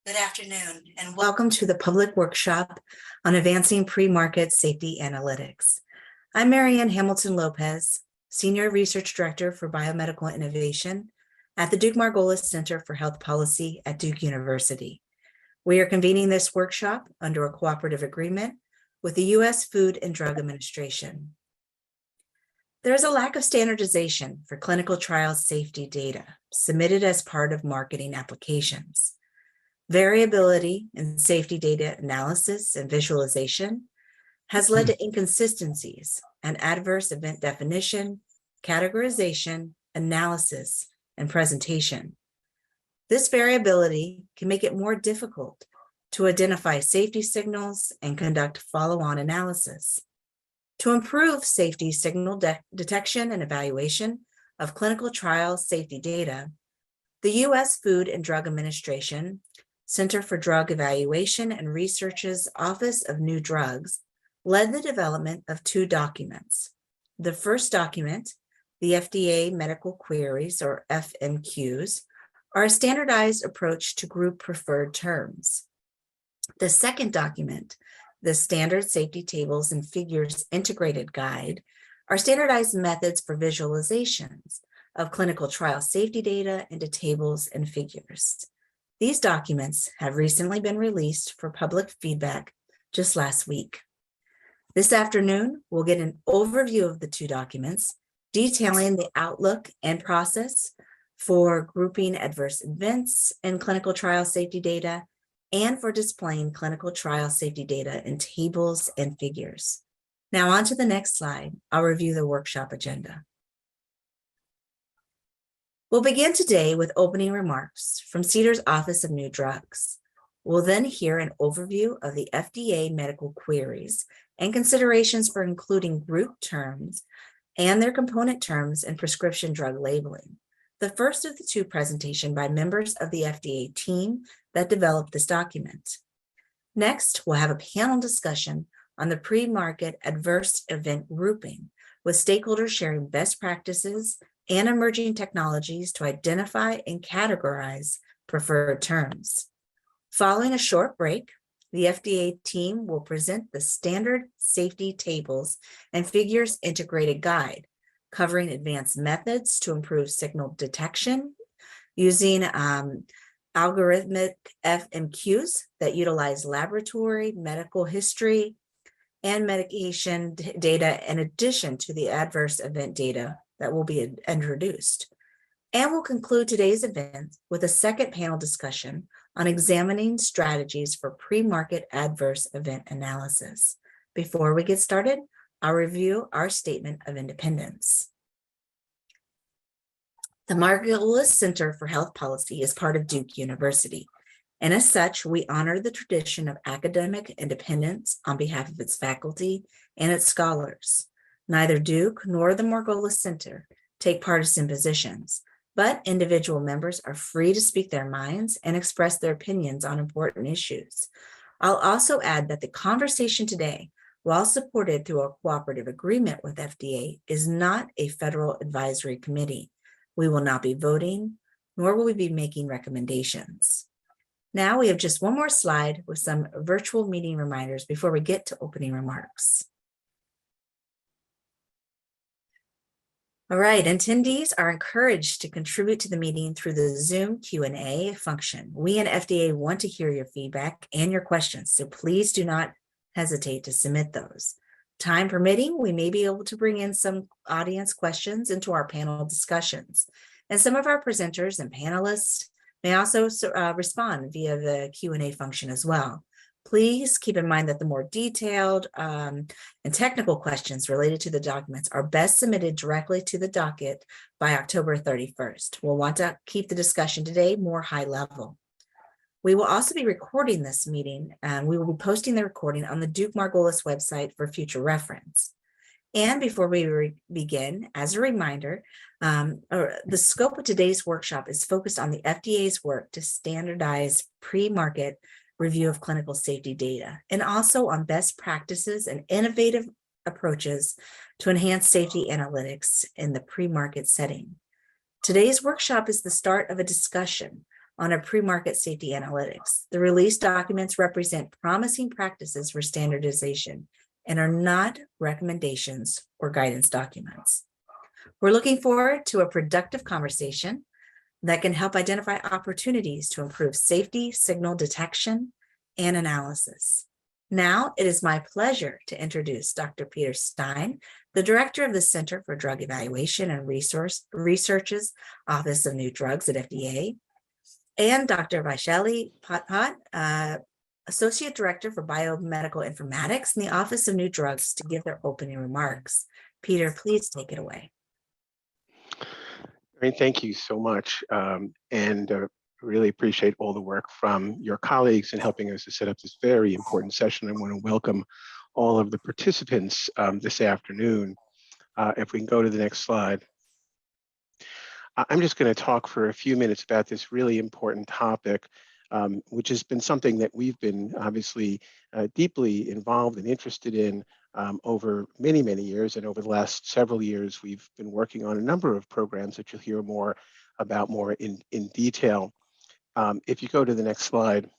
Good afternoon, and welcome to the public workshop on advancing pre-market safety analytics. I'm Marianne Hamilton Lopez, Senior Research Director for Biomedical Innovation at the Duke Margolis Center for Health Policy at Duke University. We are convening this workshop under a cooperative agreement with the U.S. Food and Drug Administration. There is a lack of standardization for clinical trial safety data submitted as part of marketing applications. Variability in safety data analysis and visualization has led to inconsistencies and adverse event definition, categorization, analysis, and presentation. This variability can make it more difficult to identify safety signals and conduct follow-on analysis. To improve safety signal detection and evaluation of clinical trial safety data, the U.S. Food and Drug Administration Center for Drug Evaluation and Research's Office of New Drugs led the development of two documents. The first document, the FDA Medical Queries, or FMQs, are a standardized approach to group preferred terms. The second document, the Standard Safety Tables and Figures Integrated Guide, are standardized methods for visualizations of clinical trial safety data into tables and figures. These documents have recently been released for public feedback just last week. This afternoon, we'll get an overview of the two documents, detailing the outlook and process for grouping adverse events in clinical trial safety data and for displaying clinical trial safety data in tables and figures. Now on to the next slide, I'll review the workshop agenda. We'll begin today with opening remarks from CDER's Office of New Drugs. We'll then hear an overview of the FDA Medical Queries and considerations for including group terms and their component terms in prescription drug labeling. The first of the two presentations by members of the FDA team that developed this document. Next, we'll have a panel discussion on the pre-market adverse event grouping, with stakeholders sharing best practices and emerging technologies to identify and categorize preferred terms. Following a short break, the FDA team will present the Standard Safety Tables and Figures Integrated Guide, covering advanced methods to improve signal detection using algorithmic FMQs that utilize laboratory, medical history, and medication data in addition to the adverse event data that will be introduced. And we'll conclude today's event with a second panel discussion on examining strategies for pre-market adverse event analysis. Before we get started, I'll review our statement of independence. The Margolis Center for Health Policy is part of Duke University, and as such, we honor the tradition of academic independence on behalf of its faculty and its scholars. Neither Duke nor the Margolis Center take partisan positions, but individual members are free to speak their minds and express their opinions on important issues. I'll also add that the conversation today, while supported through a cooperative agreement with FDA, is not a federal advisory committee. We will not be voting, nor will we be making recommendations. Now we have just one more slide with some virtual meeting reminders before we get to opening remarks. All right, attendees are encouraged to contribute to the meeting through the Zoom Q&A function. We and FDA want to hear your feedback and your questions, so please do not hesitate to submit those. Time permitting, we may be able to bring in some audience questions into our panel discussions. And some of our presenters and panelists may also respond via the Q&A function as well. Please keep in mind that the more detailed and technical questions related to the documents are best submitted directly to the docket by October 31st. We'll want to keep the discussion today more high level. We will also be recording this meeting, and we will be posting the recording on the Duke Margolis website for future reference. And before we begin, as a reminder, the scope of today's workshop is focused on the FDA's work to standardize pre-market review of clinical safety data, and also on best practices and innovative approaches to enhance safety analytics in the pre-market setting. Today's workshop is the start of a discussion on a pre-market safety analytics. The release documents represent promising practices for standardization and are not recommendations or guidance documents. We're looking forward to a productive conversation that can help identify opportunities to improve safety, signal detection, and analysis. Now, it is my pleasure to introduce Dr. Peter Stein, the Director of the Center for Drug Evaluation and Research's Office of New Drugs at FDA, and Dr. Vaishali Patpat, Associate Director for Biomedical Informatics in the Office of New Drugs, to give their opening remarks. Peter, please take it away. Great, thank you so much. Really appreciate all the work from your colleagues in helping us to set up this very important session. I want to welcome all of the participants this afternoon. If we can go to the next slide. I'm just going to talk for a few minutes about this really important topic, which has been something that we've been obviously deeply involved and interested in over many, many years. And over the last several years, we've been working on a number of programs that you'll hear more about more in detail. If you go to the next slide,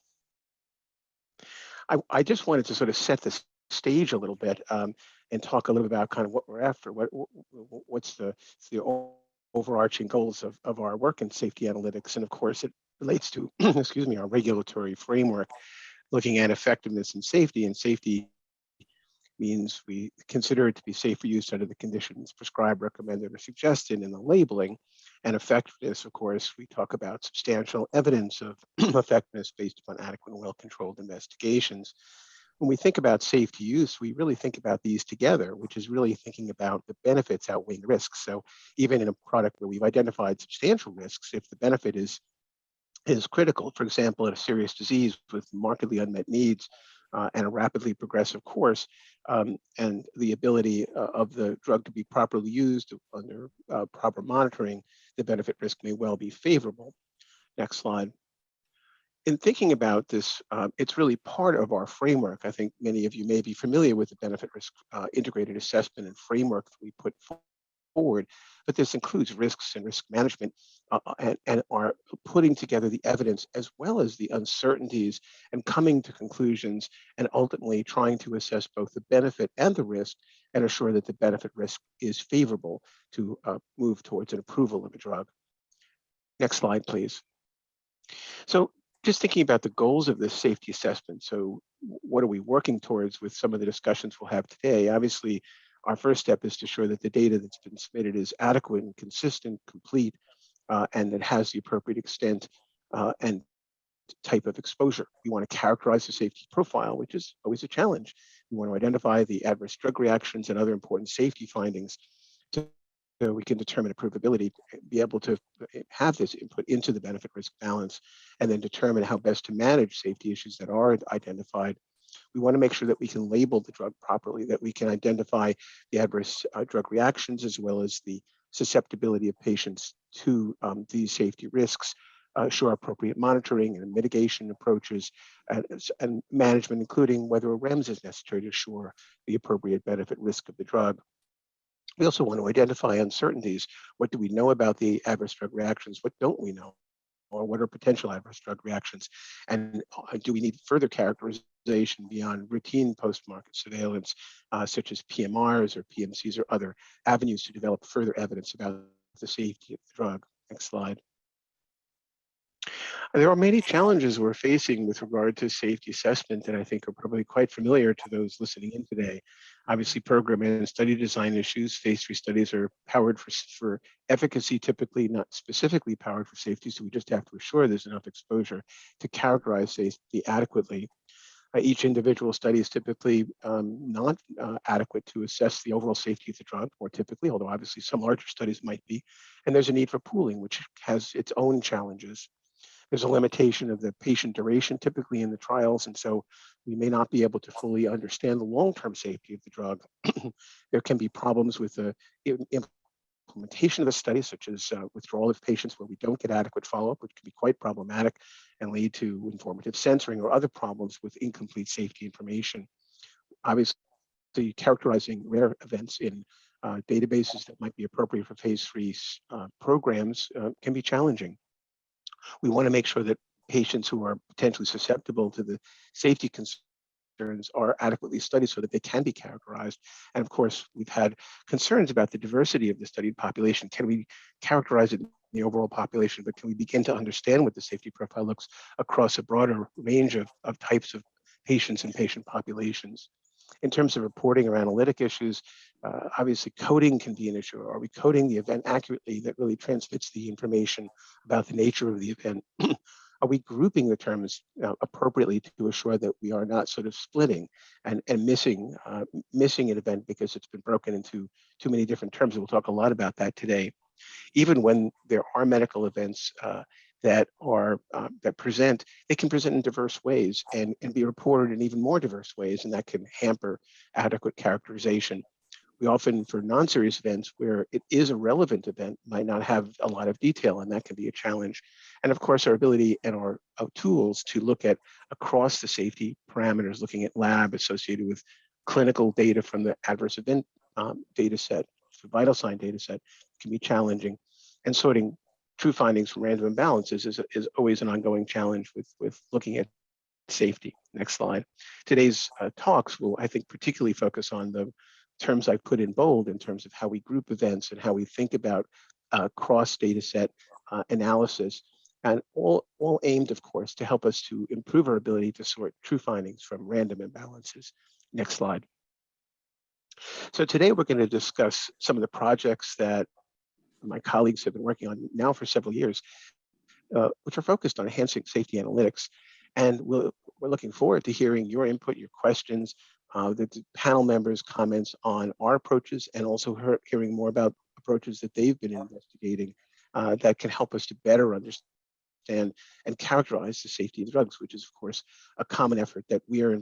I just wanted to sort of set the stage a little bit and talk a little bit about kind of what we're after, what's the overarching goals of our work in safety analytics. And of course, it relates to, excuse me, our regulatory framework, looking at effectiveness and safety. And safety means we consider it to be safe for use under the conditions prescribed, recommended, or suggested in the labeling. And effectiveness, of course, we talk about substantial evidence of effectiveness based upon adequate and well-controlled investigations. When we think about safety use, we really think about these together, which is really thinking about the benefits outweighing the risks. So even in a product where we've identified substantial risks, if the benefit is critical, for example, in a serious disease with markedly unmet needs and a rapidly progressive course, and the ability of the drug to be properly used under proper monitoring, the benefit risk may well be favorable. Next slide. In thinking about this, it's really part of our framework. I think many of you may be familiar with the benefit risk integrated assessment and framework that we put forward, but this includes risks and risk management and are putting together the evidence as well as the uncertainties and coming to conclusions and ultimately trying to assess both the benefit and the risk and assure that the benefit risk is favorable to move towards an approval of a drug. Next slide, please. So just thinking about the goals of this safety assessment. So what are we working towards with some of the discussions we'll have today? Obviously, our first step is to ensure that the data that's been submitted is adequate and consistent, complete, and that has the appropriate extent and type of exposure. We want to characterize the safety profile, which is always a challenge. We want to identify the adverse drug reactions and other important safety findings so we can determine approvability, be able to have this input into the benefit risk balance, and then determine how best to manage safety issues that are identified. We want to make sure that we can label the drug properly, that we can identify the adverse drug reactions as well as the susceptibility of patients to these safety risks, assure appropriate monitoring and mitigation approaches and management, including whether a REMS is necessary to assure the appropriate benefit risk of the drug. We also want to identify uncertainties. What do we know about the adverse drug reactions? What don't we know? Or what are potential adverse drug reactions? And do we need further characterization beyond routine post-market surveillance, such as PMRs or PMCs or other avenues to develop further evidence about the safety of the drug? Next slide. There are many challenges we're facing with regard to safety assessment that I think are probably quite familiar to those listening in today. Obviously, program and study design issues. Phase 3 studies are powered for efficacy, typically not specifically powered for safety, so we just have to assure there's enough exposure to characterize safety adequately. Each individual study is typically not adequate to assess the overall safety of the drug, more typically, although obviously some larger studies might be. And there's a need for pooling, which has its own challenges. There's a limitation of the patient duration typically in the trials, and so we may not be able to fully understand the long-term safety of the drug. There can be problems with the implementation of the study, such as withdrawal of patients where we don't get adequate follow-up, which can be quite problematic and lead to informative censoring or other problems with incomplete safety information. Obviously, characterizing rare events in databases that might be appropriate for phase 3 programs can be challenging. We want to make sure that patients who are potentially susceptible to the safety concerns are adequately studied so that they can be categorized. And of course, we've had concerns about the diversity of the studied population. Can we characterize it in the overall population, but can we begin to understand what the safety profile looks across a broader range of types of patients and patient populations? In terms of reporting or analytic issues, obviously coding can be an issue. Are we coding the event accurately that really transmits the information about the nature of the event? Are we grouping the terms appropriately to assure that we are not sort of splitting and missing an event because it's been broken into too many different terms? We'll talk a lot about that today. Even when there are medical events that present, they can present in diverse ways and be reported in even more diverse ways, and that can hamper adequate characterization. We often, for non-serious events where it is a relevant event, might not have a lot of detail, and that can be a challenge. And of course, our ability and our tools to look at across the safety parameters, looking at lab associated with clinical data from the adverse event data set, the vital sign data set, can be challenging. And sorting true findings from random imbalances is always an ongoing challenge with looking at safety. Next slide. Today's talks will, I think, particularly focus on the terms I put in bold in terms of how we group events and how we think about cross data set analysis, and all aimed, of course, to help us to improve our ability to sort true findings from random imbalances. Next slide. So today we're going to discuss some of the projects that my colleagues have been working on now for several years, which are focused on enhancing safety analytics. And we're looking forward to hearing your input, your questions, the panel members' comments on our approaches, and also hearing more about approaches that they've been investigating that can help us to better understand and characterize the safety of drugs, which is, of course, a common effort that we are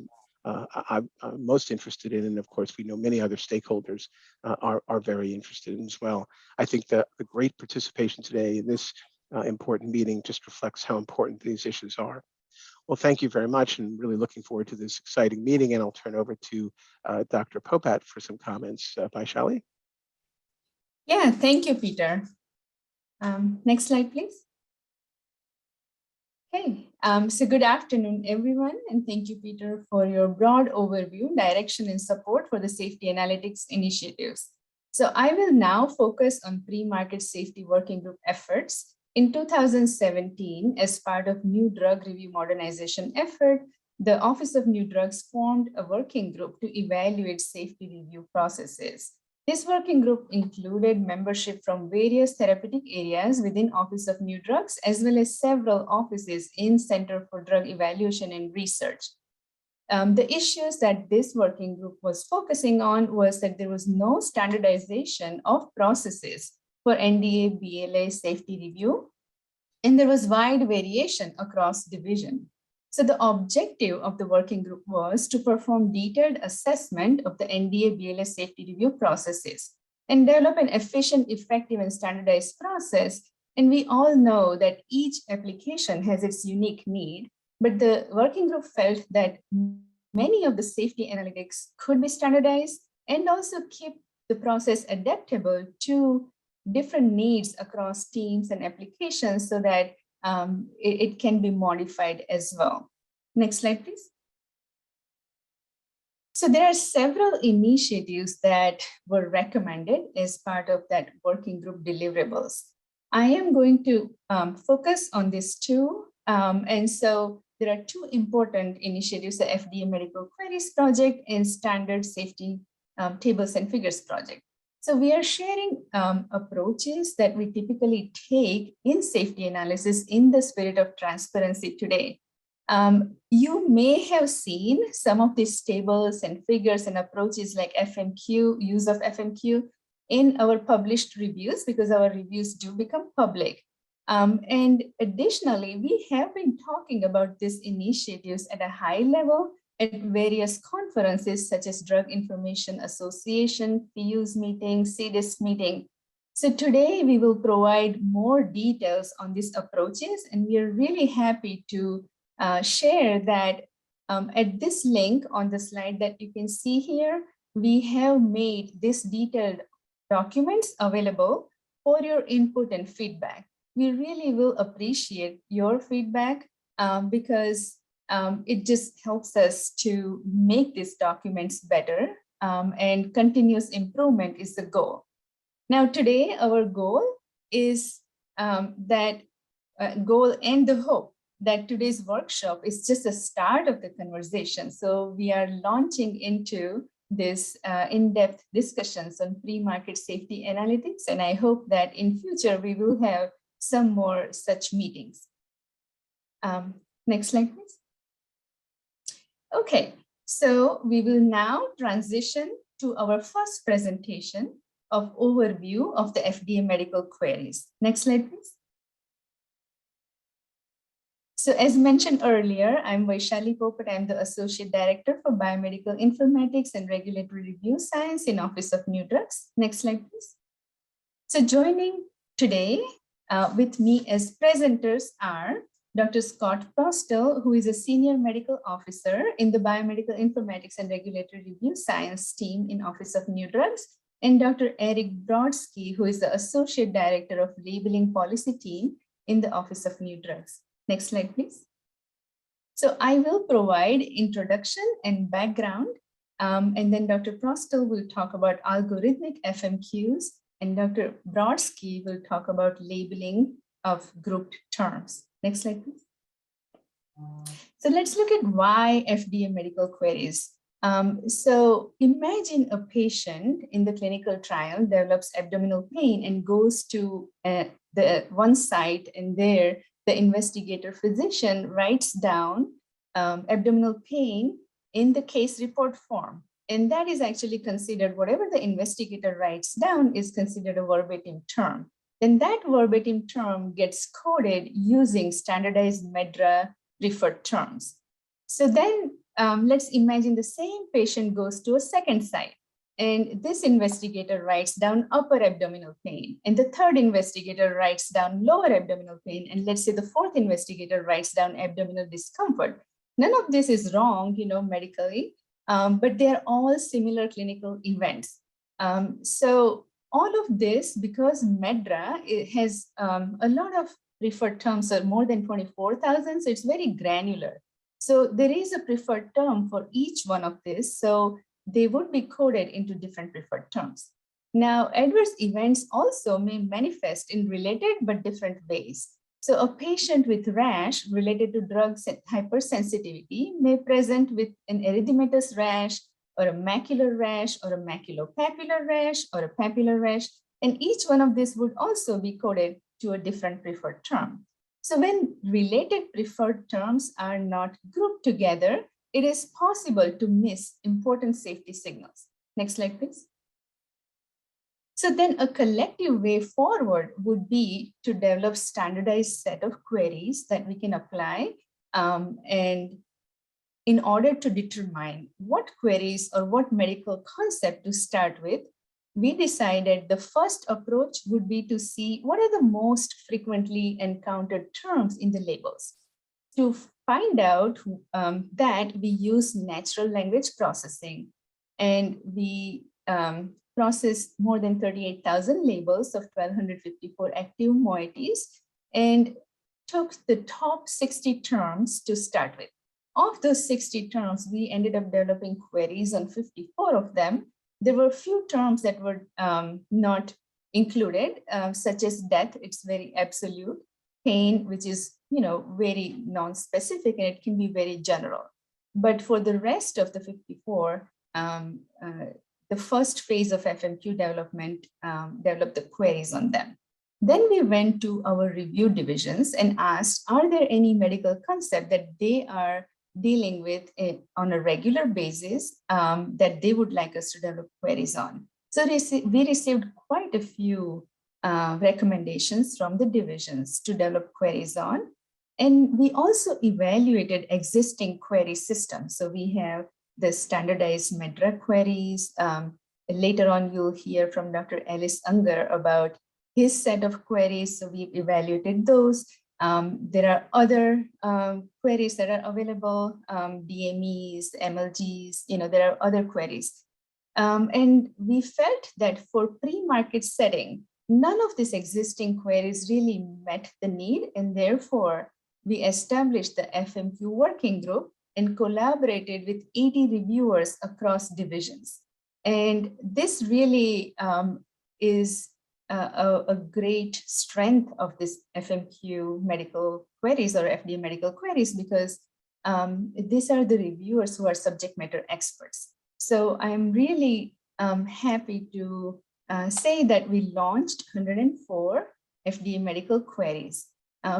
I'm most interested in, and of course we know many other stakeholders are very interested in as well. I think that the great participation today in this important meeting just reflects how important these issues are. Well, thank you very much, and really looking forward to this exciting meeting, and I'll turn over to Dr. Popat for some comments. Vaishali? Yeah, thank you, Peter. Next slide, please. Okay, so good afternoon, everyone, and thank you, Peter, for your broad overview, direction, and support for the safety analytics initiatives. So I will now focus on pre-market safety working group efforts. In 2017, as part of new drug review modernization effort, the Office of New Drugs formed a working group to evaluate safety review processes. This working group included membership from various therapeutic areas within Office of New Drugs, as well as several offices in Center for Drug Evaluation and Research. The issues that this working group was focusing on was that there was no standardization of processes for NDA BLA safety review, and there was wide variation across division. So the objective of the working group was to perform detailed assessment of the NDA BLA safety review processes and develop an efficient, effective, and standardized process. And we all know that each application has its unique need, but the working group felt that many of the safety analytics could be standardized and also keep the process adaptable to different needs across teams and applications so that it can be modified as well. Next slide, please. So there are several initiatives that were recommended as part of that working group deliverables. I am going to focus on these two. And so there are two important initiatives, the FDA Medical Queries project and Standard Safety Tables and Figures project. So we are sharing approaches that we typically take in safety analysis in the spirit of transparency today. You may have seen some of these tables and figures and approaches like FMQ, use of FMQ in our published reviews, because our reviews do become public. And additionally, we have been talking about these initiatives at a high level at various conferences such as Drug Information Association, PU's meeting, Cdisc meeting. So today we will provide more details on these approaches, and we are really happy to share that at this link on the slide that you can see here, we have made this detailed documents available for your input and feedback. we really will appreciate your feedback because it just helps us to make these documents better, and continuous improvement is the goal. Now, today, our goal is goal and the hope that today's workshop is just a start of the conversation. So we are launching into this in-depth discussions on pre-market safety analytics. And I hope that in future, we will have some more such meetings. Next slide, please. Okay, so we will now transition to our first presentation of overview of the FDA medical queries. Next slide, please. So as mentioned earlier, I'm Vaishali Popat. I'm the Associate Director for Biomedical Informatics and Regulatory Review Science in Office of New Drugs. Next slide, please. So joining today with me as presenters are Dr. Scott Prostel, who is a Senior Medical Officer in the Biomedical Informatics and Regulatory Review Science team in Office of New Drugs, and Dr. Eric Brodsky, who is the Associate Director of Labeling Policy team in the Office of New Drugs. Next slide, please. So I will provide introduction and background, and then Dr. Prostel will talk about algorithmic FMQs, and Dr. Brodsky will talk about labeling of grouped terms. Next slide, please. So let's look at why FDA medical queries. So imagine a patient in the clinical trial develops abdominal pain and goes to the one site, and there the investigator physician writes down abdominal pain in the case report form. And that is actually considered, whatever the investigator writes down is considered a verbatim term. Then that verbatim term gets coded using standardized MEDRA referred terms. So then let's imagine the same patient goes to a second site, and this investigator writes down upper abdominal pain, and the third investigator writes down lower abdominal pain, and let's say the fourth investigator writes down abdominal discomfort. None of this is wrong, medically, but they're all similar clinical events. So all of this, because MEDRA has a lot of preferred terms, are more than 24,000, so it's very granular. So there is a preferred term for each one of this, so they would be coded into different preferred terms. Now, adverse events also may manifest in related but different ways. So a patient with rash related to drugs and hypersensitivity may present with an erythematous rash, or a macular rash, or a maculopapular rash, or a papillary rash, and each one of these would also be coded to a different preferred term. So when related preferred terms are not grouped together, it is possible to miss important safety signals. Next slide, please. So then a collective way forward would be to develop standardized set of queries that we can apply, and in order to determine what queries or what medical concept to start with, we decided the first approach would be to see what are the most frequently encountered terms in the labels. To find out that, we use natural language processing, and we processed more than 38,000 labels of 1,254 active moieties and took the top 60 terms to start with. Of those 60 terms, we ended up developing queries on 54 of them. There were a few terms that were not included, such as death. It's very absolute. Pain, which is very non-specific, and it can be very general. But for the rest of the 54, the first phase of FMQ development developed the queries on them. Then we went to our review divisions and asked, are there any medical concept that they are dealing with on a regular basis that they would like us to develop queries on? So we received quite a few recommendations from the divisions to develop queries on. And we also evaluated existing query systems. So we have the standardized MEDRA queries. Later on, you'll hear from Dr. Ellis Unger about his set of queries. So we've evaluated those. There are other queries that are available, DMEs, MLGs, there are other queries. And we felt that for pre-market setting, none of these existing queries really met the need, and therefore we established the FMQ working group and collaborated with 80 reviewers across divisions. And this really is a great strength of this FMQ medical queries or FDA medical queries, because these are the reviewers who are subject matter experts. So I'm really happy to say that we launched 104 FDA medical queries.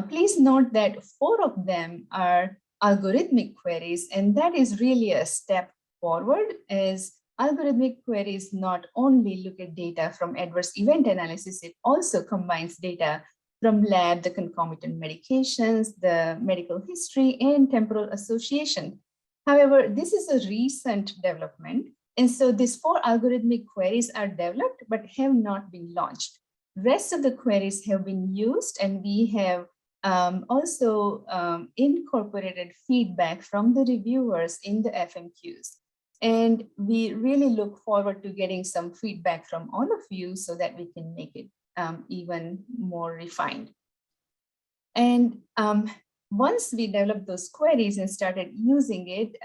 Please note that 4 of them are algorithmic queries, and that is really a step forward, as algorithmic queries not only look at data from adverse event analysis, it also combines data from lab, the concomitant medications, the medical history, and temporal association. However, this is a recent development, and so these 4 algorithmic queries are developed but have not been launched. Rest of the queries have been used, and we have also incorporated feedback from the reviewers in the FMQs. And we really look forward to getting some feedback from all of you so that we can make it even more refined. And once we developed those queries and started using it,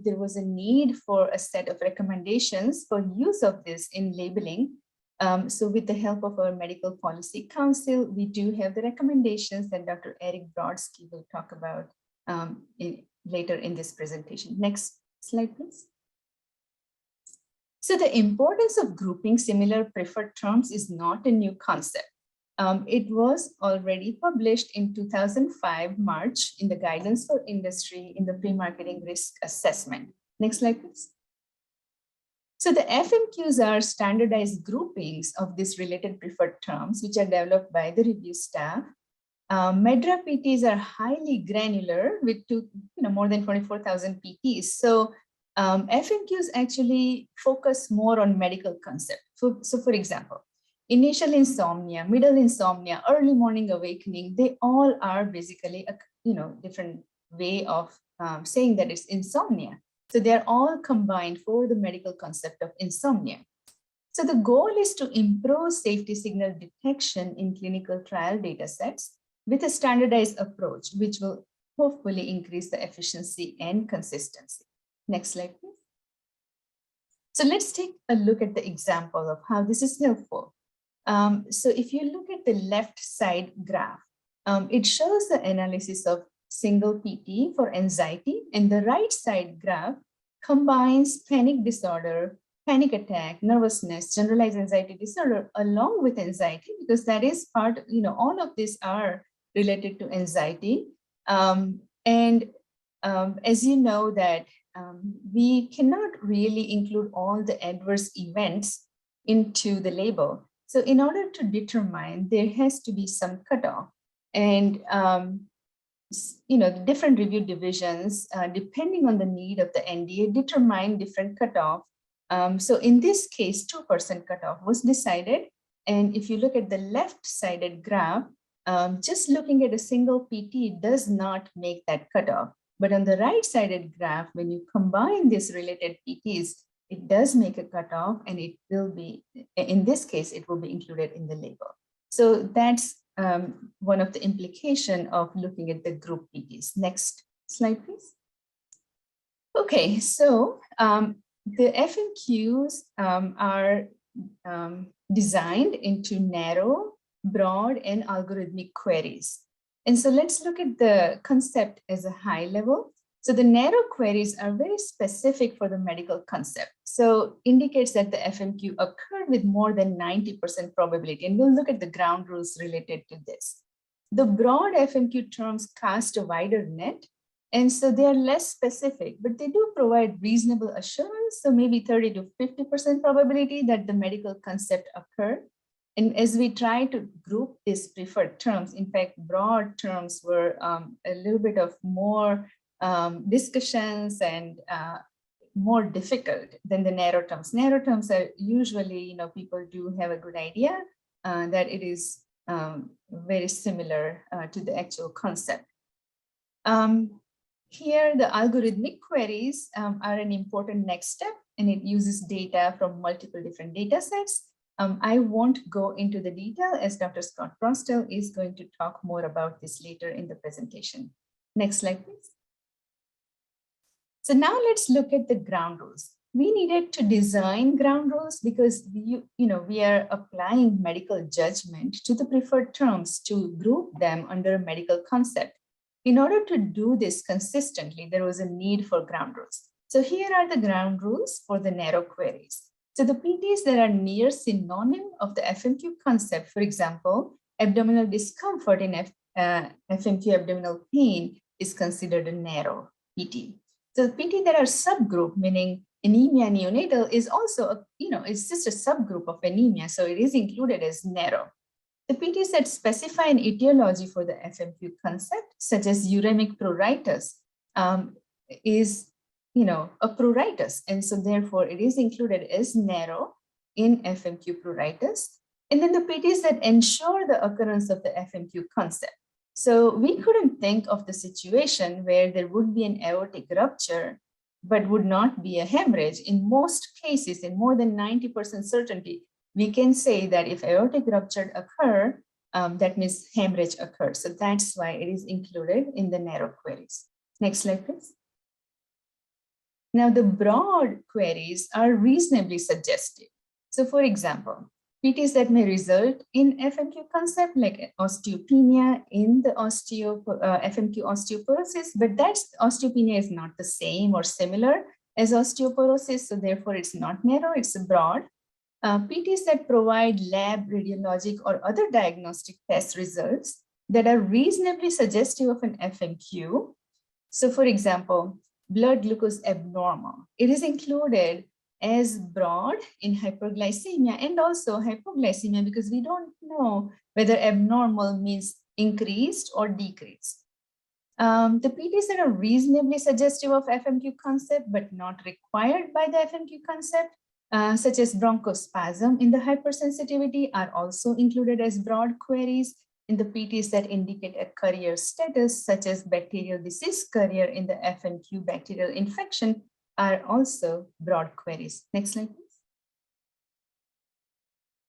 there was a need for a set of recommendations for use of this in labeling. So with the help of our Medical Policy Council, we do have the recommendations that Dr. Eric Brodsky will talk about later in this presentation. Next slide, please. So the importance of grouping similar preferred terms is not a new concept. It was already published in 2005 March in the Guidance for Industry in the Pre-Marketing Risk Assessment. Next slide, please. So the FMQs are standardized groupings of these related preferred terms, which are developed by the review staff. MEDRA PTs are highly granular with more than 24,000 PTs. So FMQs actually focus more on medical concept. So for example, initial insomnia, middle insomnia, early morning awakening, they all are basically a different way of saying that it's insomnia. So they're all combined for the medical concept of insomnia. So the goal is to improve safety signal detection in clinical trial data sets with a standardized approach, which will hopefully increase the efficiency and consistency. Next slide, please. So let's take a look at the example of how this is helpful. So if you look at the left side graph, it shows the analysis of single PT for anxiety, and the right side graph combines panic disorder, panic attack, nervousness, generalized anxiety disorder along with anxiety, because that is part, all of these are related to anxiety. As you know that we cannot really include all the adverse events into the label. So in order to determine, there has to be some cutoff. And the different review divisions, depending on the need of the NDA, determine different cutoff. So in this case, 2% cutoff was decided. And if you look at the left-sided graph, just looking at a single PT does not make that cutoff. But on the right-sided graph, when you combine these related PTs, it does make a cutoff, and it will be, in this case, it will be included in the label. So that's one of the implications of looking at the group PTs. Next slide, please. Okay, so the FMQs are designed into narrow, broad, and algorithmic queries. And so let's look at the concept as a high level. So the narrow queries are very specific for the medical concept. So indicates that the FMQ occurred with more than 90% probability. And we'll look at the ground rules related to this. The broad FMQ terms cast a wider net. And so they are less specific, but they do provide reasonable assurance. So maybe 30 to 50% probability that the medical concept occurred. And as we try to group these preferred terms, in fact, broad terms were a little bit of more discussions and more difficult than the narrow terms. Narrow terms are usually, people do have a good idea that it is very similar to the actual concept. Here, the algorithmic queries are an important next step, and it uses data from multiple different data sets. I won't go into the detail as Dr. Scott Prostel is going to talk more about this later in the presentation. Next slide, please. So now let's look at the ground rules. We needed to design ground rules because we are applying medical judgment to the preferred terms to group them under a medical concept. In order to do this consistently, there was a need for ground rules. So here are the ground rules for the narrow queries. So the PTs that are near synonym of the FMQ concept, for example, abdominal discomfort in FMQ abdominal pain is considered a narrow PT. So the PT that are subgroup, meaning anemia neonatal, is also, it's just a subgroup of anemia, so it is included as narrow. The PTs that specify an etiology for the FMQ concept, such as uremic pruritus, is a pruritus, and so therefore it is included as narrow in FMQ pruritus. And then the PTs that ensure the occurrence of the FMQ concept. So we couldn't think of the situation where there would be an aortic rupture, but would not be a hemorrhage. In most cases, in more than 90% certainty, we can say that if aortic rupture occur, that means hemorrhage occurs. So that's why it is included in the narrow queries. Next slide, please. Now, the broad queries are reasonably suggestive. So for example, PTs that may result in FMQ concept like osteopenia in the FMQ osteoporosis, but that osteopenia is not the same or similar as osteoporosis, so therefore it's not narrow, it's broad. PTs that provide lab, radiologic, or other diagnostic test results that are reasonably suggestive of an FMQ. So for example, blood glucose abnormal, it is included as broad in hyperglycemia and also hypoglycemia because we don't know whether abnormal means increased or decreased. The PTs that are reasonably suggestive of FMQ concept but not required by the FMQ concept, such as bronchospasm in the hypersensitivity, are also included as broad queries. In the PTs that indicate a carrier status, such as bacterial disease carrier in the FMQ bacterial infection, are also broad queries. Next slide, please.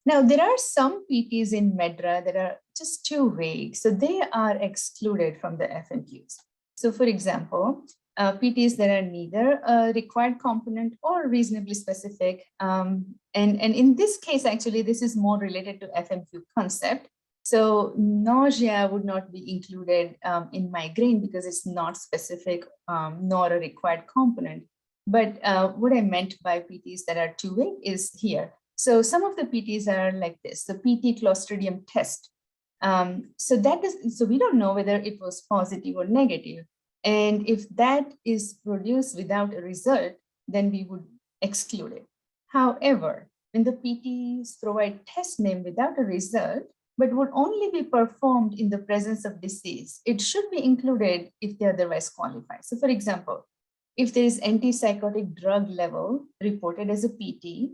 Now, there are some PTs in MEDRA that are just too vague, so they are excluded from the FMQs. So for example, PTs that are neither a required component or reasonably specific, and in this case, actually, this is more related to FMQ concept. So nausea would not be included in migraine because it's not specific nor a required component. But what I meant by PTs that are too vague is here. So some of the PTs are like this, the PT Clostridium test. So we don't know whether it was positive or negative. And if that is produced without a result, then we would exclude it. However, when the PTs provide test name without a result, but would only be performed in the presence of disease, it should be included if they otherwise qualify. So for example, if there is antipsychotic drug level reported as a PT,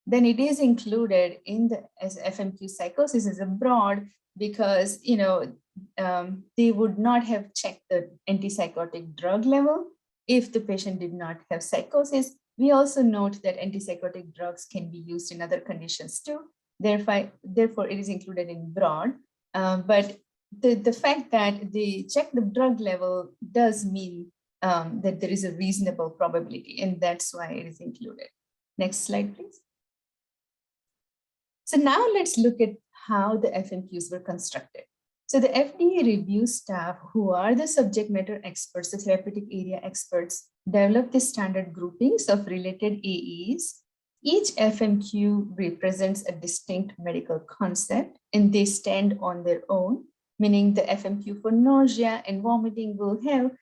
then it is included in the as FMQ psychosis as a broad because they would not have checked the antipsychotic drug level if the patient did not have psychosis. We also note that antipsychotic drugs can be used in other conditions too. Therefore, it is included in broad. But the fact that they check the drug level does mean that there is a reasonable probability, and that's why it is included. Next slide, please. So now let's look at how the FMQs were constructed. So the FDA review staff, who are the subject matter experts, the therapeutic area experts, developed the standard groupings of related AEs. Each FMQ represents a distinct medical concept and they stand on their own, meaning the FMQ for nausea and vomiting will have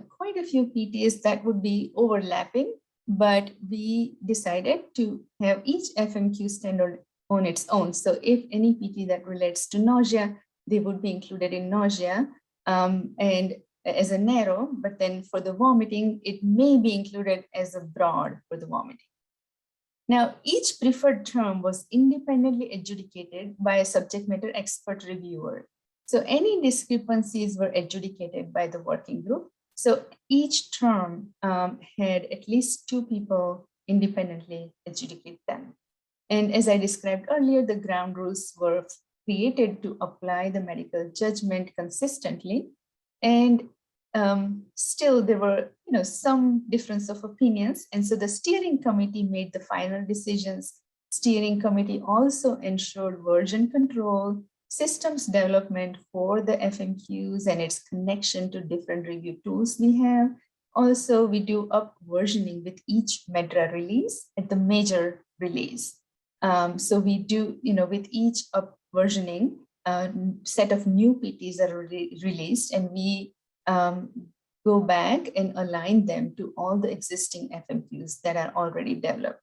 quite a few PTs that would be overlapping, but we decided to have each FMQ stand on its own. So if any PT that relates to nausea, they would be included in nausea and as a narrow, but then for the vomiting, it may be included as a broad for the vomiting. Now, each preferred term was independently adjudicated by a subject matter expert reviewer. So any discrepancies were adjudicated by the working group. So each term had at least 2 people independently adjudicate them. And as I described earlier, the ground rules were created to apply the medical judgment consistently. And still there were some difference of opinions. And so the steering committee made the final decisions. Steering committee also ensured version control, systems development for the FMQs and its connection to different review tools we have. Also, we do up versioning with each MEDRA release at the major release. So we do, with each up versioning, set of new PTs are released, and we go back and align them to all the existing FMQs that are already developed.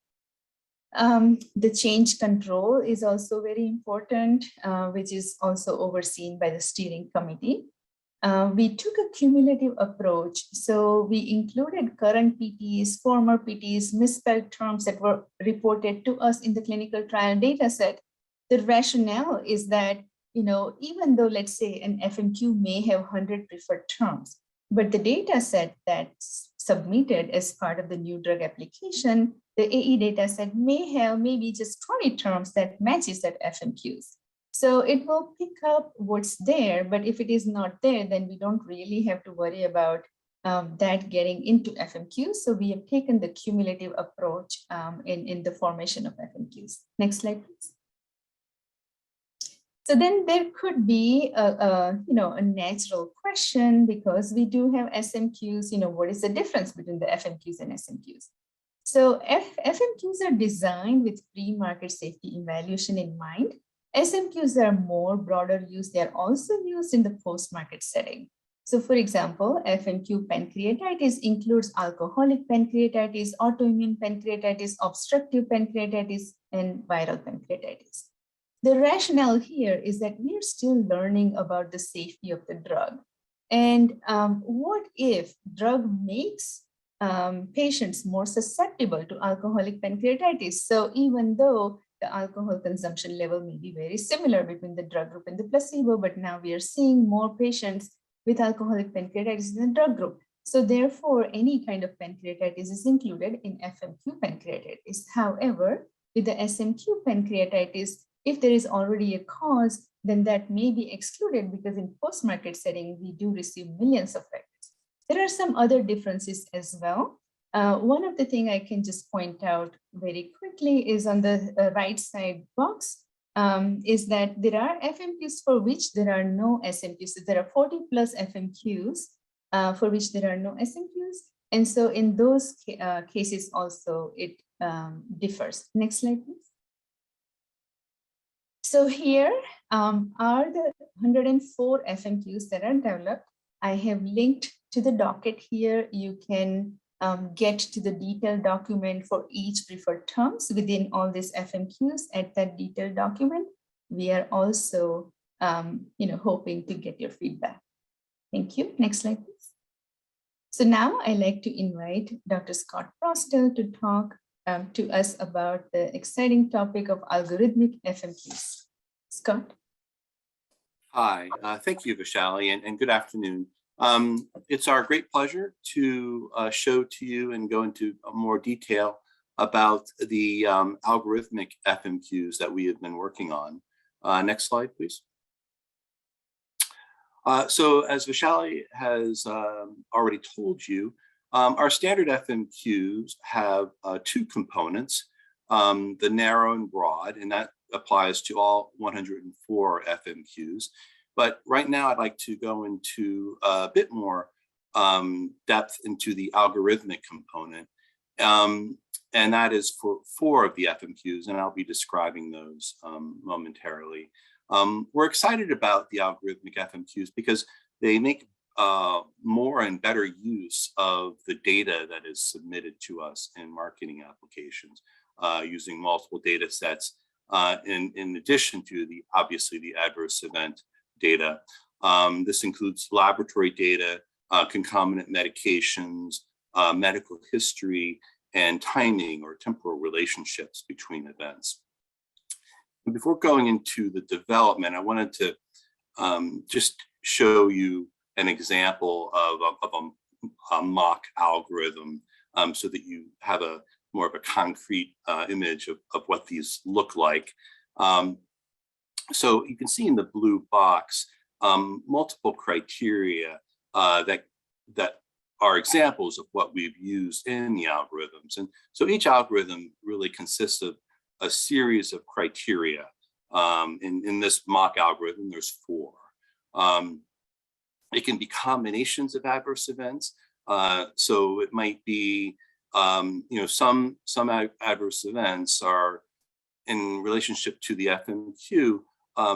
The change control is also very important, which is also overseen by the steering committee. We took a cumulative approach. So we included current PTs, former PTs, misspelled terms that were reported to us in the clinical trial data set. The rationale is that, even though, let's say, an FMQ may have 100 preferred terms, but the data set that's submitted as part of the new drug application, the AE data set may have maybe just 20 terms that matches that FMQs. So it will pick up what's there, but if it is not there, then we don't really have to worry about that getting into FMQs. So we have taken the cumulative approach in the formation of FMQs. Next slide, please. So then there could be a natural question, because we do have SMQs, what is the difference between the FMQs and SMQs? So FMQs are designed with pre-market safety evaluation in mind. SMQs are more broader use. They're also used in the post-market setting. So for example, FMQ pancreatitis includes alcoholic pancreatitis, autoimmune pancreatitis, obstructive pancreatitis, and viral pancreatitis. The rationale here is that we are still learning about the safety of the drug. And what if drug makes patients more susceptible to alcoholic pancreatitis? So even though the alcohol consumption level may be very similar between the drug group and the placebo, but now we are seeing more patients with alcoholic pancreatitis in the drug group. So therefore, any kind of pancreatitis is included in FMQ pancreatitis. However, with the SMQ pancreatitis, if there is already a cause, then that may be excluded, because in post-market setting, we do receive millions of records. There are some other differences as well. One of the things I can just point out very quickly is on the right side box, is that there are FMQs for which there are no SMQs. So there are 40 plus FMQs for which there are no SMQs. And so in those cases also, it differs. Next slide, please. So here are the 104 FMQs that are developed. I have linked to the docket here. You can get to the detailed document for each preferred terms within all these FMQs at that detailed document. We are also hoping to get your feedback. Thank you. Next slide, please. So now I'd like to invite Dr. Scott Prostel to talk to us about the exciting topic of algorithmic FMQs. Scott? Hi, thank you, Vaishali, and good afternoon. It's our great pleasure to show to you and go into more detail about the algorithmic FMQs that we have been working on. Next slide, please. So as Vaishali has already told you, our standard FMQs have two components, the narrow and broad, and that applies to all 104 FMQs. But right now I'd like to go into a bit more depth into the algorithmic component. And that is for 4 of the FMQs, and I'll be describing those momentarily. We're excited about the algorithmic FMQs because they make more and better use of the data that is submitted to us in marketing applications using multiple data sets in addition to obviously the adverse event data. This includes laboratory data, concomitant medications, medical history, and timing or temporal relationships between events. And before going into the development, I wanted to just show you an example of a mock algorithm so that you have a more of a concrete image of what these look like. So you can see in the blue box multiple criteria that are examples of what we've used in the algorithms. And so each algorithm really consists of a series of criteria. In this mock algorithm, there's 4. It can be combinations of adverse events. So it might be, some adverse events are in relationship to the FMQ,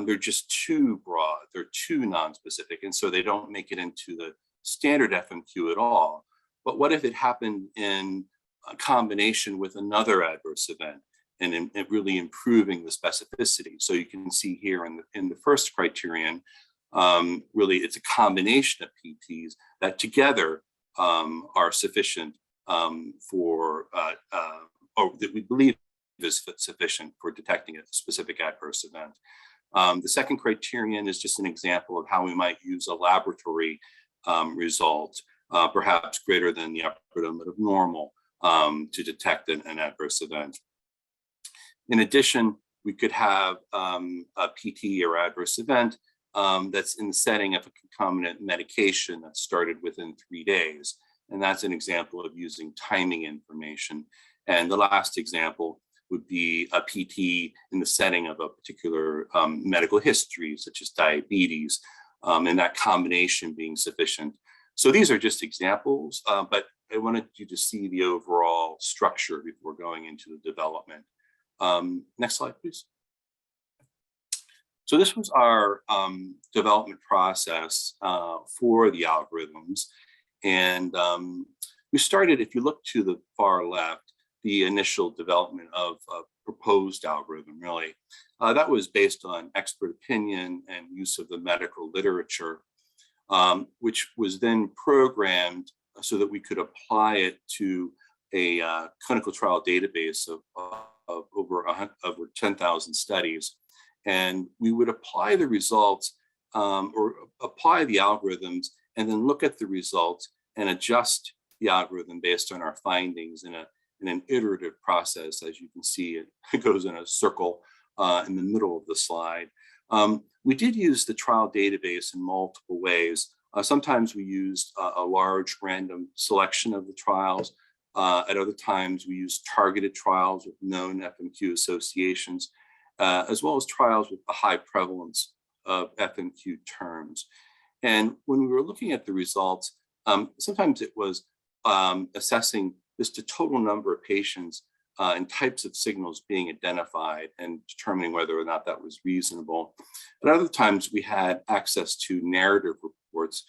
they're just too broad, they're too non-specific, and so they don't make it into the standard FMQ at all. But what if it happened in a combination with another adverse event and really improving the specificity? So you can see here in the first criterion, really it's a combination of PTs that together are sufficient or that we believe is sufficient for detecting a specific adverse event. The second criterion is just an example of how we might use a laboratory result, perhaps greater than the upper limit of normal, to detect an adverse event. In addition, we could have a PT or adverse event that's in the setting of a concomitant medication that started within 3 days. And that's an example of using timing information. And the last example would be a PT in the setting of a particular medical history, such as diabetes, and that combination being sufficient. So these are just examples, but I wanted you to see the overall structure before going into the development. Next slide, please. So this was our development process for the algorithms. And we started, if you look to the far left, the initial development of a proposed algorithm, really. That was based on expert opinion and use of the medical literature, which was then programmed so that we could apply it to a clinical trial database of over 10,000 studies. And we would apply the results or apply the algorithms and then look at the results and adjust the algorithm based on our findings in an iterative process. As you can see, it goes in a circle in the middle of the slide. We did use the trial database in multiple ways. Sometimes we used a large random selection of the trials. At other times, we used targeted trials with known FMQ associations, as well as trials with a high prevalence of FMQ terms. And when we were looking at the results, sometimes it was assessing just the total number of patients and types of signals being identified and determining whether or not that was reasonable. At other times, we had access to narrative reports,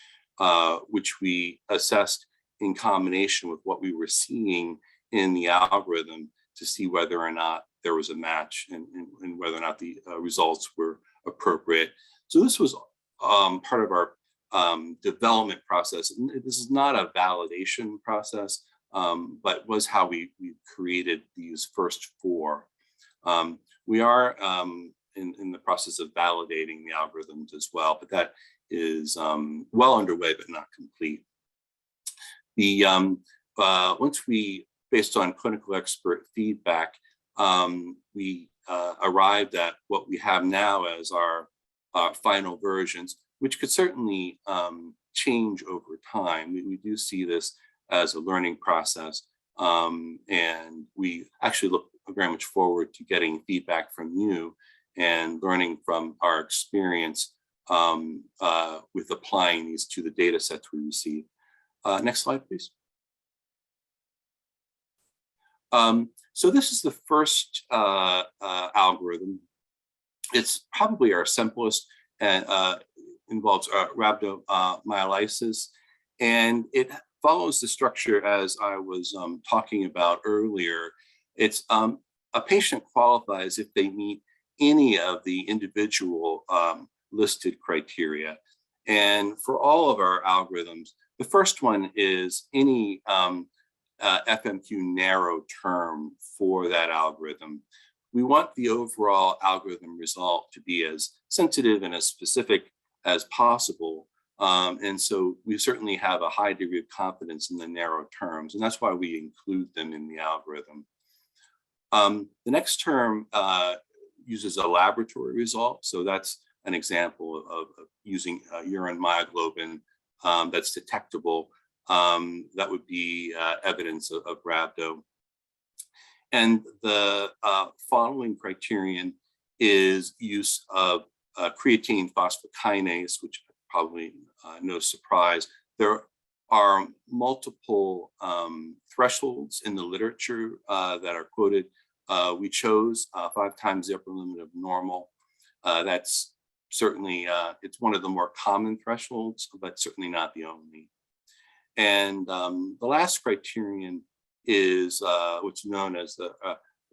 which we assessed in combination with what we were seeing in the algorithm to see whether or not there was a match and whether or not the results were appropriate. So this was part of our development process. This is not a validation process, but was how we created these first 4. We are in the process of validating the algorithms as well, but that is well underway, but not complete. Once we, based on clinical expert feedback, we arrived at what we have now as our final versions, which could certainly change over time. We do see this as a learning process, and we actually look very much forward to getting feedback from you and learning from our experience with applying these to the data sets we receive. Next slide, please. So this is the first algorithm. It's probably our simplest and involves rhabdomyolysis, and it follows the structure as I was talking about earlier. It's a patient qualifies if they meet any of the individual listed criteria. And for all of our algorithms, the first one is any FMQ narrow term for that algorithm. We want the overall algorithm result to be as sensitive and as specific as possible. And so we certainly have a high degree of confidence in the narrow terms, and that's why we include them in the algorithm. The next term uses a laboratory result. So that's an example of using urine myoglobin that's detectable. That would be evidence of rhabdo. And the following criterion is use of creatine phosphokinase, which probably no surprise. There are multiple thresholds in the literature that are quoted. We chose 5 times the upper limit of normal. That's certainly, it's one of the more common thresholds, but certainly not the only. And the last criterion is what's known as the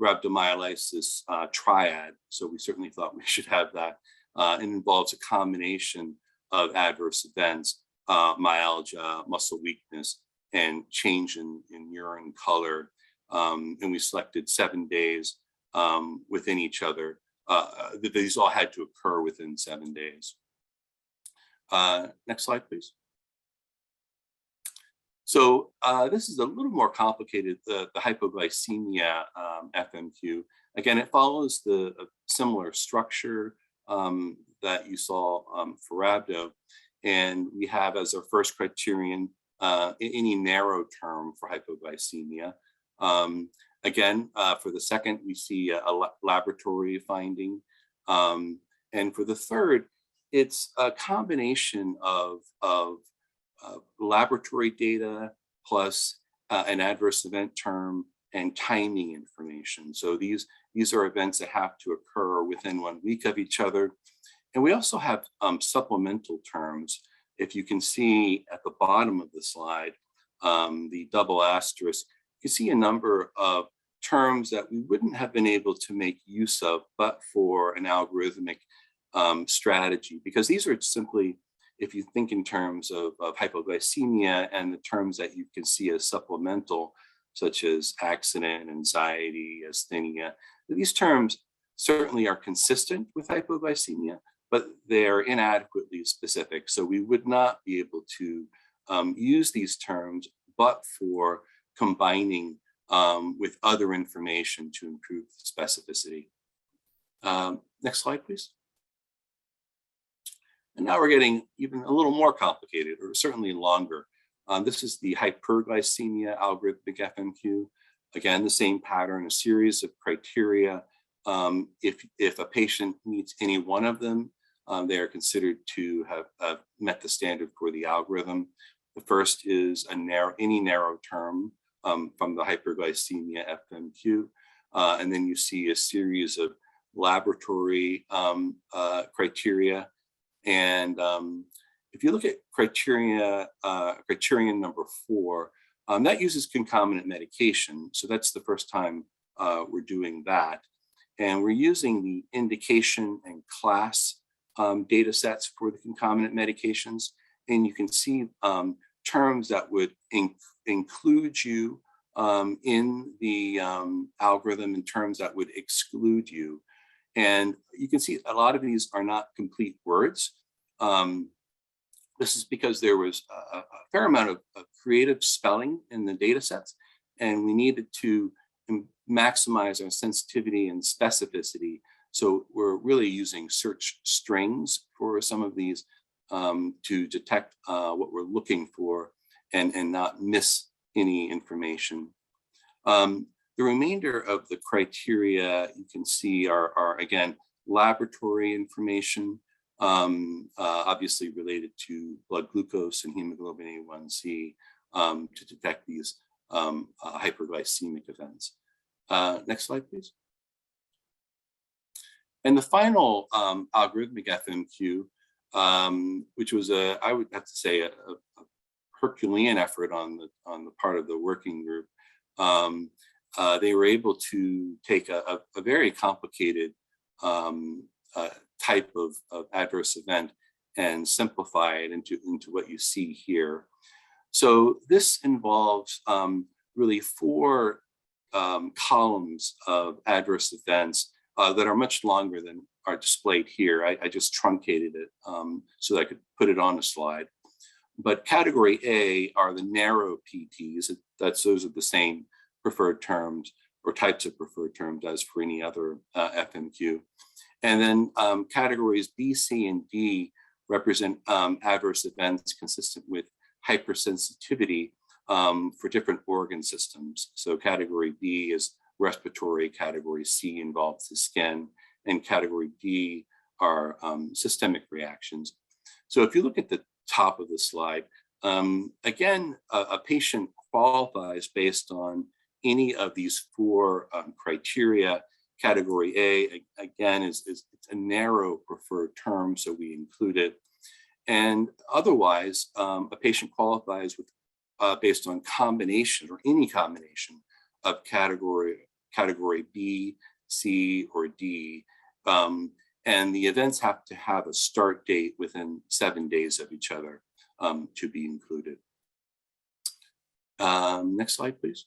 rhabdomyolysis triad. So we certainly thought we should have that. It involves a combination of adverse events, myalgia, muscle weakness, and change in urine color. And we selected 7 days within each other. These all had to occur within 7 days. Next slide, please. So this is a little more complicated, the hypoglycemia FMQ. Again, it follows the similar structure that you saw for rhabdo. And we have as our first criterion any narrow term for hypoglycemia. Again, for the second, we see a laboratory finding. And for the third, it's a combination of laboratory data plus an adverse event term and timing information. So these are events that have to occur within 1 week of each other. And we also have supplemental terms. If you can see at the bottom of the slide, the double asterisk, you can see a number of terms that we wouldn't have been able to make use of but for an algorithmic strategy, because these are simply, if you think in terms of hypoglycemia and the terms that you can see as supplemental, such as accident, anxiety, asthenia, these terms certainly are consistent with hypoglycemia, but they're inadequately specific. So we would not be able to use these terms, but for combining with other information to improve specificity. Next slide, please. And now we're getting even a little more complicated, or certainly longer. This is the hyperglycemia algorithmic FMQ. Again, the same pattern, a series of criteria. If a patient meets any one of them, they are considered to have met the standard for the algorithm. The first is any narrow term from the hyperglycemia FMQ. And then you see a series of laboratory criteria. And if you look at criterion number 4, that uses concomitant medication. So that's the first time we're doing that. And we're using the indication and class data sets for the concomitant medications. And you can see terms that would include you in the algorithm and terms that would exclude you. And you can see a lot of these are not complete words. This is because there was a fair amount of creative spelling in the data sets, and we needed to maximize our sensitivity and specificity. So we're really using search strings for some of these to detect what we're looking for and not miss any information. The remainder of the criteria you can see are again, laboratory information, obviously related to blood glucose and hemoglobin A1C to detect these hyperglycemic events. Next slide, please. And the final algorithmic FMQ, which was I would have to say, a Herculean effort on the part of the working group. They were able to take a very complicated type of adverse event and simplify it into what you see here. So this involves really 4 columns of adverse events that are much longer than are displayed here. I just truncated it so that I could put it on a slide. But category A are the narrow PTs. Those are the same preferred terms. or types of preferred terms as for any other FMQ. And then categories B, C, and D represent adverse events consistent with hypersensitivity for different organ systems. So category B is respiratory, category C involves the skin, and category D are systemic reactions. So if you look at the top of the slide, again, a patient qualifies based on any of these four criteria. Category A, again, is it's a narrow preferred term, so we include it. And otherwise, a patient qualifies with based on combination or any combination of category B, C, or D. And the events have to have a start date within 7 days of each other to be included. Next slide, please.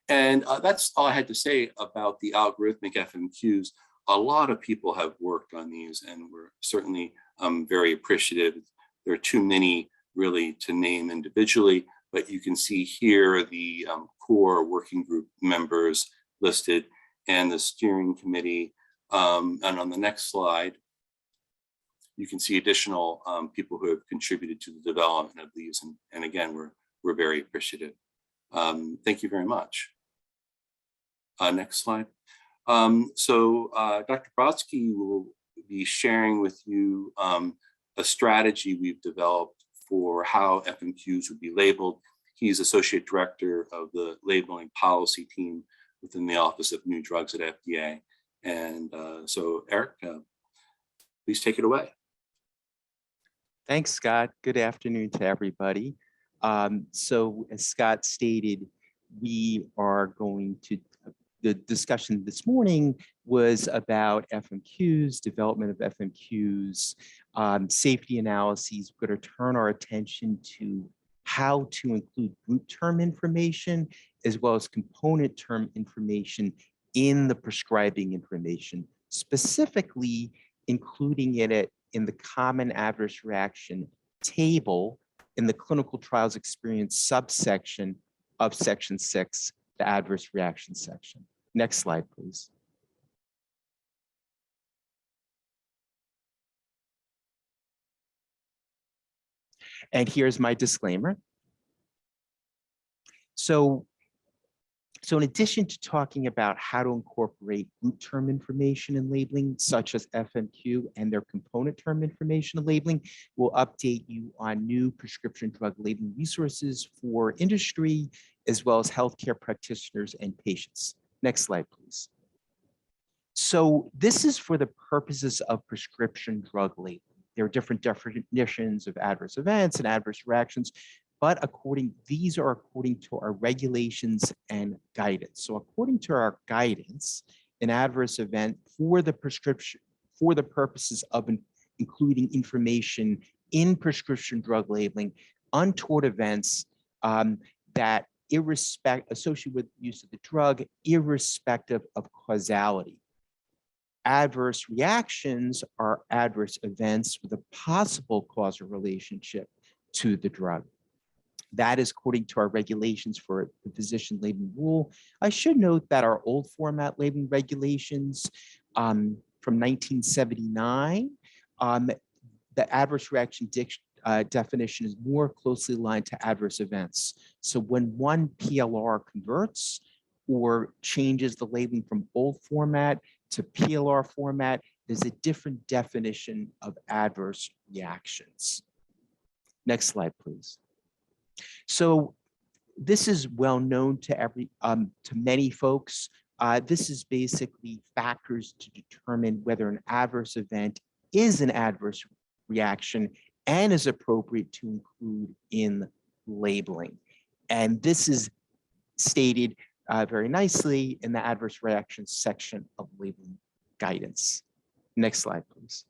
And that's all I had to say about the algorithmic FMQs. A lot of people have worked on these, and we're certainly very appreciative. There are too many really to name individually, but you can see here the core working group members listed and the steering committee. And on the next slide, you can see additional people who have contributed to the development of these. And again, we're very appreciative. Thank you very much. Next slide. So Dr. Brodsky will be sharing with you a strategy we've developed for how FMQs would be labeled. He's Associate Director of the Labeling Policy Team within the Office of New Drugs at FDA. And so Eric, please take it away. Thanks, Scott. Good afternoon to everybody. So as Scott stated, we are going to, the discussion this morning was about FMQs, development of FMQs, safety analyses. We're going to turn our attention to how to include group term information as well as component term information in the prescribing information, specifically including it in the common adverse reaction table in the clinical trials experience subsection of section 6, the adverse reaction section. Next slide, please. And here's my disclaimer. So in addition to talking about how to incorporate group term information in labeling, such as FMQ and their component term information in labeling, we'll update you on new prescription drug labeling resources for industry, as well as healthcare practitioners and patients. Next slide, please. So this is for the purposes of prescription drug labeling. There are different definitions of adverse events and adverse reactions, but these are according to our regulations and guidance. So according to our guidance, an adverse event for the prescription, for the purposes of including information in prescription drug labeling, untoward events that associated with use of the drug, irrespective of causality. Adverse reactions are adverse events with a possible causal relationship to the drug. That is according to our regulations for the physician labeling rule. I should note that our old format labeling regulations from 1979, the adverse reaction definition is more closely aligned to adverse events. So when one PLR converts or changes the labeling from old format to PLR format, there's a different definition of adverse reactions. Next slide, please. So this is well known to many folks. This is basically factors to determine whether an adverse event is an adverse reaction and is appropriate to include in labeling. And this is stated very nicely in the adverse reactions section of labeling guidance. Next slide, please.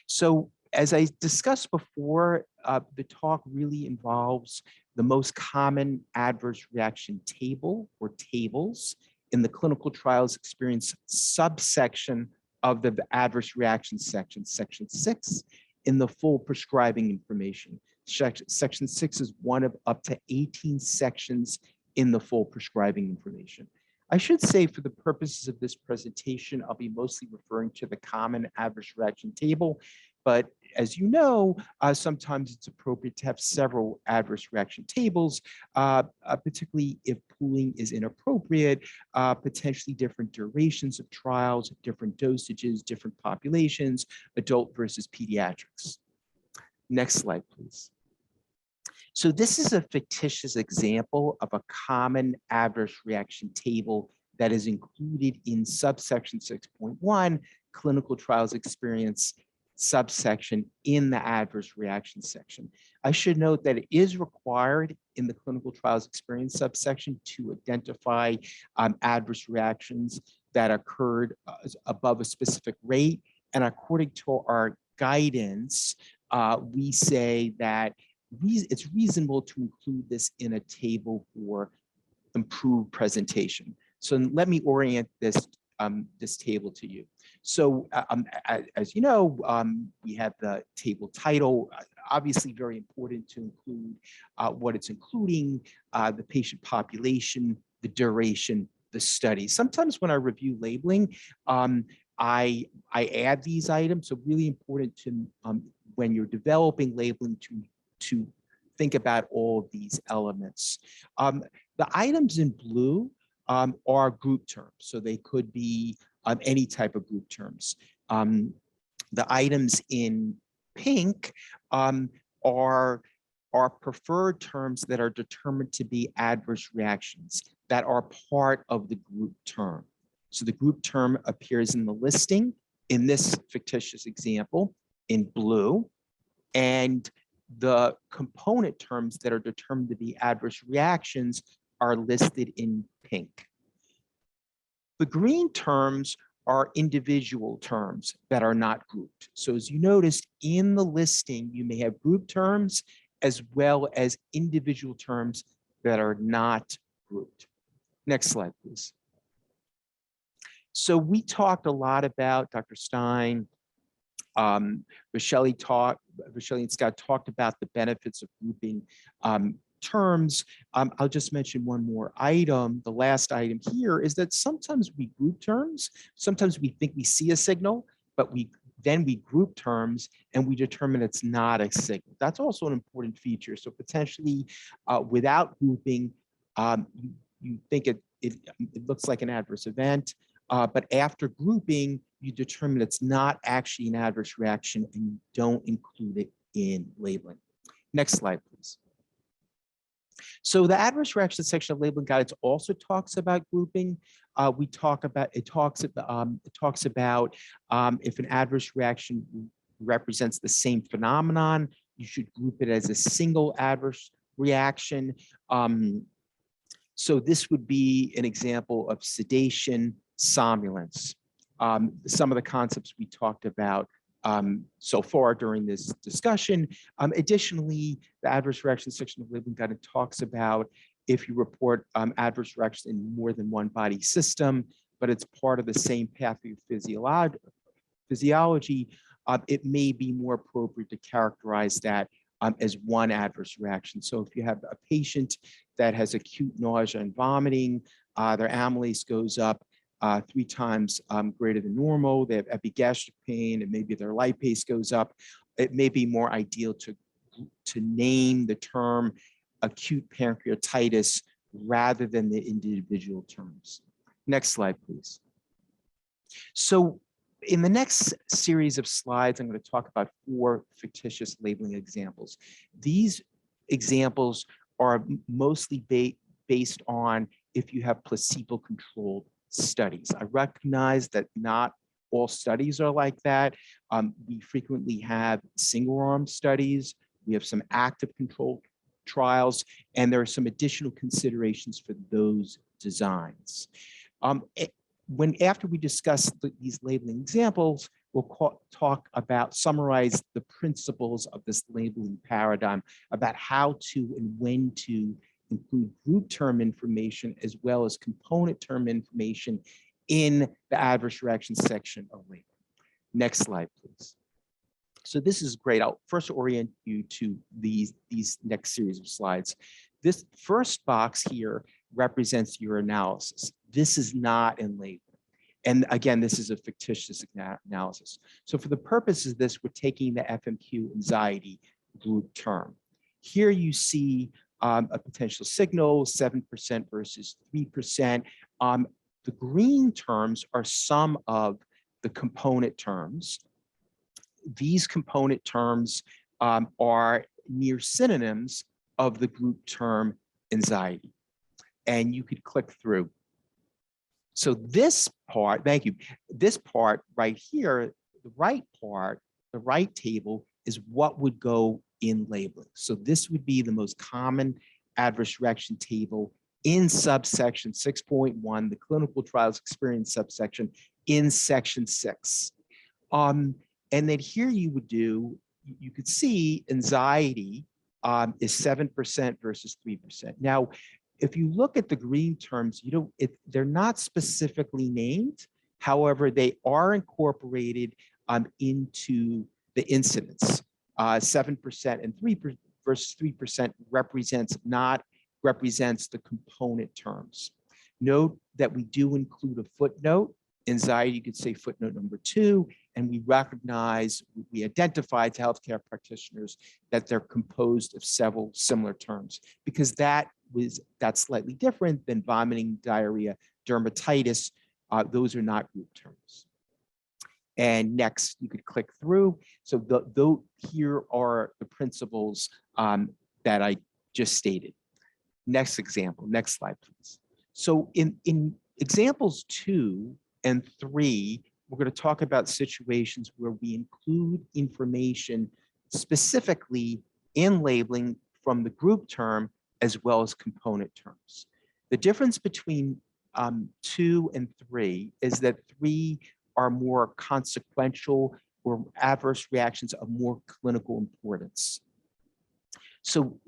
So as I discussed before, the talk really involves the most common adverse reaction table or tables in the clinical trials experience subsection of the adverse reaction section, section 6, in the full prescribing information. Section 6 is one of up to 18 sections in the full prescribing information. I should say for the purposes of this presentation, I'll be mostly referring to the common adverse reaction table, but as you know, sometimes it's appropriate to have several adverse reaction tables, particularly if pooling is inappropriate, potentially different durations of trials, different dosages, different populations, adult versus pediatrics. Next slide, please. So this is a fictitious example of a common adverse reaction table that is included in subsection 6.1, clinical trials experience subsection in the adverse reaction section. I should note that it is required in the clinical trials experience subsection to identify adverse reactions that occurred above a specific rate. And according to our guidance, we say that it's reasonable to include this in a table for improved presentation. So let me orient this table to you. So as you know, we have the table title, obviously very important to include what it's including, the patient population, the duration, the study. Sometimes when I review labeling, I add these items. So really important to when you're developing labeling to think about all of these elements. The items in blue are group terms. So they could be any type of group terms. The items in pink are preferred terms that are determined to be adverse reactions that are part of the group term. So the group term appears in the listing in this fictitious example in blue, and the component terms that are determined to be adverse reactions are listed in pink. The green terms are individual terms that are not grouped. So as you noticed in the listing, you may have group terms as well as individual terms that are not grouped. Next slide, please. So we talked a lot about, Dr. Stein, Rochelle and Scott talked about the benefits of grouping terms. I'll just mention one more item. The last item here is that sometimes we group terms. Sometimes we think we see a signal, but then we group terms and we determine it's not a signal. That's also an important feature. So potentially without grouping, you think it looks like an adverse event, but after grouping, you determine it's not actually an adverse reaction and you don't include it in labeling. Next slide, please. So the adverse reaction section of labeling guidance also talks about grouping. It talks about if an adverse reaction represents the same phenomenon, you should group it as a single adverse reaction. So this would be an example of sedation, somnolence. Some of the concepts we talked about so far during this discussion. Additionally, the adverse reaction section of labeling guidance talks about if you report adverse reactions in more than one body system, but it's part of the same pathophysiology, it may be more appropriate to characterize that as one adverse reaction. So if you have a patient that has acute nausea and vomiting, their amylase goes up 3 times greater than normal, they have epigastric pain, and maybe their lipase goes up, it may be more ideal to name the term acute pancreatitis rather than the individual terms. Next slide, please. So in the next series of slides, I'm going to talk about 4 fictitious labeling examples. These examples are mostly based on if you have placebo-controlled studies. I recognize that not all studies are like that. We frequently have single-arm studies. We have some active control trials, and there are some additional considerations for those designs. After we discuss these labeling examples, we'll summarize the principles of this labeling paradigm about how to and when to include group term information as well as component term information in the adverse reaction section of labeling. Next slide, please. So this is great. I'll first orient you to these next series of slides. This first box here represents your analysis. This is not in labeling. And again, this is a fictitious analysis. So for the purposes of this, we're taking the FMQ anxiety group term. Here you see a potential signal, 7% versus 3%. The green terms are some of the component terms. These component terms are near synonyms of the group term anxiety. And you could click through. So this part, thank you. This part right here, the right part, the right table is what would go in labeling. So this would be the most common adverse reaction table in subsection 6.1, the clinical trials experience subsection in section 6. And then here you would do, you could see anxiety is 7% versus 3%. Now, if you look at the green terms, they're not specifically named. However, they are incorporated into the incidence. 7% and 3% versus 3% represents the component terms. Note that we do include a footnote. Anxiety, you could say footnote number 2, and we identify to healthcare practitioners that they're composed of several similar terms, because that's slightly different than vomiting, diarrhea, dermatitis. Those are not group terms. And next, you could click through. So here are the principles that I just stated. Next example, next slide, please. So in examples 2 and 3, we're going to talk about situations where we include information specifically in labeling from the group term as well as component terms. The difference between 2 and 3 is that 3 are more consequential or adverse reactions of more clinical importance. So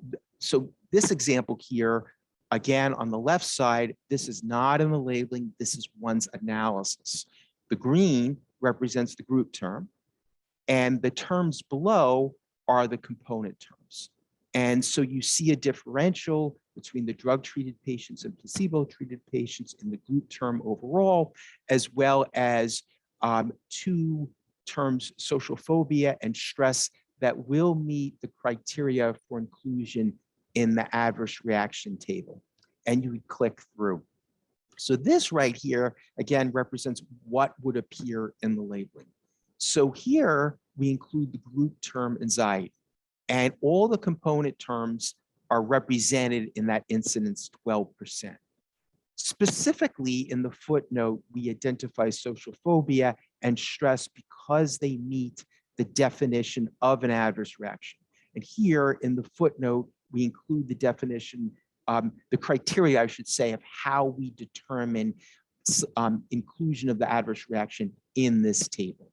this example here, again, on the left side, this is not in the labeling, this is one's analysis. The green represents the group term, and the terms below are the component terms. And so you see a differential between the drug-treated patients and placebo-treated patients in the group term overall, as well as 2 terms, social phobia and stress, that will meet the criteria for inclusion in the adverse reaction table. And you would click through. So this right here, again, represents what would appear in the labeling. So here we include the group term anxiety, and all the component terms are represented in that incidence 12%. Specifically in the footnote, we identify social phobia and stress because they meet the definition of an adverse reaction. And here in the footnote, we include the definition, the criteria, I should say, of how we determine inclusion of the adverse reaction in this table.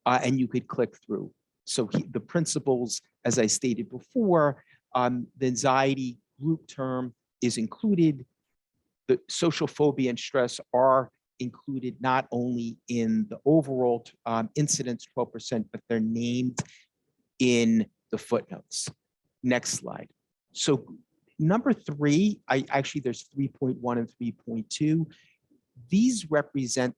And you could click through. So the principles, as I stated before, the anxiety group term is included. The social phobia and stress are included not only in the overall incidence 12%, but they're named in the footnotes. Next slide. So number 3, there's 3.1 and 3.2. These represent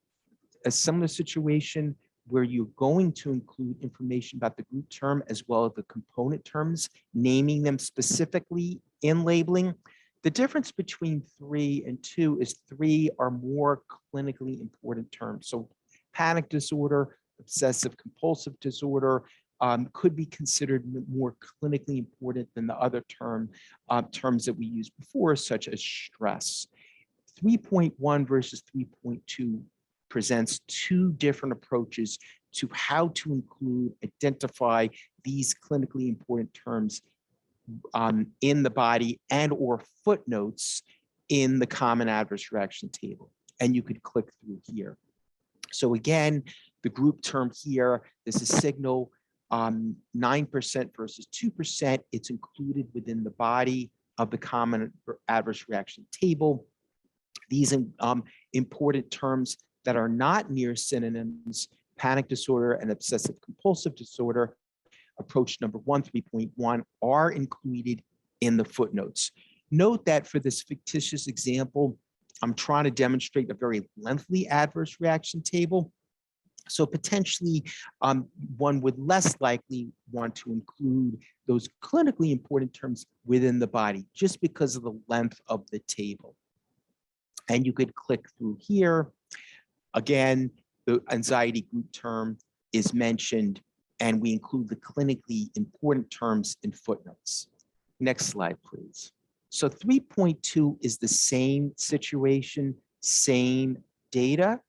a similar situation where you're going to include information about the group term as well as the component terms, naming them specifically in labeling. The difference between 3 and 2 is 3 are more clinically important terms. So panic disorder, obsessive compulsive disorder could be considered more clinically important than the other terms that we used before, such as stress. 3.1 versus 3.2 presents 2 different approaches to how to include, identify these clinically important terms in the body and or footnotes in the common adverse reaction table. And you could click through here. So again, the group term here, this is signal 9% versus 2%. It's included within the body of the common adverse reaction table. These important terms that are not near synonyms, panic disorder and obsessive compulsive disorder, approach number 1, 3.1, are included in the footnotes. Note that for this fictitious example, I'm trying to demonstrate a very lengthy adverse reaction table. So potentially, one would less likely want to include those clinically important terms within the body just because of the length of the table. And you could click through here. Again, the anxiety group term is mentioned, and we include the clinically important terms in footnotes. Next slide, please. So 3.2 is the same situation, same data.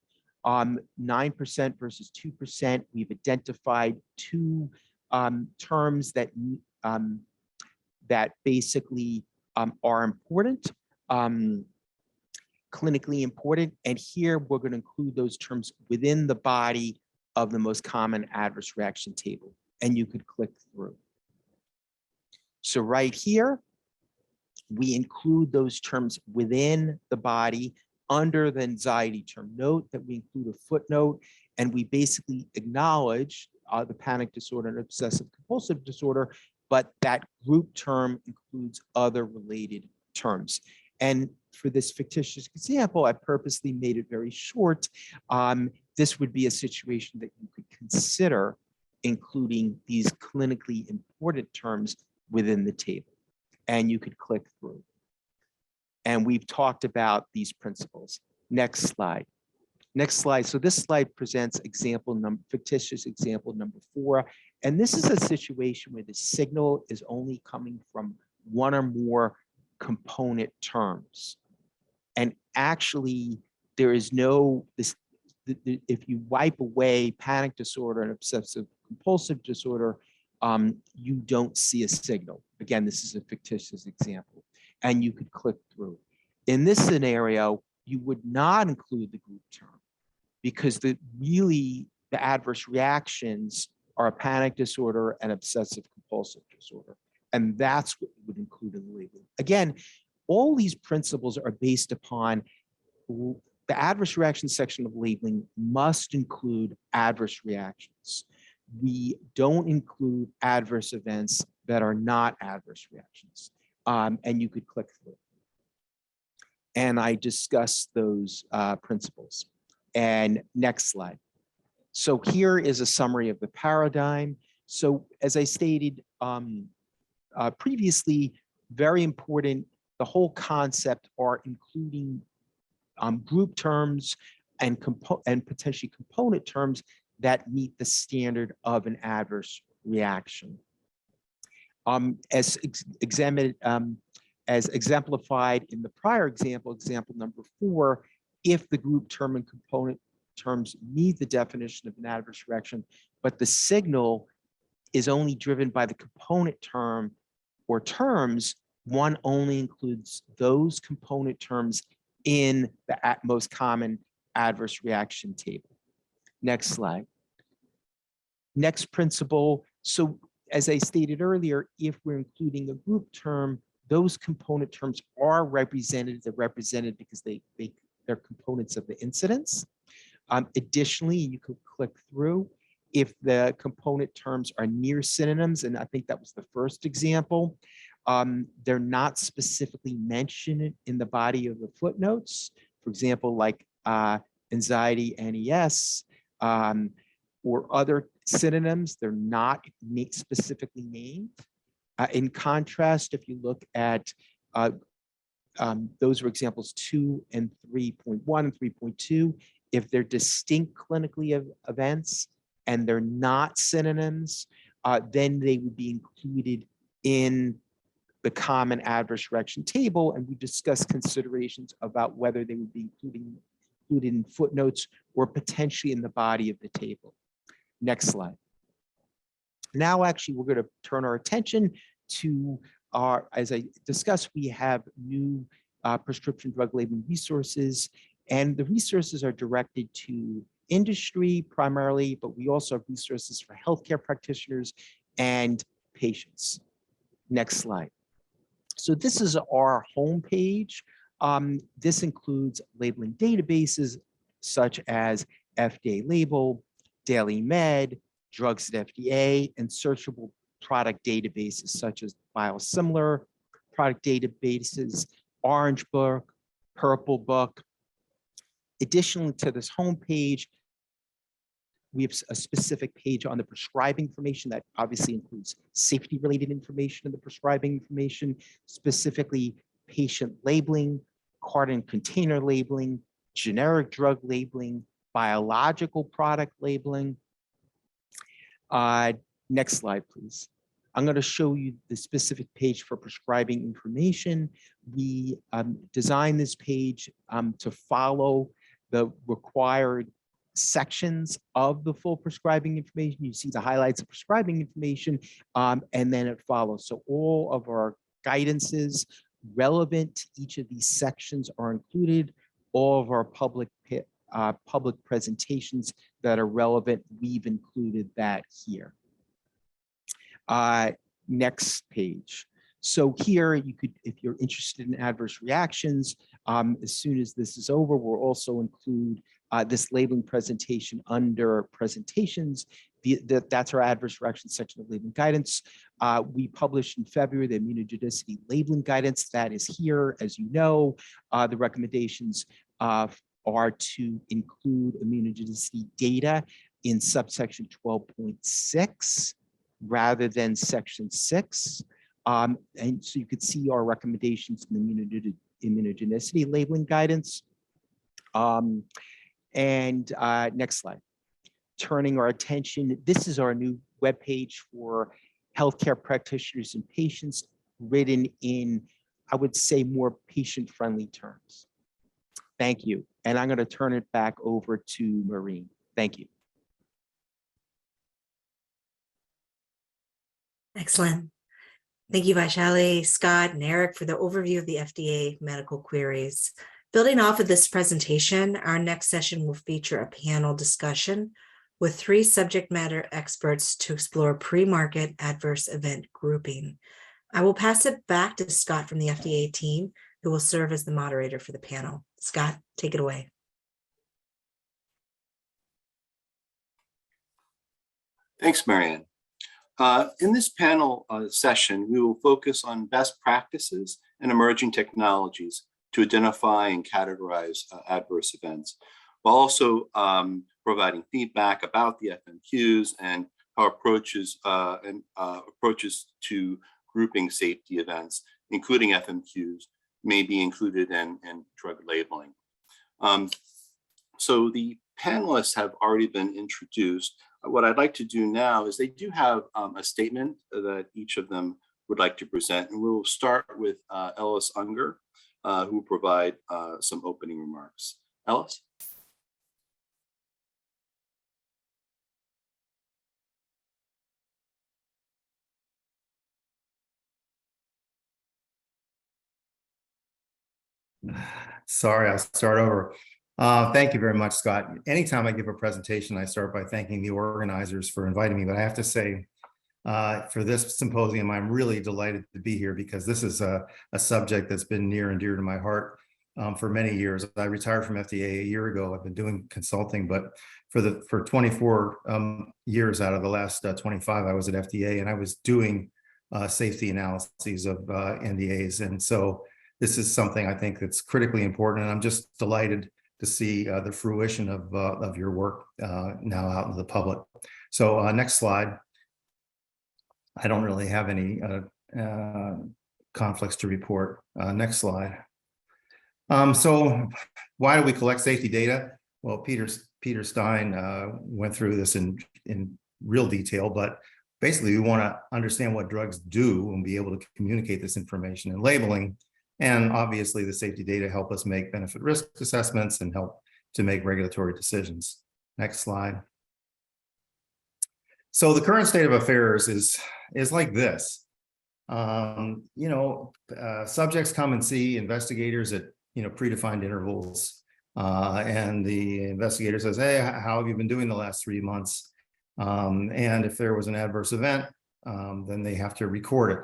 9% versus 2%. We've identified two terms that that basically are important, clinically important. And here we're going to include those terms within the body of the most common adverse reaction table. And you could click through. So right here, we include those terms within the body under the anxiety term. Note that we include a footnote, and we basically acknowledge the panic disorder and obsessive compulsive disorder, but that group term includes other related terms. And for this fictitious example, I purposely made it very short. This would be a situation that you could consider including these clinically important terms within the table. And you could click through. And we've talked about these principles. Next slide. Next slide. So this slide presents fictitious example number 4. And this is a situation where the signal is only coming from one or more component terms. And actually, there is no, if you wipe away panic disorder and obsessive compulsive disorder, you don't see a signal. Again, this is a fictitious example, and you could click through. In this scenario, you would not include the group term because the adverse reactions are a panic disorder and obsessive compulsive disorder. And that's what we would include in the labeling. Again, all these principles are based upon the adverse reaction section of labeling must include adverse reactions. We don't include adverse events that are not adverse reactions. And you could click through. And I discussed those principles. And next slide. So here is a summary of the paradigm. So as I stated previously, very important, the whole concept are including group terms and potentially component terms that meet the standard of an adverse reaction. As exemplified in the prior example, example number 4, if the group term and component terms meet the definition of an adverse reaction, but the signal is only driven by the component term or terms, one only includes those component terms in the most common adverse reaction table. Next slide. Next principle. So as I stated earlier, if we're including a group term, those component terms are represented. They're represented because they're components of the incidence. Additionally, you could click through if the component terms are near synonyms, and I think that was the first example. They're not specifically mentioned in the body of the footnotes. For example, like anxiety, NES, or other synonyms, they're not specifically named. In contrast, if you look at those were examples 2 and 3.1 and 3.2. If they're distinct clinically events and they're not synonyms, then they would be included in the common adverse reaction table. And we discussed considerations about whether they would be included in footnotes or potentially in the body of the table. Next slide. Now, actually, we're going to turn our attention to our, as I discussed, we have new prescription drug labeling resources, and the resources are directed to industry primarily, but we also have resources for healthcare practitioners and patients. Next slide. So this is our homepage. This includes labeling databases such as FDA Label, DILI Med, Drugs at FDA, and searchable product databases such as biosimilar, product databases, Orange Book, Purple Book. Additionally to this homepage, we have a specific page on the prescribing information that obviously includes safety-related information in the prescribing information, specifically patient labeling, carton container labeling, generic drug labeling, biological product labeling. Next slide, please. I'm going to show you the specific page for prescribing information. We designed this page to follow the required sections of the full prescribing information. You see the highlights of prescribing information, and then it follows. So all of our guidances relevant to each of these sections are included. All of our public presentations that are relevant, we've included that here. Next page. So here you could, if you're interested in adverse reactions, as soon as this is over, we'll also include this labeling presentation under presentations. That's our adverse reaction section of labeling guidance. We published in February the immunogenicity labeling guidance that is here. As you know, the recommendations are to include immunogenicity data in subsection 12.6 rather than section 6. And so you could see our recommendations in the immunogenicity labeling guidance. Next slide. Turning our attention, this is our new webpage for healthcare practitioners and patients, written in, I would say, more patient-friendly terms. Thank you. And I'm going to turn it back over to Maureen. Thank you. Excellent. Thank you, Vaishali, Scott, and Eric for the overview of the FDA medical queries. Building off of this presentation, our next session will feature a panel discussion with 3 subject matter experts to explore pre-market adverse event grouping. I will pass it back to Scott from the FDA team, who will serve as the moderator for the panel. Scott, take it away. Thanks, Marianne. In this panel session, we will focus on best practices and emerging technologies to identify and categorize adverse events, while also providing feedback about the FMQs and how approaches to grouping safety events, including FMQs, may be included in drug labeling. So the panelists have already been introduced. What I'd like to do now is they do have a statement that each of them would like to present, and we'll start with Ellis Unger, who will provide some opening remarks. Ellis? Sorry, I'll start over. Thank you very much, Scott. Anytime I give a presentation, I start by thanking the organizers for inviting me. But I have to say, for this symposium, I'm really delighted to be here because this is a subject that's been near and dear to my heart for many years. I retired from FDA a year ago. I've been doing consulting, but for 24 years out of the last 25, I was at FDA, and I was doing safety analyses of NDAs. And so this is something I think that's critically important, and I'm just delighted to see the fruition of your work now out in the public. So next slide. I don't really have any conflicts to report. Next slide. So why do we collect safety data? Well, Peter Stein went through this in real detail, but basically we want to understand what drugs do and be able to communicate this information in labeling. And obviously the safety data help us make benefit risk assessments and help to make regulatory decisions. Next slide. So the current state of affairs is like this. Subjects come and see investigators at predefined intervals, and the investigator says, "Hey, how have you been doing the last 3 months?" And if there was an adverse event, then they have to record it.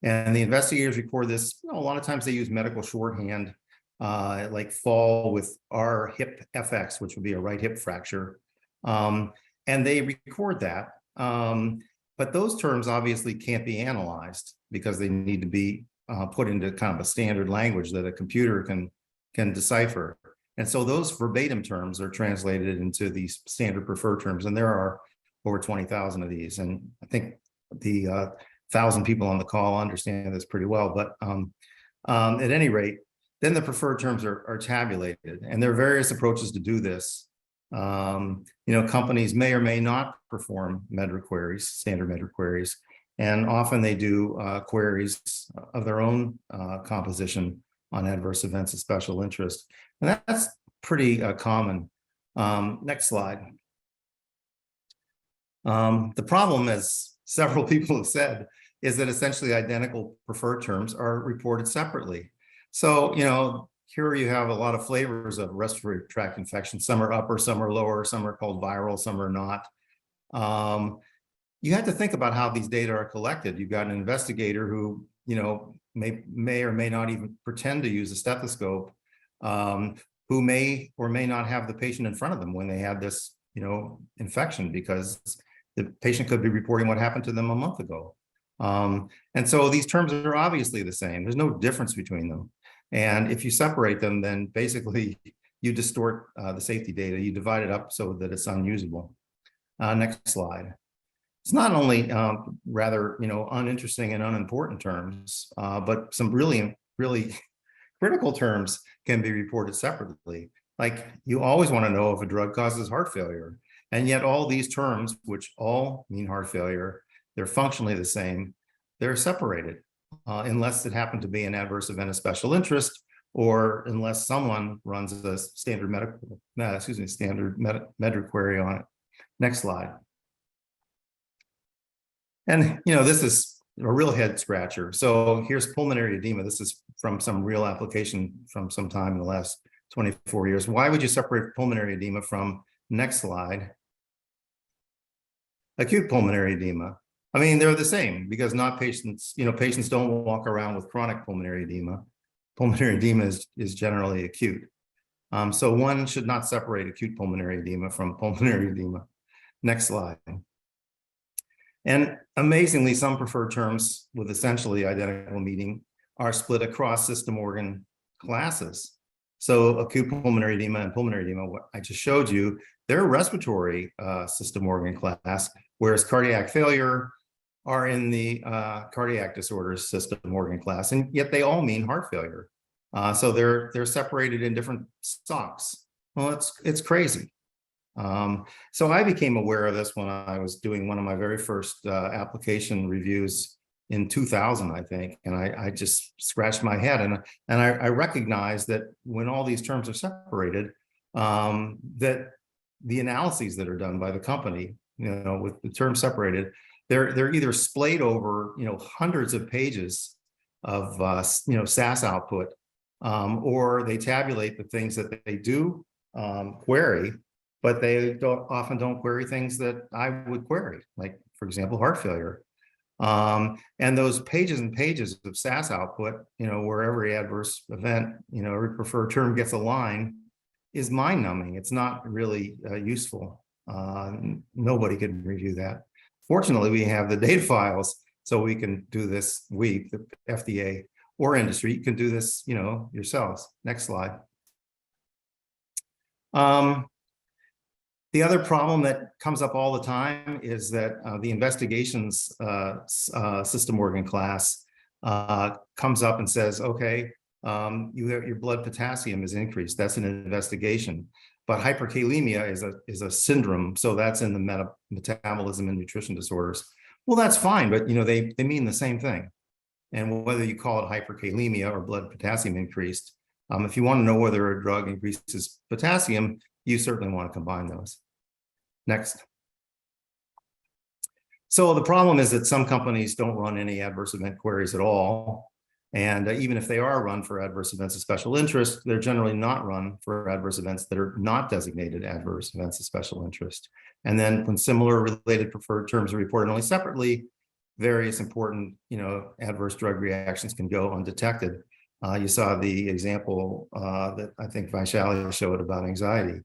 And the investigators record this. A lot of times they use medical shorthand, like fall with our hip FX, which would be a right hip fracture, and they record that. But those terms obviously can't be analyzed because they need to be put into kind of a standard language that a computer can decipher. And so those verbatim terms are translated into these standard preferred terms, and there are over 20,000 of these. And I think the 1,000 people on the call understand this pretty well. But at any rate, then the preferred terms are tabulated, and there are various approaches to do this. Companies may or may not perform MEDR queries, standard MEDR queries, and often they do queries of their own composition on adverse events of special interest. And that's pretty common. Next slide. The problem, as several people have said, is that essentially identical preferred terms are reported separately. So, here you have a lot of flavors of respiratory tract infection. Some are upper, some are lower, some are called viral, some are not. You have to think about how these data are collected. You've got an investigator who, may or may not even pretend to use a stethoscope, who may or may not have the patient in front of them when they had this, infection, because the patient could be reporting what happened to them a month ago. And so these terms are obviously the same. There's no difference between them. And if you separate them, then basically you distort the safety data. You divide it up so that it's unusable. Next slide. It's not only rather, uninteresting and unimportant terms, but some really, really critical terms can be reported separately. Like, you always want to know if a drug causes heart failure. And yet all these terms, which all mean heart failure, they're functionally the same, they're separated. Unless it happened to be an adverse event of special interest, or unless someone runs a standard MEDR query on it. Next slide. And this is a real head scratcher. So here's pulmonary edema. This is from some real application from some time in the last 24 years. Why would you separate pulmonary edema from, next slide, acute pulmonary edema? I mean, they're the same, because patients don't walk around with chronic pulmonary edema. Pulmonary edema is generally acute. So one should not separate acute pulmonary edema from pulmonary edema. Next slide. And amazingly, some preferred terms with essentially identical meaning are split across system organ classes. So acute pulmonary edema and pulmonary edema, what I just showed you, they're respiratory system organ class, whereas cardiac failure are in the cardiac disorders system organ class, and yet they all mean heart failure. So they're separated in different stocks. Well, it's crazy. So I became aware of this when I was doing one of my very first application reviews in 2000, I think, and I just scratched my head, and I recognized that when all these terms are separated, that the analyses that are done by the company, with the terms separated, they're either splayed over hundreds of pages of SAS output, or they tabulate the things that they do query, but they often don't query things that I would query, like, for example, heart failure. And those pages and pages of SAS output, where every adverse event, every preferred term gets a line, is mind-numbing. It's not really useful. Nobody can review that. Fortunately, we have the data files, so we can do this. The FDA or industry, you can do this, yourselves. Next slide. The other problem that comes up all the time is that the investigations system organ class comes up and says, okay, your blood potassium is increased. That's an investigation. But hyperkalemia is a syndrome, so that's in the metabolism and nutrition disorders. Well, that's fine, but they mean the same thing. And whether you call it hyperkalemia or blood potassium increased, if you want to know whether a drug increases potassium, you certainly want to combine those. Next. So the problem is that some companies don't run any adverse event queries at all. And even if they are run for adverse events of special interest, they're generally not run for adverse events that are not designated adverse events of special interest. And then when similar related preferred terms are reported only separately, various important, adverse drug reactions can go undetected. You saw the example that I think Vaishali showed about anxiety.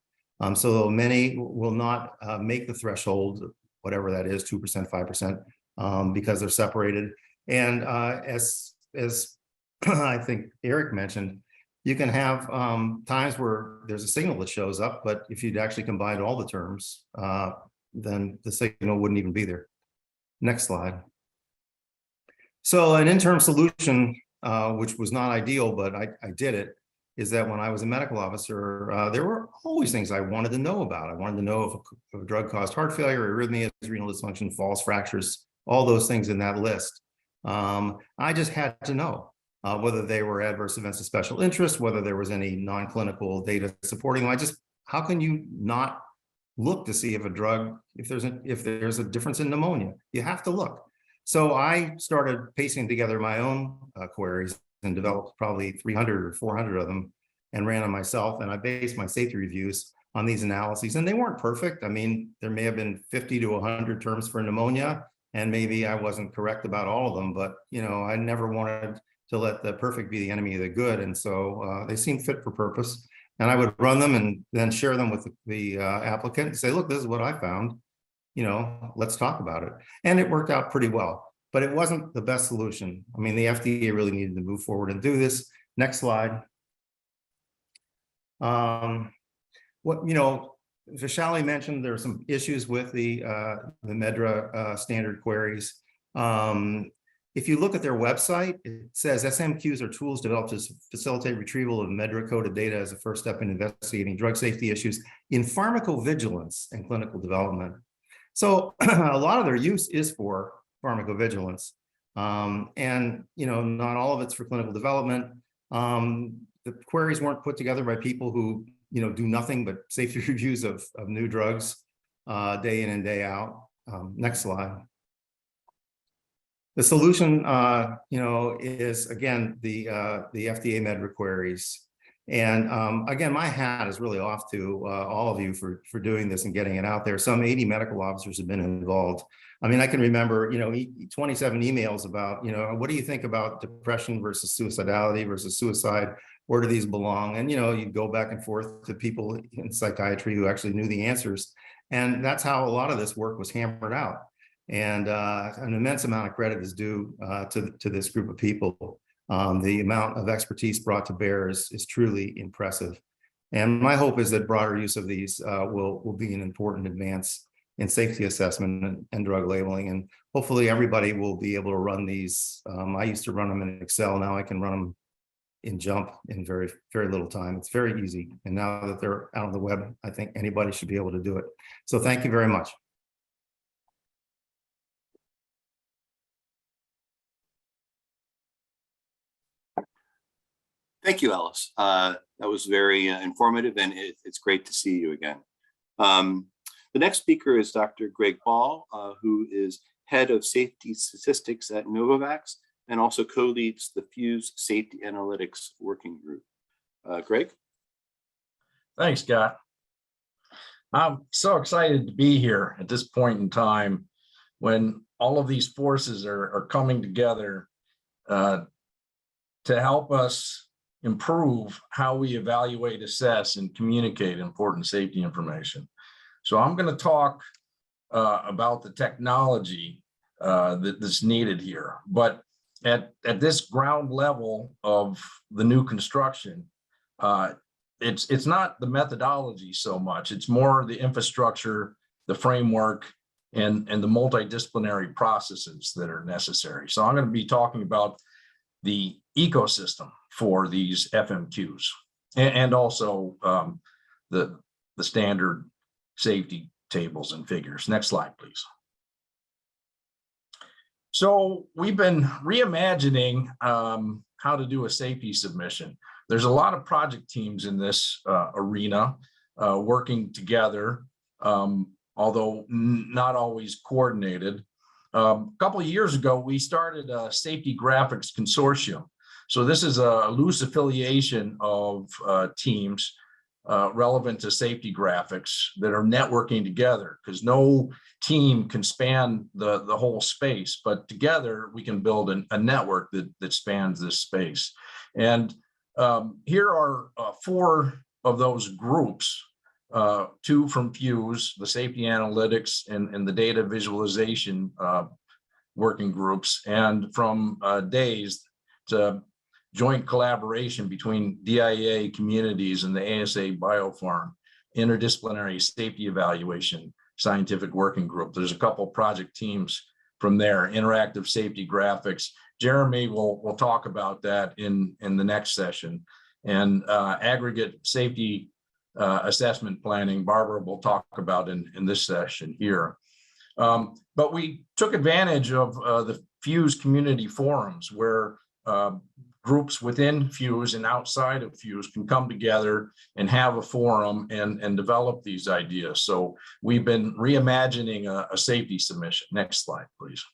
So many will not make the threshold, whatever that is, 2%, 5%, because they're separated. And as I think Eric mentioned, you can have times where there's a signal that shows up, but if you'd actually combined all the terms, then the signal wouldn't even be there. Next slide. So an interim solution, which was not ideal, but I did it, is that when I was a medical officer, there were always things I wanted to know about. I wanted to know if a drug caused heart failure, arrhythmias, renal dysfunction, falls, fractures, all those things in that list. I just had to know whether they were adverse events of special interest, whether there was any non-clinical data supporting them. How can you not look to see if a drug, if there's a difference in pneumonia? You have to look. So I started piecing together my own queries and developed probably 300 or 400 of them and ran them myself. And I based my safety reviews on these analyses, and they weren't perfect. I mean, there may have been 50 to 100 terms for pneumonia, and maybe I wasn't correct about all of them, but I never wanted to let the perfect be the enemy of the good. And so they seemed fit for purpose. And I would run them and then share them with the applicant and say, look, this is what I found. Let's talk about it. And it worked out pretty well, but it wasn't the best solution. I mean, the FDA really needed to move forward and do this. Next slide. Vishali mentioned there are some issues with the MEDRA standard queries. If you look at their website, it says SMQs are tools developed to facilitate retrieval of MEDRA-coded data as a first step in investigating drug safety issues in pharmacovigilance and clinical development. So a lot of their use is for pharmacovigilance, and not all of it's for clinical development. The queries weren't put together by people who do nothing but safety reviews of new drugs day in and day out. Next slide. The solution, is again the FDA MEDRA queries. And again, my hat is really off to all of you for doing this and getting it out there. Some 80 medical officers have been involved. I mean, I can remember, 27 emails about, what do you think about depression versus suicidality versus suicide? Where do these belong? And, you go back and forth to people in psychiatry who actually knew the answers. And that's how a lot of this work was hammered out. And an immense amount of credit is due to this group of people. The amount of expertise brought to bear is truly impressive. And my hope is that broader use of these will be an important advance in safety assessment and drug labeling. And hopefully everybody will be able to run these. I used to run them in Excel. Now I can run them in Jump in very, very little time. It's very easy. And now that they're out on the web, I think anybody should be able to do it. So thank you very much. Thank you, Ellis. That was very informative, and it's great to see you again. The next speaker is Dr. Greg Ball, who is head of safety statistics at Novavax and also co-leads the Fuse Safety Analytics Working Group. Greg? Thanks, Scott. I'm so excited to be here at this point in time when all of these forces are coming together to help us improve how we evaluate, assess, and communicate important safety information. So I'm going to talk about the technology that's needed here. But at this ground level of the new construction, it's not the methodology so much. It's more the infrastructure, the framework, and the multidisciplinary processes that are necessary. So I'm going to be talking about the ecosystem for these FMQs and also the standard safety tables and figures. Next slide, please. So we've been reimagining how to do a safety submission. There's a lot of project teams in this arena working together, although not always coordinated. A couple of years ago, we started a Safety Graphics Consortium. So this is a loose affiliation of teams relevant to safety graphics that are networking together, because no team can span the whole space, but together we can build a network that spans this space. And here are 4 of those groups, 2 from Fuse, the safety analytics and the data visualization working groups, and from DAYS, joint collaboration between DIA communities and the ASA Biopharm, interdisciplinary safety evaluation, scientific working group. There's a couple project teams from there, interactive safety graphics. Jeremy will talk about that in the next session. And aggregate safety assessment planning, Barbara will talk about in this session here. But we took advantage of the Fuse community forums where groups within Fuse and outside of Fuse can come together and have a forum and develop these ideas. So we've been reimagining a safety submission. Next slide, please.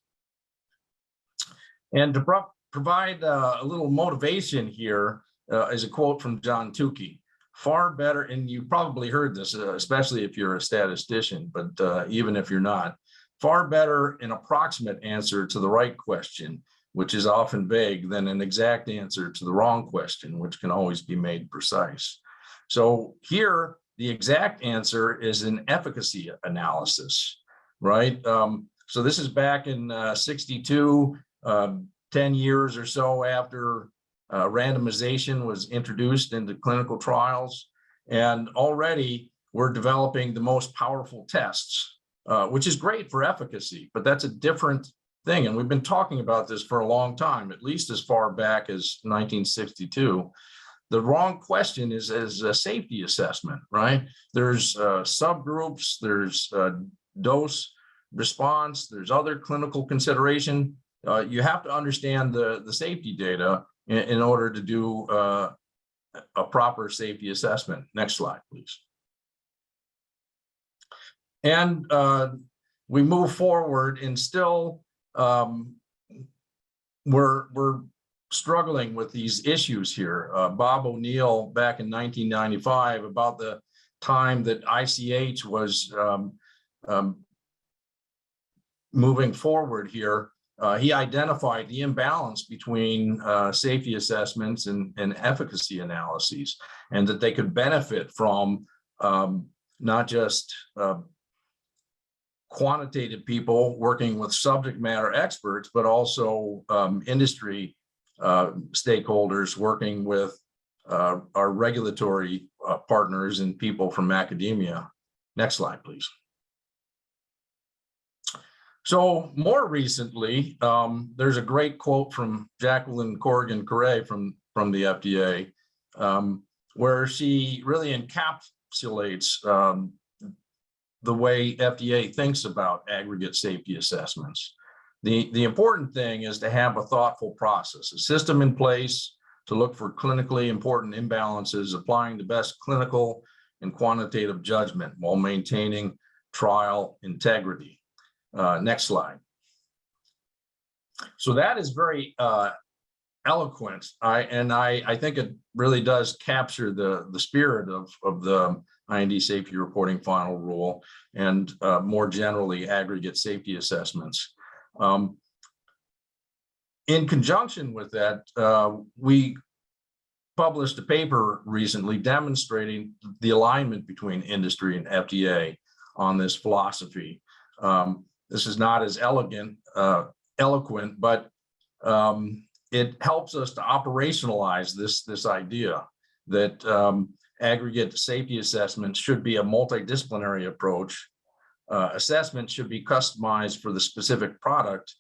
And to provide a little motivation here is a quote from John Tukey. Far better, and you probably heard this, especially if you're a statistician, but even if you're not, far better an approximate answer to the right question, which is often vague, than an exact answer to the wrong question, which can always be made precise. So here, the exact answer is an efficacy analysis, right? So this is back in 62, 10 years or so after randomization was introduced into clinical trials. And already we're developing the most powerful tests, which is great for efficacy, but that's a different thing. And we've been talking about this for a long time, at least as far back as 1962. The wrong question is a safety assessment, right? There's subgroups, there's dose response, there's other clinical consideration. You have to understand the safety data in order to do a proper safety assessment. Next slide, please. And we move forward, and still we're struggling with these issues here. Bob O'Neill back in 1995, about the time that ICH was moving forward here, he identified the imbalance between safety assessments and efficacy analyses, and that they could benefit from not just quantitative people working with subject matter experts, but also industry stakeholders working with our regulatory partners and people from academia. Next slide, please. So more recently, there's a great quote from Jacqueline Corrigan-Correa from the FDA, where she really encapsulates the way FDA thinks about aggregate safety assessments. The important thing is to have a thoughtful process, a system in place to look for clinically important imbalances, applying the best clinical and quantitative judgment while maintaining trial integrity. Next slide. So that is very eloquent, I think it really does capture the spirit of the IND safety reporting final rule, and more generally aggregate safety assessments. In conjunction with that, we published a paper recently demonstrating the alignment between industry and FDA on this philosophy. This is not as eloquent, but it helps us to operationalize this idea that aggregate safety assessments should be a multidisciplinary approach. Assessments should be customized for the specific product.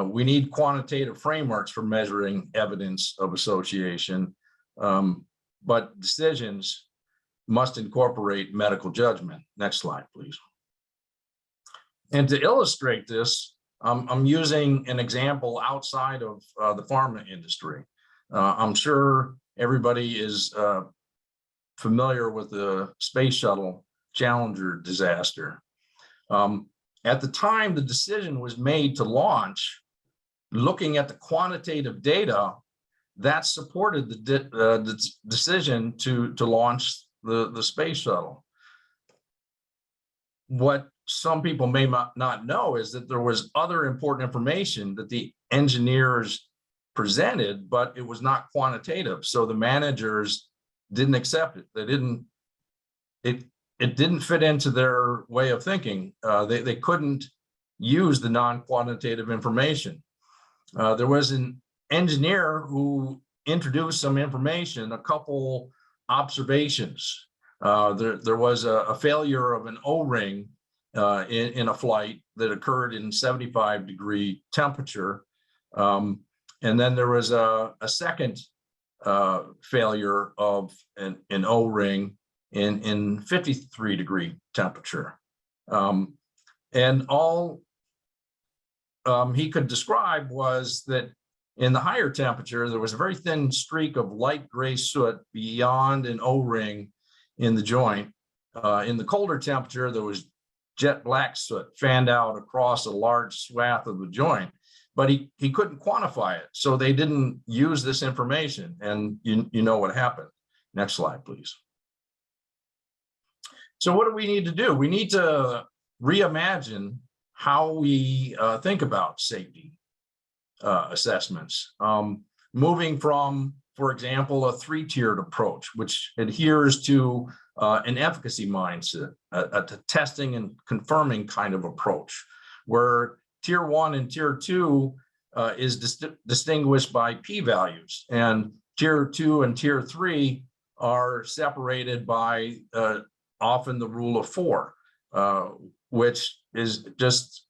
We need quantitative frameworks for measuring evidence of association, but decisions must incorporate medical judgment. Next slide, please. And to illustrate this, I'm using an example outside of the pharma industry. I'm sure everybody is familiar with the Space Shuttle Challenger disaster. At the time the decision was made to launch, looking at the quantitative data, that supported the decision to launch the space shuttle. What some people may not know is that there was other important information that the engineers presented, but it was not quantitative. So the managers didn't accept it. They didn't, it didn't fit into their way of thinking. They couldn't use the non-quantitative information. There was an engineer who introduce some information, a couple observations. There was a failure of an O-ring in a flight that occurred in 75-degree temperature. And then there was a second failure of an O-ring in 53-degree temperature. And all he could describe was that in the higher temperature, there was a very thin streak of light gray soot beyond an O-ring in the joint. In the colder temperature, there was jet black soot fanned out across a large swath of the joint, but he couldn't quantify it. So they didn't use this information, and you know what happened. Next slide, please. So what do we need to do? We need to reimagine how we think about safety assessments, moving from, for example, a three-tiered approach, which adheres to an efficacy mindset, a testing and confirming kind of approach, where tier 1 and tier 2 is distinguished by p-values, and tier 2 and tier 3 are separated by often the rule of 4, which is just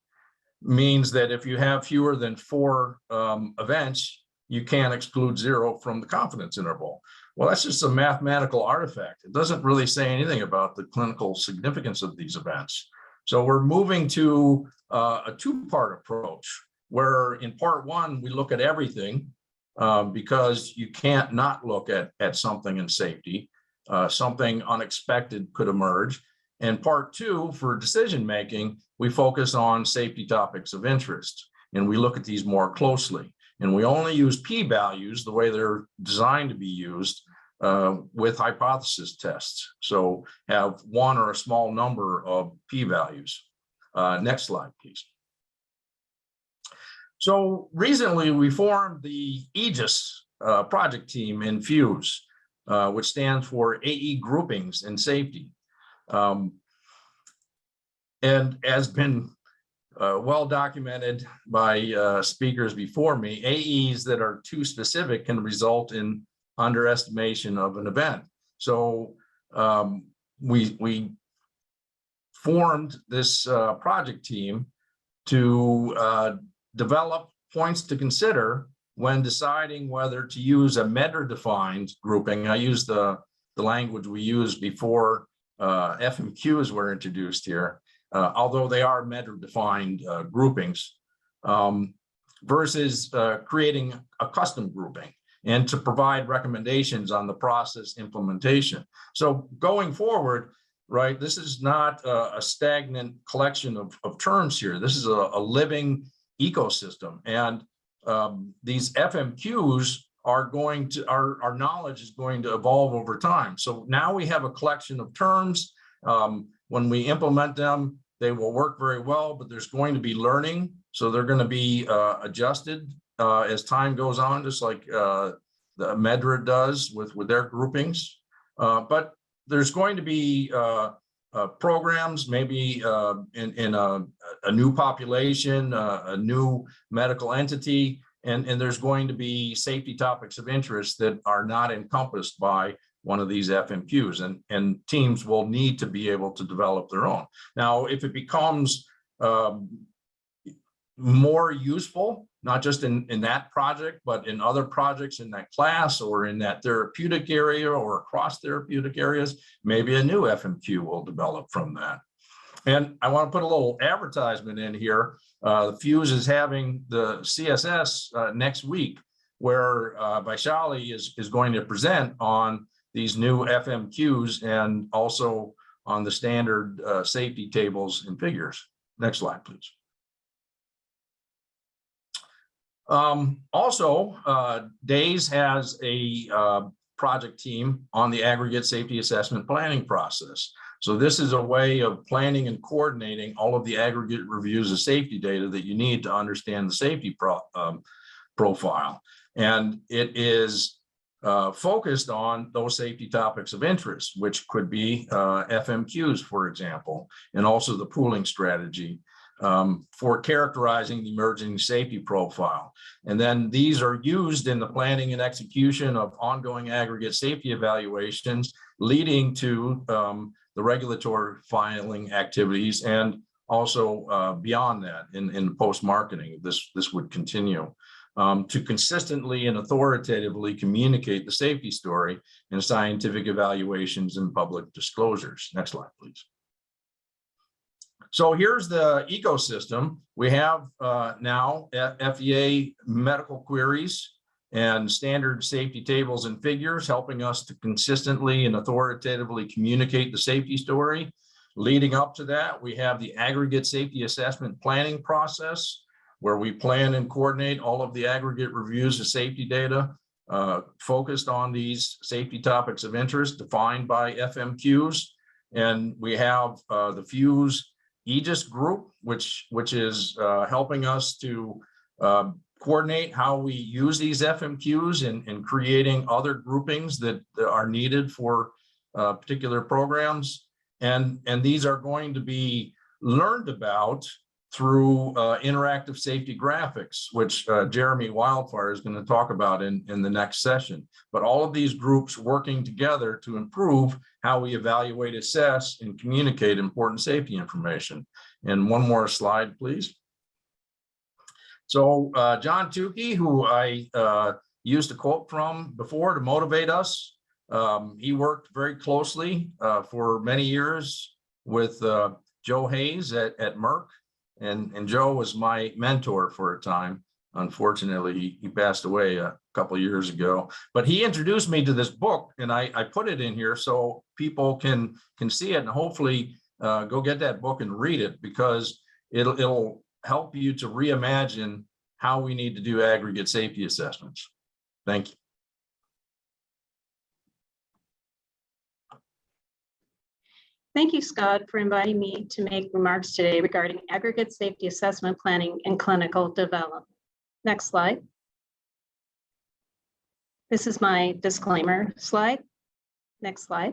means that if you have fewer than 4 events, you can't exclude 0 from the confidence interval. Well, that's just a mathematical artifact. It doesn't really say anything about the clinical significance of these events. So we're moving to a two-part approach, where in part 1, we look at everything because you can't not look at something in safety. Something unexpected could emerge. And part 2, for decision-making, we focus on safety topics of interest, and we look at these more closely. And we only use p-values the way they're designed to be used with hypothesis tests. So have 1 or a small number of p-values. Next slide, please. So recently we formed the Aegis project team in FUSE, which stands for AE Groupings in Safety. And has been well documented by speakers before me, AEs that are too specific can result in underestimation of an event. So we formed this project team to develop points to consider when deciding whether to use a meta-defined grouping. I use the language we used before FMQs were introduced here, although they are meta-defined groupings, versus creating a custom grouping, and to provide recommendations on the process implementation. So going forward, right, this is not a stagnant collection of terms here. This is a living ecosystem, and these FMQs are going to, our knowledge is going to evolve over time. So now we have a collection of terms. When we implement them, they will work very well, but there's going to be learning. So they're going to be adjusted as time goes on, just like the MEDRA does with their groupings. But there's going to be programs, maybe in a new population, a new medical entity, and there's going to be safety topics of interest that are not encompassed by one of these FMQs, and teams will need to be able to develop their own. Now, if it becomes more useful, not just in that project, but in other projects in that class or in that therapeutic area or across therapeutic areas, maybe a new FMQ will develop from that. And I want to put a little advertisement in here. The FUSE is having the CSS next week, where Vaishali is going to present on these new FMQs and also on the standard safety tables and figures. Next slide, please. Also, DAYS has a project team on the aggregate safety assessment planning process. So this is a way of planning and coordinating all of the aggregate reviews of safety data that you need to understand the safety profile. And it is focused on those safety topics of interest, which could be FMQs, for example, and also the pooling strategy. for characterizing the emerging safety profile. And then these are used in the planning and execution of ongoing aggregate safety evaluations, leading to the regulatory filing activities, and also beyond that in post-marketing. This would continue to consistently and authoritatively communicate the safety story in scientific evaluations and public disclosures. Next slide, please. So here's the ecosystem. We have now FDA Medical Queries and standard safety tables and figures, helping us to consistently and authoritatively communicate the safety story. Leading up to that, we have the aggregate safety assessment planning process, where we plan and coordinate all of the aggregate reviews of safety data focused on these safety topics of interest defined by FMQs. And we have the Fuse Cdisc group, which is helping us to coordinate how we use these FMQs in creating other groupings that are needed for particular programs. And these are going to be learned about through interactive safety graphics, which Jeremy Wildfire is going to talk about in the next session. But all of these groups working together to improve how we evaluate, assess, and communicate important safety information. And one more slide, please. So John Tukey, who I used a quote from before to motivate us, he worked very closely for many years with Joe Hayes at Merck. And Joe was my mentor for a time. Unfortunately, he passed away a couple of years ago. But he introduced me to this book, and I put it in here so people can see it, and hopefully go get that book and read it, because it'll help you to reimagine how we need to do aggregate safety assessments. Thank you. Thank you, Scott, for inviting me to make remarks today regarding aggregate safety assessment planning and clinical development. Next slide. This is my disclaimer slide. Next slide.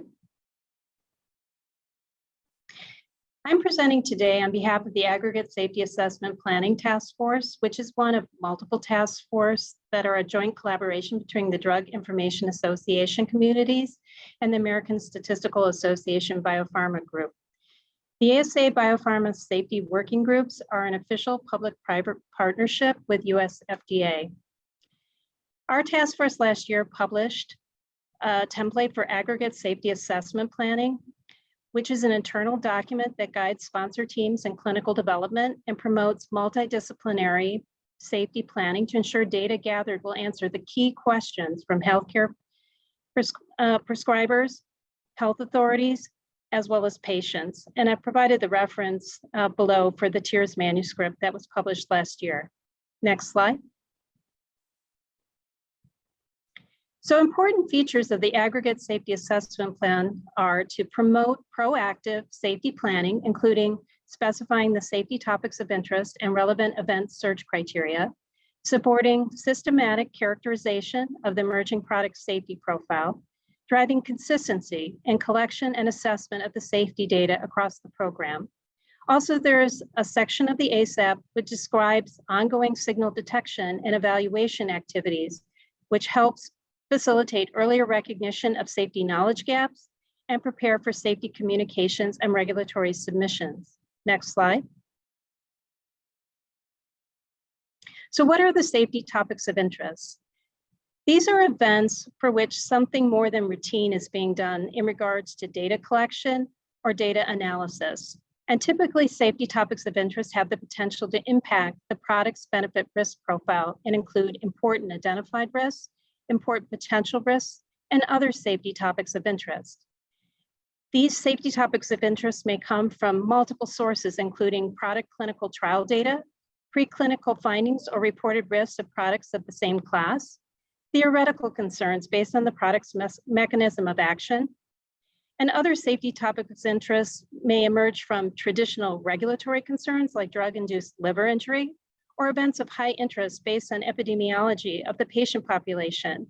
I'm presenting today on behalf of the Aggregate Safety Assessment Planning Task Force, which is one of multiple task forces that are a joint collaboration between the Drug Information Association communities and the American Statistical Association Biopharma Group. The ASA Biopharma Safety Working Groups are an official public-private partnership with US FDA. Our task force last year published a template for aggregate safety assessment planning, which is an internal document that guides sponsor teams in clinical development and promotes multidisciplinary safety planning to ensure data gathered will answer the key questions from healthcare prescribers, health authorities, as well as patients. And I've provided the reference below for the TIRS manuscript that was published last year. Next slide. So important features of the aggregate safety assessment plan are to promote proactive safety planning, including specifying the safety topics of interest and relevant event search criteria, supporting systematic characterization of the emerging product safety profile, driving consistency in collection and assessment of the safety data across the program. Also, there's a section of the ASAP which describes ongoing signal detection and evaluation activities, which helps facilitate earlier recognition of safety knowledge gaps and prepare for safety communications and regulatory submissions. Next slide. So what are the safety topics of interest? These are events for which something more than routine is being done in regards to data collection or data analysis. And typically safety topics of interest have the potential to impact the product's benefit risk profile and include important identified risks, important potential risks, and other safety topics of interest. These safety topics of interest may come from multiple sources, including product clinical trial data, preclinical findings or reported risks of products of the same class, theoretical concerns based on the product's mechanism of action, and other safety topics of interest may emerge from traditional regulatory concerns like drug-induced liver injury, or events of high interest based on epidemiology of the patient population,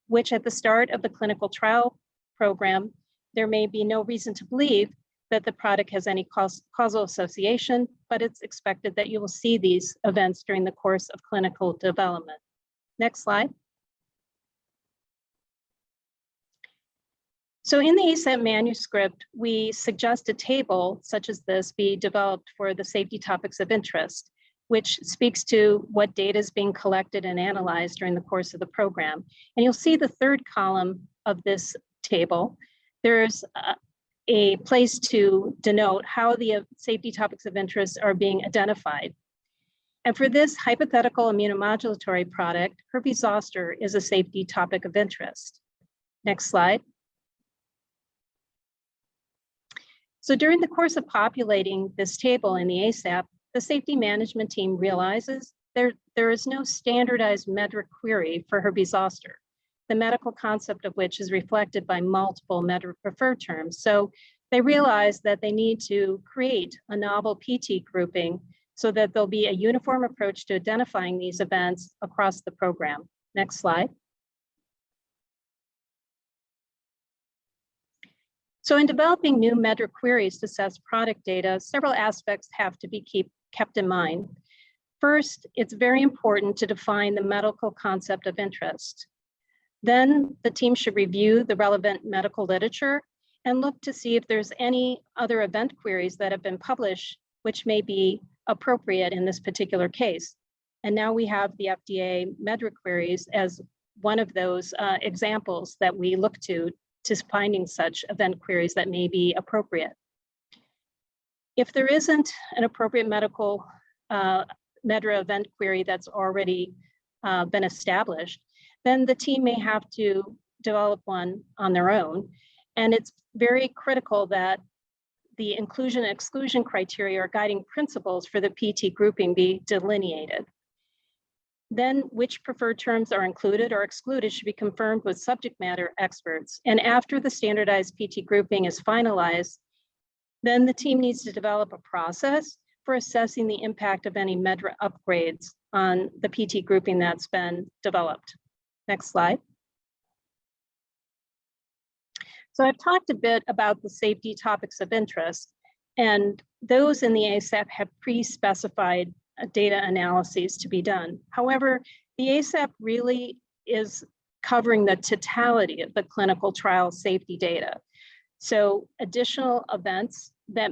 which at the start of the clinical trial program, there may be no reason to believe that the product has any causal association, but it's expected that you will see these events during the course of clinical development. Next slide. So in the ASAP manuscript, we suggest a table such as this be developed for the safety topics of interest, which speaks to what data is being collected and analyzed during the course of the program. And you'll see the third column of this table. There's a place to denote how the safety topics of interest are being identified. And for this hypothetical immunomodulatory product, herpes zoster is a safety topic of interest. Next slide. So during the course of populating this table in the ASAP, the safety management team realizes there is no standardized metric query for herpes zoster, the medical concept of which is reflected by multiple metric preferred terms. So they realize that they need to create a novel PT grouping so that there'll be a uniform approach to identifying these events across the program. Next slide. So in developing new metric queries to assess product data, several aspects have to be kept in mind. First, it's very important to define the medical concept of interest. Then the team should review the relevant medical literature and look to see if there's any other event queries that have been published which may be appropriate in this particular case. And now we have the FDA Medical Queries as one of those examples that we look to finding such event queries that may be appropriate. If there isn't an appropriate medical MEDRA event query that's already been established, then the team may have to develop one on their own. And it's very critical that the inclusion and exclusion criteria or guiding principles for the PT grouping be delineated. Then which preferred terms are included or excluded should be confirmed with subject matter experts. And after the standardized PT grouping is finalized, then the team needs to develop a process for assessing the impact of any MEDRA upgrades on the PT grouping that's been developed. Next slide. So I've talked a bit about the safety topics of interest, and those in the ASAP have pre-specified data analyses to be done. However, the ASAP really is covering the totality of the clinical trial safety data. So additional events that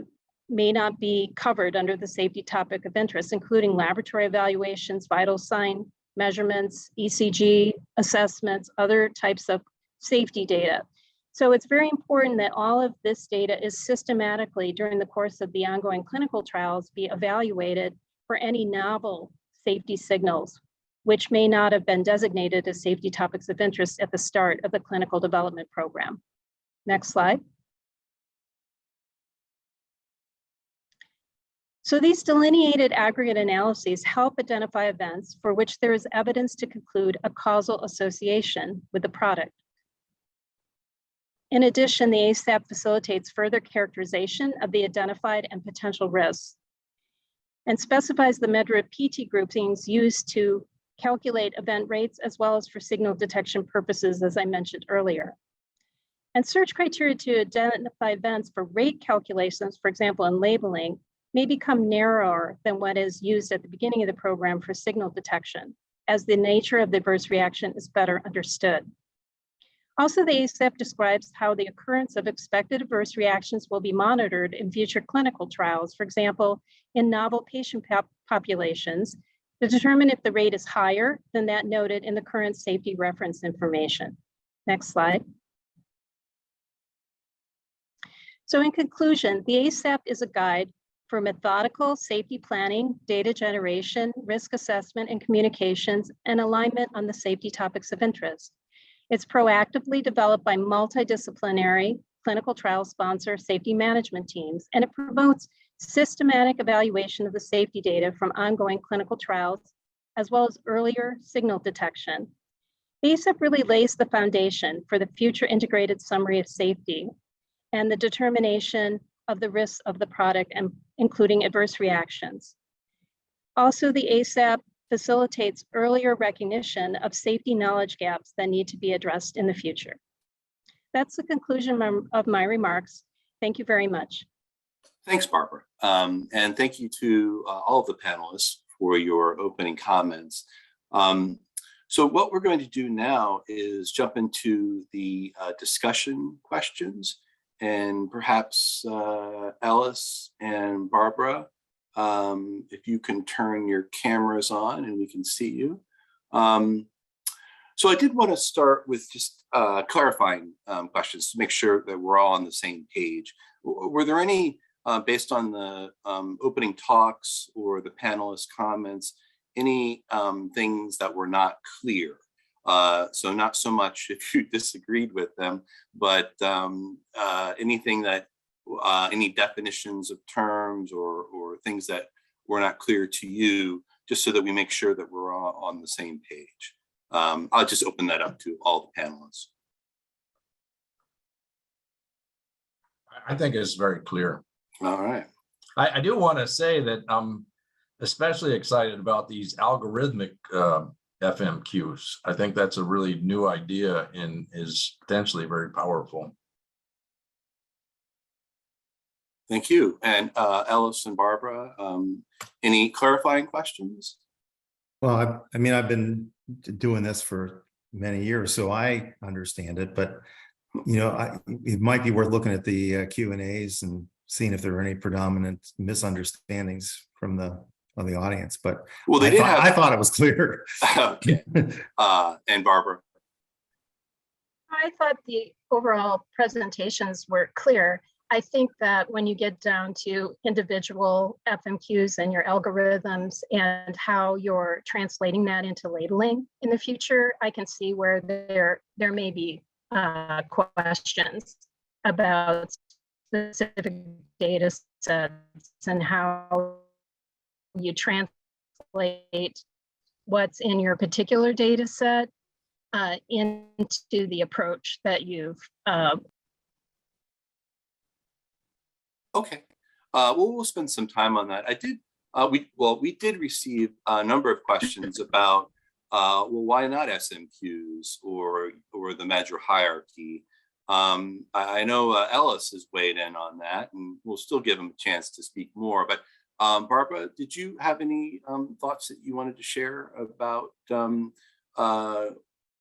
may not be covered under the safety topic of interest, including laboratory evaluations, vital sign measurements, ECG assessments, other types of safety data. So it's very important that all of this data is systematically during the course of the ongoing clinical trials be evaluated for any novel safety signals, which may not have been designated as safety topics of interest at the start of the clinical development program. Next slide. So these delineated aggregate analyses help identify events for which there is evidence to conclude a causal association with the product. In addition, the ASAP facilitates further characterization of the identified and potential risks and specifies the MEDRA PT groupings used to calculate event rates as well as for signal detection purposes, as I mentioned earlier. And search criteria to identify events for rate calculations, for example, in labeling, may become narrower than what is used at the beginning of the program for signal detection, as the nature of the adverse reaction is better understood. Also, the ASAP describes how the occurrence of expected adverse reactions will be monitored in future clinical trials, for example, in novel patient populations, to determine if the rate is higher than that noted in the current safety reference information. Next slide. So in conclusion, the ASAP is a guide for methodical safety planning, data generation, risk assessment, and communications, and alignment on the safety topics of interest. It's proactively developed by multidisciplinary clinical trial sponsor safety management teams, and it promotes systematic evaluation of the safety data from ongoing clinical trials, as well as earlier signal detection. The ASAP really lays the foundation for the future integrated summary of safety and the determination of the risks of the product, and including adverse reactions. Also, the ASAP facilitates earlier recognition of safety knowledge gaps that need to be addressed in the future. That's the conclusion of my remarks. Thank you very much. Thanks, Barbara. And thank you to all of the panelists for your opening comments. So what we're going to do now is jump into the discussion questions, and perhaps Alice and Barbara, if you can turn your cameras on and we can see you. So I did want to start with just clarifying questions to make sure that we're all on the same page. Were there any, based on the opening talks or the panelists' comments, any things that were not clear? So not so much if you disagreed with them, but anything that, any definitions of terms or things that were not clear to you, just so that we make sure that we're all on the same page. I'll just open that up to all the panelists. I think it's very clear. All right. I do want to say that I'm especially excited about these algorithmic FMQs. I think that's a really new idea and is potentially very powerful. Thank you. And Alice and Barbara, any clarifying questions? Well, I mean, I've been doing this for many years, so I understand it, but you know, it might be worth looking at the Q&As and seeing if there are any predominant misunderstandings from the audience. But well, I thought it was clear. Okay. And Barbara? I thought the overall presentations were clear. I think that when you get down to individual FMQs and your algorithms and how you're translating that into labeling in the future, I can see where there may be questions about specific data sets and how you translate what's in your particular data set into the approach that you've Okay. Well, we'll spend some time on that. I did. We did receive a number of questions about, well, why not SMQs or the measure hierarchy? I know Ellis has weighed in on that, and we'll still give him a chance to speak more. But Barbara, did you have any thoughts that you wanted to share about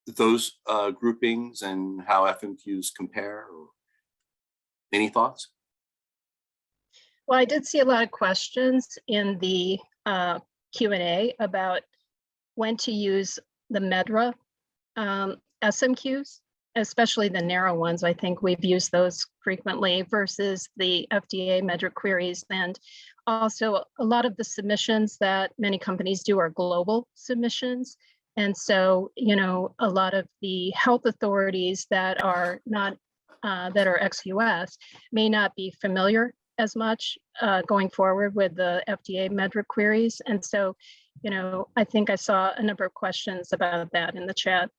those groupings and how FMQs compare? Or any thoughts? Well, I did see a lot of questions in the Q&A about when to use the MEDRA SMQs, especially the narrow ones. I think we've used those frequently versus the FDA Medical Queries. And also a lot of the submissions that many companies do are global submissions. And so, you know, a lot of the health authorities that are not, that are ex-US may not be familiar as much going forward with the FDA Medical Queries. And so, you know, I think I saw a number of questions about that in the chat.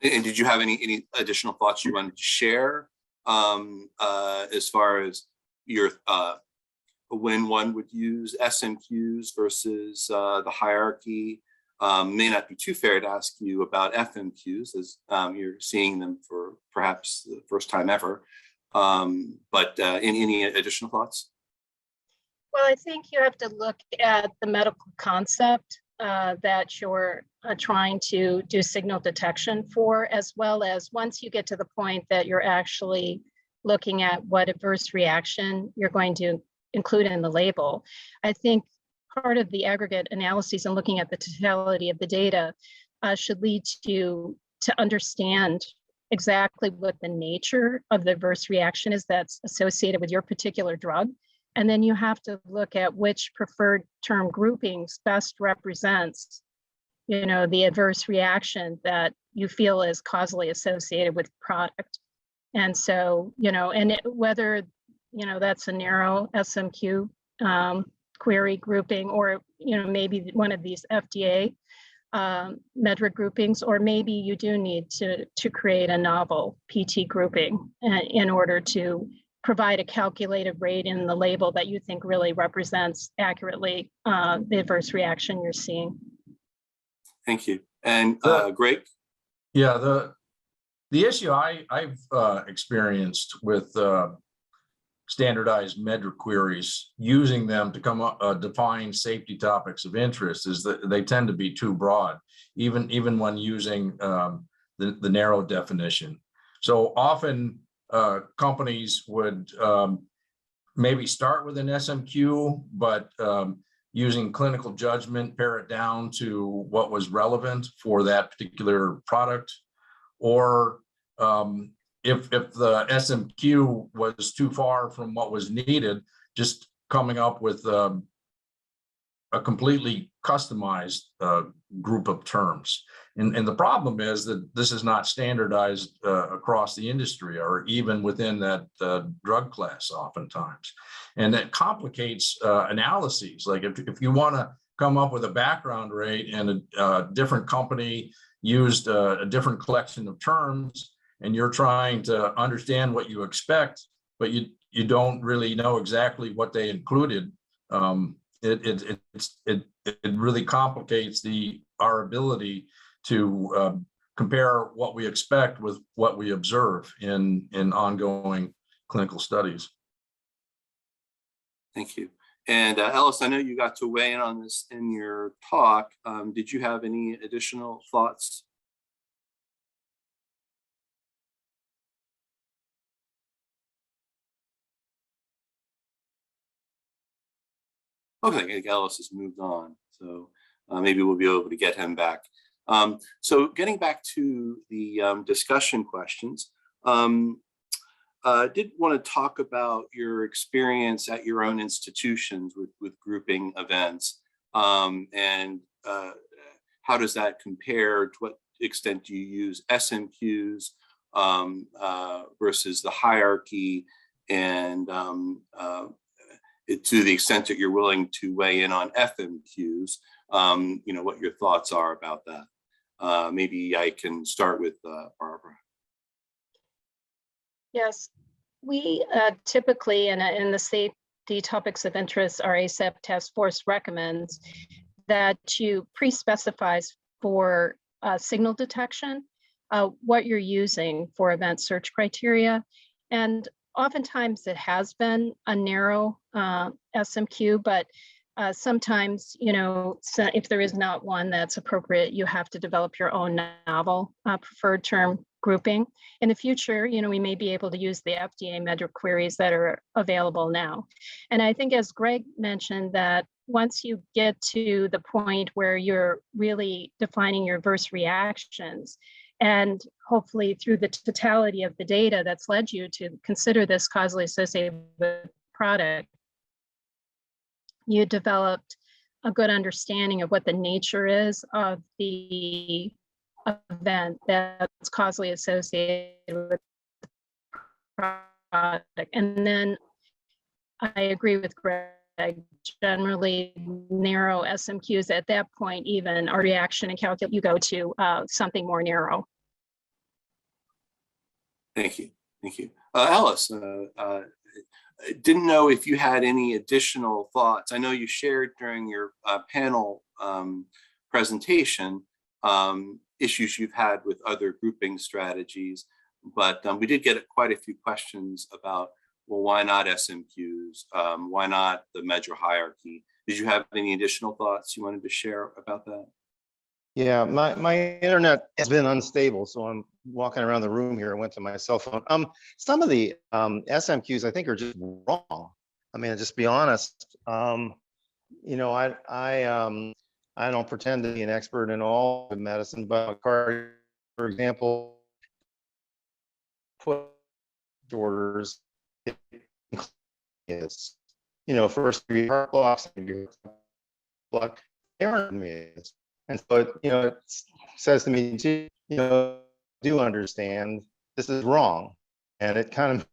And did you have any additional thoughts you wanted to share as far as your when one would use SMQs versus the hierarchy? May not be too fair to ask you about FMQs as you're seeing them for perhaps the first time ever. But any additional thoughts? Well, I think you have to look at the medical concept that you're trying to do signal detection for, as well as once you get to the point that you're actually looking at what adverse reaction you're going to include in the label. I think part of the aggregate analyses and looking at the totality of the data should lead to understand exactly what the nature of the adverse reaction is that's associated with your particular drug. And then you have to look at which preferred term groupings best represents, you know, the adverse reaction that you feel is causally associated with product. And so, you know, and whether, you know, that's a narrow SMQ query grouping, or, you know, maybe one of these FDA metric groupings, or maybe you do need to create a novel PT grouping in order to provide a calculated rate in the label that you think really represents accurately the adverse reaction you're seeing. Thank you. And Greg? Yeah, the issue I've experienced with standardized Medical queries, using them to come up, define safety topics of interest, is that they tend to be too broad, even when using the narrow definition. So often companies would maybe start with an SMQ, but using clinical judgment, pare it down to what was relevant for that particular product. Or if the SMQ was too far from what was needed, just coming up with a completely customized group of terms. And the problem is that this is not standardized across the industry or even within that drug class oftentimes. And that complicates analyses. Like if you want to come up with a background rate and a different company used a different collection of terms, and you're trying to understand what you expect, but you don't really know exactly what they included, it really complicates our ability to compare what we expect with what we observe in ongoing clinical studies. Thank you. And Alice, I know you got to weigh in on this in your talk. Did you have any additional thoughts? Okay, I think Alice has moved on, so maybe we'll be able to get him back. So getting back to the discussion questions, did want to talk about your experience at your own institutions with grouping events, and how does that compare? To what extent do you use SMQs versus the hierarchy, and to the extent that you're willing to weigh in on FMQs, what your thoughts are about that. Maybe I can start with Barbara. Yes, we typically, in the safety topics of interest, our ASAP task force recommends that you pre-specifies for signal detection what you're using for event search criteria. And oftentimes it has been a narrow SMQ, but sometimes, so if there is not one that's appropriate, you have to develop your own novel preferred term grouping. In the future, we may be able to use the FDA Medical Queries that are available now. And I think, as Greg mentioned, that once you get to the point where you're really defining your adverse reactions, and hopefully through the totality of the data that's led you to consider this causally associated with product, you developed a good understanding of what the nature is of the event that's causally associated with the product. And then I agree with Greg, generally narrow SMQs at that point, even our reaction and calculate, you go to something more narrow. Thank you. Thank you. Alice, didn't know if you had any additional thoughts. I know you shared during your panel presentation issues you've had with other grouping strategies, but we did get quite a few questions about, well, why not SMQs? Why not the measure hierarchy? Did you have any additional thoughts you wanted to share about that? Yeah, my internet has been unstable, so I'm walking around the room here and went to my cell phone. Some of the SMQs I think are just wrong. I mean, just be honest. I don't pretend to be an expert in all of medicine, but for example, put orders is, first degree heart blocks, block, and so it says to me, do understand this is wrong, and it kind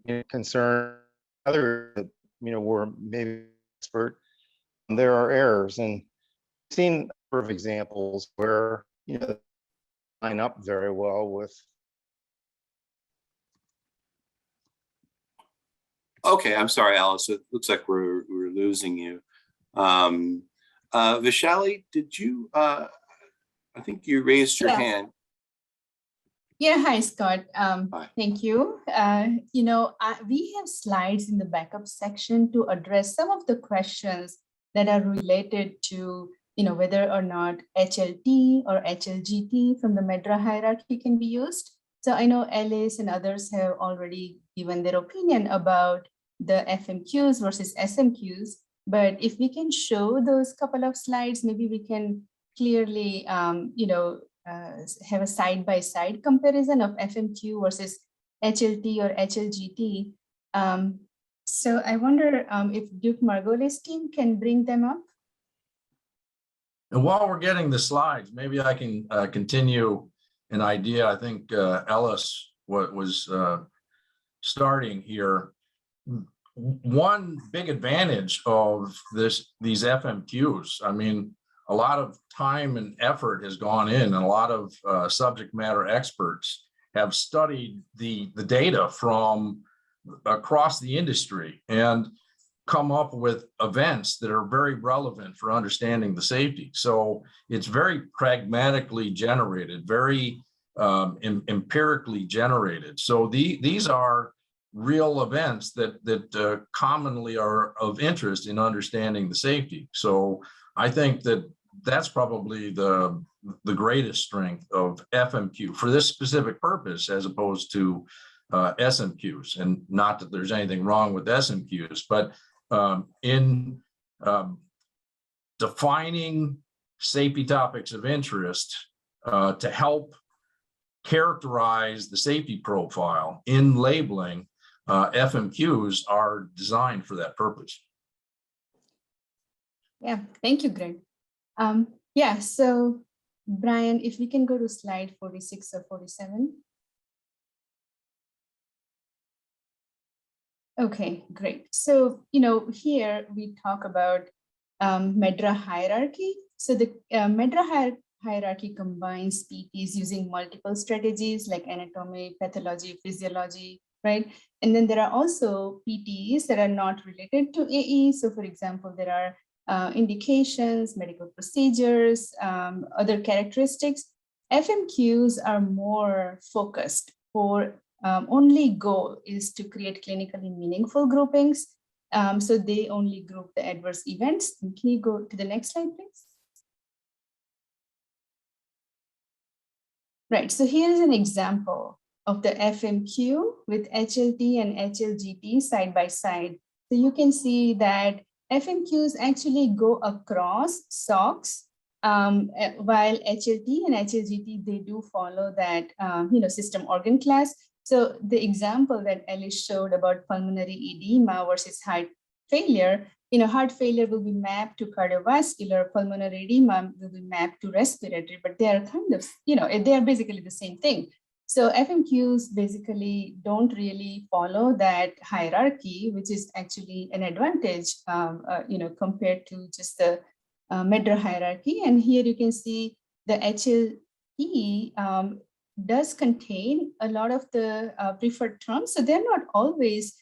of concern other were maybe expert. There are errors, and I've seen a number of examples where line up very well with. Okay, I'm sorry, Alice. It looks like we're losing you. Vishali, did you? I think you raised your hand. Yeah, hi, Scott. Hi. Thank you. We have slides in the backup section to address some of the questions that are related to, whether or not HLT or HLGT from the MEDRA hierarchy can be used. So I know Alice and others have already given their opinion about the FMQs versus SMQs, but if we can show those couple of slides, maybe we can clearly, have a side-by-side comparison of FMQ versus HLT or HLGT. So I wonder if Duke Margolis' team can bring them up. And while we're getting the slides, maybe I can continue an idea. I think Ellis was starting here. One big advantage of these FMQs, I mean, a lot of time and effort has gone in, and a lot of subject matter experts have studied the data from across the industry and come up with events that are very relevant for understanding the safety. So it's very pragmatically generated, very empirically generated. So these are real events that commonly are of interest in understanding the safety. So I think that that's probably the greatest strength of FMQ for this specific purpose, as opposed to SMQs. And not that there's anything wrong with SMQs, but in defining safety topics of interest to help characterize the safety profile in labeling, FMQs are designed for that purpose. Yeah, thank you, Greg. Yeah, so Brian, if we can go to slide 46 or 47. Okay, great. So, here we talk about MEDRA hierarchy. So the MEDRA hierarchy combines PTs using multiple strategies like anatomy, pathology, physiology, right? And then there are also PTs that are not related to AE. So for example, there are indications, medical procedures, other characteristics. FMQs are more focused for only goal is to create clinically meaningful groupings. So they only group the adverse events. And can you go to the next slide, please? Right, so here's an example of the FMQ with HLT and HLGT side by side. So you can see that FMQs actually go across SOCs, while HLT and HLGT, they do follow that system organ class. So the example that Alice showed about pulmonary edema versus heart failure, heart failure will be mapped to cardiovascular, pulmonary edema will be mapped to respiratory, but they are kind of, they are basically the same thing. So FMQs basically don't really follow that hierarchy, which is actually an advantage, compared to just the MEDRA hierarchy. And here you can see the HLE does contain a lot of the preferred terms. So they're not always,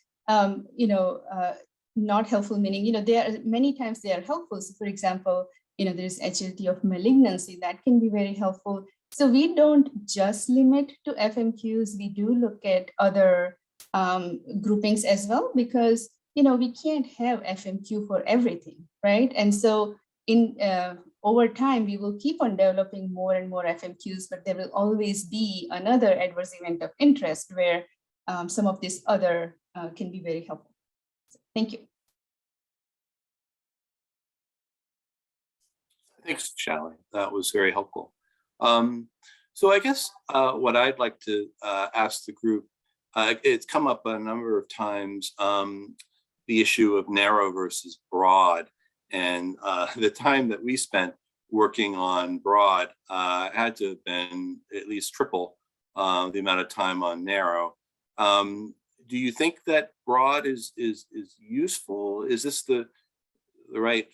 not helpful, meaning, they are many times they are helpful. So for example, there's HLT of malignancy that can be very helpful. So we don't just limit to FMQs, we do look at other groupings as well, because, we can't have FMQ for everything, right? And so in over time, we will keep on developing more and more FMQs, but there will always be another adverse event of interest where some of this other can be very helpful. Thank you. Thanks, Shally. That was very helpful. So I guess what I'd like to ask the group, it's come up a number of times, the issue of narrow versus broad. And the time that we spent working on broad had to have been at least triple the amount of time on narrow. Do you think that broad is useful? Is this the right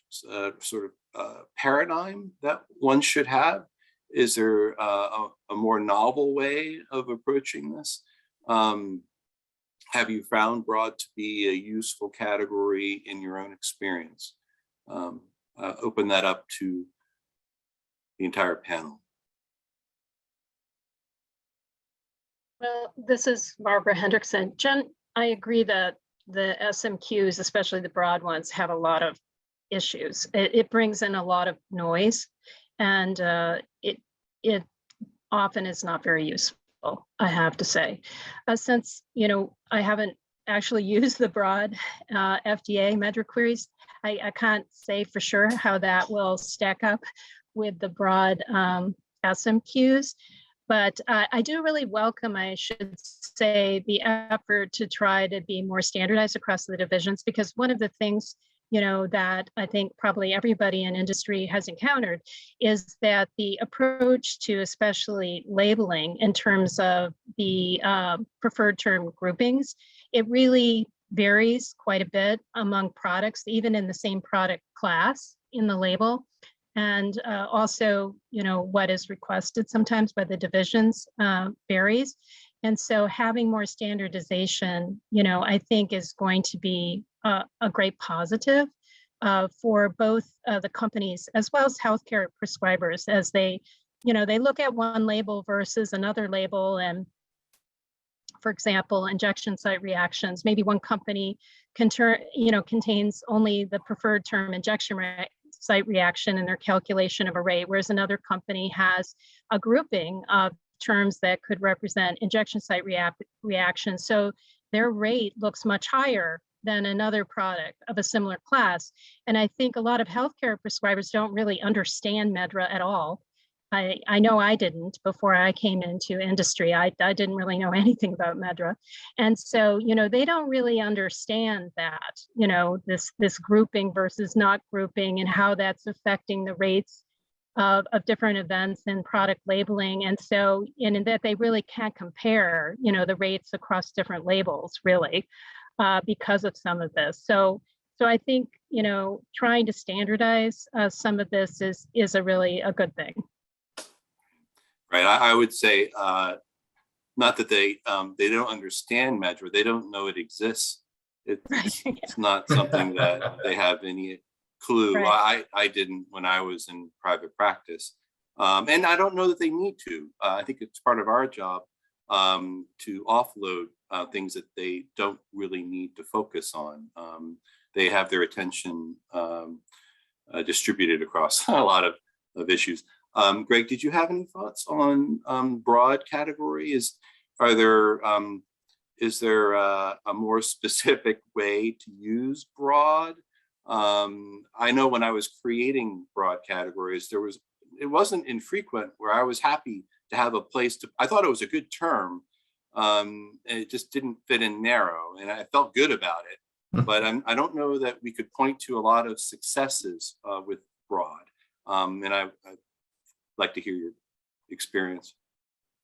sort of paradigm that one should have? Is there a more novel way of approaching this? Have you found broad to be a useful category in your own experience? Open that up to the entire panel. Well, this is Barbara Hendrickson. Jen, I agree that the SMQs, especially the broad ones, have a lot of issues. It brings in a lot of noise, and it often is not very useful, I have to say. Since, I haven't actually used the broad FDA Medical Queries, I can't say for sure how that will stack up with the broad SMQs. But I do really welcome, I should say, the effort to try to be more standardized across the divisions, because one of the things, that I think probably everybody in industry has encountered is that the approach to especially labeling in terms of the preferred term groupings, it really varies quite a bit among products, even in the same product class in the label. And also, what is requested sometimes by the divisions varies. And so having more standardization, I think is going to be a great positive for both the companies as well as healthcare prescribers as they look at one label versus another label. And for example, injection site reactions, maybe one company contains only the preferred term injection site reaction in their calculation of a rate, whereas another company has a grouping of terms that could represent injection site reaction. So their rate looks much higher than another product of a similar class. And I think a lot of healthcare prescribers don't really understand MEDRA at all. I know I didn't before I came into industry. I didn't really know anything about MEDRA. And so, they don't really understand that, this grouping versus not grouping and how that's affecting the rates of different events in product labeling. And so, in that they really can't compare, the rates across different labels, really, because of some of this. So I think, trying to standardize some of this is a good thing. Right. I would say not that they don't understand MEDRA, they don't know it exists. It's not something that they have any clue. Right. I didn't when I was in private practice. And I don't know that they need to. I think it's part of our job to offload things that they don't really need to focus on. They have their attention distributed across a lot of issues. Greg, did you have any thoughts on broad category? Is there a more specific way to use broad? I know when I was creating broad categories, it wasn't infrequent where I was happy to have a place I thought it was a good term. And it just didn't fit in narrow, and I felt good about it. But I don't know that we could point to a lot of successes with broad. And I'd like to hear your experience.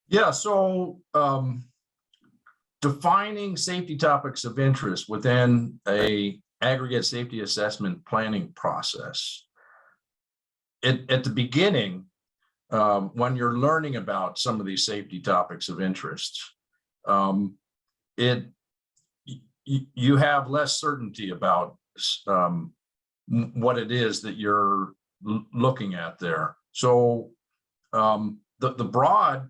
Yeah, so defining safety topics of interest within a aggregate safety assessment planning process. At the beginning, when you're learning about some of these safety topics of interest, you have less certainty about what it is that you're looking at there. So the broad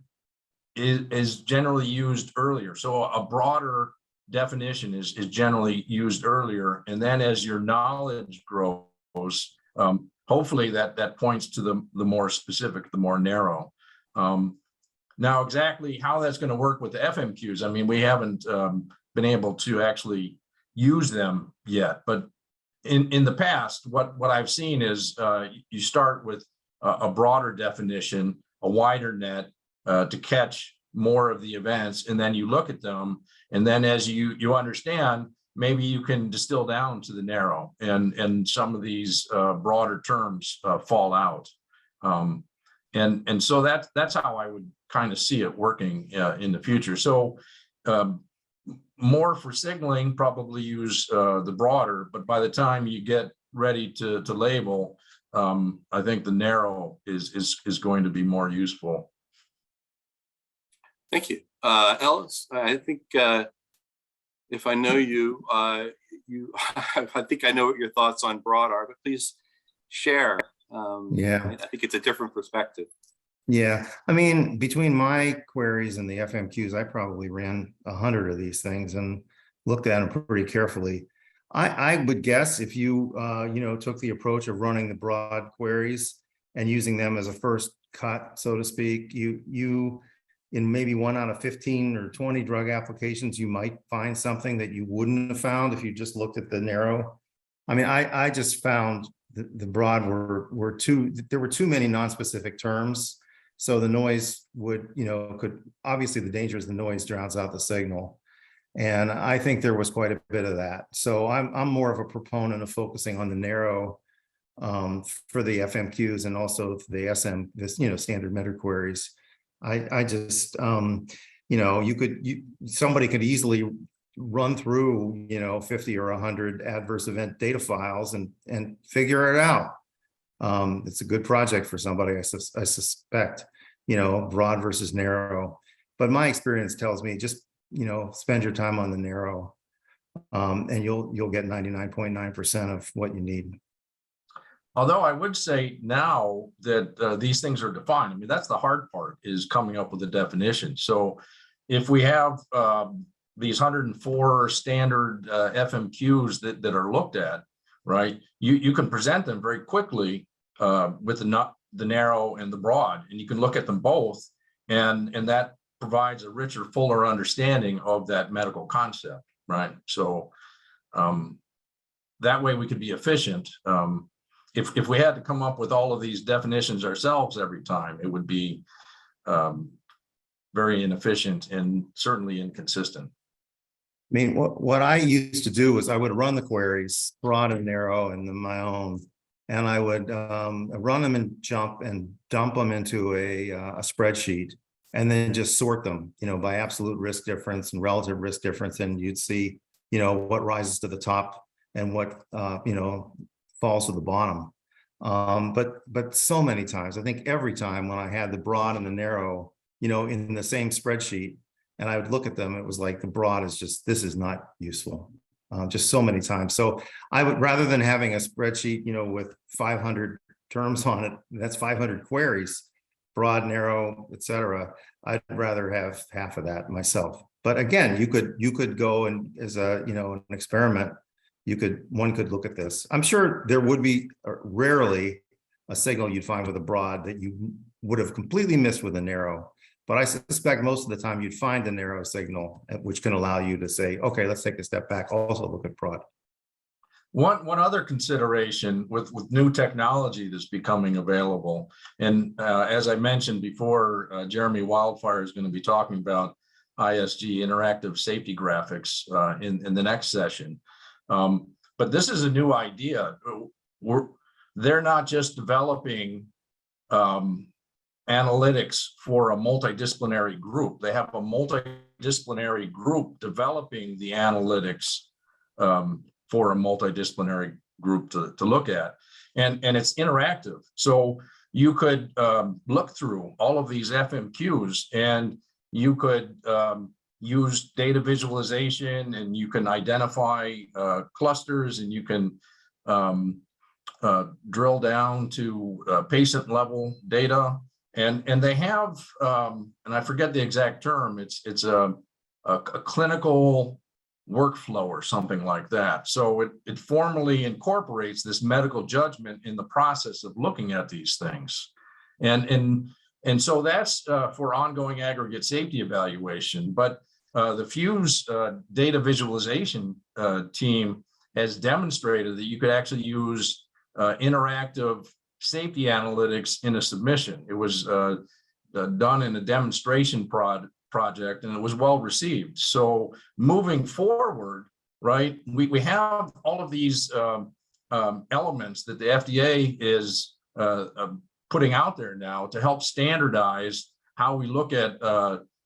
is generally used earlier. So a broader definition is generally used earlier. And then as your knowledge grows, hopefully that points to the more specific, the more narrow. Now, exactly how that's going to work with the FMQs, I mean, we haven't been able to actually use them yet. But in the past, what I've seen is you start with a broader definition, a wider net to catch more of the events, and then you look at them, and then as you understand, maybe you can distill down to the narrow, and some of these broader terms fall out, and so that's how I would kind of see it working in the future. So more for signaling, probably use the broader, but by the time you get ready to label, I think the narrow is going to be more useful. Thank you. Ellis, I think if I know you, I think I know what your thoughts on broad are, but please share. Yeah. I think it's a different perspective. Yeah, I mean, between my queries and the FMQs, I probably ran 100 of these things and looked at them pretty carefully. I would guess if you, took the approach of running the broad queries and using them as a first cut, so to speak, you in maybe 1 out of 15 or 20 drug applications, you might find something that you wouldn't have found if you just looked at the narrow. I mean, I just found the broad there were too many non-specific terms. So the noise could obviously, the danger is the noise drowns out the signal. And I think there was quite a bit of that. So I'm more of a proponent of focusing on the narrow for the FMQs and also the standard meta queries. I just, somebody could easily run through, 50 or 100 adverse event data files and figure it out. It's a good project for somebody, I suspect, broad versus narrow. But my experience tells me just, spend your time on the narrow and you'll get 99.9% of what you need. Although I would say now that these things are defined, I mean, that's the hard part, is coming up with a definition. So if we have these 104 standard FMQs that are looked at, right, you can present them very quickly with the narrow and the broad, and you can look at them both, and that provides a richer, fuller understanding of that medical concept, right? So that way we could be efficient. If we had to come up with all of these definitions ourselves every time, it would be very inefficient and certainly inconsistent. I mean, what I used to do was I would run the queries, broad and narrow, and then my own, and I would run them in JUMP and dump them into a spreadsheet, and then just sort them, by absolute risk difference and relative risk difference, and you'd see, what rises to the top and what falls to the bottom. But so many times, I think every time when I had the broad and the narrow, in the same spreadsheet, and I would look at them, it was like the broad is just, this is not useful, just so many times. So I would, rather than having a spreadsheet, with 500 terms on it, that's 500 queries, broad, narrow, etc. I'd rather have half of that myself. But again, you could go and as an experiment, one could look at this. I'm sure there would be rarely a signal you'd find with a broad that you would have completely missed with a narrow. But I suspect most of the time you'd find a narrow signal, which can allow you to say, okay, let's take a step back, also look at broad. One other consideration with new technology that's becoming available, and as I mentioned before, Jeremy Wildfire is going to be talking about ISG, interactive safety graphics, in the next session. But this is a new idea. They're not just developing analytics for a multidisciplinary group. They have a multidisciplinary group developing the analytics for a multidisciplinary group to look at. And it's interactive. So you could look through all of these FMQs, and you could use data visualization, and you can identify clusters, and you can drill down to patient level data. And they have, and I forget the exact term, it's a clinical workflow or something like that. So it formally incorporates this medical judgment in the process of looking at these things. And so that's for ongoing aggregate safety evaluation. But the Fuse data visualization team has demonstrated that you could actually use interactive safety analytics in a submission. It was done in a demonstration project, and it was well received. So moving forward, right, we have all of these elements that the FDA is putting out there now to help standardize how we look at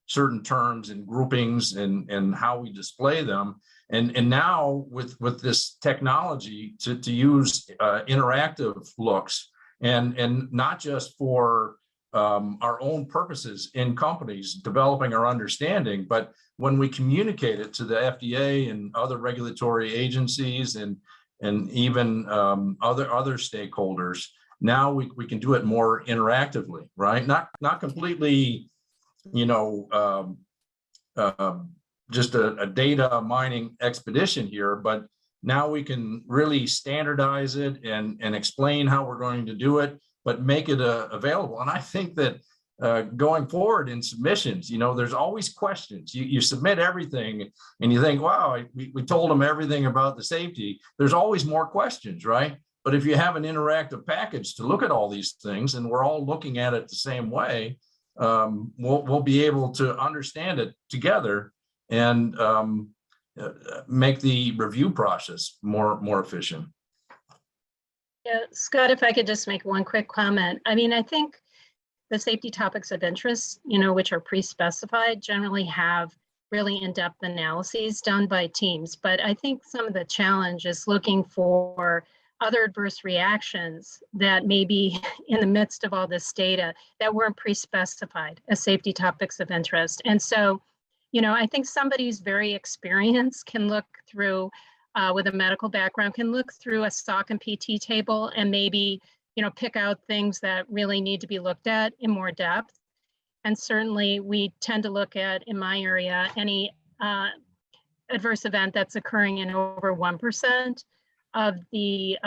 certain terms and groupings and how we display them. And now with this technology to use interactive looks, and not just for our own purposes in companies developing our understanding, but when we communicate it to the FDA and other regulatory agencies and even other stakeholders, now we can do it more interactively, right? Not completely, you know, just a data mining expedition here, but now we can really standardize it and explain how we're going to do it, but make it available. And I think that going forward in submissions, you know, there's always questions. You submit everything and you think, wow, we told them everything about the safety. There's always more questions, right? But if you have an interactive package to look at all these things and we're all looking at it the same way, we'll be able to understand it together and make the review process more efficient. Yeah, Scott, if I could just make one quick comment. I mean, I think the safety topics of interest, you know, which are pre-specified, generally have really in-depth analyses done by teams. But I think some of the challenge is looking for other adverse reactions that may be in the midst of all this data that weren't pre-specified as safety topics of interest. And so, you know, I think somebody who's very experienced can look through, with a medical background, can look through a SOC and PT table and maybe, you know, pick out things that really need to be looked at in more depth. And certainly we tend to look at, in my area, any adverse event that's occurring in over 1% of the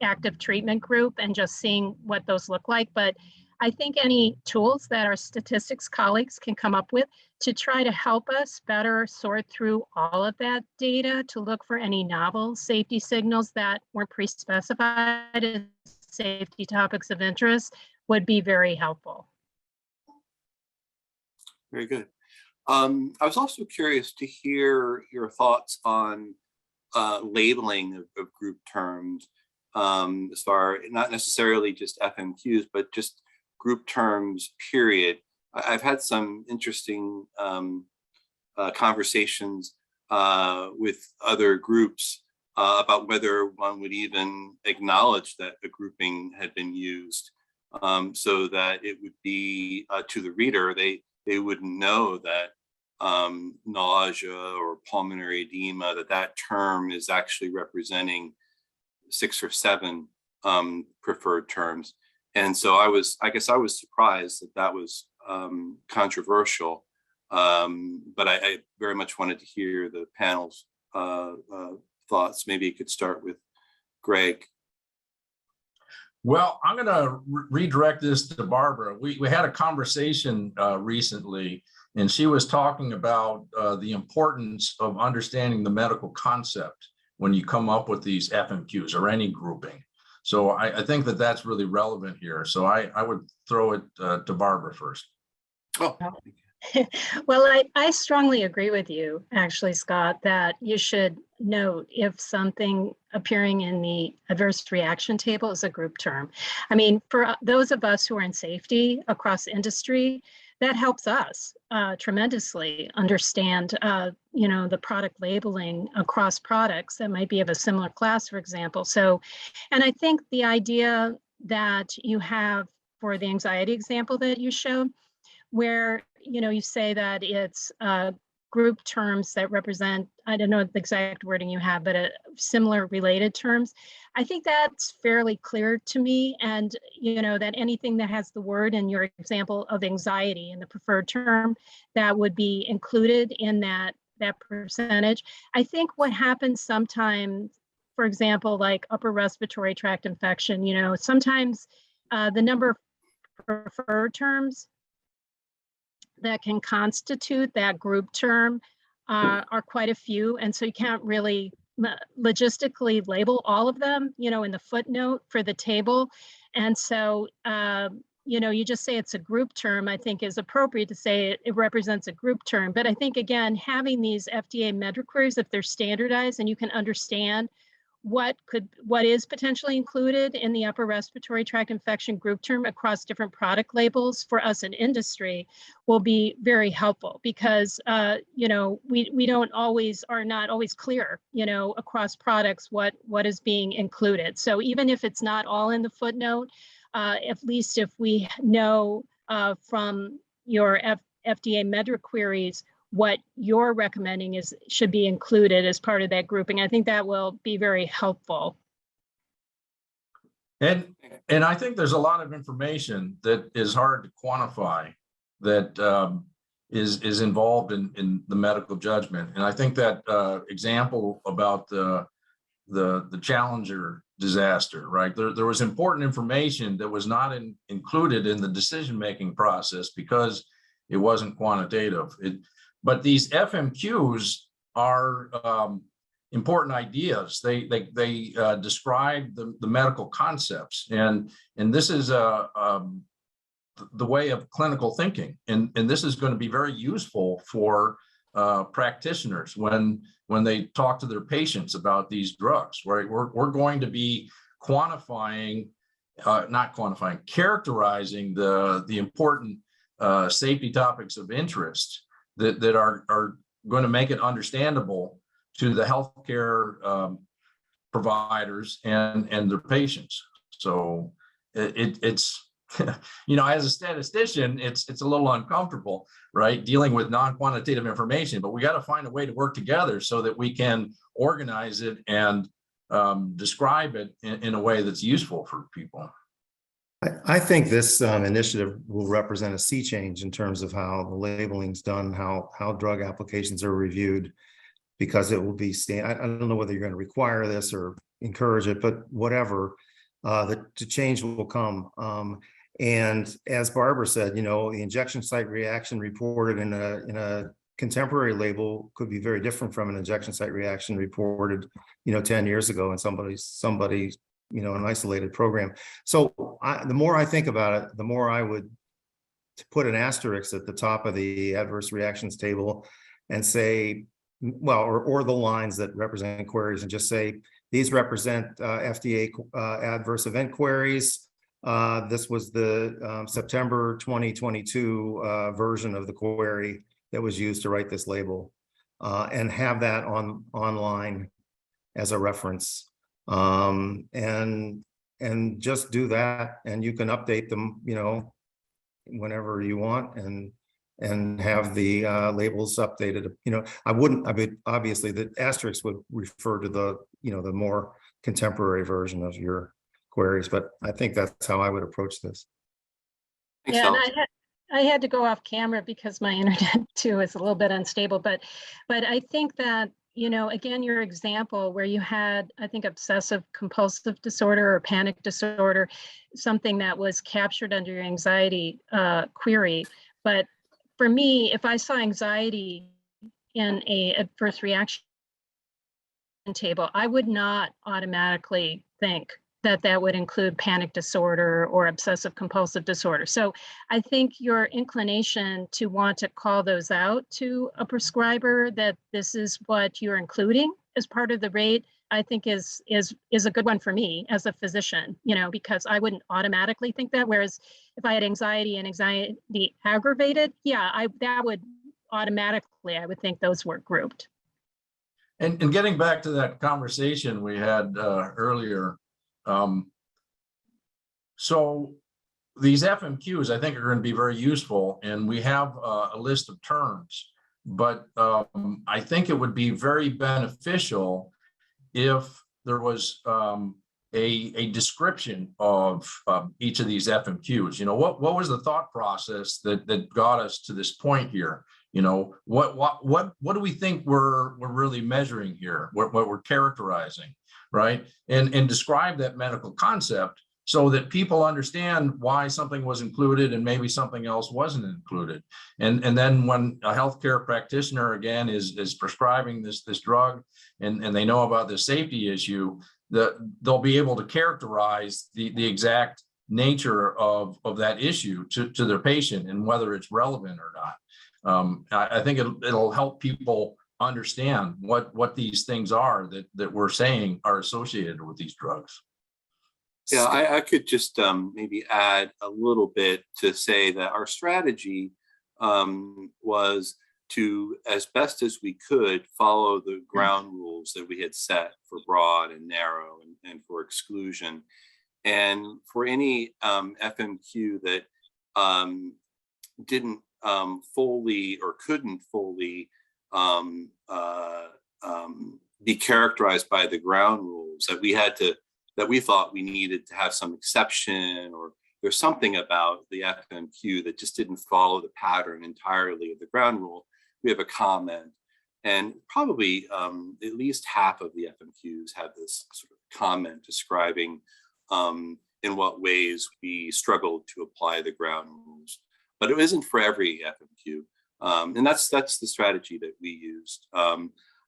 active treatment group and just seeing what those look like. But I think any tools that our statistics colleagues can come up with to try to help us better sort through all of that data to look for any novel safety signals that were pre-specified as safety topics of interest would be very helpful. Very good. I was also curious to hear your thoughts on labeling of group terms, as far, not necessarily just FMQs, but just group terms, period. I've had some interesting conversations with other groups about whether one would even acknowledge that a grouping had been used, so that it would be to the reader, they wouldn't know that nausea or pulmonary edema, that term is actually representing 6 or 7 preferred terms. And so I guess I was surprised that was controversial, but I very much wanted to hear the panel's thoughts. Maybe you could start with Greg. Well, I'm going to redirect this to Barbara. We had a conversation recently, and she was talking about the importance of understanding the medical concept when you come up with these FMQs or any grouping. So I think that that's really relevant here. So I would throw it to Barbara first. Oh. Well, I strongly agree with you, actually, Scott, that you should note if something appearing in the adverse reaction table is a group term. I mean, for those of us who are in safety across industry, that helps us tremendously understand, you know, the product labeling across products that might be of a similar class, for example. So, and I think the idea that you have for the anxiety example that you showed, where, you know, you say that it's group terms that represent, I don't know the exact wording you have, but similar related terms. I think that's fairly clear to me. And, you know, that anything that has the word in your example of anxiety in the preferred term, that would be included in that percentage. I think what happens sometimes, for example, like upper respiratory tract infection, you know, sometimes the number of preferred terms that can constitute that group term are quite a few. And so you can't really logistically label all of them, you know, in the footnote for the table. And so, you know, you just say it's a group term, I think is appropriate to say it represents a group term. But I think, again, having these FDA Medical Queries, if they're standardized and you can understand what is potentially included in the upper respiratory tract infection group term across different product labels for us in industry will be very helpful, because you know, we are not always clear, you know, across products what is being included. So even if it's not all in the footnote, at least if we know from your FDA Medical Queries what you're recommending should be included as part of that grouping, I think that will be very helpful. And I think there's a lot of information that is hard to quantify that is involved in the medical judgment. And I think that example about the Challenger disaster, right? There was important information that was not included in the decision-making process because it wasn't quantitative. But these FMQs are important ideas. They describe the medical concepts, and this is the way of clinical thinking, and this is going to be very useful for practitioners when they talk to their patients about these drugs. Right, we're going to be quantifying, characterizing the important safety topics of interest that are going to make it understandable to the healthcare providers and their patients. So it's as a statistician, it's a little uncomfortable, right, dealing with non-quantitative information, but we got to find a way to work together so that we can organize it and describe it in a way that's useful for people. I think this initiative will represent a sea change in terms of how the labeling's done, how drug applications are reviewed, because it will be I don't know whether you're going to require this or encourage it, but whatever, the change will come. And as Barbara said, the injection site reaction reported in a contemporary label could be very different from an injection site reaction reported, 10 years ago in somebody, an isolated program. So the more I think about it, the more I would put an asterisk at the top of the adverse reactions table and say, well, or the lines that represent queries, and just say, these represent FDA adverse event queries. This was the September 2022 version of the query that was used to write this label, and have that online as a reference, and just do that, and you can update them, whenever you want, and have the labels updated. I mean, obviously the asterisk would refer to the more contemporary version of your queries, but I think that's how I would approach this. Thanks, Yeah, and I had to go off camera because my internet too is a little bit unstable, but I think that, again, your example where you had, I think, obsessive compulsive disorder or panic disorder, something that was captured under your anxiety query. But for me, if I saw anxiety in a adverse reaction table, I would not automatically think that would include panic disorder or obsessive compulsive disorder. So I think your inclination to want to call those out to a prescriber, that this is what you're including as part of the rate, I think is a good one for me as a physician, because I wouldn't automatically think that. Whereas if I had anxiety and anxiety aggravated, that would automatically, I would think those were grouped. And getting back to that conversation we had earlier, so these FMQs, I think, are going to be very useful, and we have a list of terms, but I think it would be very beneficial if there was a description of each of these FMQs. What was the thought process that got us to this point here? What do we think we're really measuring here? What we're characterizing, right? And describe that medical concept so that people understand why something was included and maybe something else wasn't included. And then when a healthcare practitioner, again, is prescribing this drug and they know about the safety issue, they'll be able to characterize the exact nature of that issue to their patient and whether it's relevant or not. I think it'll help people understand what these things are that we're saying are associated with these drugs. Yeah, I could just maybe add a little bit to say that our strategy was to, as best as we could, follow the ground rules that we had set for broad and narrow and for exclusion. And for any FMQ that didn't fully or couldn't fully be characterized by the ground rules, that we had to that we thought we needed to have some exception, or there's something about the FMQ that just didn't follow the pattern entirely of the ground rule. We have a comment, and probably at least half of the FMQs have this sort of comment describing in what ways we struggled to apply the ground rules. But it isn't for every FMQ. And that's the strategy that we used.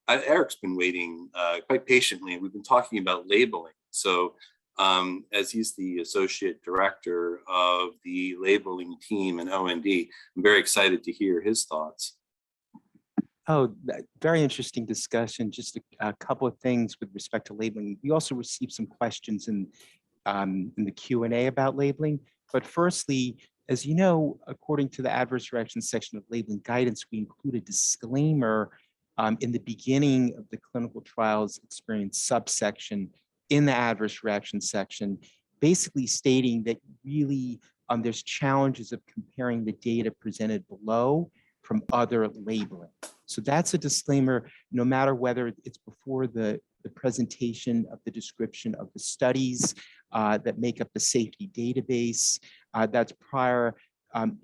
Eric's been waiting quite patiently, and we've been talking about labeling. So as he's the associate director of the labeling team in OND, I'm very excited to hear his thoughts. Oh, very interesting discussion. Just a couple of things with respect to labeling. We also received some questions in the Q&A about labeling. But firstly, as you know, according to the adverse reaction section of labeling guidance, we include a disclaimer in the beginning of the clinical trials experience subsection in the adverse reaction section, basically stating that really there's challenges of comparing the data presented below from other labeling. So that's a disclaimer, no matter whether it's before the presentation of the description of the studies that make up the safety database, that's prior,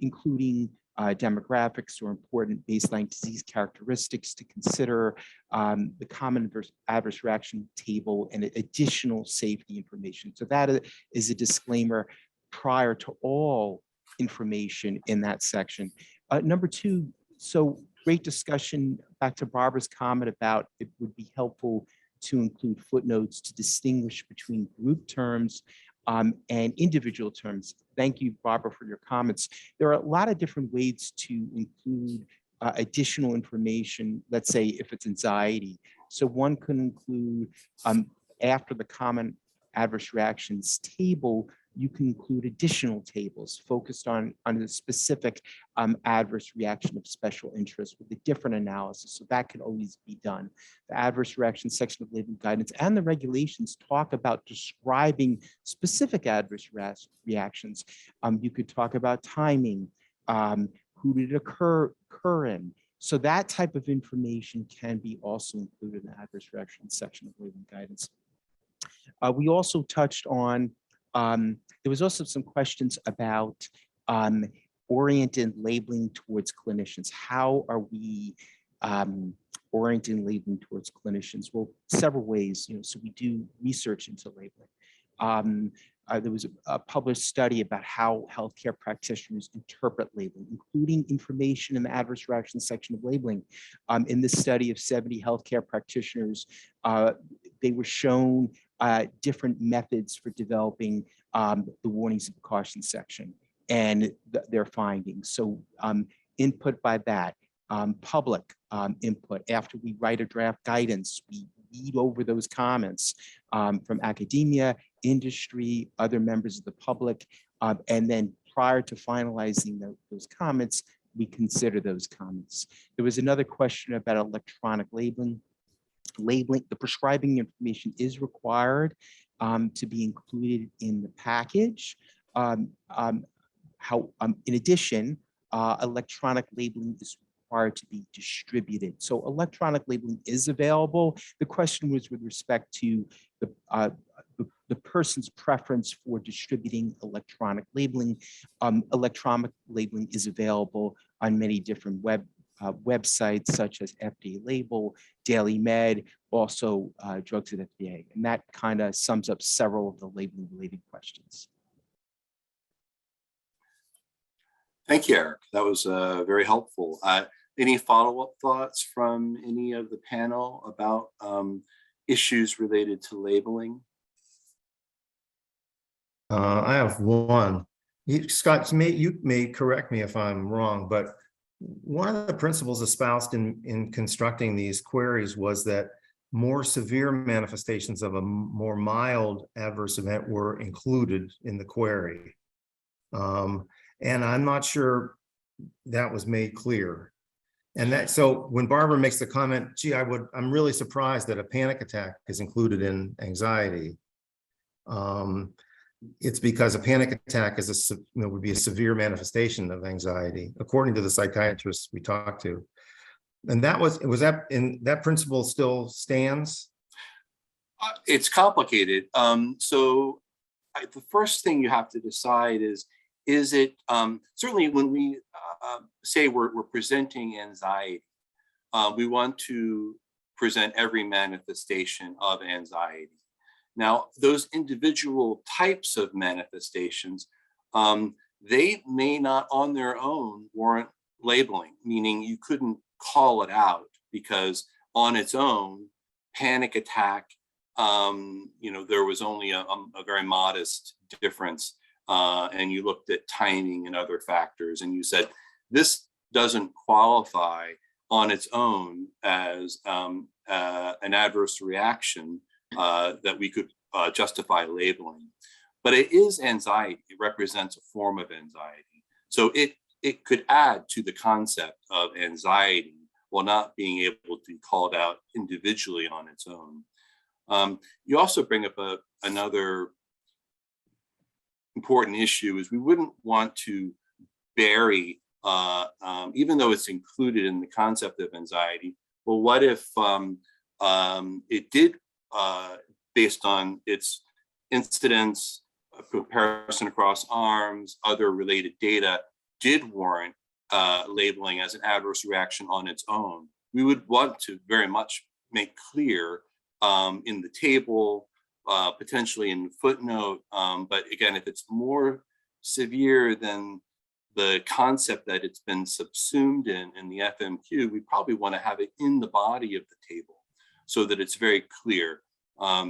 including demographics or important baseline disease characteristics to consider, the common adverse reaction table, and additional safety information. So that is a disclaimer prior to all information in that section. Number two, so great discussion, back to Barbara's comment about it would be helpful to include footnotes to distinguish between group terms and individual terms. Thank you, Barbara, for your comments. There are a lot of different ways to include additional information, let's say if it's anxiety. So one can include, after the common adverse reactions table, you can include additional tables focused on the specific adverse reaction of special interest with a different analysis. So that can always be done. The adverse reaction section of labeling guidance and the regulations talk about describing specific adverse reactions. You could talk about timing, who did it occur in. So that type of information can be also included in the adverse reaction section of labeling guidance. We also touched on, there was also some questions about oriented labeling towards clinicians. How are we orienting labeling towards clinicians? Well, several ways, so we do research into labeling. There was a published study about how healthcare practitioners interpret labeling, including information in the adverse reaction section of labeling. In this study of 70 healthcare practitioners, they were shown different methods for developing the warnings and precautions section and their findings. So input by that, public input. After we write a draft guidance, we read over those comments from academia, industry, other members of the public, and then prior to finalizing those comments, we consider those comments. There was another question about electronic labeling. The prescribing information is required to be included in the package. In addition, electronic labeling is required to be distributed. So electronic labeling is available. The question was with respect to the person's preference for distributing electronic labeling. Electronic labeling is available on many different websites such as FDA Label, DILI Med, also Drugs at FDA. And that kind of sums up several of the labeling related questions. Thank you, Eric. That was very helpful. Any follow-up thoughts from any of the panel about issues related to labeling? I have one. Scott, you may correct me if I'm wrong, but one of the principles espoused in constructing these queries was that more severe manifestations of a more mild adverse event were included in the query. And I'm not sure that was made clear. And so when Barbara makes the comment, gee, I'm really surprised that a panic attack is included in anxiety. It's because a panic attack is would be a severe manifestation of anxiety, according to the psychiatrists we talked to. And that principle still stands? It's complicated. The first thing you have to decide is it, certainly when we say we're presenting anxiety, we want to present every manifestation of anxiety. Now, those individual types of manifestations, they may not on their own warrant labeling, meaning you couldn't call it out because on its own, panic attack, there was only a very modest difference. And you looked at timing and other factors and you said, this doesn't qualify on its own as an adverse reaction that we could justify labeling. But it is anxiety. It represents a form of anxiety. So it could add to the concept of anxiety while not being able to be called out individually on its own. You also bring up another important issue is we wouldn't want to bury, even though it's included in the concept of anxiety, well, what if it did, based on its incidence, comparison across arms, other related data, did warrant labeling as an adverse reaction on its own? We would want to very much make clear in the table, potentially in the footnote, but again, if it's more severe than the concept that it's been subsumed in the FMQ, we probably want to have it in the body of the table so that it's very clear.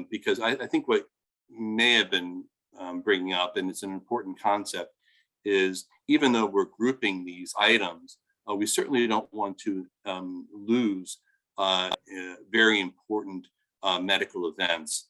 Because I think what may have been bringing up, and it's an important concept, is even though we're grouping these items, we certainly don't want to lose very important medical events.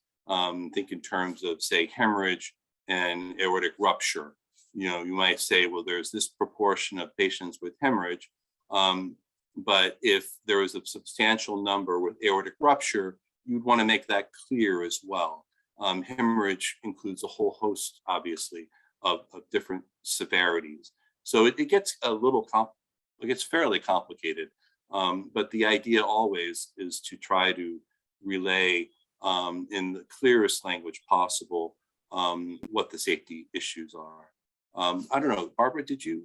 Think in terms of, say, hemorrhage and aortic rupture. You might say, well, there's this proportion of patients with hemorrhage, but if there was a substantial number with aortic rupture, you'd want to make that clear as well. Hemorrhage includes a whole host, obviously, of different severities. So it gets it gets fairly complicated. But the idea always is to try to relay in the clearest language possible what the safety issues are. I don't know, Barbara, did you,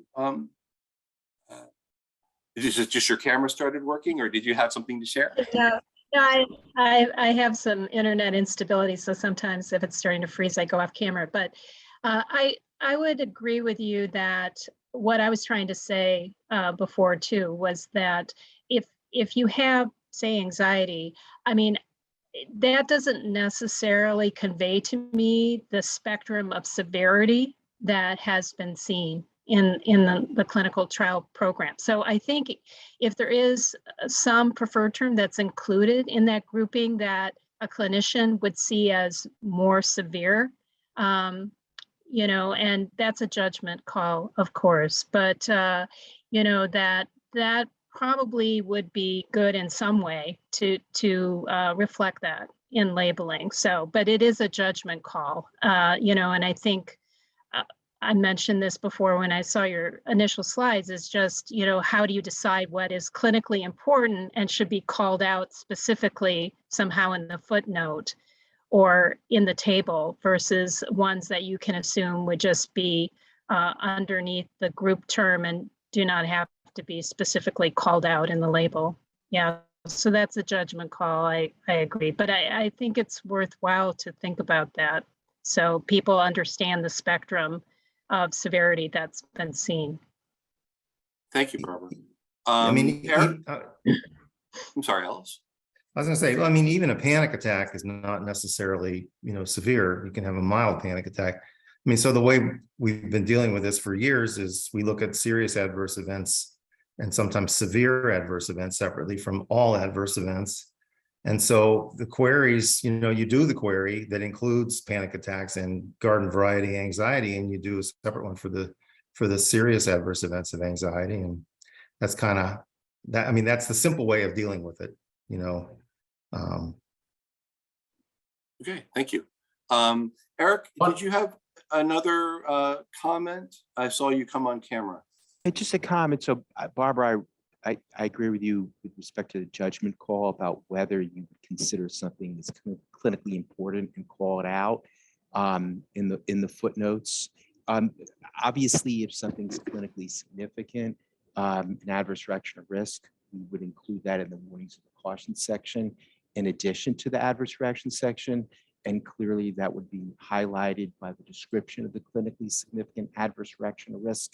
just your camera started working, or did you have something to share? No, I have some internet instability, so sometimes if it's starting to freeze, I go off camera. But I would agree with you that what I was trying to say before too was that if you have, say, anxiety, I mean, that doesn't necessarily convey to me the spectrum of severity that has been seen in the clinical trial program. So I think if there is some preferred term that's included in that grouping that a clinician would see as more severe, and that's a judgment call, of course, but that probably would be good in some way to reflect that in labeling. So, but it is a judgment call, and I think I mentioned this before when I saw your initial slides, is just, how do you decide what is clinically important and should be called out specifically somehow in the footnote or in the table versus ones that you can assume would just be underneath the group term and do not have to be specifically called out in the label. Yeah, so that's a judgment call. I agree, but I think it's worthwhile to think about that so people understand the spectrum of severity that's been seen. Thank you, Barbara. Eric? I'm sorry, Alice. I was going to say, well, I mean, even a panic attack is not necessarily, severe. You can have a mild panic attack. I mean, so the way we've been dealing with this for years is we look at serious adverse events and sometimes severe adverse events separately from all adverse events. And so the queries, you do the query that includes panic attacks and garden variety anxiety, and you do a separate one for the serious adverse events of anxiety. And that's kind of that. I mean, that's the simple way of dealing with it, Okay, thank you. Eric, did you have another comment? I saw you come on camera. Just a comment. So Barbara, I agree with you with respect to the judgment call about whether you consider something that's clinically important and call it out in the footnotes. Obviously, if something's clinically significant, an adverse reaction or risk, we would include that in the warnings of the caution section in addition to the adverse reaction section. And clearly that would be highlighted by the description of the clinically significant adverse reaction or risk,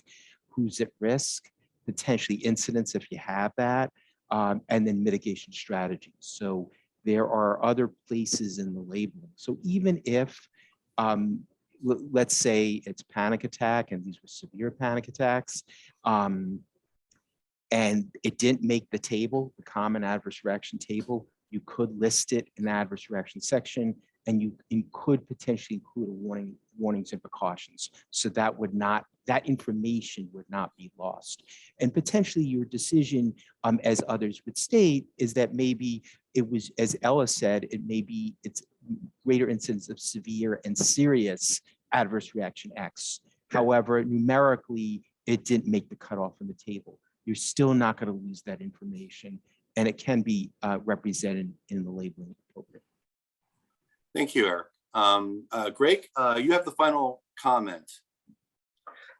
who's at risk, potentially incidents if you have that, and then mitigation strategies. So there are other places in the labeling. So even if, let's say it's panic attack, and these were severe panic attacks, and it didn't make the table, the common adverse reaction table, you could list it in the adverse reaction section, and you could potentially include a warnings and precautions. So that would not, that information would not be lost. And potentially your decision, as others would state, is that maybe it was, as Ella said, it's greater incidence of severe and serious adverse reaction X. However, numerically, it didn't make the cutoff on the table. You're still not going to lose that information, and it can be represented in the labeling appropriate. Thank you, Eric. Greg, you have the final comment.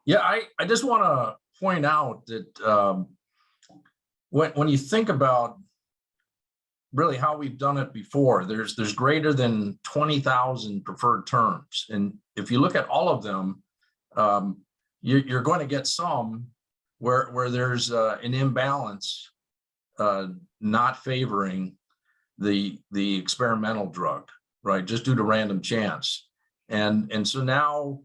Yeah, I just want to point out that when you think about really how we've done it before, there's greater than 20,000 preferred terms. And if you look at all of them, you're going to get some where there's an imbalance not favoring the experimental drug, right? Just due to random chance. And so now,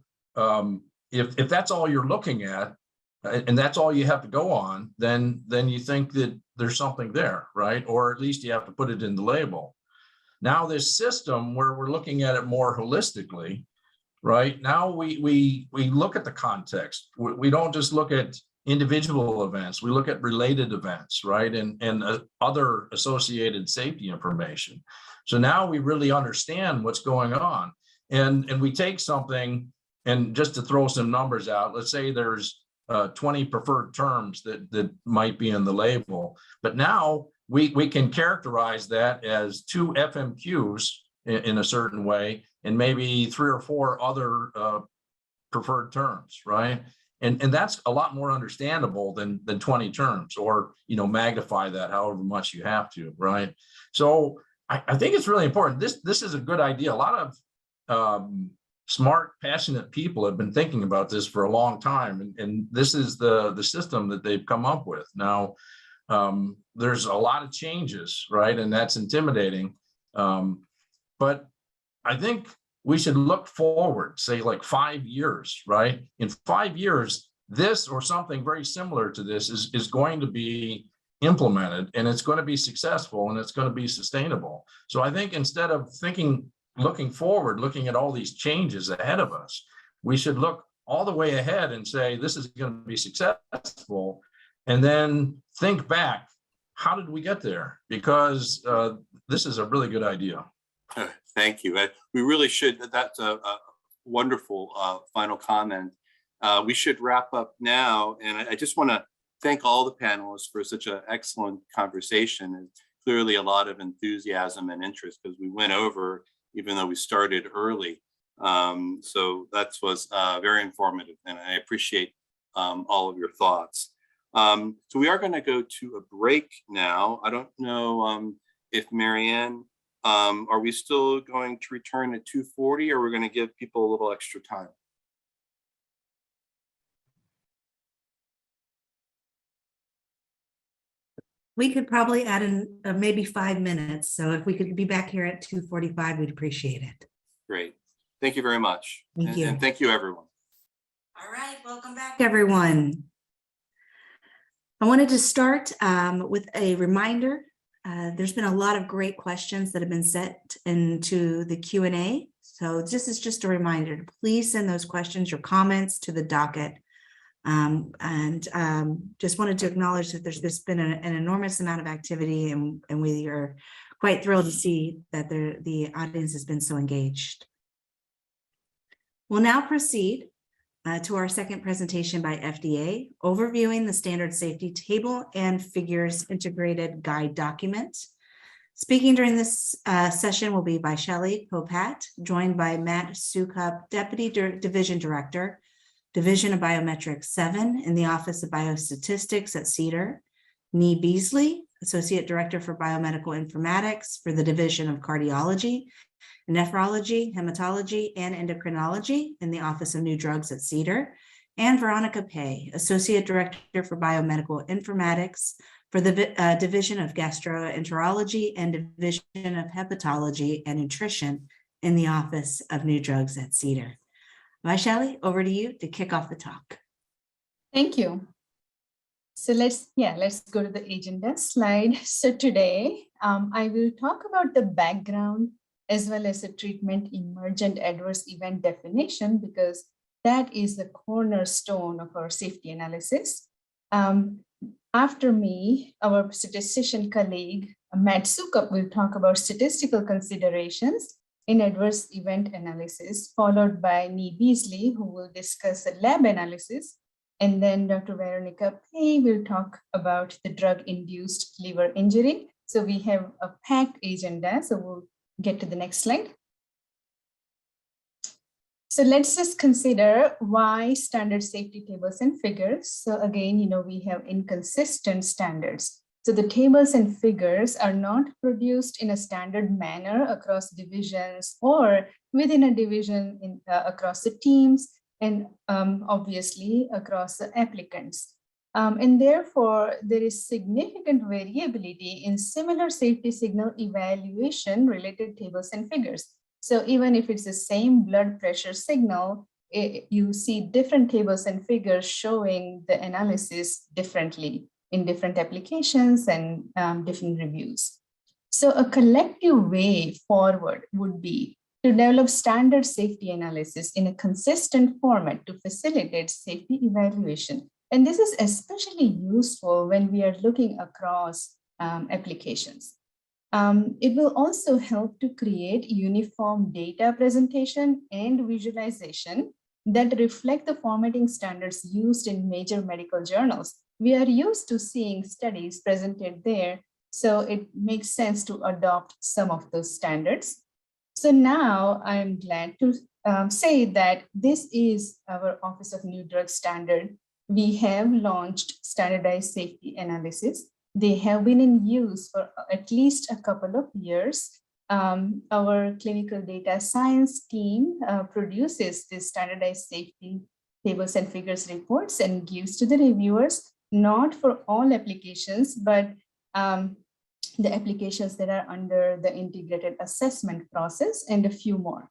if that's all you're looking at, and that's all you have to go on, then you think that there's something there, right? Or at least you have to put it in the label. Now this system where we're looking at it more holistically, right? Now we look at the context. We don't just look at individual events, we look at related events, right? And other associated safety information. So now we really understand what's going on. And we take something, and just to throw some numbers out, let's say there's 20 preferred terms that might be in the label, but now we can characterize that as 2 FMQs in a certain way, and maybe 3 or 4 other preferred terms, right? And that's a lot more understandable than 20 terms, or magnify that however much you have to, right? So I think it's really important. This is a good idea. A lot of smart, passionate people have been thinking about this for a long time, and this is the system that they've come up with. Now, there's a lot of changes, right? And that's intimidating. But I think we should look forward, say like 5 years, right? In 5 years, this or something very similar to this is going to be implemented, and it's going to be successful, and it's going to be sustainable. So I think instead of looking forward, looking at all these changes ahead of us, we should look all the way ahead and say, this is going to be successful. And then think back, how did we get there? Because this is a really good idea. Thank you. We really should, that's a wonderful final comment. We should wrap up now. And I just want to thank all the panelists for such an excellent conversation, and clearly a lot of enthusiasm and interest, because we went over, even though we started early. So that was very informative, and I appreciate all of your thoughts. So we are going to go to a break now. I don't know if Marianne, are we still going to return at 2:40, or we're going to give people a little extra time? We could probably add in maybe 5 minutes. So if we could be back here at 2:45, we'd appreciate it. Great. Thank you very much. Thank you. And thank you, everyone. All right, welcome back, everyone. I wanted to start with a reminder. There's been a lot of great questions that have been set into the Q&A. So this is just a reminder to please send those questions, your comments, to the docket. Just wanted to acknowledge that there's been an enormous amount of activity, and we are quite thrilled to see that the audience has been so engaged. We'll now proceed to our second presentation by FDA, overviewing the standard safety table and figures integrated guide document. Speaking during this session will be Vaishali Popat, joined by Matt Sukup, Deputy Division Director, Division of Biometrics 7 in the Office of Biostatistics at CDER, Nee Beasley, Associate Director for Biomedical Informatics for the Division of Cardiology, Nephrology, Hematology, and Endocrinology in the Office of New Drugs at CDER, and Veronica Pei, Associate Director for Biomedical Informatics for the Division of Gastroenterology and Division of Hepatology and Nutrition in the Office of New Drugs at CDER. Vaishali, over to you to kick off the talk. Thank you. So let's go to the agenda slide. So today I will talk about the background as well as the treatment emergent adverse event definition, because that is the cornerstone of our safety analysis. After me, our statistician colleague, Matt Sukup, will talk about statistical considerations in adverse event analysis, followed by Nee Beasley, who will discuss the lab analysis. And then Dr. Veronica Pei will talk about the drug-induced liver injury. So we have a packed agenda, so we'll get to the next slide. So let's just consider why standard safety tables and figures. So again, we have inconsistent standards. So the tables and figures are not produced in a standard manner across divisions or within a division across the teams, and obviously across the applicants. And therefore, there is significant variability in similar safety signal evaluation related tables and figures. So even if it's the same blood pressure signal, you see different tables and figures showing the analysis differently in different applications and different reviews. So a collective way forward would be to develop standard safety analysis in a consistent format to facilitate safety evaluation. And this is especially useful when we are looking across applications. It will also help to create uniform data presentation and visualization that reflect the formatting standards used in major medical journals. We are used to seeing studies presented there, so it makes sense to adopt some of those standards. So now I'm glad to say that this is our Office of New Drug Standard. We have launched standardized safety analysis. They have been in use for at least a couple of years. Our clinical data science team produces this standardized safety tables and figures reports and gives to the reviewers, not for all applications, but the applications that are under the integrated assessment process and a few more.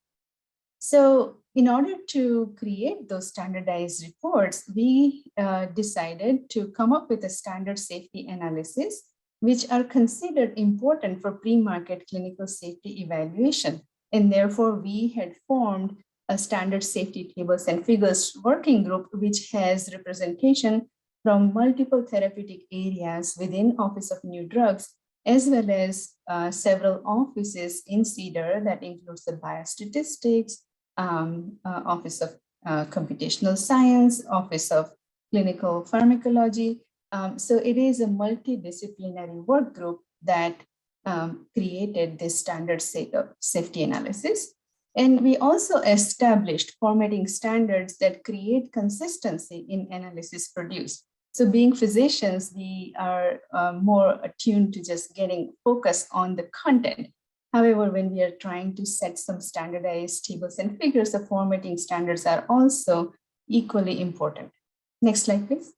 So in order to create those standardized reports, we decided to come up with a standard safety analysis, which are considered important for pre-market clinical safety evaluation. And therefore, we had formed a standard safety tables and figures working group, which has representation from multiple therapeutic areas within Office of New Drugs, as well as several offices in CDER that includes the biostatistics, Office of Computational Science, Office of Clinical Pharmacology. So it is a multidisciplinary work group that created this standard safety analysis. And we also established formatting standards that create consistency in analysis produced. So being physicians, we are more attuned to just getting focused on the content. However, when we are trying to set some standardized tables and figures, the formatting standards are also equally important. Next slide, please.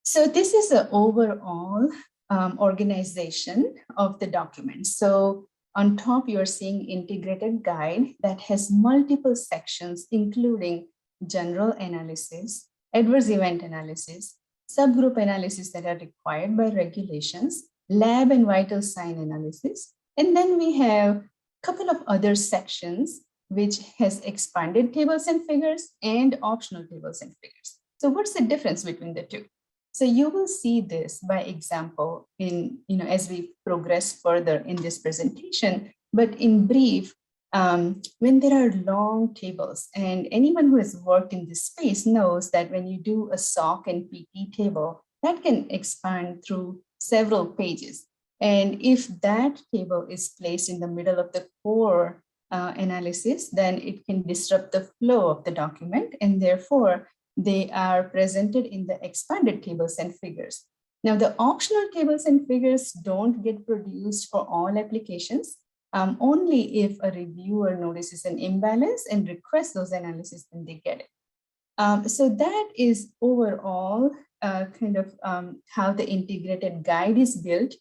So this is the overall organization of the document. So on top, you're seeing integrated guide that has multiple sections, including general analysis, adverse event analysis, subgroup analysis that are required by regulations, lab and vital sign analysis. And then we have a couple of other sections which has expanded tables and figures and optional tables and figures. So what's the difference between the two? So you will see this by example in, as we progress further in this presentation, but in brief, when there are long tables, and anyone who has worked in this space knows that when you do a SOC and PT table, that can expand through several pages. And if that table is placed in the middle of the core analysis, then it can disrupt the flow of the document, and therefore they are presented in the expanded tables and figures. Now, the optional tables and figures don't get produced for all applications. Only if a reviewer notices an imbalance and requests those analyses, then they get it. So that is overall how the integrated guide is built.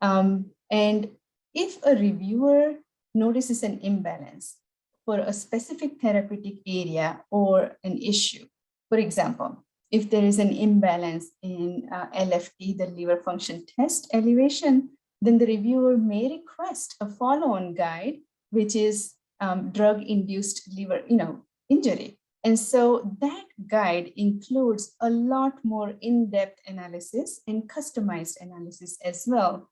And if a reviewer notices an imbalance for a specific therapeutic area or an issue, for example, if there is an imbalance in LFT, the liver function test elevation, then the reviewer may request a follow-on guide, which is drug-induced liver injury. And so that guide includes a lot more in-depth analysis and customized analysis as well.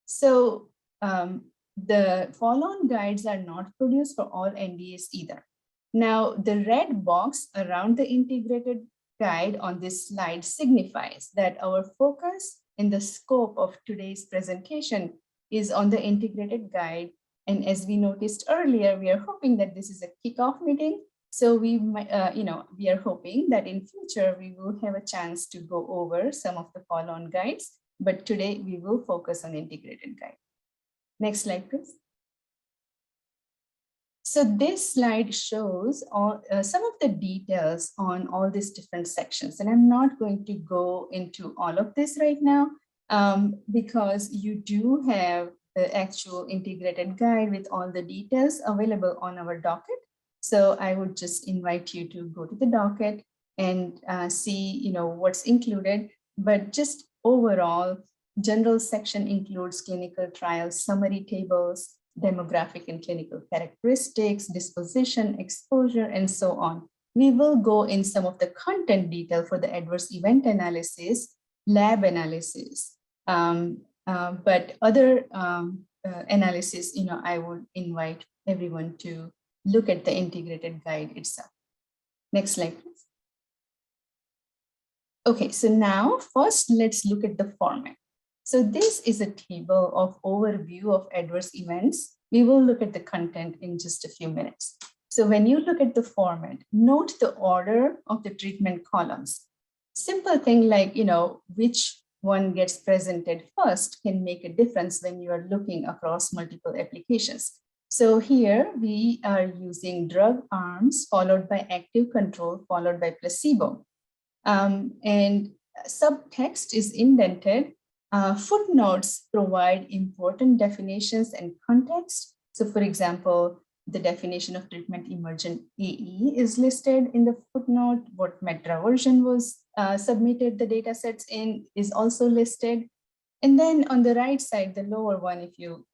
So the follow-on guides are not produced for all NDAs either. Now, the red box around the integrated guide on this slide signifies that our focus in the scope of today's presentation is on the integrated guide. And as we noticed earlier, we are hoping that this is a kickoff meeting. So we are hoping that in future, we will have a chance to go over some of the follow-on guides, but today we will focus on integrated guide. Next slide, please. So this slide shows some of the details on all these different sections. And I'm not going to go into all of this right now because you do have the actual integrated guide with all the details available on our docket. So I would just invite you to go to the docket and see what's included. But just overall, general section includes clinical trial summary tables, demographic and clinical characteristics, disposition, exposure, and so on. We will go in some of the content detail for the adverse event analysis, lab analysis, but other analysis, I would invite everyone to look at the integrated guide itself. Next slide, please. Okay, so now first let's look at the format. So this is a table of overview of adverse events. We will look at the content in just a few minutes. So when you look at the format, note the order of the treatment columns. Simple thing like, which one gets presented first can make a difference when you are looking across multiple applications. So here we are using drug arms followed by active control followed by placebo. And subtext is indented. Footnotes provide important definitions and context. So for example, the definition of treatment emergent AE is listed in the footnote. What meta version was submitted the data sets in is also listed. And then on the right side, the lower one, if you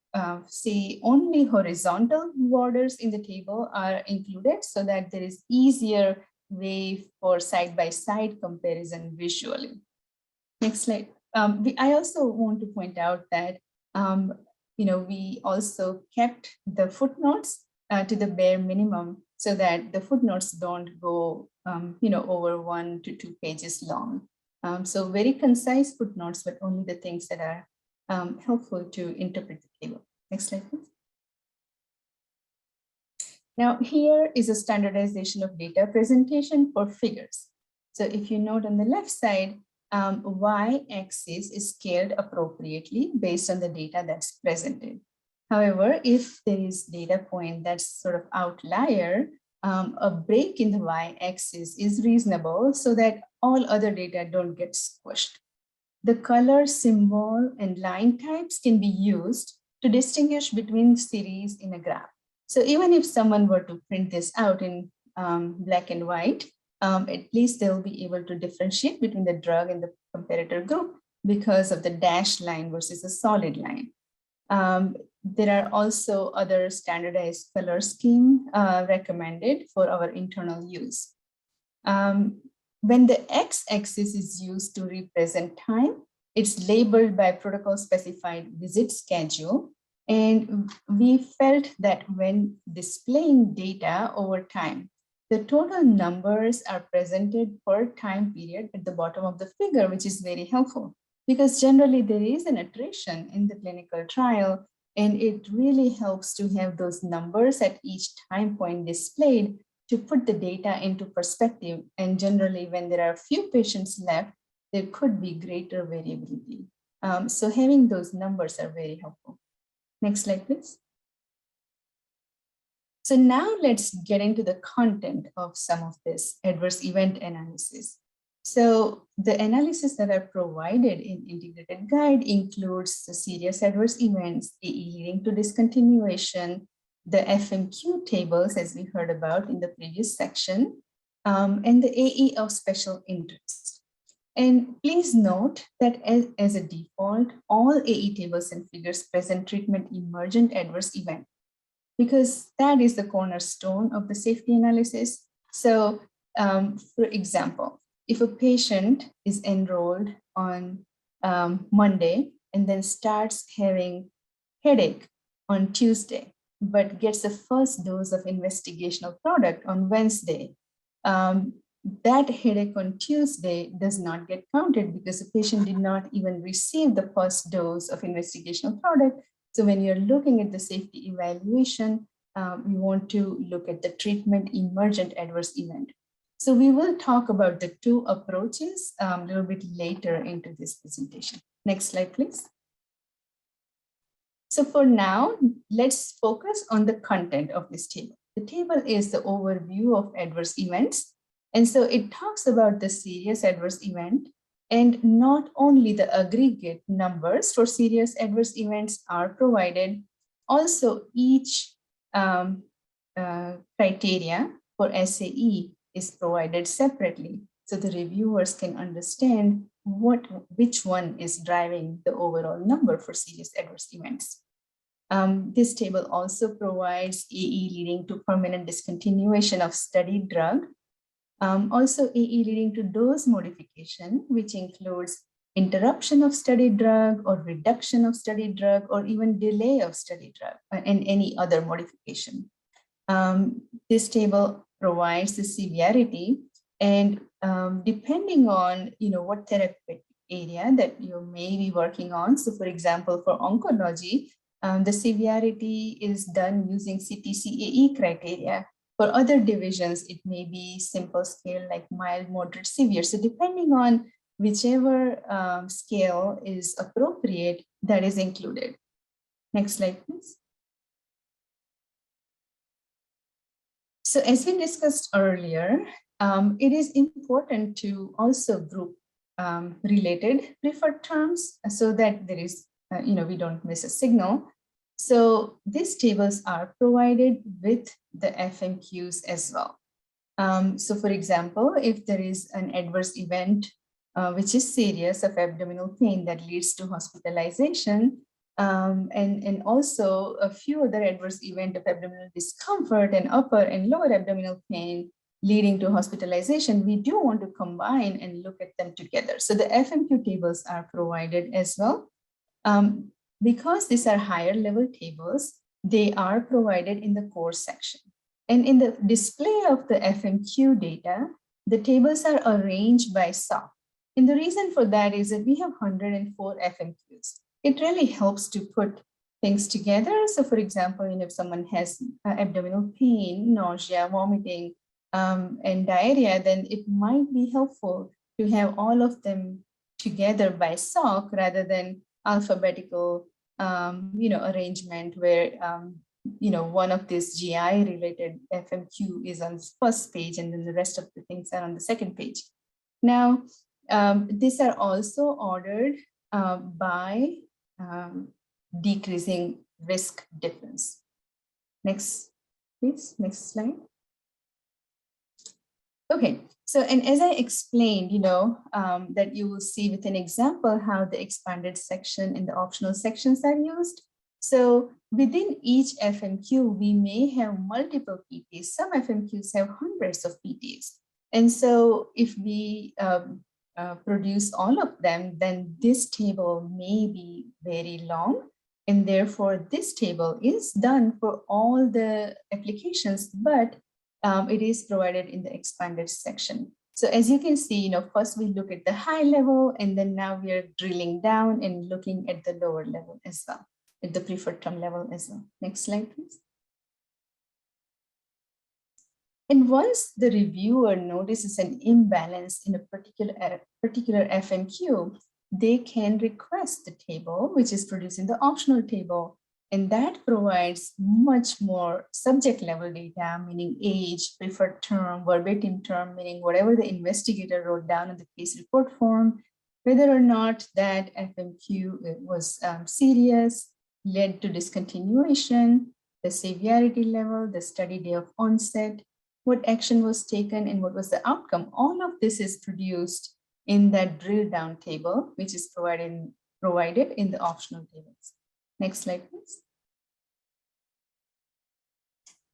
see only horizontal borders in the table are included so that there is easier way for side-by-side comparison visually. Next slide. I also want to point out that, we also kept the footnotes to the bare minimum so that the footnotes don't go, over 1 to 2 pages long. So very concise footnotes, but only the things that are helpful to interpret the table. Next slide, please. Now, here is a standardization of data presentation for figures. So if you note on the left side, y-axis is scaled appropriately based on the data that's presented. However, if there is data point that's sort of outlier, a break in the y-axis is reasonable so that all other data don't get squished. The color, symbol, and line types can be used to distinguish between series in a graph. So even if someone were to print this out in black and white, at least they'll be able to differentiate between the drug and the comparator group because of the dashed line versus a solid line. There are also other standardized color scheme recommended for our internal use. When the x-axis is used to represent time, it's labeled by protocol specified visit schedule. And we felt that when displaying data over time, the total numbers are presented per time period at the bottom of the figure, which is very helpful because generally there is an attrition in the clinical trial, and it really helps to have those numbers at each time point displayed to put the data into perspective. And generally, when there are few patients left, there could be greater variability. So having those numbers are very helpful. Next slide, please. So now let's get into the content of some of this adverse event analysis. So the analysis that are provided in integrated guide includes the serious adverse events, AE leading to discontinuation, the FMQ tables, as we heard about in the previous section, and the AE of special interest. And please note that as a default, all AE tables and figures present treatment emergent adverse event, because that is the cornerstone of the safety analysis. So for example, if a patient is enrolled on Monday and then starts having headache on Tuesday, but gets the first dose of investigational product on Wednesday, that headache on Tuesday does not get counted because the patient did not even receive the first dose of investigational product. So when you're looking at the safety evaluation, we want to look at the treatment emergent adverse event. So we will talk about the two approaches a little bit later into this presentation. Next slide, please. So for now, let's focus on the content of this table. The table is the overview of adverse events. And so it talks about the serious adverse event, and not only the aggregate numbers for serious adverse events are provided, also each criteria for SAE is provided separately, so the reviewers can understand which one is driving the overall number for serious adverse events. This table also provides AE leading to permanent discontinuation of studied drug. Also AE leading to dose modification, which includes interruption of studied drug or reduction of studied drug or even delay of studied drug and any other modification. This table provides the severity, and depending on what therapeutic area that you may be working on. So for example, for oncology, the severity is done using CTCAE criteria. For other divisions, it may be simple scale like mild, moderate, severe. So depending on whichever scale is appropriate, that is included. Next slide, please. So as we discussed earlier, it is important to also group related preferred terms so that there is, we don't miss a signal. So these tables are provided with the FMQs as well. So for example, if there is an adverse event, which is serious of abdominal pain that leads to hospitalization, and also a few other adverse events of abdominal discomfort and upper and lower abdominal pain leading to hospitalization, we do want to combine and look at them together. So the FMQ tables are provided as well. Because these are higher level tables, they are provided in the core section. And in the display of the FMQ data, the tables are arranged by SOC. And the reason for that is that we have 104 FMQs. It really helps to put things together. So for example, if someone has abdominal pain, nausea, vomiting, and diarrhea, then it might be helpful to have all of them together by SOC rather than alphabetical arrangement where one of these GI related FMQ is on the first page and then the rest of the things are on the second page. Now, these are also ordered by decreasing risk difference. Next, please, next slide. Okay, so, and as I explained, that you will see with an example how the expanded section and the optional sections are used. So within each FMQ, we may have multiple PTs. Some FMQs have hundreds of PTs. And so if we produce all of them, then this table may be very long. And therefore, this table is done for all the applications, but it is provided in the expanded section. So as you can see, first we look at the high level, and then now we are drilling down and looking at the lower level as well, at the preferred term level as well. Next slide, please. And once the reviewer notices an imbalance in a particular FMQ, they can request the table, which is produced in the optional table. And that provides much more subject level data, meaning age, preferred term, verbatim term, meaning whatever the investigator wrote down in the case report form, whether or not that FMQ was serious, led to discontinuation, the severity level, the study day of onset, what action was taken, and what was the outcome. All of this is produced in that drill down table, which is provided in the optional tables. Next slide, please.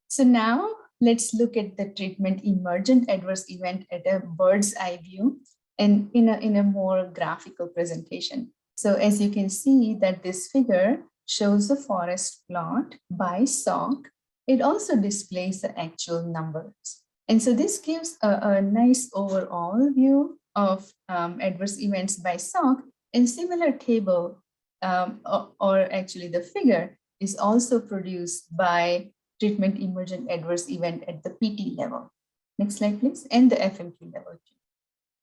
So now let's look at the treatment emergent adverse event at a bird's eye view and in a more graphical presentation. So as you can see that this figure shows the forest plot by SOC. It also displays the actual numbers. And so this gives a nice overall view of adverse events by SOC, and similar table, or actually the figure, is also produced by treatment emergent adverse event at the PT level. Next slide, please, and the FMQ level too.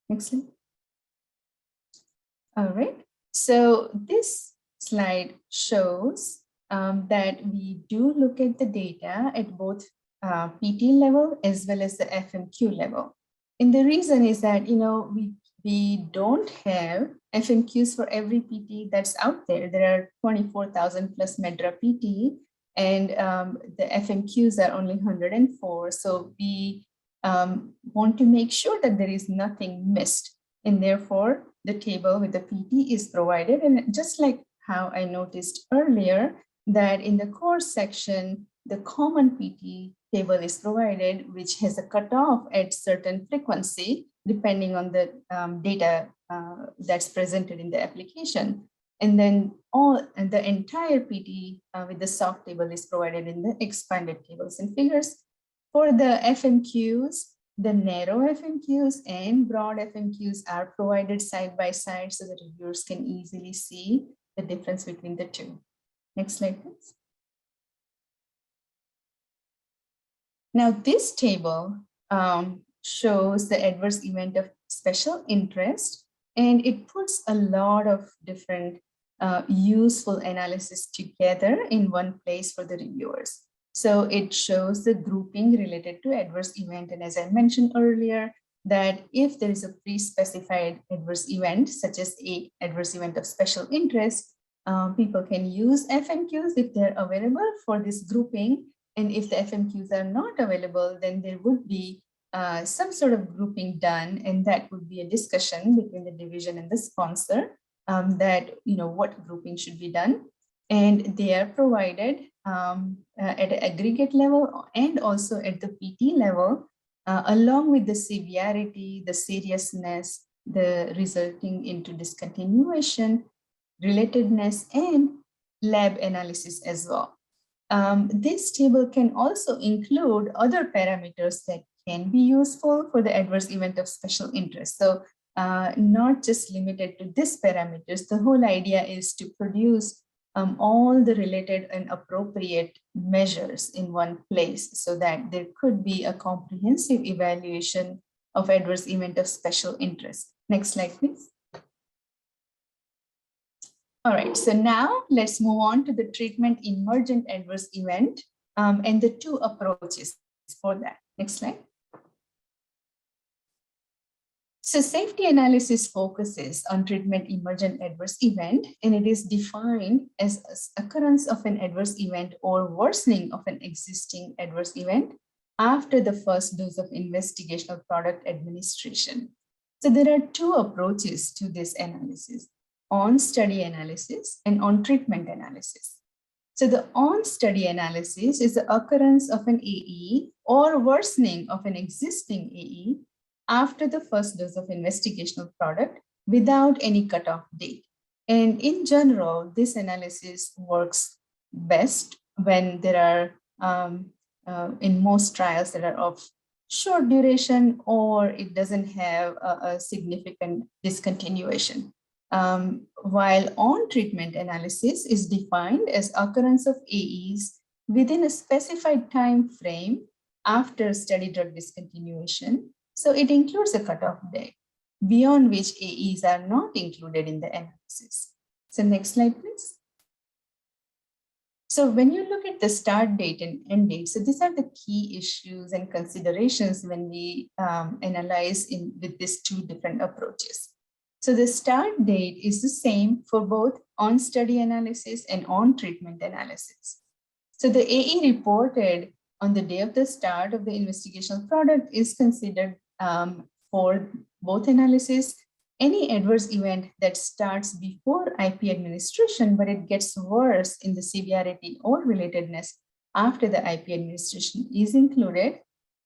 Next slide. All right, so this slide shows that we do look at the data at both PT level as well as the FMQ level. And the reason is that, we don't have FMQs for every PT that's out there. There are 24,000 plus MEDRA PT, and the FMQs are only 104. So we want to make sure that there is nothing missed. And therefore, the table with the PT is provided. And just like how I noticed earlier, that in the core section, the common PT table is provided, which has a cutoff at certain frequency, depending on the data that's presented in the application. And then the entire PT with the SOC table is provided in the expanded tables and figures. For the FMQs, the narrow FMQs and broad FMQs are provided side by side so that reviewers can easily see the difference between the two. Next slide, please. Now, this table shows the adverse event of special interest, and it puts a lot of different useful analysis together in one place for the reviewers. So it shows the grouping related to adverse event. And as I mentioned earlier, that if there is a pre-specified adverse event, such as an adverse event of special interest, people can use FMQs if they're available for this grouping. And if the FMQs are not available, then there would be some sort of grouping done, and that would be a discussion between the division and the sponsor that, what grouping should be done. And they are provided at an aggregate level and also at the PT level, along with the severity, the seriousness, the resulting into discontinuation, relatedness, and lab analysis as well. This table can also include other parameters that can be useful for the adverse event of special interest. So not just limited to these parameters, the whole idea is to produce all the related and appropriate measures in one place so that there could be a comprehensive evaluation of adverse event of special interest. Next slide, please. All right, so now let's move on to the treatment emergent adverse event and the two approaches for that. Next slide. So safety analysis focuses on treatment emergent adverse event, and it is defined as occurrence of an adverse event or worsening of an existing adverse event after the first dose of investigational product administration. So there are two approaches to this analysis: on-study analysis and on-treatment analysis. So the on-study analysis is the occurrence of an AE or worsening of an existing AE after the first dose of investigational product without any cutoff date. And in general, this analysis works best when there are, in most trials that are of short duration, or it doesn't have a significant discontinuation. While on-treatment analysis is defined as occurrence of AEs within a specified time frame after study drug discontinuation. So it includes a cutoff date, beyond which AEs are not included in the analysis. So next slide, please. So when you look at the start date and end date, so these are the key issues and considerations when we analyze with these two different approaches. So the start date is the same for both on-study analysis and on-treatment analysis. So the AE reported on the day of the start of the investigational product is considered for both analysis. Any adverse event that starts before IP administration, but it gets worse in the severity or relatedness after the IP administration is included.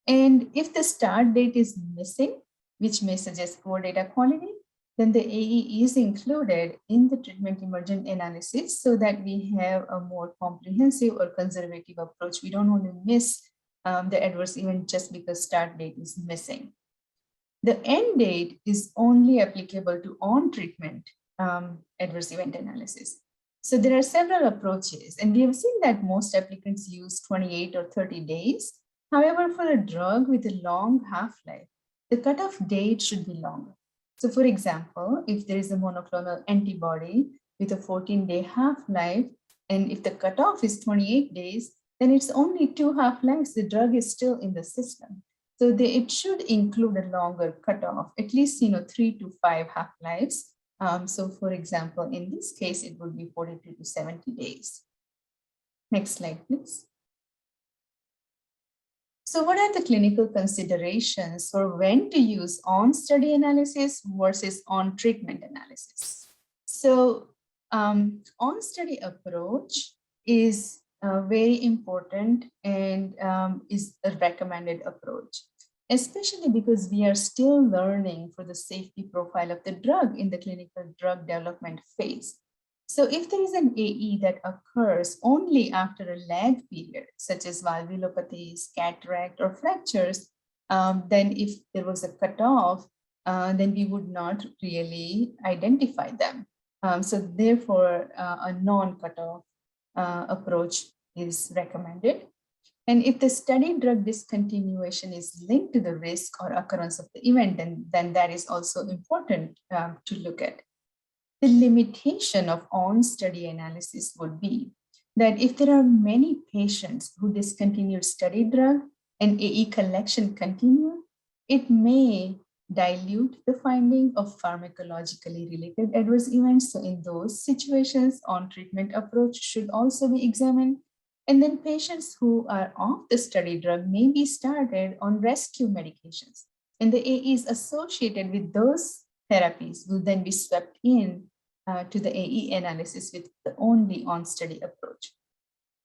And if the start date is missing, which may suggest poor data quality, then the AE is included in the treatment emergent analysis so that we have a more comprehensive or conservative approach. We don't want to miss the adverse event just because start date is missing. The end date is only applicable to on-treatment adverse event analysis. So there are several approaches, and we have seen that most applicants use 28 or 30 days. However, for a drug with a long half-life, the cutoff date should be longer. So for example, if there is a monoclonal antibody with a 14-day half-life, and if the cutoff is 28 days, then it's only 2 half-lives, the drug is still in the system. So it should include a longer cutoff, at least 3 to 5 half-lives. So for example, in this case, it would be 42 to 70 days. Next slide, please. So what are the clinical considerations for when to use on-study analysis versus on-treatment analysis? So on-study approach is very important and is a recommended approach, especially because we are still learning for the safety profile of the drug in the clinical drug development phase. So if there is an AE that occurs only after a lag period, such as valvulopathies, cataract, or fractures, then if there was a cutoff, then we would not really identify them. So therefore, a non-cutoff approach is recommended. And if the study drug discontinuation is linked to the risk or occurrence of the event, then that is also important to look at. The limitation of on-study analysis would be that if there are many patients who discontinued study drug and AE collection continued, it may dilute the finding of pharmacologically related adverse events. So in those situations, on-treatment approach should also be examined. And then patients who are off the study drug may be started on rescue medications. And the AEs associated with those therapies will then be swept in to the AE analysis with the only on-study approach.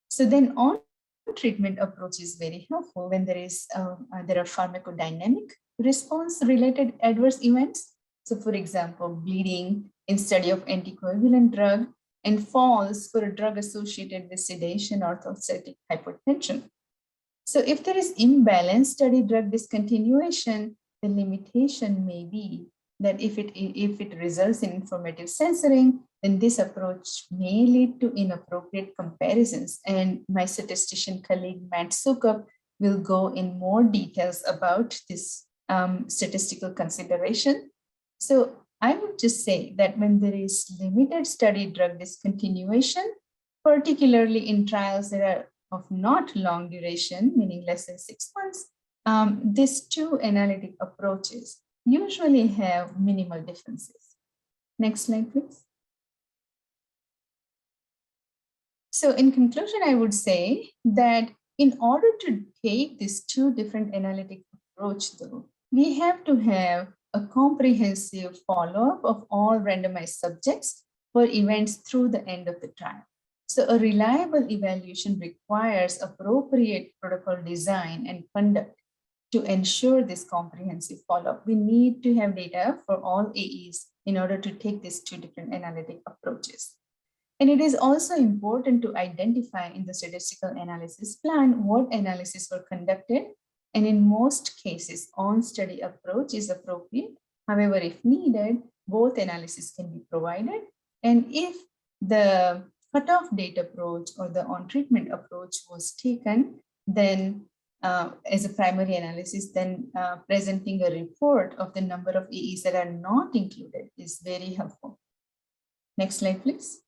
So then on-treatment approach is very helpful when there are pharmacodynamic response-related adverse events. So for example, bleeding in study of anticoagulant drug and falls for a drug associated with sedation or orthostatic hypotension. So if there is imbalanced study drug discontinuation, the limitation may be that if it results in informative censoring, then this approach may lead to inappropriate comparisons. And my statistician colleague, Matt Sukup, will go in more details about this statistical consideration. So I would just say that when there is limited study drug discontinuation, particularly in trials that are of not long duration, meaning less than 6 months, these two analytic approaches usually have minimal differences. Next slide, please. So in conclusion, I would say that in order to take these two different analytic approach though, we have to have a comprehensive follow-up of all randomized subjects for events through the end of the trial. So a reliable evaluation requires appropriate protocol design and conduct to ensure this comprehensive follow-up, we need to have data for all AEs in order to take these two different analytic approaches. And it is also important to identify in the statistical analysis plan what analyses were conducted. And in most cases, on-study approach is appropriate. However, if needed, both analyses can be provided. And if the cutoff date approach or the on-treatment approach was taken, then as a primary analysis, then presenting a report of the number of AEs that are not included is very helpful. Next slide, please.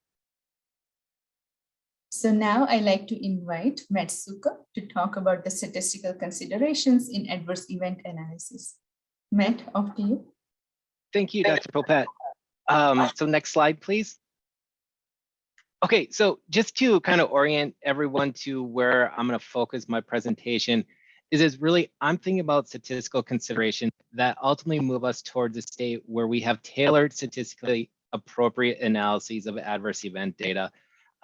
So now I'd like to invite Matt Suka to talk about the statistical considerations in adverse event analysis. Matt, off to you. Thank you, Dr. Popat. So next slide, please. Okay, so just to kind of orient everyone to where I'm going to focus my presentation is really I'm thinking about statistical consideration that ultimately move us towards a state where we have tailored statistically appropriate analyses of adverse event data.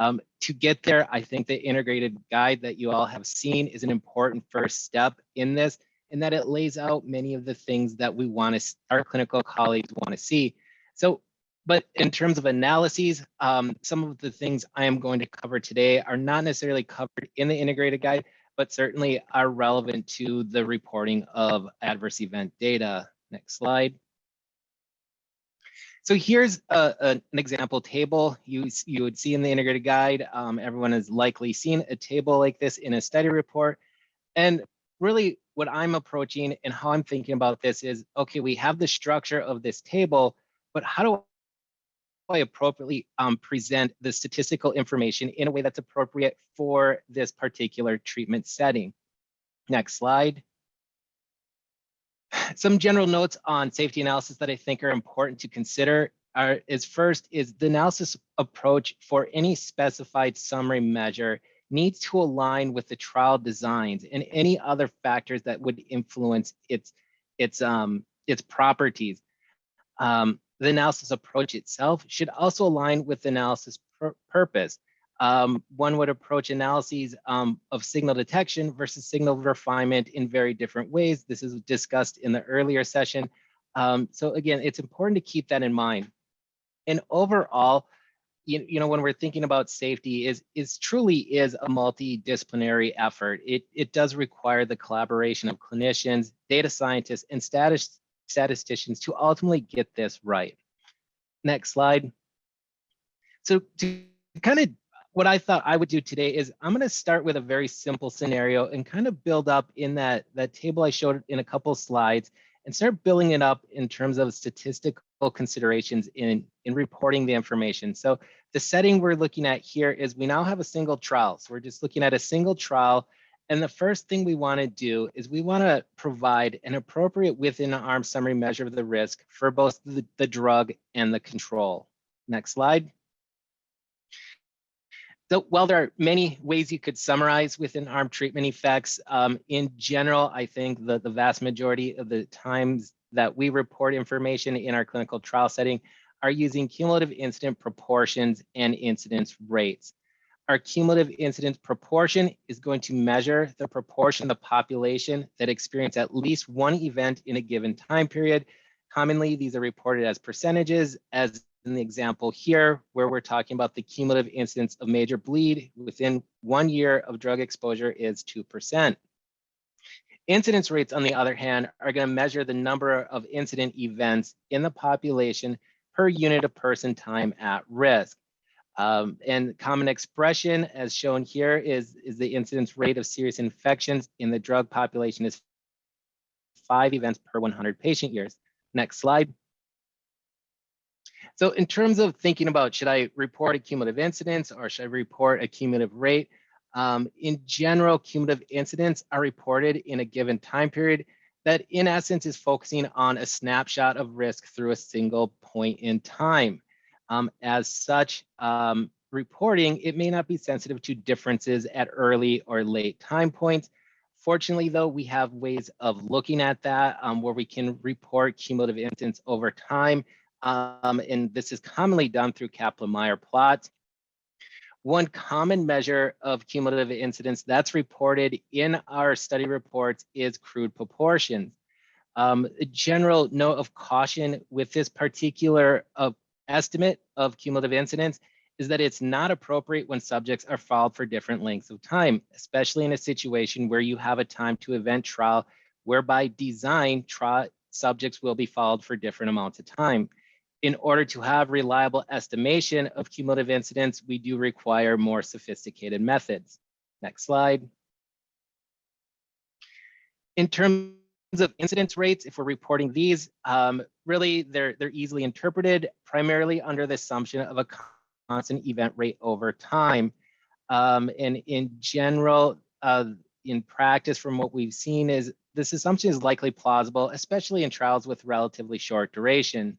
To get there, I think the integrated guide that you all have seen is an important first step in this, in that it lays out many of the things that we want to, our clinical colleagues want to see. So, but in terms of analyses, some of the things I am going to cover today are not necessarily covered in the integrated guide, but certainly are relevant to the reporting of adverse event data. Next slide. So here's an example table you would see in the integrated guide. Everyone has likely seen a table like this in a study report. And really what I'm approaching and how I'm thinking about this is, okay, we have the structure of this table, but how do I appropriately present the statistical information in a way that's appropriate for this particular treatment setting? Next slide. Some general notes on safety analysis that I think are important to consider is first is the analysis approach for any specified summary measure needs to align with the trial designs and any other factors that would influence its properties. The analysis approach itself should also align with the analysis purpose. One would approach analyses of signal detection versus signal refinement in very different ways. This is discussed in the earlier session. So again, it's important to keep that in mind. And overall, you know, when we're thinking about safety, is truly a multidisciplinary effort. It does require the collaboration of clinicians, data scientists, and statisticians to ultimately get this right. Next slide. So to kind of what I thought I would do today is I'm going to start with a very simple scenario and kind of build up in that table I showed in a couple slides and start building it up in terms of statistical considerations in reporting the information. So the setting we're looking at here is we now have a single trial. So we're just looking at a single trial. And the first thing we want to do is we want to provide an appropriate within-arm summary measure of the risk for both the drug and the control. Next slide. So while there are many ways you could summarize within-arm treatment effects, in general, I think the vast majority of the times that we report information in our clinical trial setting are using cumulative incident proportions and incidence rates. Our cumulative incidence proportion is going to measure the proportion of the population that experience at least one event in a given time period. Commonly, these are reported as percentages, as in the example here, where we're talking about the cumulative incidence of major bleed within 1 year of drug exposure is 2%. Incidence rates, on the other hand, are going to measure the number of incident events in the population per unit of person time at risk. And common expression, as shown here, is the incidence rate of serious infections in the drug population is 5 events per 100 patient years. Next slide. So in terms of thinking about, should I report a cumulative incidence or should I report a cumulative rate? In general, cumulative incidents are reported in a given time period that in essence is focusing on a snapshot of risk through a single point in time. As such, reporting, it may not be sensitive to differences at early or late time points. Fortunately, though, we have ways of looking at that where we can report cumulative incidents over time. And this is commonly done through Kaplan-Meier plots. One common measure of cumulative incidence that's reported in our study reports is crude proportions. A general note of caution with this particular estimate of cumulative incidence is that it's not appropriate when subjects are followed for different lengths of time, especially in a situation where you have a time to event trial, where by design, subjects will be followed for different amounts of time. In order to have reliable estimation of cumulative incidence, we do require more sophisticated methods. Next slide. In terms of incidence rates, if we're reporting these, really they're easily interpreted primarily under the assumption of a constant event rate over time. And in general, in practice, from what we've seen, is this assumption is likely plausible, especially in trials with relatively short duration.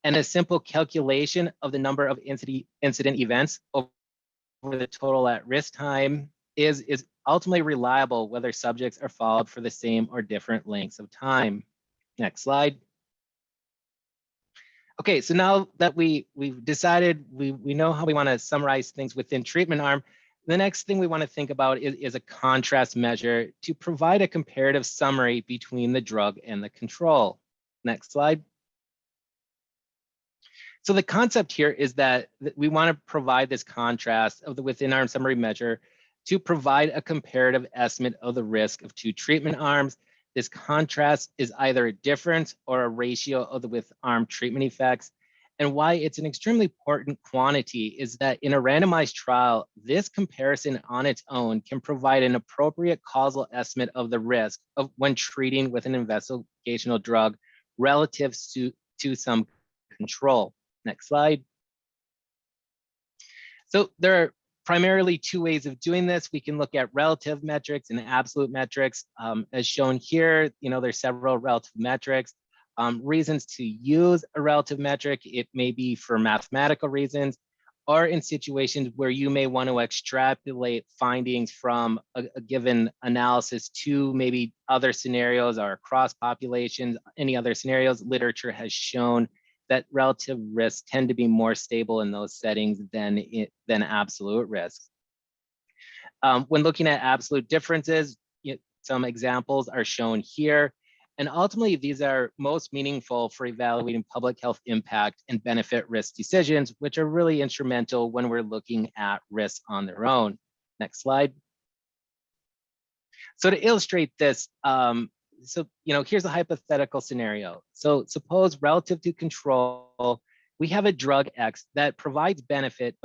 And a simple calculation of the number of incident events over the total at risk time is ultimately reliable whether subjects are followed for the same or different lengths of time. Next slide. Okay, so now that we've decided, we know how we want to summarize things within treatment arm, the next thing we want to think about is a contrast measure to provide a comparative summary between the drug and the control. Next slide. So the concept here is that we want to provide this contrast of the within arm summary measure to provide a comparative estimate of the risk of two treatment arms. This contrast is either a difference or a ratio of the with arm treatment effects. And why it's an extremely important quantity is that in a randomized trial, this comparison on its own can provide an appropriate causal estimate of the risk of when treating with an investigational drug relative to some control. Next slide. So there are primarily two ways of doing this. We can look at relative metrics and absolute metrics. As shown here, there's several relative metrics. Reasons to use a relative metric, it may be for mathematical reasons, or in situations where you may want to extrapolate findings from a given analysis to maybe other scenarios or across populations, any other scenarios. Literature has shown that relative risks tend to be more stable in those settings than absolute risks. When looking at absolute differences, some examples are shown here. And ultimately, these are most meaningful for evaluating public health impact and benefit risk decisions, which are really instrumental when we're looking at risks on their own. Next slide. So to illustrate this, here's a hypothetical scenario. So suppose relative to control, we have a drug X that provides benefit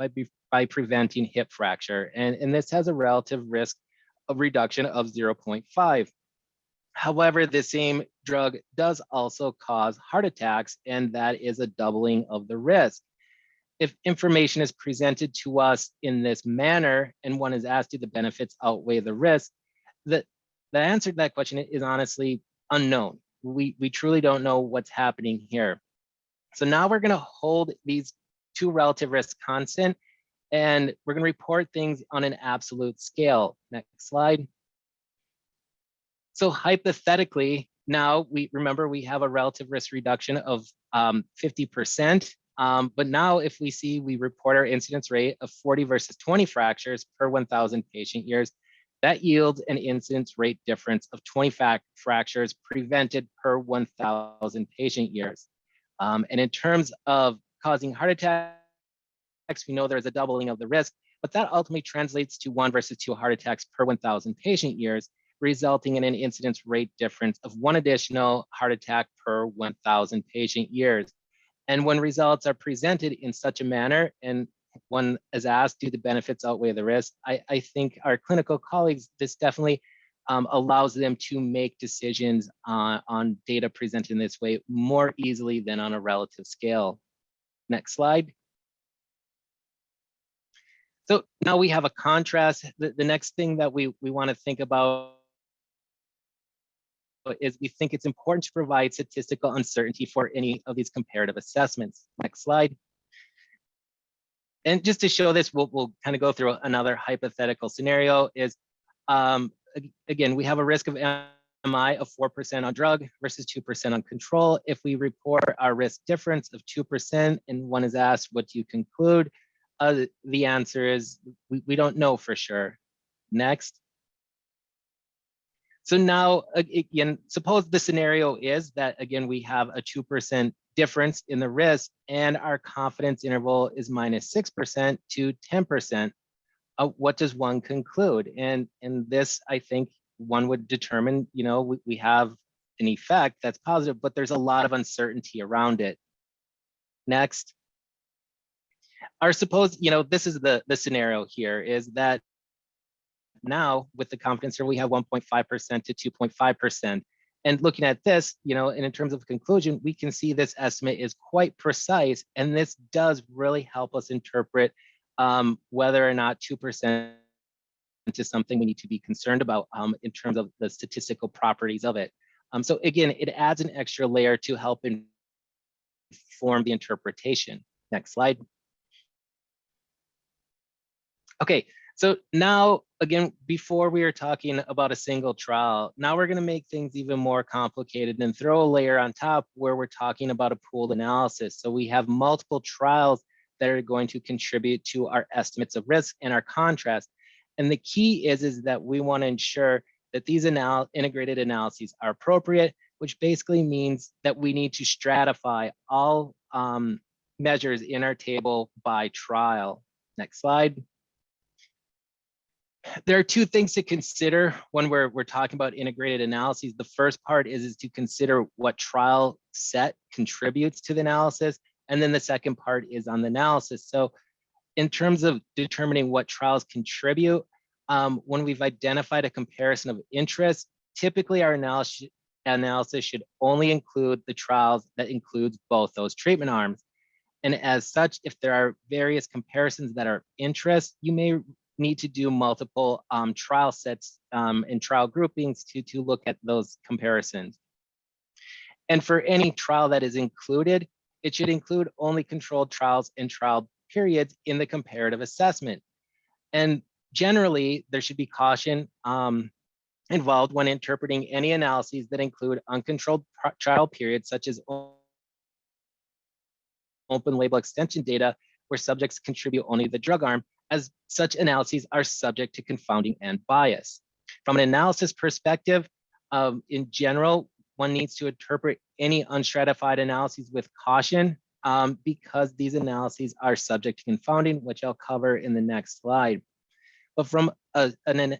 by preventing hip fracture. And this has a relative risk of reduction of 0.5. However, the same drug does also cause heart attacks, and that is a doubling of the risk. If information is presented to us in this manner, and one is asked, do the benefits outweigh the risk? The answer to that question is honestly unknown. We truly don't know what's happening here. So now we're going to hold these two relative risks constant, and we're going to report things on an absolute scale. Next slide. So hypothetically, now we have a relative risk reduction of 50%. But now if we report our incidence rate of 40 versus 20 fractures per 1,000 patient years, that yields an incidence rate difference of 20 fractures prevented per 1,000 patient years. And in terms of causing heart attacks, we know there's a doubling of the risk, but that ultimately translates to 1 versus 2 heart attacks per 1,000 patient years, resulting in an incidence rate difference of 1 additional heart attack per 1,000 patient years. And when results are presented in such a manner, and one is asked, do the benefits outweigh the risk? I think our clinical colleagues, this definitely allows them to make decisions on data presented in this way more easily than on a relative scale. Next slide. So now we have a contrast. The next thing that we want to think about is we think it's important to provide statistical uncertainty for any of these comparative assessments. Next slide. And just to show this, we'll kind of go through another hypothetical scenario is, again, we have a risk of MI of 4% on drug versus 2% on control. If we report our risk difference of 2% and one is asked, what do you conclude? the answer is we don't know for sure. Next. So now, again, suppose the scenario is that, again, we have a 2% difference in the risk and our confidence interval is -6% to 10%. What does one conclude? And this, I think, one would determine, we have an effect that's positive, but there's a lot of uncertainty around it. Next. Or suppose, this is the scenario here, is that now with the confidence interval, we have 1.5% to 2.5%. And looking at this, and in terms of conclusion, we can see this estimate is quite precise. And this does really help us interpret whether or not 2% is something we need to be concerned about in terms of the statistical properties of it. So again, it adds an extra layer to help inform the interpretation. Next slide. Okay, so now, again, before we were talking about a single trial, now we're going to make things even more complicated and throw a layer on top where we're talking about a pooled analysis. So we have multiple trials that are going to contribute to our estimates of risk and our contrast. And the key is that we want to ensure that these integrated analyses are appropriate, which basically means that we need to stratify all measures in our table by trial. Next slide. There are two things to consider when we're talking about integrated analyses. The first part is to consider what trial set contributes to the analysis. And then the second part is on the analysis. So in terms of determining what trials contribute, when we've identified a comparison of interest, typically our analysis should only include the trials that includes both those treatment arms. And as such, if there are various comparisons that are of interest, you may need to do multiple trial sets and trial groupings to look at those comparisons. And for any trial that is included, it should include only controlled trials and trial periods in the comparative assessment. And generally, there should be caution involved when interpreting any analyses that include uncontrolled trial periods, such as open label extension data, where subjects contribute only the drug arm, as such analyses are subject to confounding and bias. From an analysis perspective, in general, one needs to interpret any unstratified analyses with caution because these analyses are subject to confounding, which I'll cover in the next slide. But from can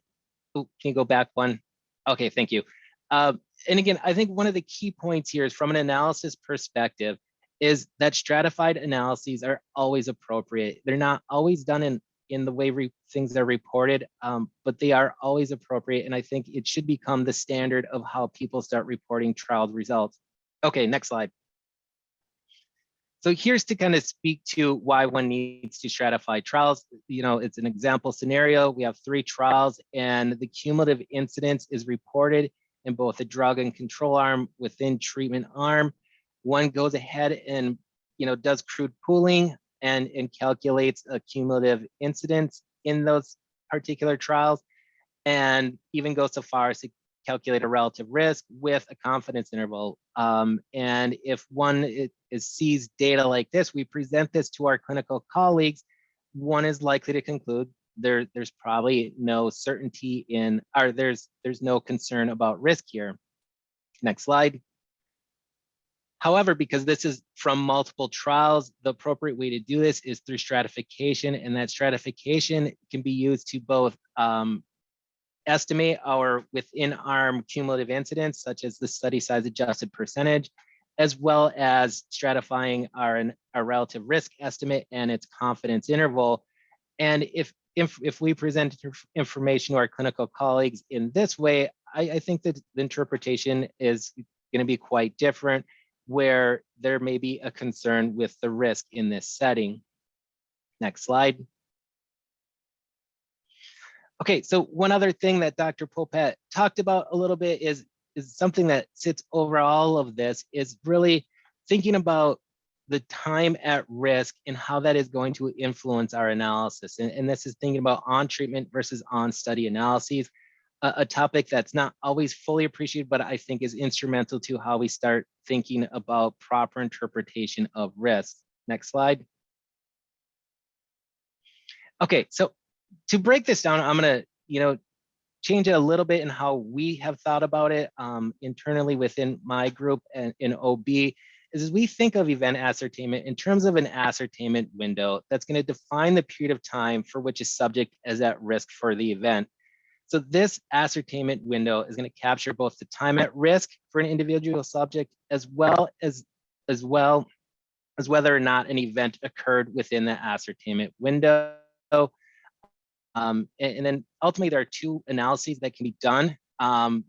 you go back one? Okay, thank you. And again, I think one of the key points here is from an analysis perspective is that stratified analyses are always appropriate. They're not always done in the way things are reported, but they are always appropriate. And I think it should become the standard of how people start reporting trial results. Okay, next slide. So here's to kind of speak to why one needs to stratify trials. It's an example scenario. We have 3 trials and the cumulative incidence is reported in both the drug and control arm within treatment arm. One goes ahead and does crude pooling and calculates a cumulative incidence in those particular trials, and even goes so far as to calculate a relative risk with a confidence interval. And if one sees data like this, we present this to our clinical colleagues, one is likely to conclude there's probably no certainty in, or there's no concern about risk here. Next slide. However, because this is from multiple trials, the appropriate way to do this is through stratification, and that stratification can be used to both estimate our within-arm cumulative incidence, such as the study size adjusted percentage, as well as stratifying our relative risk estimate and its confidence interval. And if we present information to our clinical colleagues in this way, I think that the interpretation is going to be quite different, where there may be a concern with the risk in this setting. Next slide. Okay, so one other thing that Dr. Popat talked about a little bit is something that sits over all of this, is really thinking about the time at risk and how that is going to influence our analysis. And this is thinking about on treatment versus on study analyses, a topic that's not always fully appreciated, but I think is instrumental to how we start thinking about proper interpretation of risk. Next slide. Okay, so to break this down, I'm gonna, change it a little bit in how we have thought about it internally within my group and in OB. Is as we think of event ascertainment in terms of an ascertainment window that's going to define the period of time for which a subject is at risk for the event. So this ascertainment window is going to capture both the time at risk for an individual subject as well as whether or not an event occurred within the ascertainment window. And then ultimately, there are two analyses that can be done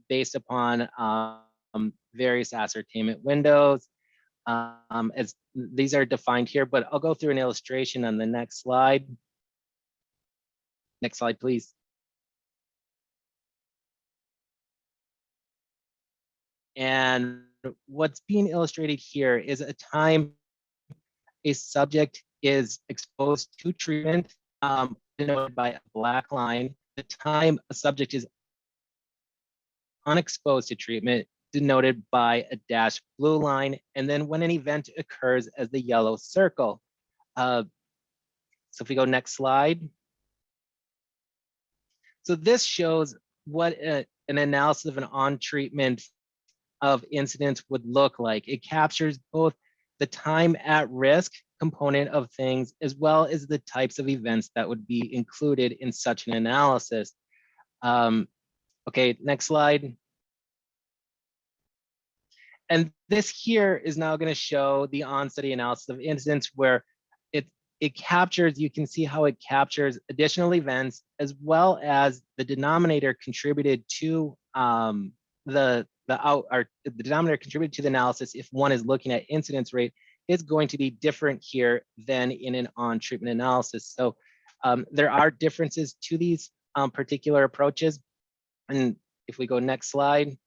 based upon various ascertainment windows. As these are defined here, but I'll go through an illustration on the next slide. Next slide, please. And what's being illustrated here is a time a subject is exposed to treatment, denoted by a black line. The time a subject is unexposed to treatment, denoted by a dashed blue line, and then when an event occurs as the yellow circle. So if we go next slide. So this shows what an analysis of an on-treatment of incidents would look like. It captures both the time at risk component of things, as well as the types of events that would be included in such an analysis. Okay, next slide. And this here is now going to show the on-study analysis of incidents where it captures, you can see how it captures additional events as well as the denominator contributed to the denominator contributed to the analysis. If one is looking at incidence rate, is going to be different here than in an on-treatment analysis. So there are differences to these particular approaches. And if we go next slide.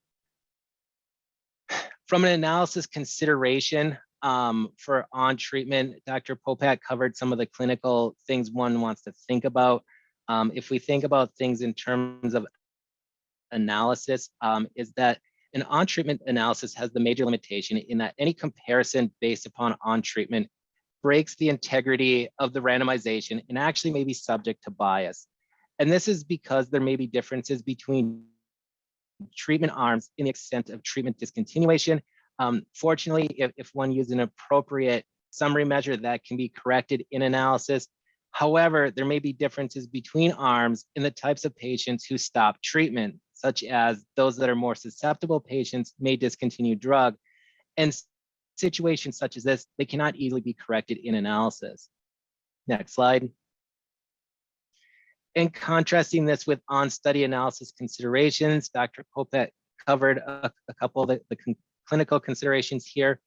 From an analysis consideration for on treatment, Dr. Popak covered some of the clinical things one wants to think about. If we think about things in terms of analysis, is that an on treatment analysis has the major limitation in that any comparison based upon on treatment breaks the integrity of the randomization and actually may be subject to bias. And this is because there may be differences between treatment arms in the extent of treatment discontinuation. Fortunately, if one uses an appropriate summary measure, that can be corrected in analysis. However, there may be differences between arms in the types of patients who stop treatment, such as those that are more susceptible patients may discontinue drug. And situations such as this, they cannot easily be corrected in analysis. Next slide. In contrasting this with on-study analysis considerations, Dr. Popak covered a couple of the clinical considerations here.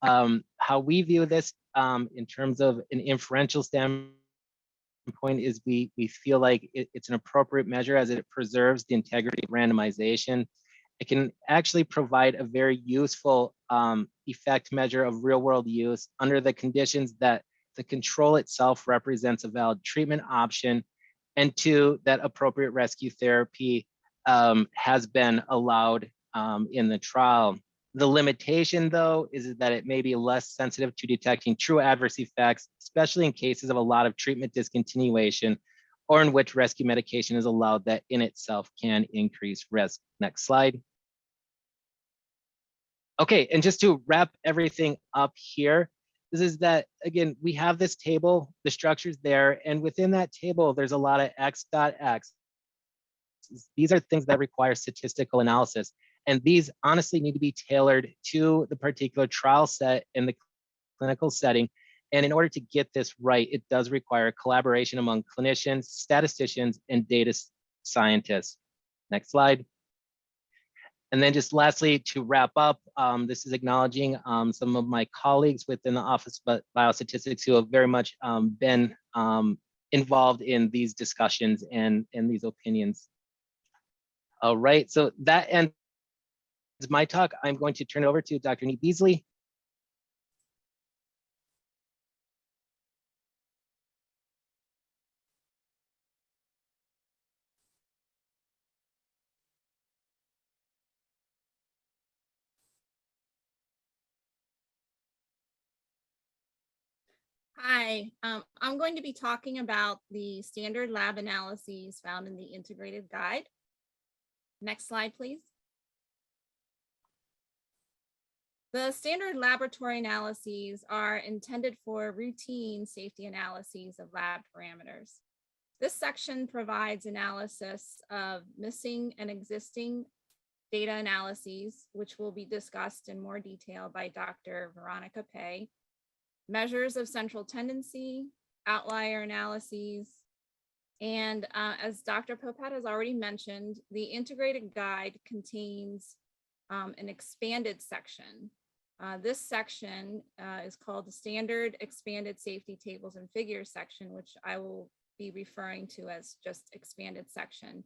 How we view this in terms of an inferential standpoint is we feel like it's an appropriate measure as it preserves the integrity of randomization. It can actually provide a very useful effect measure of real-world use under the conditions that the control itself represents a valid treatment option, and two, that appropriate rescue therapy has been allowed in the trial. The limitation, though, is that it may be less sensitive to detecting true adverse effects, especially in cases of a lot of treatment discontinuation or in which rescue medication is allowed that in itself can increase risk. Next slide. Okay, and just to wrap everything up here, this is that, again, we have this table, the structure's there, and within that table, there's a lot of x.x. These are things that require statistical analysis. And these honestly need to be tailored to the particular trial set in the clinical setting. And in order to get this right, it does require collaboration among clinicians, statisticians, and data scientists. Next slide. And then just lastly, to wrap up, this is acknowledging some of my colleagues within the Office of Biostatistics who have very much been involved in these discussions and these opinions. All right, so that ends my talk. I'm going to turn it over to Dr. Nee Beasley. Hi, I'm going to be talking about the standard lab analyses found in the integrated guide. Next slide, please. The standard laboratory analyses are intended for routine safety analyses of lab parameters. This section provides analysis of missing and existing data analyses, which will be discussed in more detail by Dr. Veronica Pei, measures of central tendency, outlier analyses, and as Dr. Popat has already mentioned, the integrated guide contains an expanded section. This section is called the Standard Expanded Safety Tables and Figures section, which I will be referring to as just expanded section.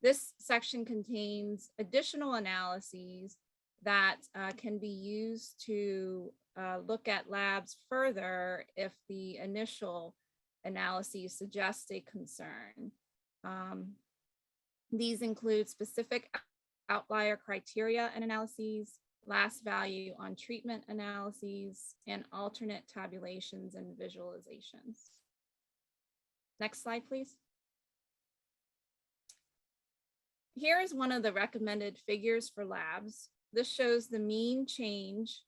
This section contains additional analyses that can be used to look at labs further if the initial analyses suggest a concern. These include specific outlier criteria and analyses, last value on treatment analyses, and alternate tabulations and visualizations. Next slide, please. Here is one of the recommended figures for labs. This shows the mean change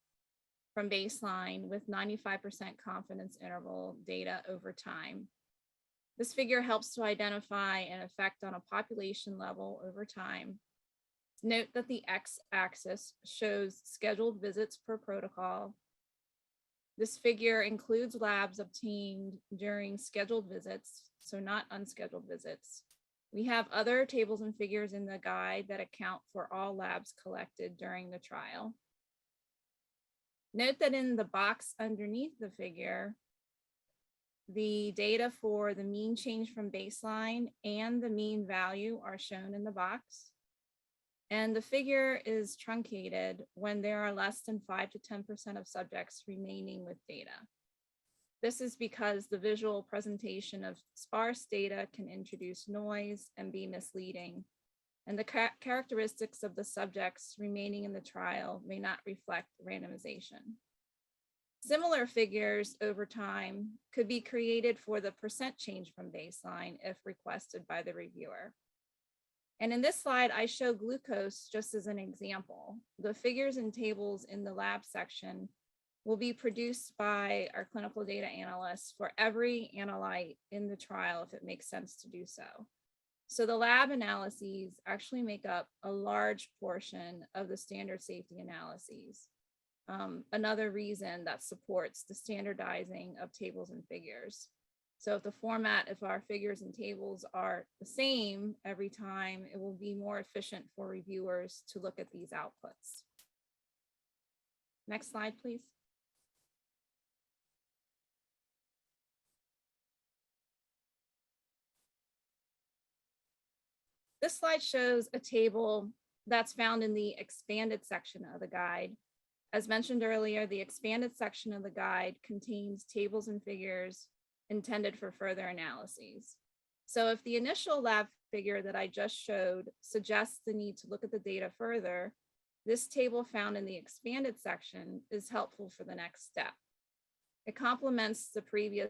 from baseline with 95% confidence interval data over time. This figure helps to identify an effect on a population level over time. Note that the x-axis shows scheduled visits per protocol. This figure includes labs obtained during scheduled visits, so not unscheduled visits. We have other tables and figures in the guide that account for all labs collected during the trial. Note that in the box underneath the figure, the data for the mean change from baseline and the mean value are shown in the box. And the figure is truncated when there are less than 5 to 10% of subjects remaining with data. This is because the visual presentation of sparse data can introduce noise and be misleading, and the characteristics of the subjects remaining in the trial may not reflect randomization. Similar figures over time could be created for the percent change from baseline if requested by the reviewer. And in this slide, I show glucose just as an example. The figures and tables in the lab section will be produced by our clinical data analysts for every analyte in the trial if it makes sense to do so. So the lab analyses actually make up a large portion of the standard safety analyses. Another reason that supports the standardizing of tables and figures. So if our figures and tables are the same every time, it will be more efficient for reviewers to look at these outputs. Next slide, please. This slide shows a table that's found in the expanded section of the guide. As mentioned earlier, the expanded section of the guide contains tables and figures intended for further analyses. So if the initial lab figure that I just showed suggests the need to look at the data further, this table found in the expanded section is helpful for the next step. It complements the previous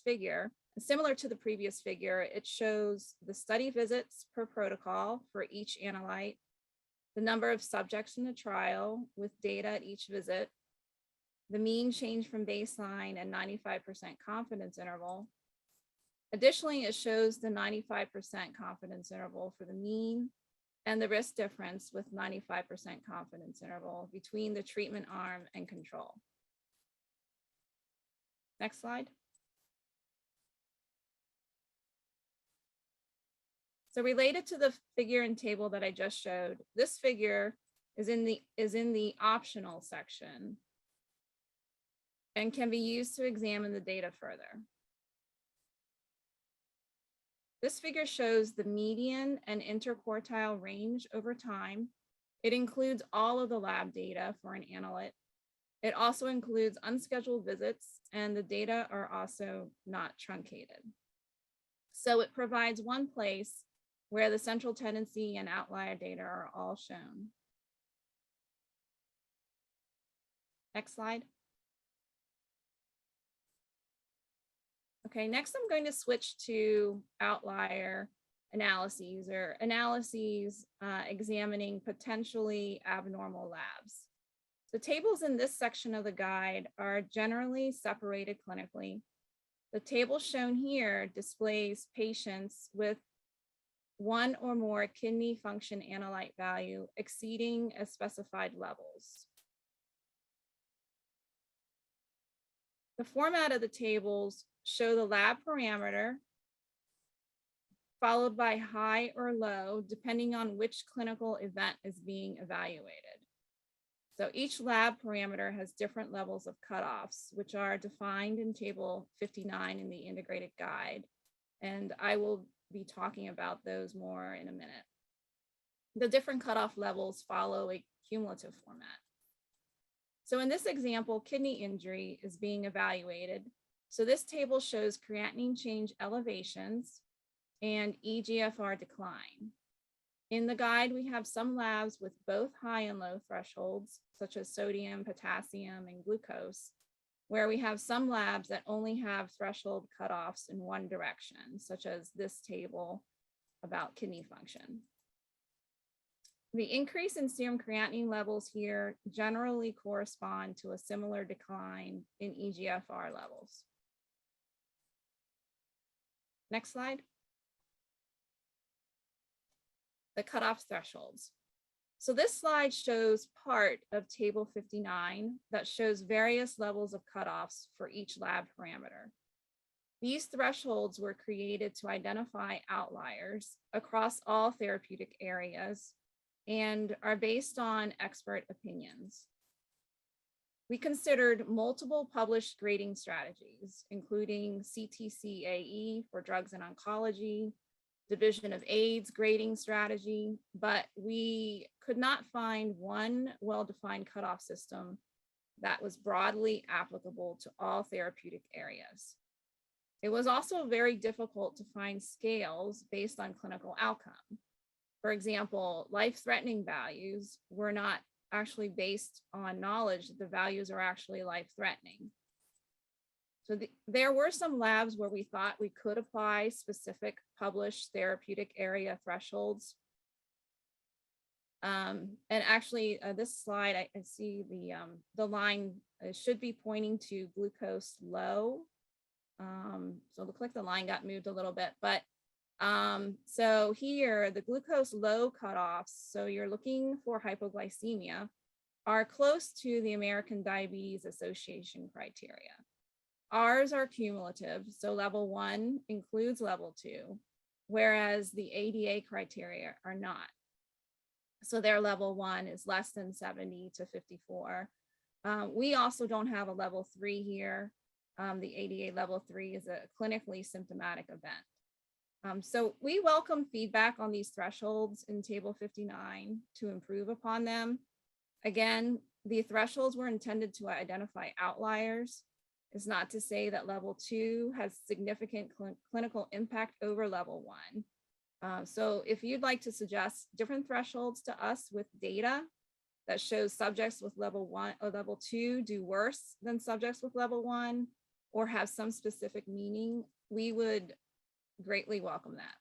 figure. Similar to the previous figure, it shows the study visits per protocol for each analyte, the number of subjects in the trial with data at each visit, the mean change from baseline and 95% confidence interval. Additionally, it shows the 95% confidence interval for the mean and the risk difference with 95% confidence interval between the treatment arm and control. Next slide. So related to the figure and table that I just showed, this figure is in the optional section and can be used to examine the data further. This figure shows the median and interquartile range over time. It includes all of the lab data for an analyte. It also includes unscheduled visits, and the data are also not truncated. So it provides one place where the central tendency and outlier data are all shown. Next slide. Okay, next I'm going to switch to outlier analyses or analyses examining potentially abnormal labs. The tables in this section of the guide are generally separated clinically. The table shown here displays patients with one or more kidney function analyte value exceeding a specified levels. The format of the tables show the lab parameter followed by high or low, depending on which clinical event is being evaluated. So each lab parameter has different levels of cutoffs, which are defined in table 59 in the integrated guide. And I will be talking about those more in a minute. The different cutoff levels follow a cumulative format. So in this example, kidney injury is being evaluated. So this table shows creatinine change elevations and eGFR decline. In the guide, we have some labs with both high and low thresholds, such as sodium, potassium, and glucose, where we have some labs that only have threshold cutoffs in one direction, such as this table about kidney function. The increase in serum creatinine levels here generally correspond to a similar decline in eGFR levels. Next slide. The cutoff thresholds. So this slide shows part of table 59 that shows various levels of cutoffs for each lab parameter. These thresholds were created to identify outliers across all therapeutic areas and are based on expert opinions. We considered multiple published grading strategies, including CTCAE for drugs in oncology, Division of AIDS grading strategy, but we could not find one well-defined cutoff system that was broadly applicable to all therapeutic areas. It was also very difficult to find scales based on clinical outcome. For example, life-threatening values were not actually based on knowledge that the values are actually life-threatening. So there were some labs where we thought we could apply specific published therapeutic area thresholds. And actually, this slide, I see the line should be pointing to glucose low. So it looked like the line got moved a little bit, but so here the glucose low cutoffs, so you're looking for hypoglycemia, are close to the American Diabetes Association criteria. Ours are cumulative, so level 1 includes level 2, whereas the ADA criteria are not. So their level 1 is less than 70 to 54. We also don't have a level 3 here. The ADA level 3 is a clinically symptomatic event. So we welcome feedback on these thresholds in table 59 to improve upon them. Again, the thresholds were intended to identify outliers. It's not to say that level 2 has significant clinical impact over level 1. So if you'd like to suggest different thresholds to us with data that shows subjects with level 1 or level 2 do worse than subjects with level 1 or have some specific meaning, we would greatly welcome that.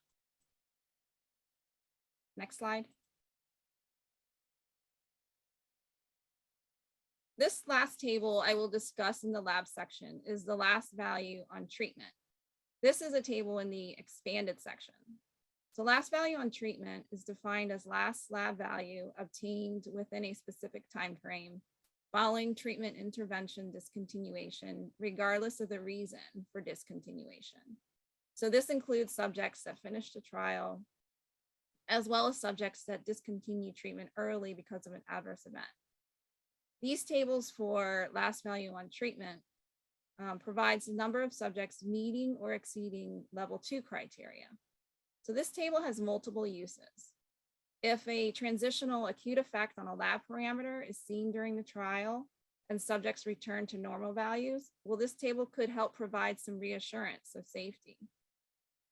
Next slide. This last table I will discuss in the lab section is the last value on treatment. This is a table in the expanded section. So last value on treatment is defined as last lab value obtained within a specific time frame following treatment intervention discontinuation, regardless of the reason for discontinuation. So this includes subjects that finished a trial, as well as subjects that discontinued treatment early because of an adverse event. These tables for last value on treatment provides the number of subjects meeting or exceeding level 2 criteria. So this table has multiple uses. If a transitional acute effect on a lab parameter is seen during the trial and subjects return to normal values, well, this table could help provide some reassurance of safety.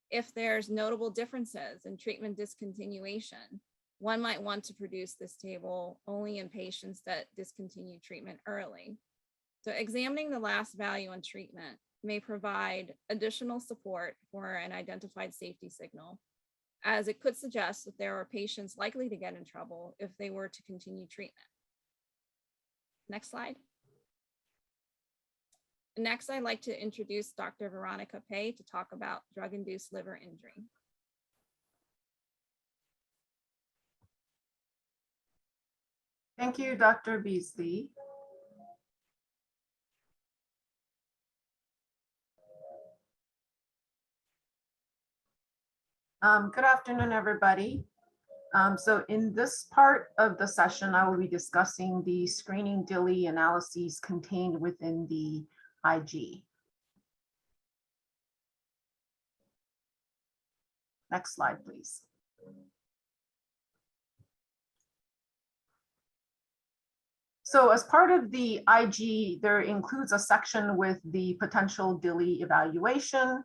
If there's notable differences in treatment discontinuation, one might want to produce this table only in patients that discontinue treatment early. So examining the last value on treatment may provide additional support for an identified safety signal, as it could suggest that there are patients likely to get in trouble if they were to continue treatment. Next slide. Next, I'd like to introduce Dr. Veronica Pei to talk about drug-induced liver injury. Thank you, Dr. Beasley. Good afternoon, everybody. So in this part of the session, I will be discussing the screening DILI analyses contained within the IG. Next slide, please. So as part of the IG, there includes a section with the potential DILI evaluation.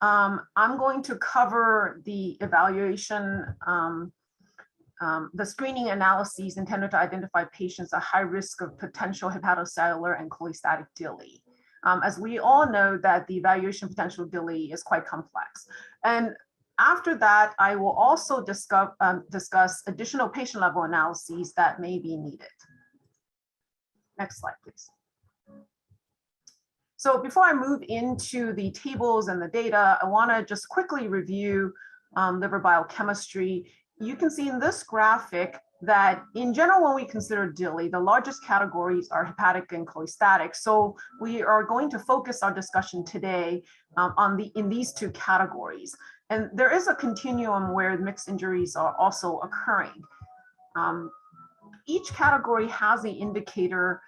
I'm going to cover the evaluation, the screening analyses intended to identify patients at high risk of potential hepatocellular and cholestatic DILI. As we all know that the evaluation potential DILI is quite complex. And after that, I will also discuss additional patient level analyses that may be needed. Next slide, please. So before I move into the tables and the data, I want to just quickly review liver biochemistry. You can see in this graphic that in general, when we consider DILI, the largest categories are hepatic and cholestatic. So we are going to focus our discussion today in these two categories. And there is a continuum where mixed injuries are also occurring. Each category has the indicator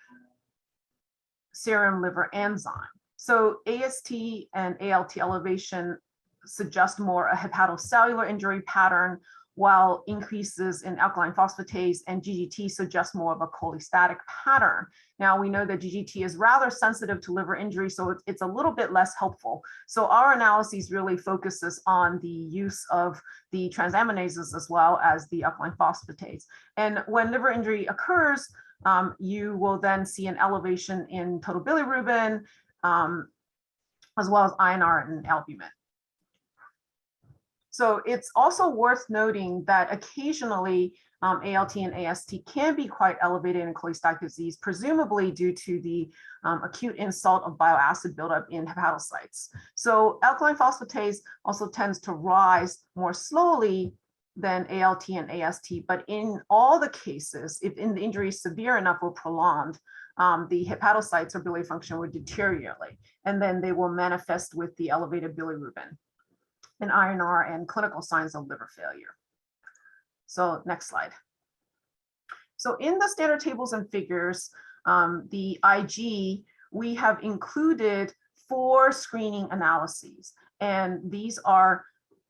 serum liver enzyme. So AST and ALT elevation suggest more a hepatocellular injury pattern, while increases in alkaline phosphatase and GGT suggest more of a cholestatic pattern. Now we know that GGT is rather sensitive to liver injury, so it's a little bit less helpful. So our analysis really focuses on the use of the transaminases as well as the alkaline phosphatase. And when liver injury occurs, you will then see an elevation in total bilirubin, as well as INR and albumin. So it's also worth noting that occasionally ALT and AST can be quite elevated in cholestatic disease, presumably due to the acute insult of bile acid buildup in hepatocytes. So alkaline phosphatase also tends to rise more slowly than ALT and AST, but in all the cases, if the injury is severe enough or prolonged, the hepatocytes or biliary function would deteriorate, and then they will manifest with the elevated bilirubin and INR and clinical signs of liver failure. So next slide. So in the standard tables and figures, the IG, we have included 4 screening analyses, and these are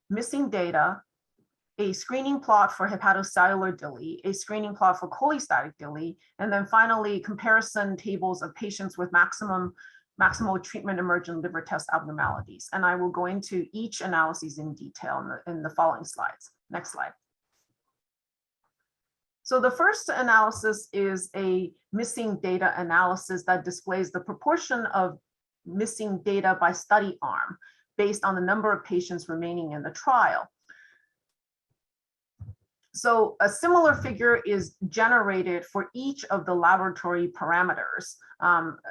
missing data, a screening plot for hepatocellular DILI, a screening plot for cholestatic DILI, and then finally comparison tables of patients with maximal treatment emergent liver test abnormalities. And I will go into each analysis in detail in the following slides. Next slide. So the first analysis is a missing data analysis that displays the proportion of missing data by study arm based on the number of patients remaining in the trial. So a similar figure is generated for each of the laboratory parameters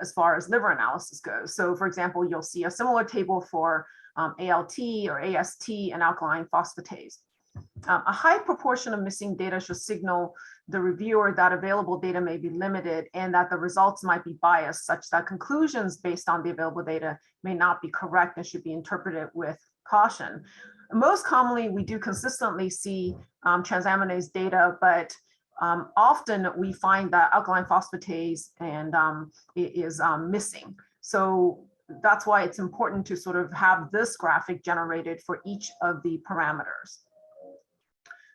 as far as liver analysis goes. So for example, you'll see a similar table for ALT or AST and alkaline phosphatase. A high proportion of missing data should signal the reviewer that available data may be limited and that the results might be biased, such that conclusions based on the available data may not be correct and should be interpreted with caution. Most commonly, we do consistently see transaminase data, but often we find that alkaline phosphatase and is missing. So that's why it's important to sort of have this graphic generated for each of the parameters.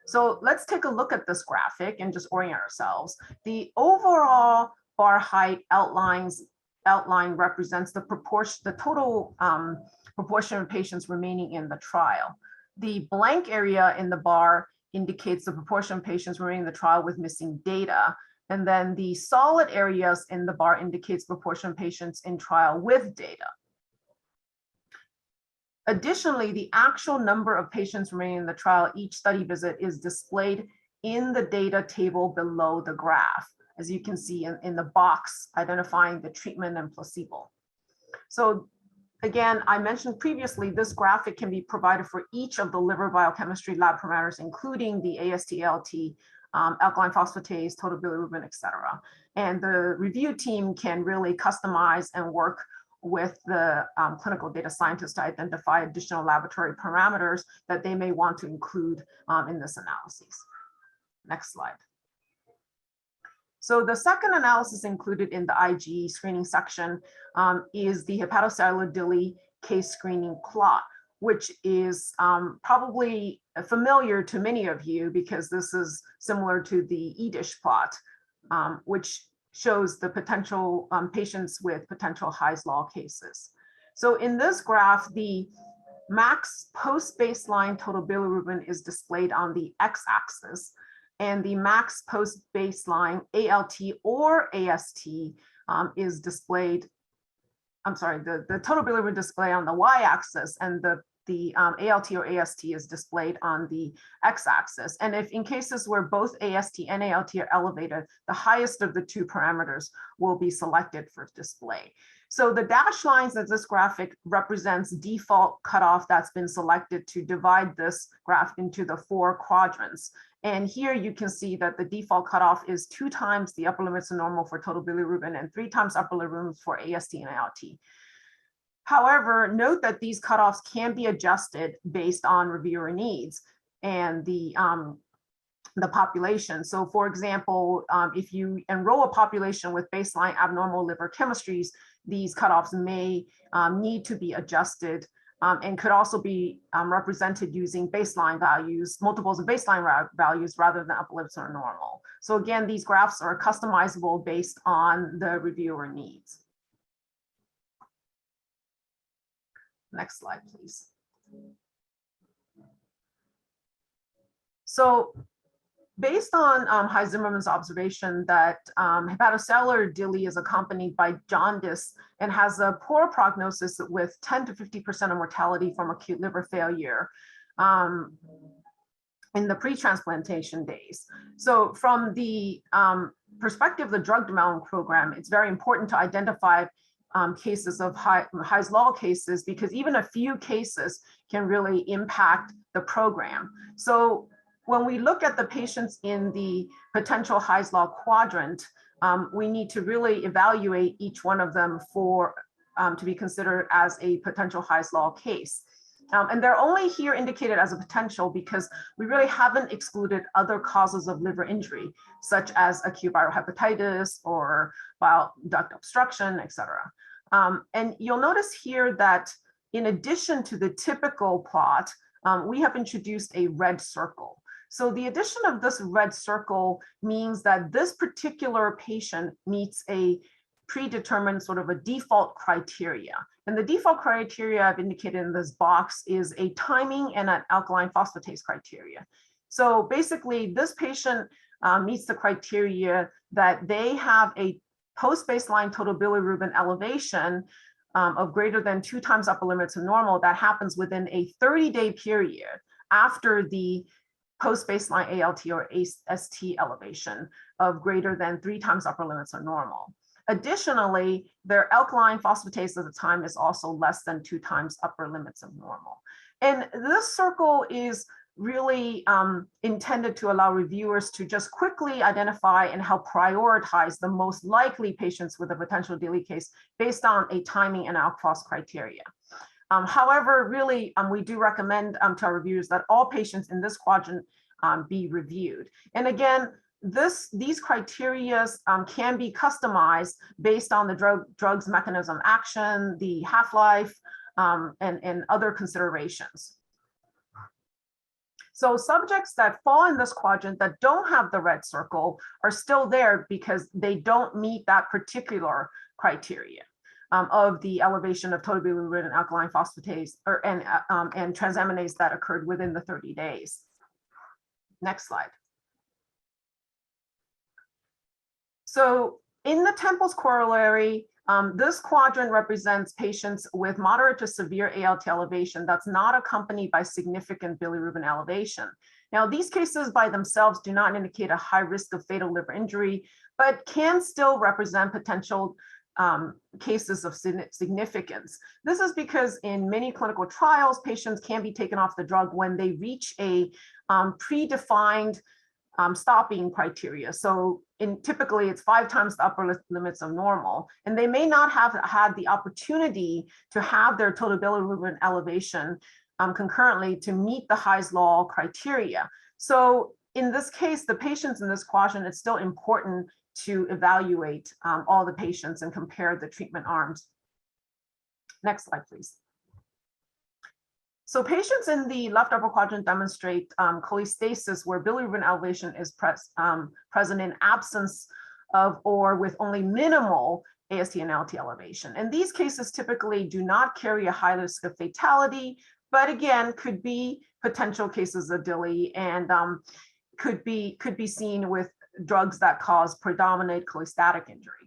So let's take a look at this graphic and just orient ourselves. The overall bar height outline represents the proportion, the total proportion of patients remaining in the trial. The blank area in the bar indicates the proportion of patients remaining in the trial with missing data. And then the solid areas in the bar indicates proportion of patients in trial with data. Additionally, the actual number of patients remaining in the trial each study visit is displayed in the data table below the graph, as you can see in the box identifying the treatment and placebo. So again, I mentioned previously, this graphic can be provided for each of the liver biochemistry lab parameters, including the AST, ALT, alkaline phosphatase, total bilirubin, et cetera. And the review team can really customize and work with the clinical data scientists to identify additional laboratory parameters that they may want to include in this analysis. Next slide. So the second analysis included in the IgE screening section is the hepatocellular DILI case screening plot, which is probably familiar to many of you because this is similar to the Cdisc plot, which shows the potential patients with potential Hy's law cases. So in this graph, the max post-baseline total bilirubin is displayed on the x-axis, and the max post-baseline ALT or AST is displayed, I'm sorry, the total bilirubin display on the y-axis, and the ALT or AST is displayed on the x-axis. And if in cases where both AST and ALT are elevated, the highest of the two parameters will be selected for display. So the dashed lines of this graphic represents default cutoff that's been selected to divide this graph into the 4 quadrants. And here you can see that the default cutoff is 2 times the upper limits of normal for total bilirubin and 3 times upper limits for AST and ALT. However, note that these cutoffs can be adjusted based on reviewer needs and the population. So for example, if you enroll a population with baseline abnormal liver chemistries, these cutoffs may need to be adjusted and could also be represented using baseline values, multiples of baseline values rather than upper limits or normal. So again, these graphs are customizable based on the reviewer needs. Next slide, please. So based on Hy Zimmerman's observation that hepatocellular DILI is accompanied by jaundice and has a poor prognosis with 10 to 50% of mortality from acute liver failure in the pre-transplantation days. So from the perspective of the drug development program, it's very important to identify cases of Hy's law cases, because even a few cases can really impact the program. So when we look at the patients in the potential Hy's law quadrant, we need to really evaluate each one of them for to be considered as a potential Hy's law case. And they're only here indicated as a potential because we really haven't excluded other causes of liver injury, such as acute viral hepatitis or bile duct obstruction, et cetera. And you'll notice here that in addition to the typical plot, we have introduced a red circle. So the addition of this red circle means that this particular patient meets a predetermined sort of a default criteria. And the default criteria I've indicated in this box is a timing and an alkaline phosphatase criteria. So basically this patient meets the criteria that they have a post-baseline total bilirubin elevation of greater than 2 times upper limits of normal that happens within a 30-day period after the post-baseline ALT or AST elevation of greater than 3 times upper limits of normal. Additionally, their alkaline phosphatase at the time is also less than 2 times upper limits of normal. And this circle is really intended to allow reviewers to just quickly identify and help prioritize the most likely patients with a potential DILI case based on a timing and alk phos criteria. However, really, we do recommend to our reviewers that all patients in this quadrant be reviewed. And again, these criteria can be customized based on the drug's mechanism of action, the half-life, and other considerations. So subjects that fall in this quadrant that don't have the red circle are still there because they don't meet that particular criteria of the elevation of total bilirubin and alkaline phosphatase and transaminase that occurred within the 30 days. Next slide. So in the Temple's corollary, This quadrant represents patients with moderate to severe ALT elevation that's not accompanied by significant bilirubin elevation. Now, these cases by themselves do not indicate a high risk of fatal liver injury, but can still represent potential cases of significance. This is because in many clinical trials, patients can be taken off the drug when they reach a predefined stopping criteria. So typically it's 5 times the upper limits of normal, and they may not have had the opportunity to have their total bilirubin elevation concurrently to meet the Hy's Law criteria. So in this case, the patients in this quadrant, it's still important to evaluate all the patients and compare the treatment arms. Next slide, please. So patients in the left upper quadrant demonstrate cholestasis where bilirubin elevation is present in absence of or with only minimal AST and ALT elevation. And these cases typically do not carry a high risk of fatality, but again, could be potential cases of DILI and could be seen with drugs that cause predominant cholestatic injury.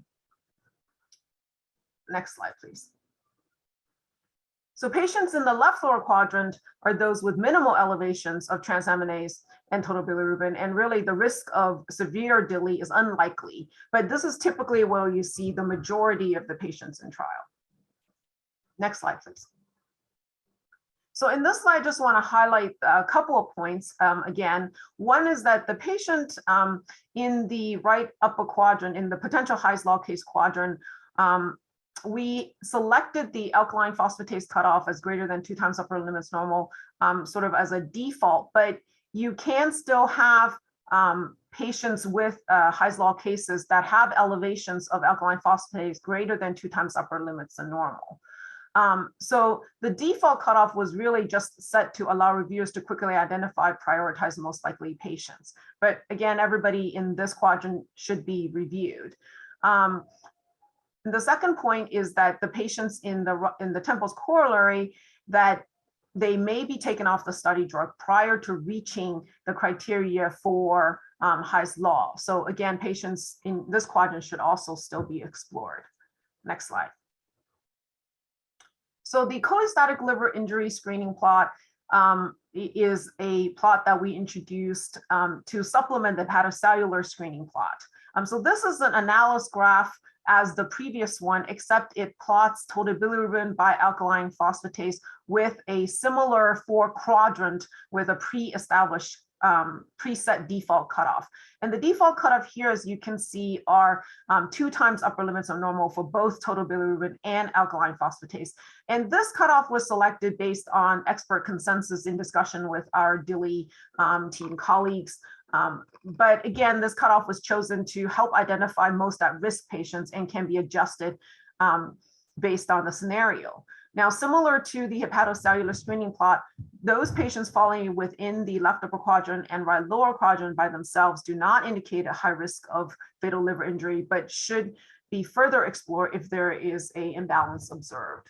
Next slide, please. So patients in the left lower quadrant are those with minimal elevations of transaminase and total bilirubin, and really the risk of severe DILI is unlikely, but this is typically where you see the majority of the patients in trial. Next slide, please. So in this slide, I just want to highlight a couple of points. Again, one is that the patient in the right upper quadrant, in the potential Hy's Law case quadrant, we selected the alkaline phosphatase cutoff as greater than 2 times upper limits normal, sort of as a default, but you can still have patients with Hy's Law cases that have elevations of alkaline phosphatase greater than 2 times upper limits than normal. So the default cutoff was really just set to allow reviewers to quickly identify, prioritize the most likely patients. But again, everybody in this quadrant should be reviewed. The second point is that the patients in the Temple's corollary, that they may be taken off the study drug prior to reaching the criteria for Hy's Law. So again, patients in this quadrant should also still be explored. Next slide. So the cholestatic liver injury screening plot is a plot that we introduced to supplement the hepatocellular screening plot. So this is an analysis graph as the previous one, except it plots total bilirubin by alkaline phosphatase with a similar 4-quadrant with a pre-established preset default cutoff. And the default cutoff here, as you can see, are 2 times upper limits of normal for both total bilirubin and alkaline phosphatase. And this cutoff was selected based on expert consensus in discussion with our DILI team colleagues. But again, this cutoff was chosen to help identify most at-risk patients and can be adjusted based on the scenario. Now, similar to the hepatocellular screening plot, those patients falling within the left upper quadrant and right lower quadrant by themselves do not indicate a high risk of fatal liver injury, but should be further explored if there is an imbalance observed.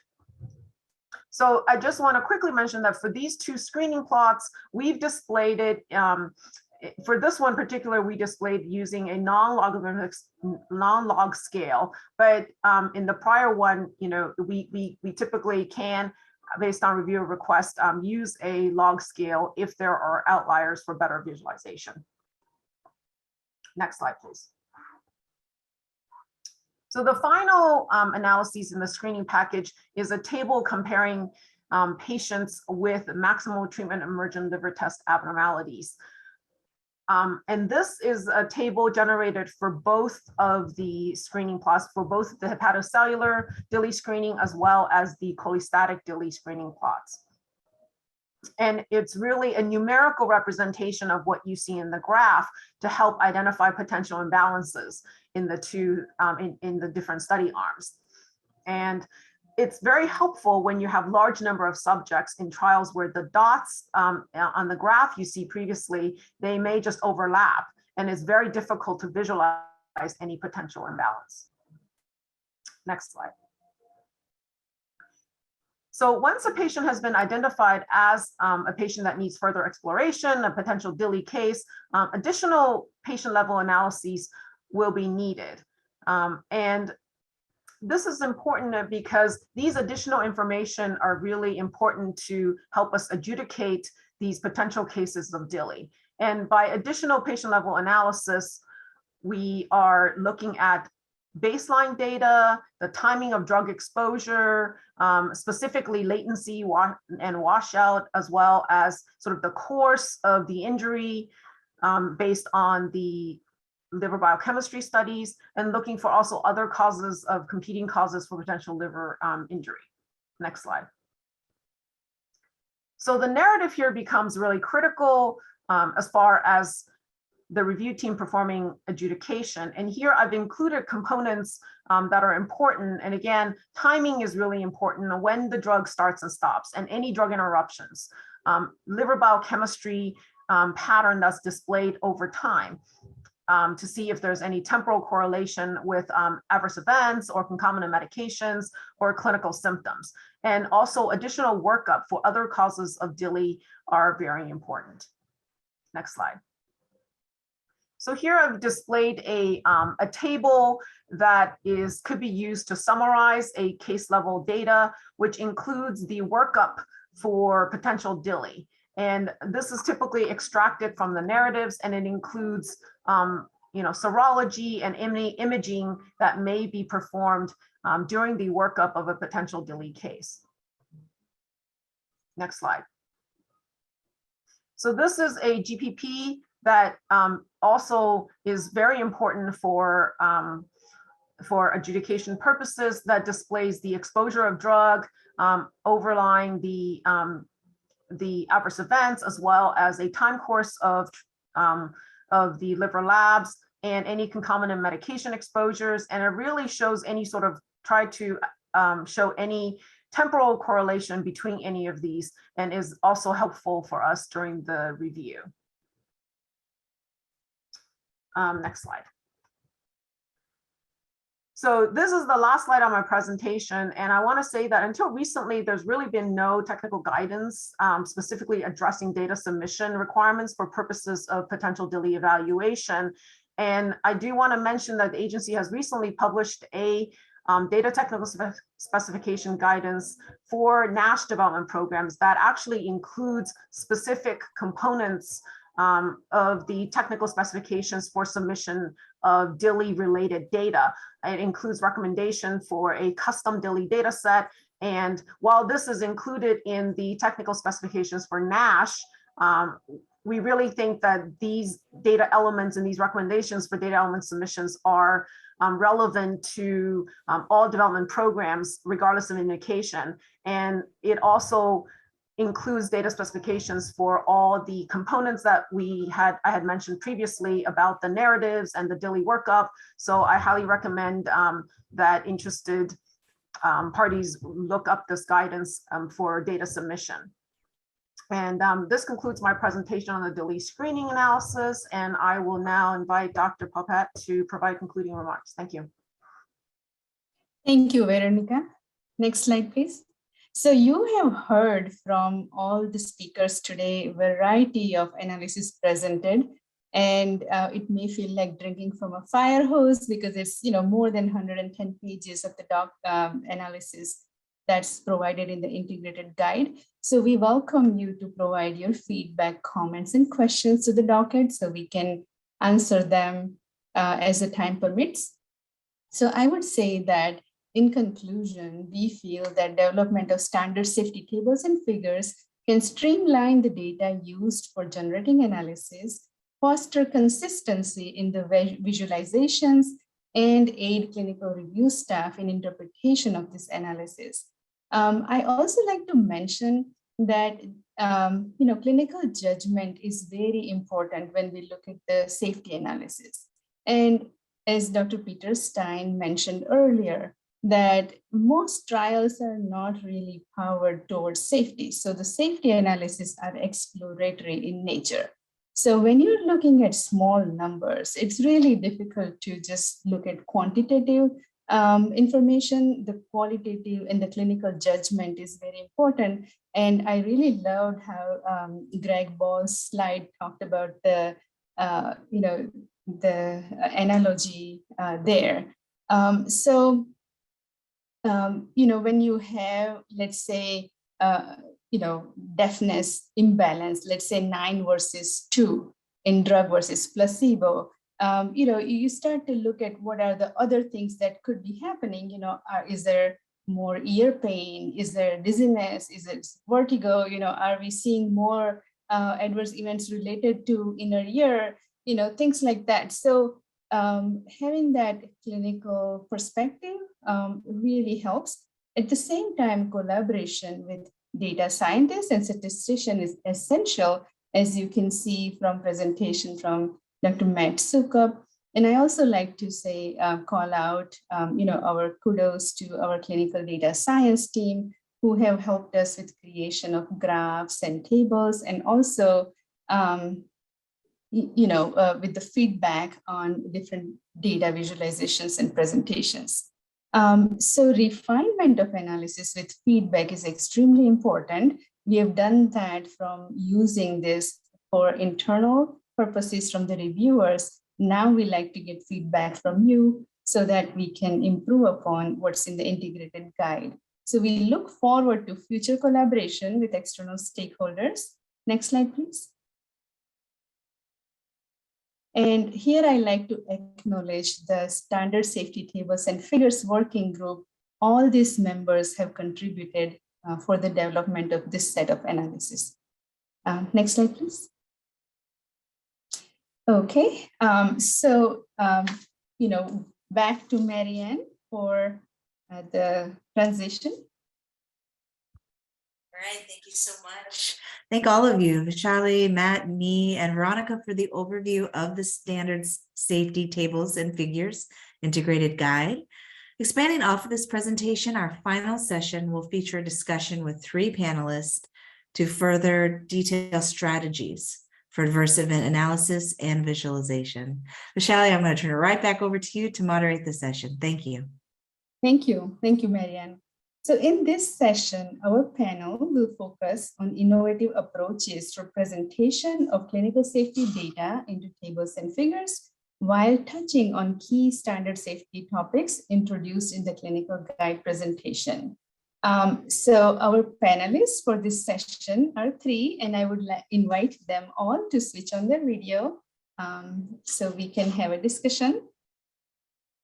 So I just want to quickly mention that for these 2 screening plots, we've displayed it. For this one particular, we displayed using a non-log scale, but in the prior one, we typically can, based on reviewer request, use a log scale if there are outliers for better visualization. Next slide, please. So the final analyses in the screening package is a table comparing patients with maximal treatment emergent liver test abnormalities. And this is a table generated for both of the screening plots, for both the hepatocellular DILI screening as well as the cholestatic DILI screening plots. And it's really a numerical representation of what you see in the graph to help identify potential imbalances in the in the different study arms. And it's very helpful when you have large number of subjects in trials where the dots on the graph you see previously, they may just overlap, and it's very difficult to visualize any potential imbalance. Next slide. So once a patient has been identified as a patient that needs further exploration, a potential DILI case, additional patient level analyses will be needed. And this is important because these additional information are really important to help us adjudicate these potential cases of DILI. And by additional patient level analysis, we are looking at baseline data, the timing of drug exposure, specifically latency and washout, as well as sort of the course of the injury based on the liver biochemistry studies, and looking for also other causes of competing causes for potential liver injury. Next slide. So the narrative here becomes really critical as far as the review team performing adjudication. And here I've included components that are important. And again, timing is really important, when the drug starts and stops, and any drug interruptions. Liver biochemistry pattern that's displayed over time to see if there's any temporal correlation with adverse events or concomitant medications or clinical symptoms. And also additional workup for other causes of DILI are very important. Next slide. So here I've displayed a table that could be used to summarize a case level data, which includes the workup for potential DILI. And this is typically extracted from the narratives, and it includes serology and imaging that may be performed during the workup of a potential DILI case. Next slide. So this is a GPP that also is very important for adjudication purposes, that displays the exposure of drug, overlying the adverse events, as well as a time course of the liver labs and any concomitant medication exposures. And it really shows any sort of, try to show any temporal correlation between any of these, and is also helpful for us during the review. Next slide. So this is the last slide on my presentation, and I want to say that until recently, there's really been no technical guidance specifically addressing data submission requirements for purposes of potential DILI evaluation. And I do want to mention that the agency has recently published a data technical specification guidance for NASH development programs that actually includes specific components of the technical specifications for submission of DILI related data. It includes recommendation for a custom DILI data set. And while this is included in the technical specifications for NASH, we really think that these data elements and these recommendations for data element submissions are relevant to all development programs, regardless of indication. And it also includes data specifications for all the components that I had mentioned previously about the narratives and the DILI workup. So I highly recommend that interested parties look up this guidance for data submission. And this concludes my presentation on the DILI screening analysis, and I will now invite Dr. Popat to provide concluding remarks. Thank you. Thank you, Veronica. Next slide, please. So you have heard from all the speakers today, variety of analysis presented, and it may feel like drinking from a fire hose because it's more than 110 pages of the doc analysis that's provided in the integrated guide. So we welcome you to provide your feedback, comments, and questions to the docket so we can answer them as the time permits. So I would say that in conclusion, we feel that development of standard safety tables and figures can streamline the data used for generating analysis, foster consistency in the visualizations, and aid clinical review staff in interpretation of this analysis. I also like to mention that clinical judgment is very important when we look at the safety analysis. And as Dr. Peter Stein mentioned earlier, that most trials are not really powered towards safety. So the safety analysis are exploratory in nature. So when you're looking at small numbers, it's really difficult to just look at quantitative information. The qualitative and the clinical judgment is very important. And I really loved how Greg Ball's slide talked about the analogy there. So when you have, let's say, deafness imbalance, let's say 9 versus 2 in drug versus placebo, you start to look at what are the other things that could be happening. Is there more ear pain? Is there dizziness? Is it vertigo? Are we seeing more adverse events related to inner ear? Things like that. So having that clinical perspective really helps. At the same time, collaboration with data scientists and statistician is essential, as you can see from presentation from Dr. Matt Sukup. And I also like to say, call out, our kudos to our clinical data science team who have helped us with creation of graphs and tables, and also, with the feedback on different data visualizations and presentations. So refinement of analysis with feedback is extremely important. We have done that from using this for internal purposes from the reviewers. Now we like to get feedback from you so that we can improve upon what's in the integrated guide. So we look forward to future collaboration with external stakeholders. Next slide, please. And here I like to acknowledge the standard safety tables and figures working group. All these members have contributed for the development of this set of analysis. Next slide, please. Okay, back to Marianne for the transition. All right, thank you so much. Thank all of you, Vishali, Matt, me, and Veronica for the overview of the standard safety tables and figures integrated guide. Expanding off of this presentation, our final session will feature a discussion with 3 panelists to further detail strategies for adverse event analysis and visualization. Vishali, I'm going to turn it right back over to you to moderate the session. Thank you. Thank you. Thank you, Marianne. So in this session, our panel will focus on innovative approaches for presentation of clinical safety data into tables and figures, while touching on key standard safety topics introduced in the clinical guide presentation. So our panelists for this session are 3, and I would invite them all to switch on their video so we can have a discussion.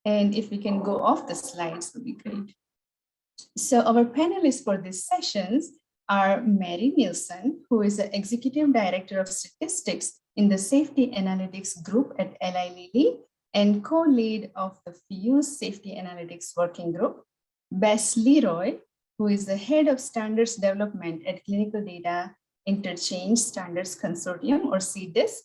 And if we can go off the slides, would be great. So our panelists for these sessions are Mary Nielsen, who is the Executive Director of Statistics in the Safety Analytics Group at Eli Lilly and co-lead of the FUSE Safety Analytics Working Group. Bess Leroy, who is the Head of Standards Development at Clinical Data Interchange Standards Consortium, or Cdisc,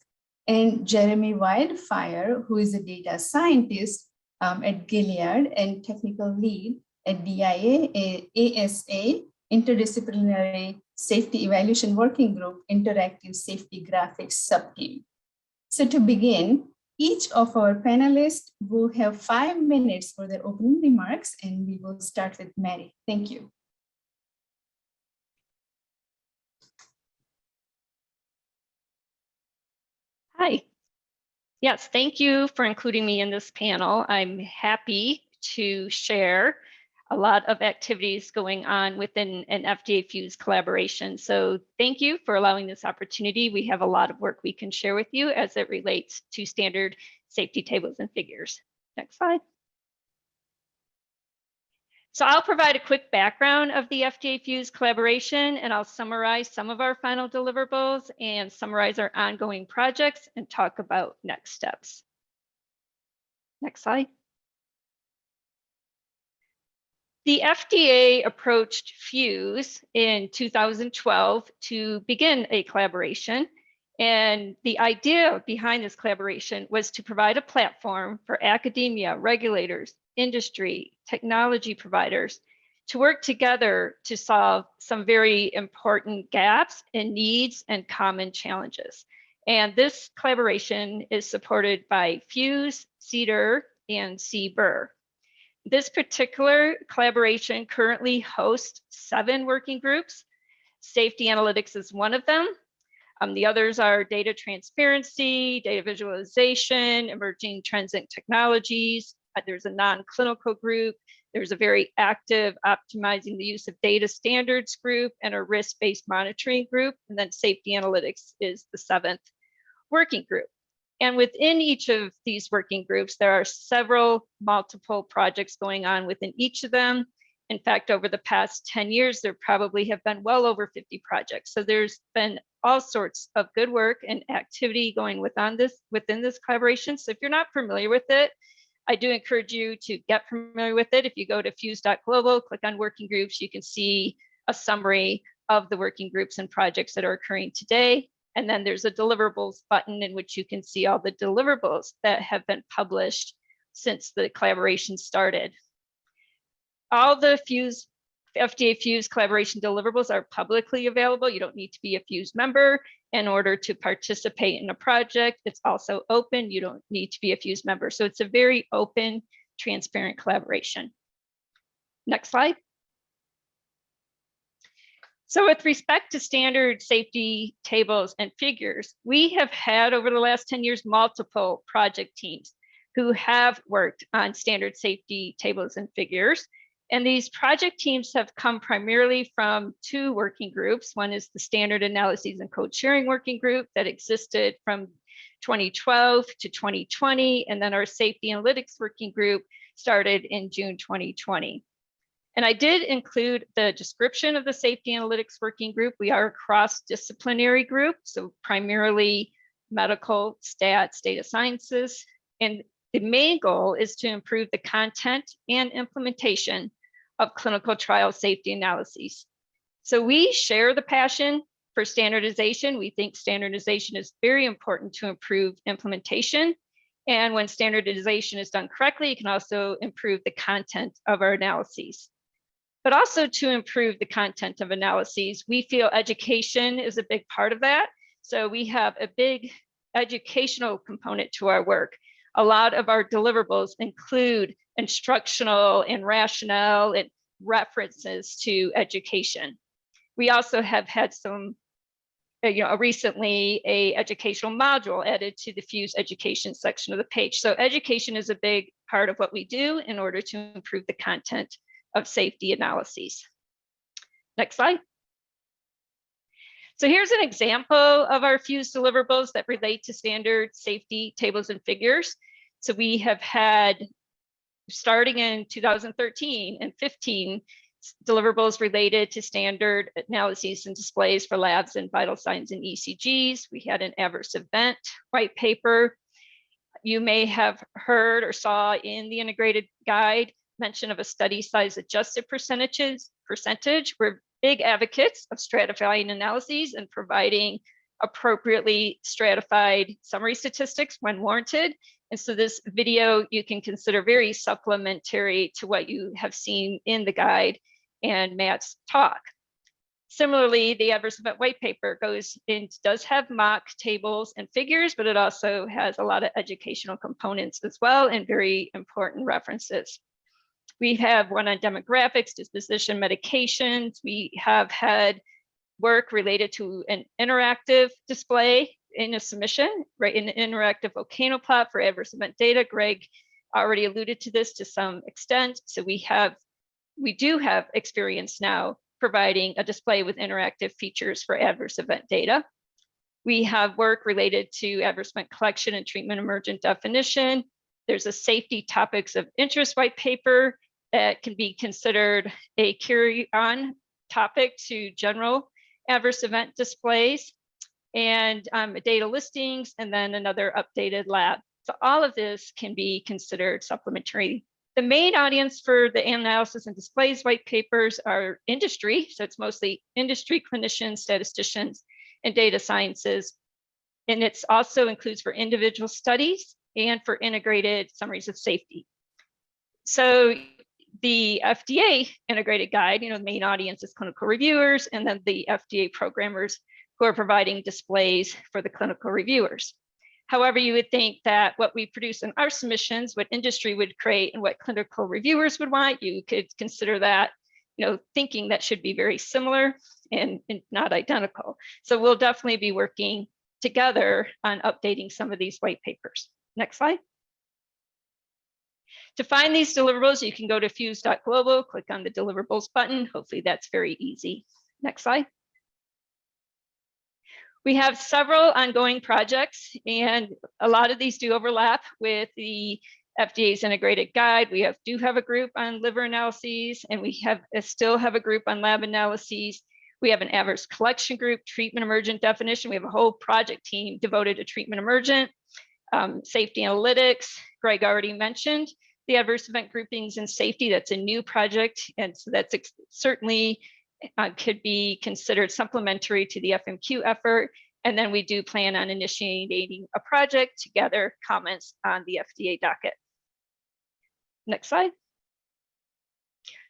and Jeremy Wildfire, who is a data scientist at Gilead and technical lead at DIA ASA Interdisciplinary Safety Evaluation Working Group Interactive Safety Graphics Subteam. So to begin, each of our panelists will have 5 minutes for their opening remarks, and we will start with Mary. Thank you. Hi. Yes, thank you for including me in this panel. I'm happy to share a lot of activities going on within an FDA FUSE collaboration. So thank you for allowing this opportunity. We have a lot of work we can share with you as it relates to standard safety tables and figures. Next slide. So I'll provide a quick background of the FDA FUSE collaboration, and I'll summarize some of our final deliverables and summarize our ongoing projects and talk about next steps. Next slide. The FDA approached FUSE in 2012 to begin a collaboration. And the idea behind this collaboration was to provide a platform for academia, regulators, industry, technology providers to work together to solve some very important gaps and needs and common challenges. And this collaboration is supported by FUSE, CDER, and CBER. This particular collaboration currently hosts 7 working groups. Safety analytics is one of them. The others are data transparency, data visualization, emerging trends and technologies. There's a non-clinical group, There's a very active optimizing the use of data standards group and a risk-based monitoring group. And then safety analytics is the 7th working group. And within each of these working groups, there are several multiple projects going on within each of them. In fact, over the past 10 years, there probably have been well over 50 projects. So there's been all sorts of good work and activity going within this collaboration. So if you're not familiar with it, I do encourage you to get familiar with it. If you go to fuse.global, click on working groups, you can see a summary of the working groups and projects that are occurring today. And then there's a deliverables button in which you can see all the deliverables that have been published since the collaboration started. All the FDA Fuse collaboration deliverables are publicly available. You don't need to be a Fuse member in order to participate in a project. It's also open. You don't need to be a Fuse member. So it's a very open, transparent collaboration. Next slide. So with respect to standard safety tables and figures, we have had over the last 10 years multiple project teams who have worked on standard safety tables and figures. And these project teams have come primarily from 2 working groups. One is the Standard Analyses and Code Sharing Working Group that existed from 2012 to 2020. And then our Safety Analytics Working Group started in June 2020. And I did include the description of the Safety Analytics Working Group. We are a cross-disciplinary group, so primarily medical, stats, data sciences. And the main goal is to improve the content and implementation of clinical trial safety analyses. So we share the passion for standardization. We think standardization is very important to improve implementation. And when standardization is done correctly, it can also improve the content of our analyses. But also to improve the content of analyses, we feel education is a big part of that. So we have a big educational component to our work. A lot of our deliverables include instructional and rationale and references to education. We also have had some, recently a educational module added to the Fuse education section of the page. So education is a big part of what we do in order to improve the content of safety analyses. Next slide. So here's an example of our Fuse deliverables that relate to standard safety tables and figures. So we have had, starting in 2013 and 15, deliverables related to standard analyses and displays for labs and vital signs and ECGs. We had an adverse event white paper. You may have heard or saw in the integrated guide mention of a study size adjusted percentage. We're big advocates of stratifying analyses and providing appropriately stratified summary statistics when warranted. And so this video you can consider very supplementary to what you have seen in the guide and Matt's talk. Similarly, the adverse event white paper does have mock tables and figures, but it also has a lot of educational components as well and very important references. We have one on demographics, disposition, medications. We have had work related to an interactive display in a submission, right? An interactive volcano plot for adverse event data. Greg already alluded to this to some extent. So we do have experience now providing a display with interactive features for adverse event data. We have work related to adverse event collection and treatment emergent definition. There's a safety topics of interest white paper that can be considered a carry-on topic to general adverse event displays and data listings, and then another updated lab. So all of this can be considered supplementary. The main audience for the analysis and displays white papers are industry. So it's mostly industry clinicians, statisticians, and data sciences. And it also includes for individual studies and for integrated summaries of safety. So the FDA integrated guide, the main audience is clinical reviewers, and then the FDA programmers who are providing displays for the clinical reviewers. However, you would think that what we produce in our submissions, what industry would create and what clinical reviewers would want, you could consider that, thinking that should be very similar and not identical. So we'll definitely be working together on updating some of these white papers. Next slide. To find these deliverables, you can go to fuse.global, click on the deliverables button. Hopefully that's very easy. Next slide. We have several ongoing projects, and a lot of these do overlap with the FDA's integrated guide. We do have a group on liver analyses, and we still have a group on lab analyses. We have an adverse collection group, treatment emergent definition. We have a whole project team devoted to treatment emergent, safety analytics. Greg already mentioned the adverse event groupings and safety. That's a new project, and so that's certainly could be considered supplementary to the FMQ effort. And then we do plan on initiating a project to gather comments on the FDA docket. Next slide.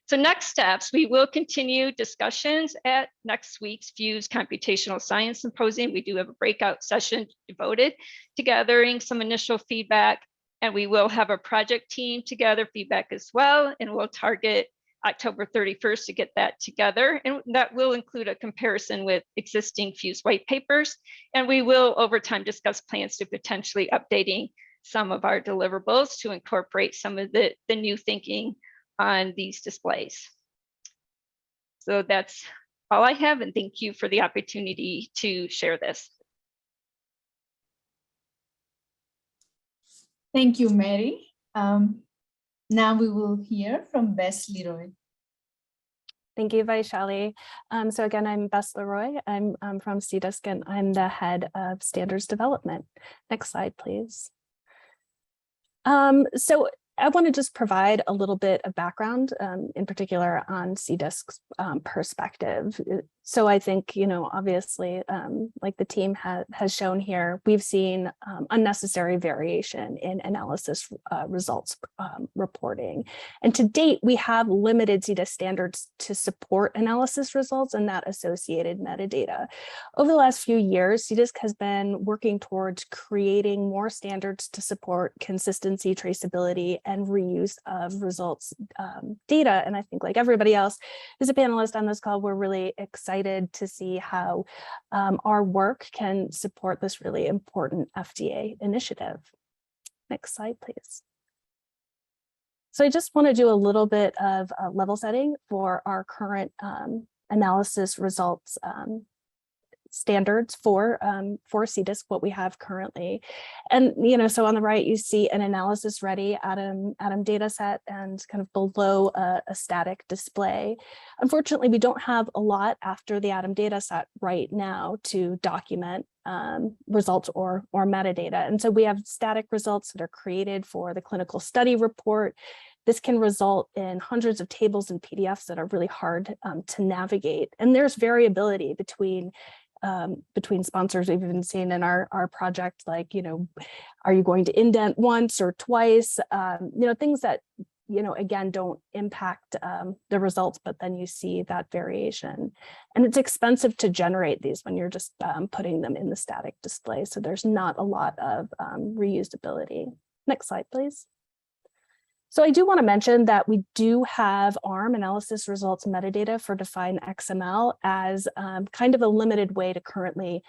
So next steps, we will continue discussions at next week's Fuse Computational Science Symposium. We do have a breakout session devoted to gathering some initial feedback, and we will have a project team to gather feedback as well, and we'll target October 31st to get that together. And that will include a comparison with existing Fuse white papers. And we will over time discuss plans to potentially updating some of our deliverables to incorporate some of the new thinking on these displays. So that's all I have, and thank you for the opportunity to share this. Thank you, Mary. Now we will hear from Bess Leroy. Thank you, Vaishali. So again, I'm Bess Leroy. I'm from Cdisc, and I'm the head of standards development. Next slide, please. So I want to just provide a little bit of background, in particular on Cdisc's perspective. So I think, obviously, like the team has shown here, we've seen unnecessary variation in analysis results reporting. And to date, we have limited Cdisc standards to support analysis results and that associated metadata. Over the last few years, Cdisc has been working towards creating more standards to support consistency, traceability, and reuse of results data. And I think, like everybody else who's a panelist on this call, we're really excited to see how our work can support this really important FDA initiative. Next slide, please. So I just want to do a little bit of level setting for our current analysis results standards for Cdisc, what we have currently. And, so on the right, you see an analysis ready ATOM data set and kind of below a static display. Unfortunately, we don't have a lot after the ATOM data set right now to document results or metadata. And so we have static results that are created for the clinical study report. This can result in hundreds of tables and PDFs that are really hard to navigate. And there's variability between sponsors. We've even seen in our project, like, are you going to indent once or twice? Things that, again, don't impact the results, but then you see that variation. And it's expensive to generate these when you're just putting them in the static display. So there's not a lot of reusability. Next slide, please. So I do want to mention that we do have ARM analysis results metadata for define XML as kind of a limited way to currently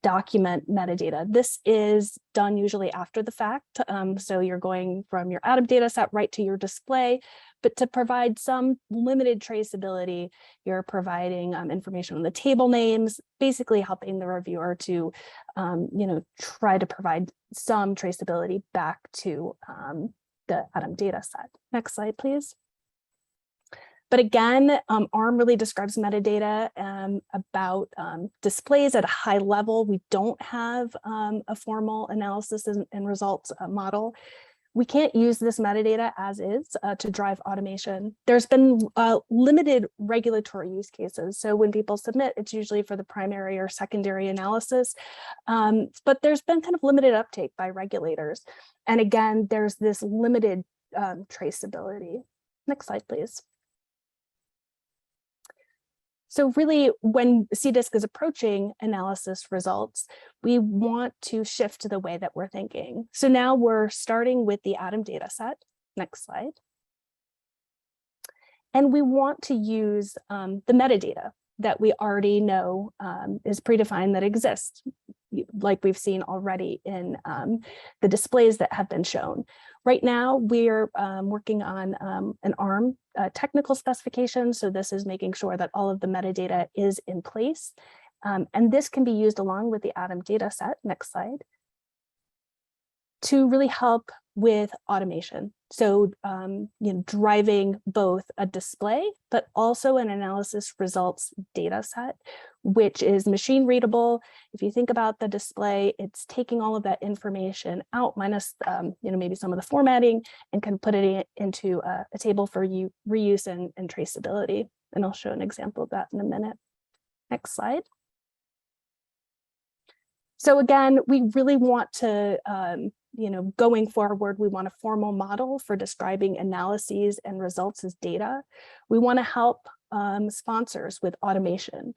document metadata. This is done usually after the fact. So you're going from your ATOM data set right to your display, but to provide some limited traceability, you're providing information on the table names, basically helping the reviewer to, try to provide some traceability back to the ATOM data set. Next slide, please. But again, ARM really describes metadata about displays at a high level. We don't have a formal analysis and results model. We can't use this metadata as is to drive automation. There's been limited regulatory use cases. So when people submit, it's usually for the primary or secondary analysis, but there's been kind of limited uptake by regulators. And again, there's this limited traceability. Next slide, please. So really, when Cdisc is approaching analysis results, we want to shift the way that we're thinking. So now we're starting with the ATOM data set. Next slide. And we want to use the metadata that we already know is predefined, that exists, like we've seen already in the displays that have been shown. Right now, we're working on an ARM technical specification. So this is making sure that all of the metadata is in place. And this can be used along with the ADAM data set, next slide, to really help with automation. So driving both a display, but also an analysis results data set, which is machine readable. If you think about the display, it's taking all of that information out, minus maybe some of the formatting, and can put it into a table for reuse and traceability. And I'll show an example of that in a minute. Next slide. So again, we really want to, going forward, we want a formal model for describing analyses and results as data. We want to help sponsors with automation.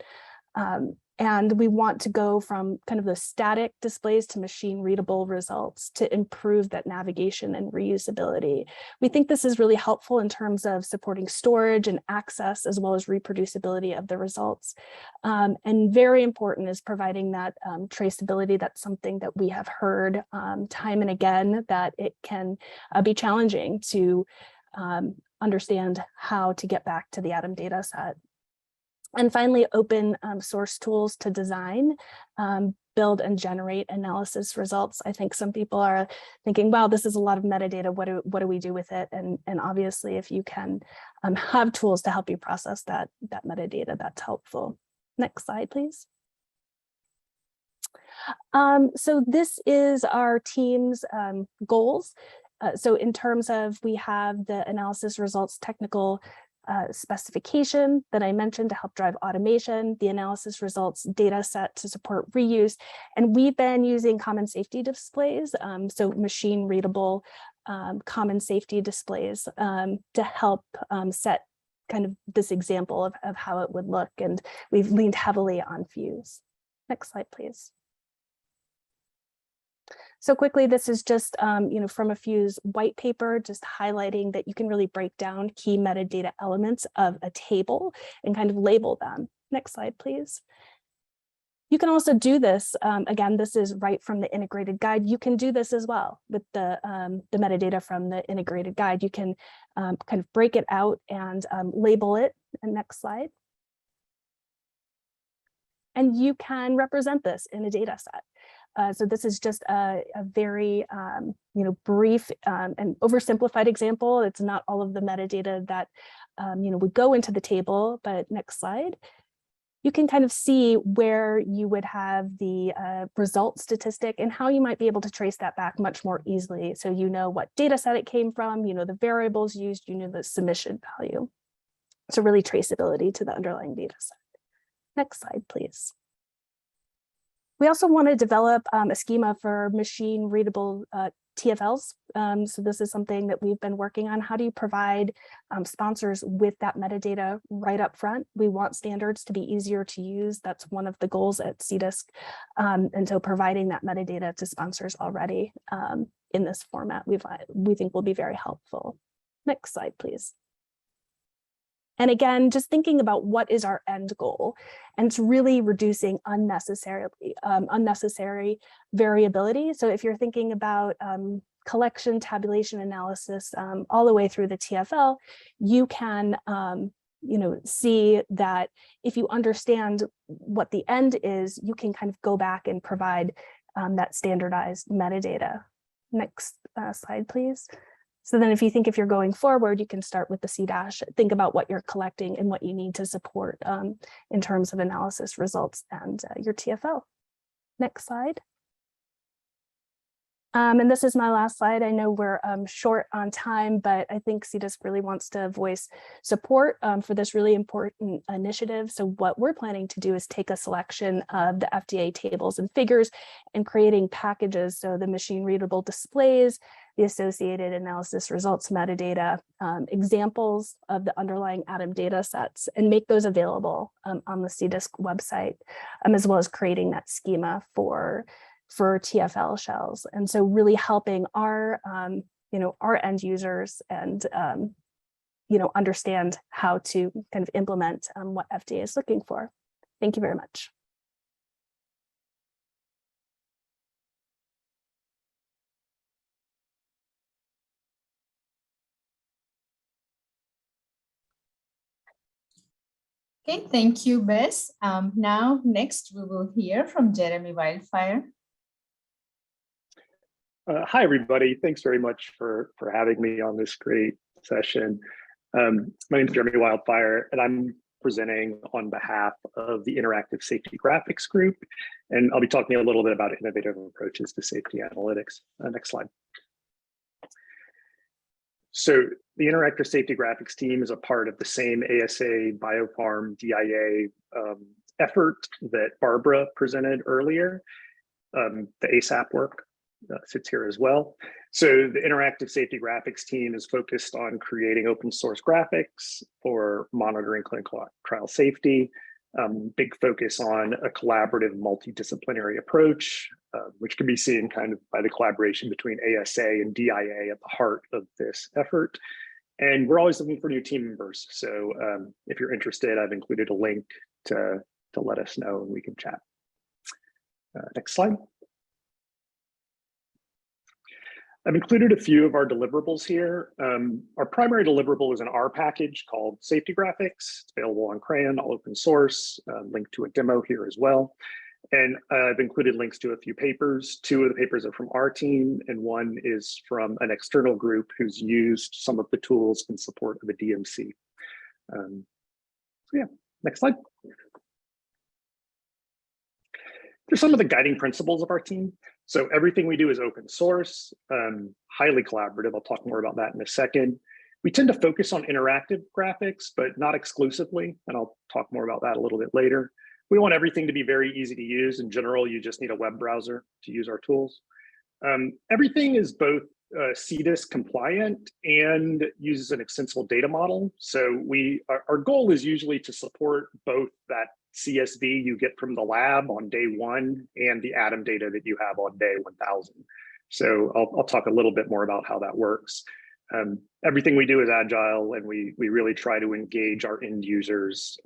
And we want to go from kind of the static displays to machine readable results to improve that navigation and reusability. We think this is really helpful in terms of supporting storage and access, as well as reproducibility of the results. And very important is providing that traceability. That's something that we have heard time and again, that it can be challenging to understand how to get back to the ADAM data set. And finally, open source tools to design, build and generate analysis results. I think some people are thinking, wow, this is a lot of metadata. What do we do with it? And obviously, if you can have tools to help you process that metadata, that's helpful. Next slide, please. So this is our team's goals. So in terms of, we have the analysis results technical specification that I mentioned to help drive automation, the analysis results data set to support reuse. And we've been using common safety displays, so machine readable common safety displays to help set kind of this example of how it would look. And we've leaned heavily on Fuse. Next slide, please. So quickly, this is just from a Fuse white paper, just highlighting that you can really break down key metadata elements of a table and kind of label them. Next slide, please. You can also do this, again, this is right from the integrated guide. You can do this as well with the metadata from the integrated guide. You can kind of break it out and label it. And next slide. And you can represent this in a data set. So this is just a very brief and oversimplified example. It's not all of the metadata that would go into the table, but next slide. You can kind of see where you would have the result statistic and how you might be able to trace that back much more easily. So you know what data set it came from, the variables used, the submission value. So really traceability to the underlying data set. Next slide, please. We also want to develop a schema for machine readable TFLs. So this is something that we've been working on. How do you provide sponsors with that metadata right up front? We want standards to be easier to use. That's one of the goals at Cdisc. And so providing that metadata to sponsors already in this format, we think will be very helpful. Next slide, please. And again, just thinking about what is our end goal, and it's really reducing unnecessary variability. So if you're thinking about collection, tabulation, analysis, all the way through the TFL, you can see that if you understand what the end is, you can kind of go back and provide that standardized metadata. Next slide, please. So then if you're going forward, you can start with the C-dash, think about what you're collecting and what you need to support in terms of analysis results and your TFL. Next slide. And this is my last slide. I know we're short on time, but I think Cdisc really wants to voice support for this really important initiative. So what we're planning to do is take a selection of the FDA tables and figures and creating packages. So the machine readable displays, the associated analysis results metadata, examples of the underlying ADAM data sets, and make those available on the Cdisc website, as well as creating that schema for TFL shells. And so really helping our end users and understand how to kind of implement what FDA is looking for. Thank you very much. Okay, thank you, Bess. Now, next we will hear from Jeremy Wildfire. Hi, everybody. Thanks very much for having me on this great session. My name is Jeremy Wildfire, and I'm presenting on behalf of the Interactive Safety Graphics Group, and I'll be talking a little bit about innovative approaches to safety analytics. Next slide. So the Interactive Safety Graphics team is a part of the same ASA BioPharm DIA effort that Barbara presented earlier. The ASAP work sits here as well. So the Interactive Safety Graphics team is focused on creating open source graphics for monitoring clinical trial safety. Big focus on a collaborative multidisciplinary approach, which can be seen kind of by the collaboration between ASA and DIA at the heart of this effort. And we're always looking for new team members. So if you're interested, I've included a link to let us know and we can chat. Next slide. I've included a few of our deliverables here. Our primary deliverable is an R package called Safety Graphics. It's available on Crayon, all open source, linked to a demo here as well. And I've included links to a few papers. Two of the papers are from our team, and one is from an external group who's used some of the tools in support of a DMC. So yeah, next slide. There's some of the guiding principles of our team. So everything we do is open source, highly collaborative. I'll talk more about that in a second. We tend to focus on interactive graphics, but not exclusively, and I'll talk more about that a little bit later. We want everything to be very easy to use. In general, you just need a web browser to use our tools. Everything is both Cdisc compliant and uses an extensible data model. So our goal is usually to support both that CSV you get from the lab on day one and the ADAM data that you have on day 1000. So I'll talk a little bit more about how that works. Everything we do is agile, and we really try to engage our end users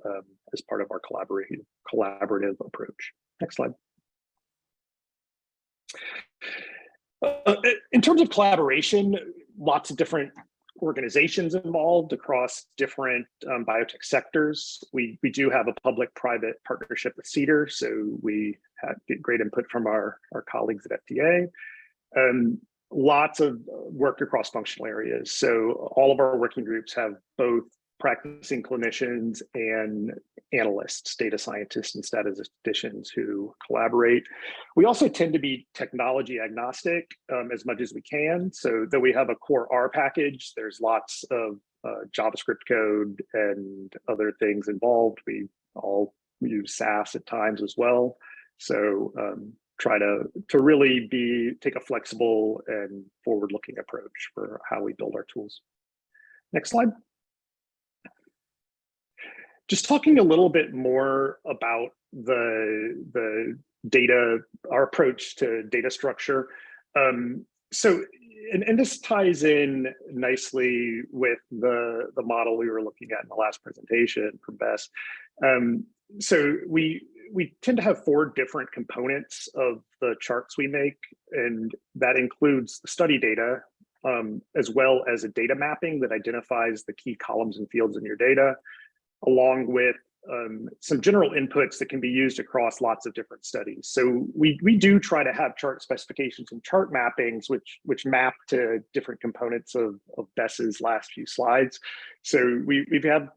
as part of our collaborative approach. Next slide. In terms of collaboration, lots of different organizations involved across different biotech sectors. We do have a public-private partnership with CDER, so we get great input from our colleagues at FDA. Lots of work across functional areas. So all of our working groups have both practicing clinicians and analysts, data scientists and statisticians who collaborate. We also tend to be technology agnostic as much as we can. So though we have a core R package, there's lots of JavaScript code and other things involved. We all use SAS at times as well. So try to really take a flexible and forward-looking approach for how we build our tools. Next slide. Just talking a little bit more about the data, our approach to data structure. So this ties in nicely with the model we were looking at in the last presentation from Bess. So we tend to have 4 different components of the charts we make, and that includes the study data, as well as a data mapping that identifies the key columns and fields in your data, along with some general inputs that can be used across lots of different studies. So we do try to have chart specifications and chart mappings, which map to different components of Bess's last few slides. So we have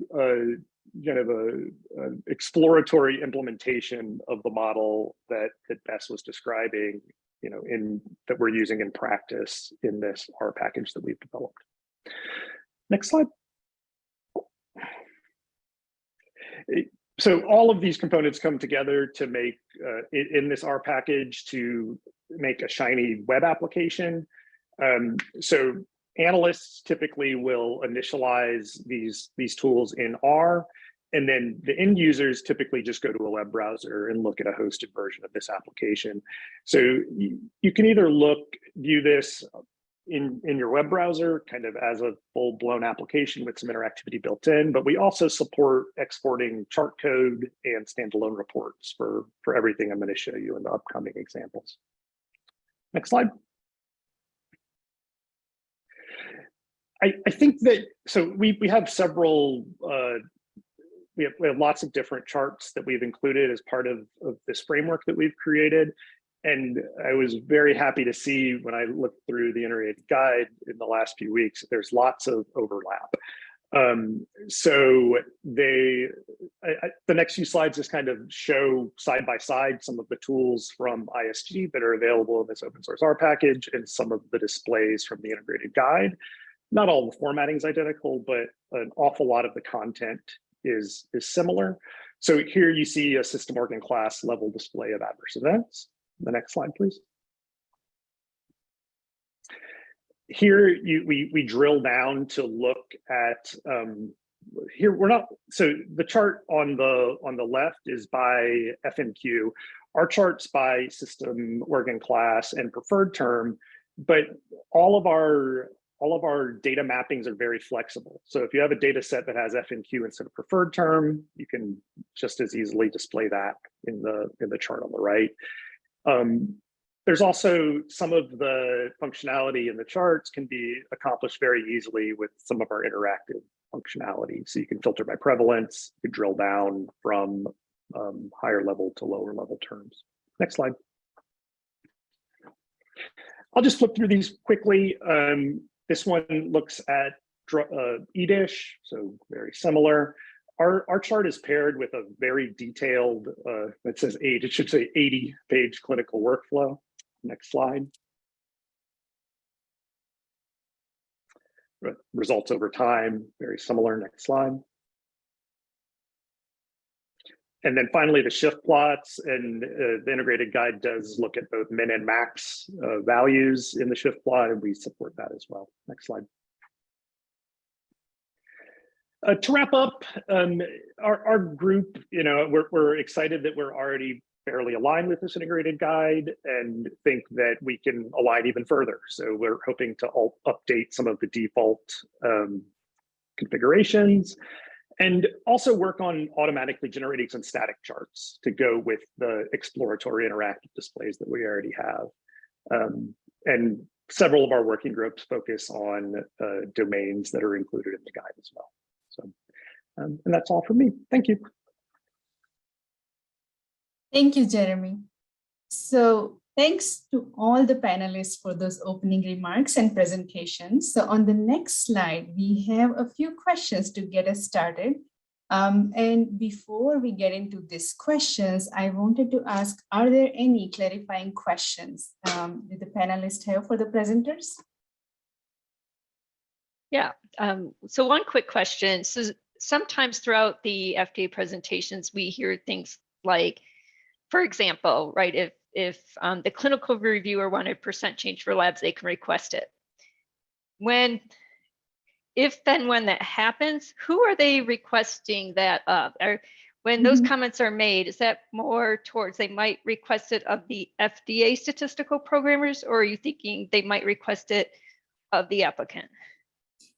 kind of an exploratory implementation of the model that Bess was describing, that we're using in practice in this R package that we've developed. Next slide. So all of these components come together to make, in this R package, to make a shiny web application. So analysts typically will initialize these tools in R, and then the end users typically just go to a web browser and look at a hosted version of this application. So you can either view this in your web browser, kind of as a full-blown application with some interactivity built in, but we also support exporting chart code and standalone reports for everything I'm going to show you in the upcoming examples. Next slide. I think that, so we have several we have lots of different charts that we've included as part of this framework that we've created. And I was very happy to see when I looked through the integrated guide in the last few weeks, there's lots of overlap. So the next few slides just kind of show side by side some of the tools from ISG that are available in this open source R package and some of the displays from the integrated guide. Not all the formatting is identical, but an awful lot of the content is similar. So here you see a system organ class level display of adverse events. The next slide, please. Here we drill down to look at here we're not, so the chart on the left is by FMQ. Our chart's by system organ class and preferred term, but all of our data mappings are very flexible. So if you have a data set that has FMQ instead of preferred term, you can just as easily display that in the chart on the right. There's also some of the functionality in the charts can be accomplished very easily with some of our interactive functionality. So you can filter by prevalence, you can drill down from higher level to lower level terms. Next slide. I'll just flip through these quickly. This one looks at Cdisc, so very similar. Our chart is paired with a very detailed, it says 8, it should say 80-page clinical workflow. Next slide. Results over time, very similar. Next slide. And then finally, the shift plots, and the integrated guide does look at both min and max values in the shift plot, and we support that as well. Next slide. To wrap up, our group, we're excited that we're already fairly aligned with this integrated guide and think that we can align even further. So we're hoping to update some of the default configurations and also work on automatically generating some static charts to go with the exploratory interactive displays that we already have. And several of our working groups focus on domains that are included in the guide as well. So, and that's all for me. Thank you. Thank you, Jeremy. So thanks to all the panelists for those opening remarks and presentations. So on the next slide, we have a few questions to get us started. And before we get into these questions, I wanted to ask, are there any clarifying questions that the panelists have for the presenters? Yeah, so one quick question. So sometimes throughout the FDA presentations, we hear things like, for example, right, if the clinical reviewer wanted % change for labs, they can request it. When that happens, who are they requesting that of? Or when those comments are made, is that more towards they might request it of the FDA statistical programmers, or are you thinking they might request it of the applicant?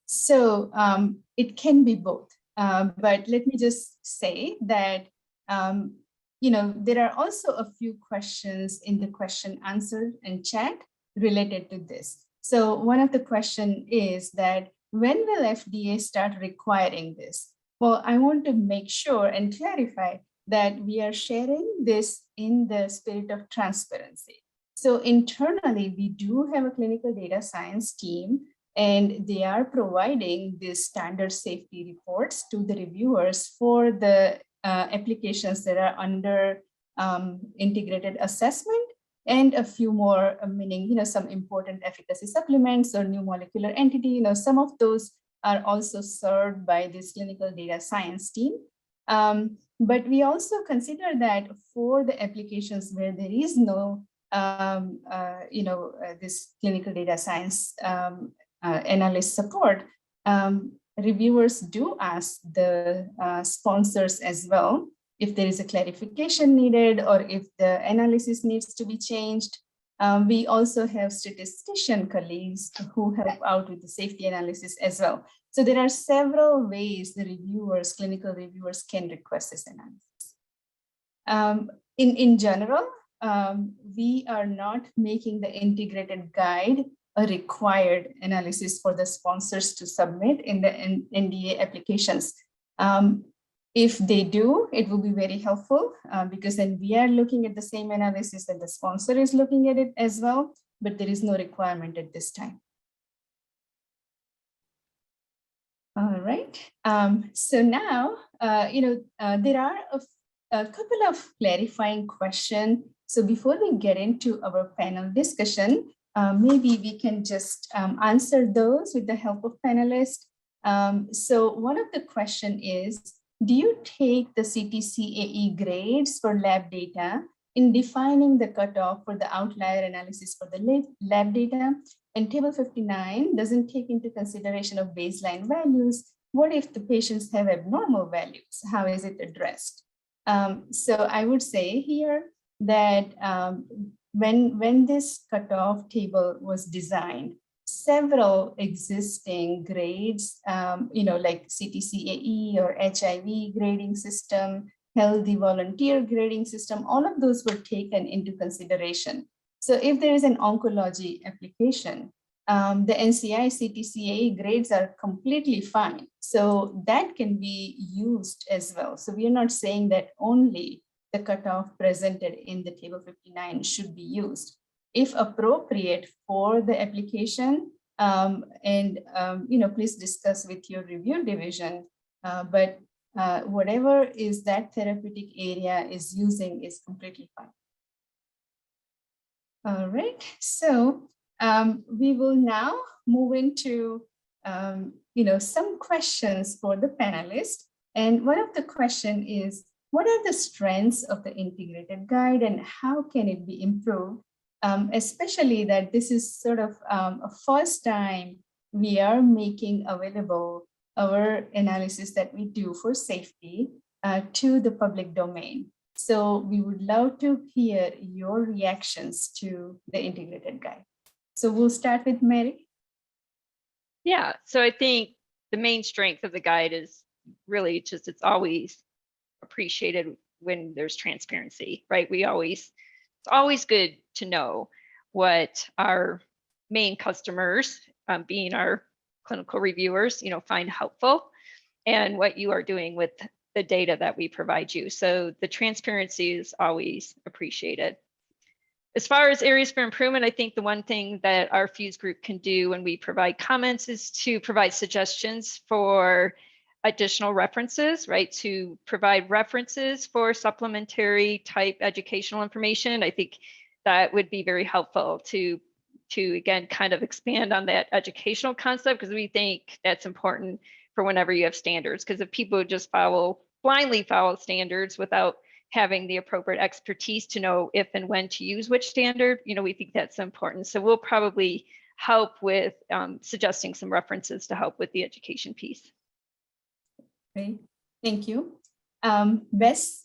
So it can be both, but let me just say that there are also a few questions in the question answered and chat related to this. So one of the questions is that when will FDA start requiring this? Well, I want to make sure and clarify that we are sharing this in the spirit of transparency. So internally, we do have a clinical data science team, and they are providing these standard safety reports to the reviewers for the applications that are under integrated assessment, and a few more, meaning, some important efficacy supplements or new molecular entity, some of those are also served by this clinical data science team. But we also consider that for the applications where there is no, this clinical data science analyst support, reviewers do ask the sponsors as well if there is a clarification needed or if the analysis needs to be changed. We also have statistician colleagues who help out with the safety analysis as well. So there are several ways the reviewers, clinical reviewers, can request this analysis. In general, we are not making the integrated guide a required analysis for the sponsors to submit in the NDA applications. If they do, it will be very helpful because then we are looking at the same analysis that the sponsor is looking at it as well, but there is no requirement at this time. All right. So now, there are a couple of clarifying questions. So before we get into our panel discussion, maybe we can just answer those with the help of panelists. So one of the question is, do you take the CTCAE grades for lab data in defining the cutoff for the outlier analysis for the lab data? And table 59 doesn't take into consideration of baseline values. What if the patients have abnormal values? How is it addressed? So I would say here that when this cutoff table was designed, several existing grades, like CTCAE or HIV grading system, healthy volunteer grading system, all of those were taken into consideration. So if there is an oncology application, the NCI CTCAE grades are completely fine. So that can be used as well. So we are not saying that only the cutoff presented in the table 59 should be used. If appropriate for the application, please discuss with your review division, but whatever is that therapeutic area is using is completely fine. All right, so we will now move into some questions for the panelists. And one of the questions is, what are the strengths of the integrated guide and how can it be improved? Especially that this is sort of a first time we are making available our analysis that we do for safety to the public domain. So we would love to hear your reactions to the integrated guide. So we'll start with Mary. Yeah, so I think the main strength of the guide is really just it's always appreciated when there's transparency, right? It's always good to know what our main customers, being our clinical reviewers, find helpful and what you are doing with the data that we provide you. So the transparency is always appreciated. As far as areas for improvement, I think the one thing that our Fuse group can do when we provide comments is to provide suggestions for additional references, right? To provide references for supplementary type educational information. I think that would be very helpful to again, kind of expand on that educational concept, because we think that's important for whenever you have standards. Because if people just blindly follow standards without having the appropriate expertise to know if and when to use which standard, we think that's important. So we'll probably help with suggesting some references to help with the education piece. Great, thank you. Bess?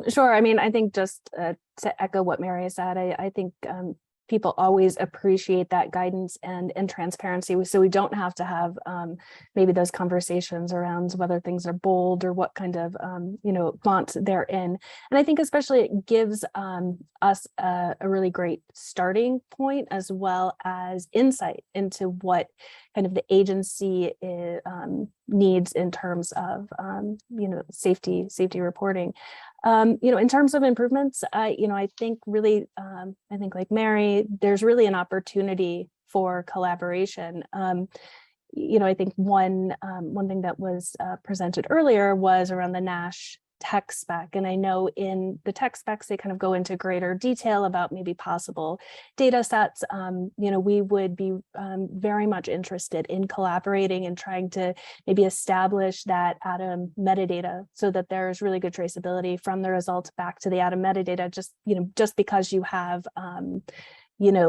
Sure. I mean, I think just to echo what Mary said, I think people always appreciate that guidance and transparency. So we don't have to have maybe those conversations around whether things are bold or what kind of font they're in. And I think especially it gives us a really great starting point, as well as insight into what kind of the agency needs in terms of safety reporting. In terms of improvements, I think really, I think like Mary, there's really an opportunity for collaboration. I think one thing that was presented earlier was around the NASH tech spec. And I know in the tech specs, they kind of go into greater detail about maybe possible data sets. We would be very much interested in collaborating and trying to maybe establish that ADAM metadata so that there's really good traceability from the results back to the ADAM metadata. Just because you have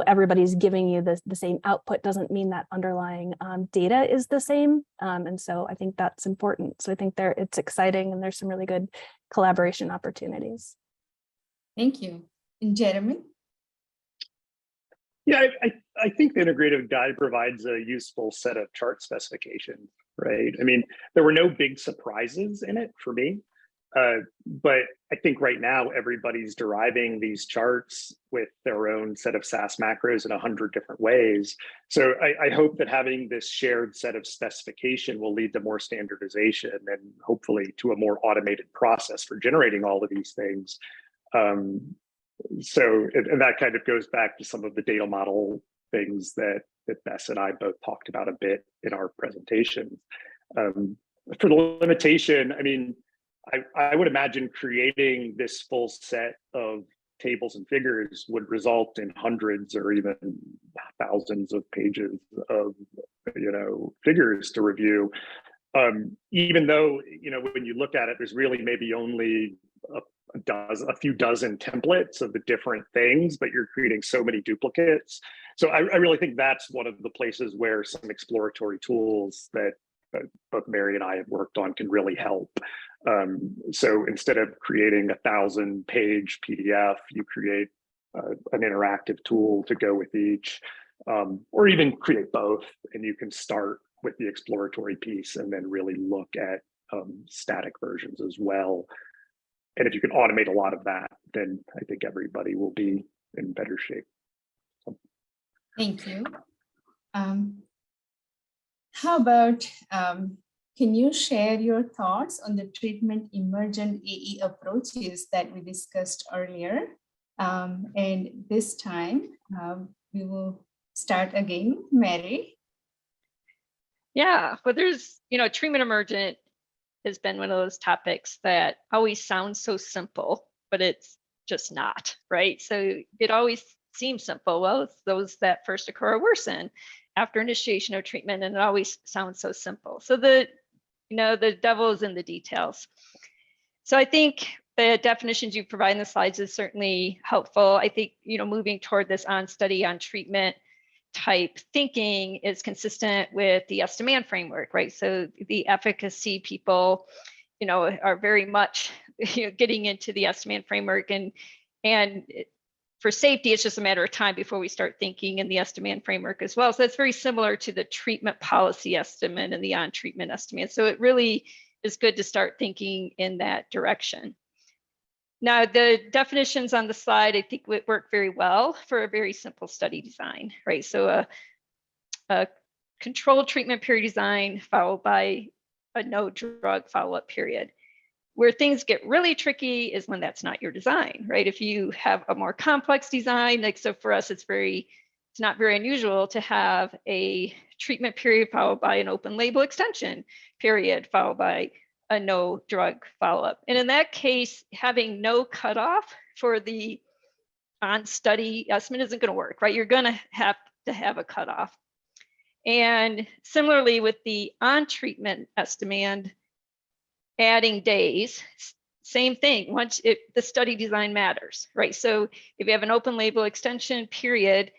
everybody's giving you the same output doesn't mean that underlying data is the same. And so I think that's important. So I think it's exciting and there's some really good collaboration opportunities. Thank you. And Jeremy? Yeah, I think the integrative guide provides a useful set of chart specifications, right? I mean, there were no big surprises in it for me. But I think right now everybody's deriving these charts with their own set of SAS macros in 100 different ways. So I hope that having this shared set of specification will lead to more standardization and hopefully to a more automated process for generating all of these things. And that kind of goes back to some of the data model things that Bess and I both talked about a bit in our presentation. For the limitation, I mean, I would imagine creating this full set of tables and figures would result in hundreds or even thousands of pages of, figures to review. Even though, when you look at it, there's really maybe only a few dozen templates of the different things, but you're creating so many duplicates. So I really think that's one of the places where some exploratory tools that both Mary and I have worked on can really help. So instead of creating 1,000-page PDF, you create an interactive tool to go with each, or even create both, and you can start with the exploratory piece and then really look at static versions as well. And if you can automate a lot of that, then I think everybody will be in better shape. So. Thank you. How about, can you share your thoughts on the treatment emergent AE approaches that we discussed earlier? And this time, we will start again, Mary. Yeah, well, there's, treatment emergent has been one of those topics that always sounds so simple, but it's just not, right? So it always seems simple. Well, it's those that first occur or worsen after initiation of treatment, and it always sounds so simple. So the devil is in the details. So I think the definitions you provide in the slides is certainly helpful. I think, moving toward this on study on treatment type thinking is consistent with the S-demand framework, right? So the efficacy people, are very much getting into the S-demand framework, and for safety, it's just a matter of time before we start thinking in the S-demand framework as well. So that's very similar to the treatment policy estimate and the on-treatment estimate. So it really is good to start thinking in that direction. Now, the definitions on the slide, I think would work very well for a very simple study design, right? So a controlled treatment period design followed by a no drug follow-up period. Where things get really tricky is when that's not your design, right? If you have a more complex design, like so for us, it's not very unusual to have a treatment period followed by an open label extension period followed by a no drug follow-up. And in that case, having no cutoff for the on study estimate isn't going to work, right? You're going to have a cutoff. And similarly with the on treatment estimate, adding days, same thing. The study design matters, right? So if you have an open label extension period,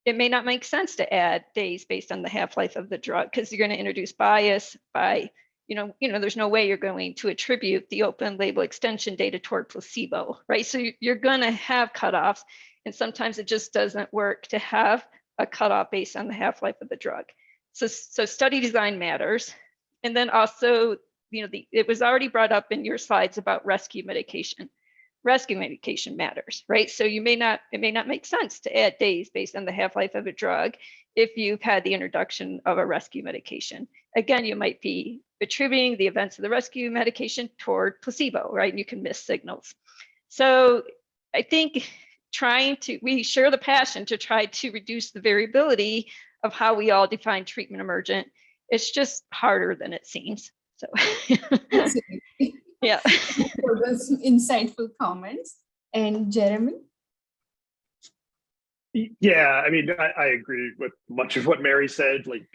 it may not make sense to add days based on the half-life of the drug because you're going to introduce bias by, there's no way you're going to attribute the open label extension data toward placebo, right? So you're going to have cutoffs, and sometimes it just doesn't work to have a cutoff based on the half-life of the drug. So study design matters. And then also, it was already brought up in your slides about rescue medication. Rescue medication matters, right? So it may not make sense to add days based on the half-life of a drug if you've had the introduction of a rescue medication. Again, you might be attributing the events of the rescue medication toward placebo, right? And you can miss signals. So I think we share the passion to try to reduce the variability of how we all define treatment emergent. It's just harder than it seems. So yeah. For those insightful comments. And Jeremy? Yeah, I mean, I agree with much of what Mary said. Like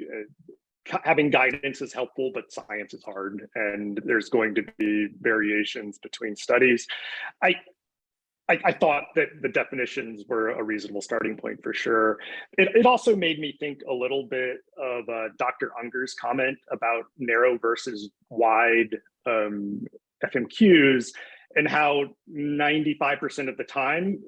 having guidance is helpful, but science is hard, and there's going to be variations between studies. I thought that the definitions were a reasonable starting point for sure. It also made me think a little bit of Dr. Unger's comment about narrow versus wide FMQs and how 95% of the time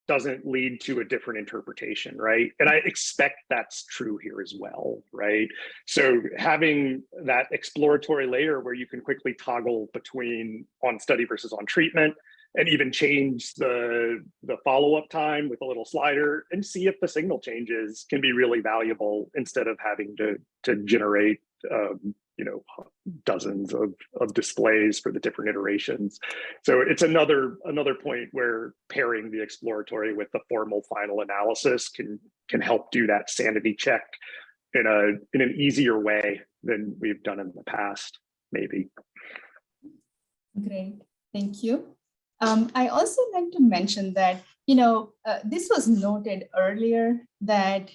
doesn't lead to a different interpretation, right? And I expect that's true here as well, right? So having that exploratory layer where you can quickly toggle between on study versus on treatment, and even change the follow-up time with a little slider and see if the signal changes can be really valuable instead of having to generate dozens of displays for the different iterations. So it's another point where pairing the exploratory with the formal final analysis can help do that sanity check in an easier way than we've done in the past, maybe. Great, thank you. I also like to mention that, this was noted earlier that,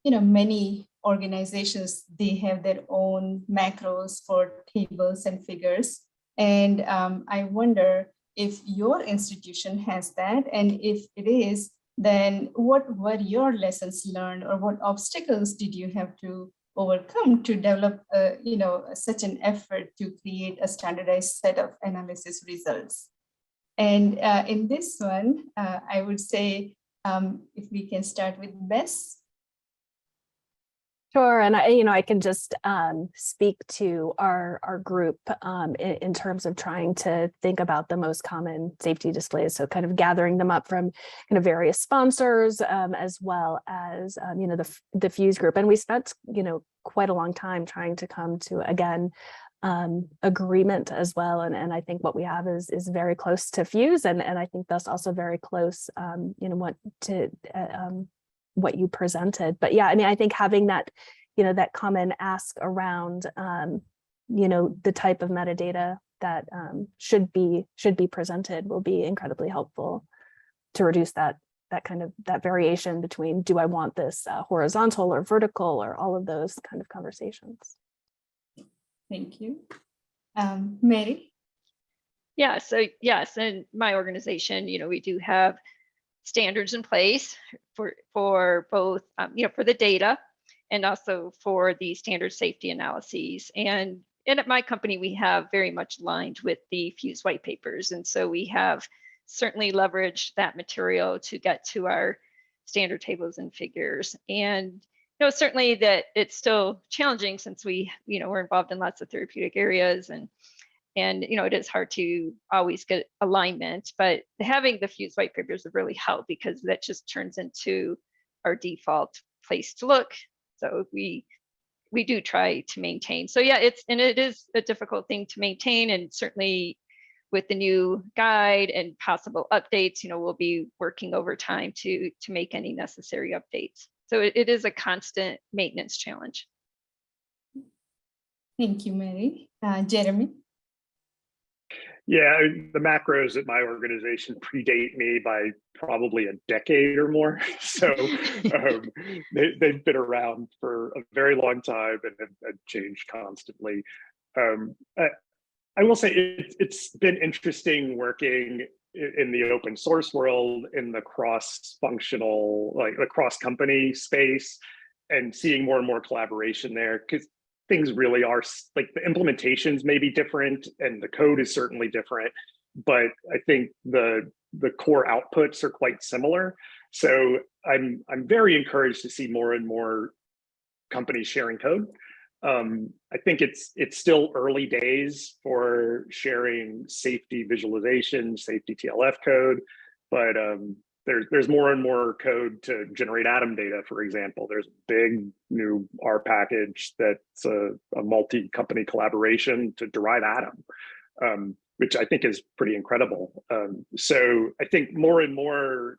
many organizations, they have their own macros for tables and figures. And I wonder if your institution has that, and if it is, then what were your lessons learned, or what obstacles did you have to overcome to develop, such an effort to create a standardized set of analysis results? And in this one, I would say, if we can start with Bess. Sure, and I can just speak to our group in terms of trying to think about the most common safety displays. So kind of gathering them up from kind of various sponsors, as well as the Fuse group, and we spent quite a long time trying to come to, again, agreement as well. And I think what we have is very close to Fuse, and I think that's also very close, what you presented. But yeah, I mean, I think having that, that common ask around, the type of metadata that should be presented will be incredibly helpful to reduce that variation between, do I want this horizontal or vertical, or all of those kind of conversations. Thank you. Mary? Yeah, so yes, in my organization, we do have standards in place for both, for the data and also for the standard safety analyses. And at my company, we have very much aligned with the Fuse white papers. And so we have certainly leveraged that material to get to our standard tables and figures. And certainly that it's still challenging since we're involved in lots of therapeutic areas, and it is hard to always get alignment, but having the Fuse white papers have really helped, because that just turns into our default place to look. So we do try to maintain. So yeah, it is a difficult thing to maintain, and certainly with the new guide and possible updates, we'll be working overtime to make any necessary updates. So it is a constant maintenance challenge. Thank you, Mary. Jeremy? Yeah, the macros at my organization predate me by probably a decade or more. So they've been around for a very long time and have changed constantly. I will say it's been interesting working in the open source world, in the cross-functional, like the cross-company space, and seeing more and more collaboration there, because things really are, like, the implementations may be different and the code is certainly different, but I think the core outputs are quite similar. So I'm very encouraged to see more and more companies sharing code. I think it's still early days for sharing safety visualization, safety TLF code, but there's more and more code to generate ATOM data, for example. There's a big new R package that's a multi-company collaboration to derive ATOM, which I think is pretty incredible. So I think more and more,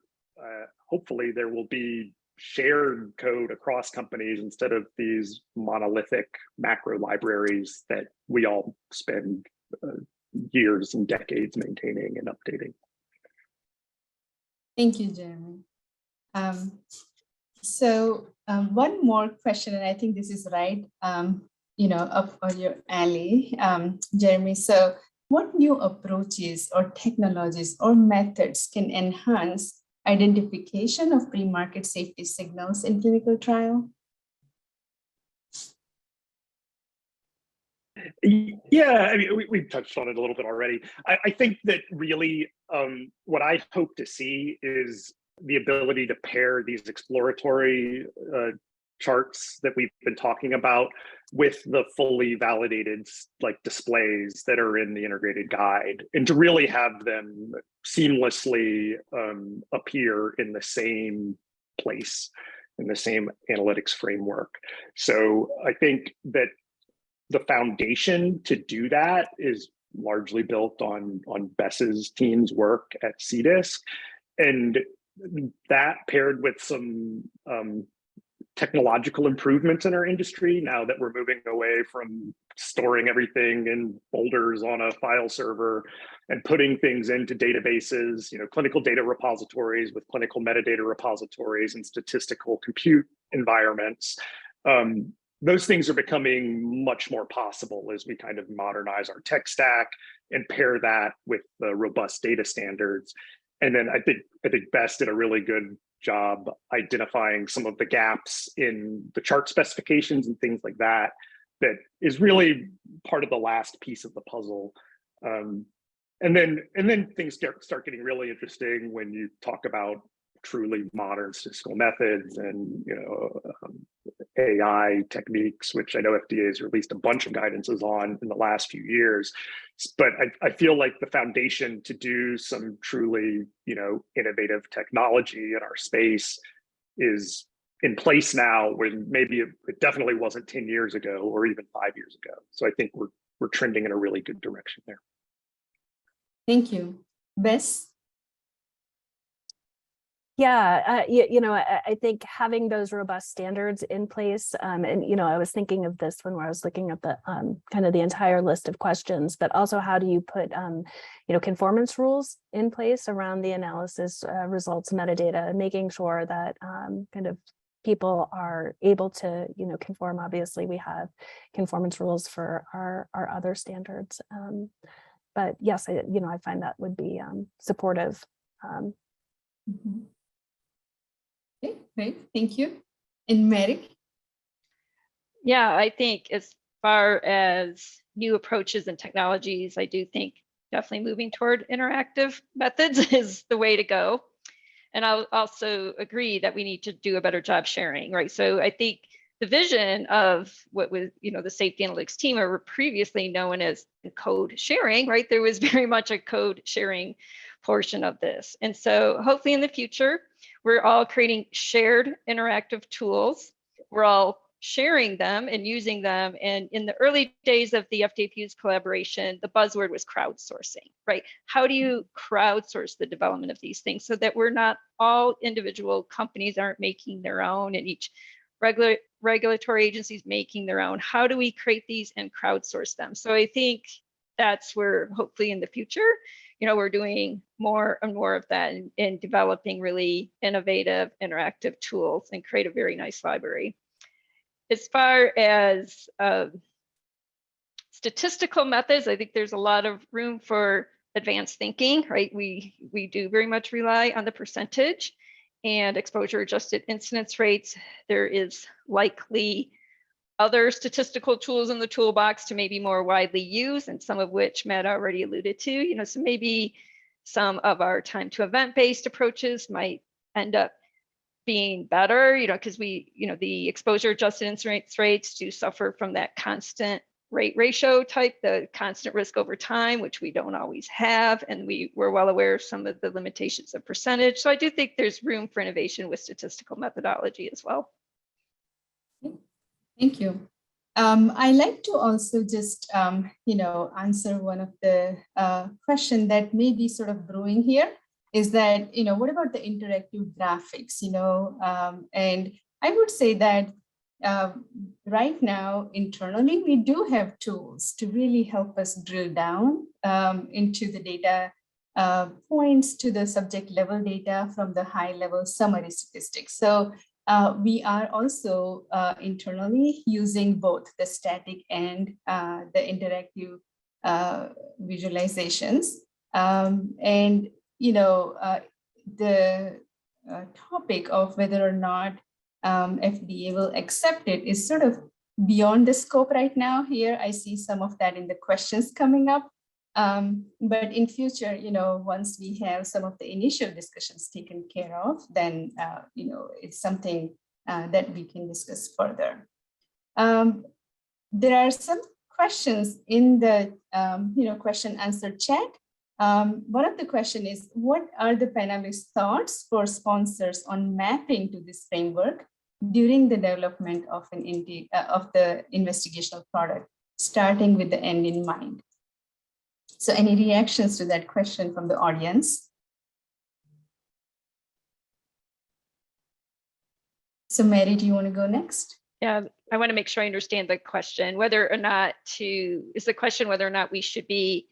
hopefully there will be shared code across companies instead of these monolithic macro libraries that we all spend years and decades maintaining and updating. Thank you, Jeremy. So one more question, and I think this is right, up on your alley, Jeremy. So what new approaches or technologies or methods can enhance identification of pre-market safety signals in clinical trial? Yeah, I mean, we've touched on it a little bit already. I think that really what I hope to see is the ability to pair these exploratory charts that we've been talking about with the fully validated like displays that are in the integrated guide, and to really have them seamlessly appear in the same place, in the same analytics framework. So I think that the foundation to do that is largely built on Bess's team's work at Cdisc, and that paired with some technological improvements in our industry, now that we're moving away from storing everything in folders on a file server and putting things into databases, clinical data repositories with clinical metadata repositories and statistical compute environments. Those things are becoming much more possible as we kind of modernize our tech stack and pair that with the robust data standards. And then I think Bess did a really good job identifying some of the gaps in the chart specifications and things like that, that is really part of the last piece of the puzzle. And then things start getting really interesting when you talk about truly modern statistical methods and AI techniques, which I know FDA has released a bunch of guidances on in the last few years. But I feel like the foundation to do some truly innovative technology in our space is in place now, when maybe it definitely wasn't 10 years ago or even 5 years ago. So I think we're trending in a really good direction there. Thank you. Bess? Yeah, I think having those robust standards in place, and I was thinking of this when I was looking at the kind of the entire list of questions, but also how do you put conformance rules in place around the analysis results metadata, making sure that kind of people are able to conform. Obviously, we have conformance rules for our other standards, but yes, I find that would be supportive. Okay, great, thank you. And Mary? Yeah, I think as far as new approaches and technologies, I do think definitely moving toward interactive methods is the way to go. And I'll also agree that we need to do a better job sharing, right? So I think the vision of what was, the safety analytics team, or previously known as code sharing, right? There was very much a code sharing portion of this. And so hopefully in the future, we're all creating shared interactive tools. We're all sharing them and using them. And in the early days of the FDA Fuse collaboration, the buzzword was crowdsourcing, right? How do you crowdsource the development of these things so that we're not all individual companies aren't making their own, and each regulatory agencies making their own? How do we create these and crowdsource them? So I think that's where hopefully in the future, we're doing more and more of that and developing really innovative interactive tools and create a very nice library. As far as statistical methods, I think there's a lot of room for advanced thinking, right? We do very much rely on the percentage and exposure adjusted incidence rates. There is likely other statistical tools in the toolbox to maybe more widely use, and some of which Matt already alluded to. So maybe some of our time to event based approaches might end up being better, because the exposure adjusted incidence rates do suffer from that constant rate ratio type, the constant risk over time, which we don't always have. And we're well aware of some of the limitations of percentage. So I do think there's room for innovation with statistical methodology as well. Thank you. I like to also just, answer one of the question that may be sort of brewing here, is that, what about the interactive graphics, and I would say that right now, internally, we do have tools to really help us drill down into the data points to the subject level data from the high level summary statistics. So we are also internally using both the static and the interactive visualizations. And, the topic of whether or not FDA will accept it is sort of beyond the scope right now. Here, I see some of that in the questions coming up. But in future, once we have some of the initial discussions taken care of, then, it's something that we can discuss further. There are some questions in the, question answer chat. One of the question is, what are the panelists' thoughts for sponsors on mapping to this framework during the development of of the investigational product, starting with the end in mind? So any reactions to that question from the audience? So Mary, do you want to go next? Yeah, I want to make sure I understand the question, whether or not we should be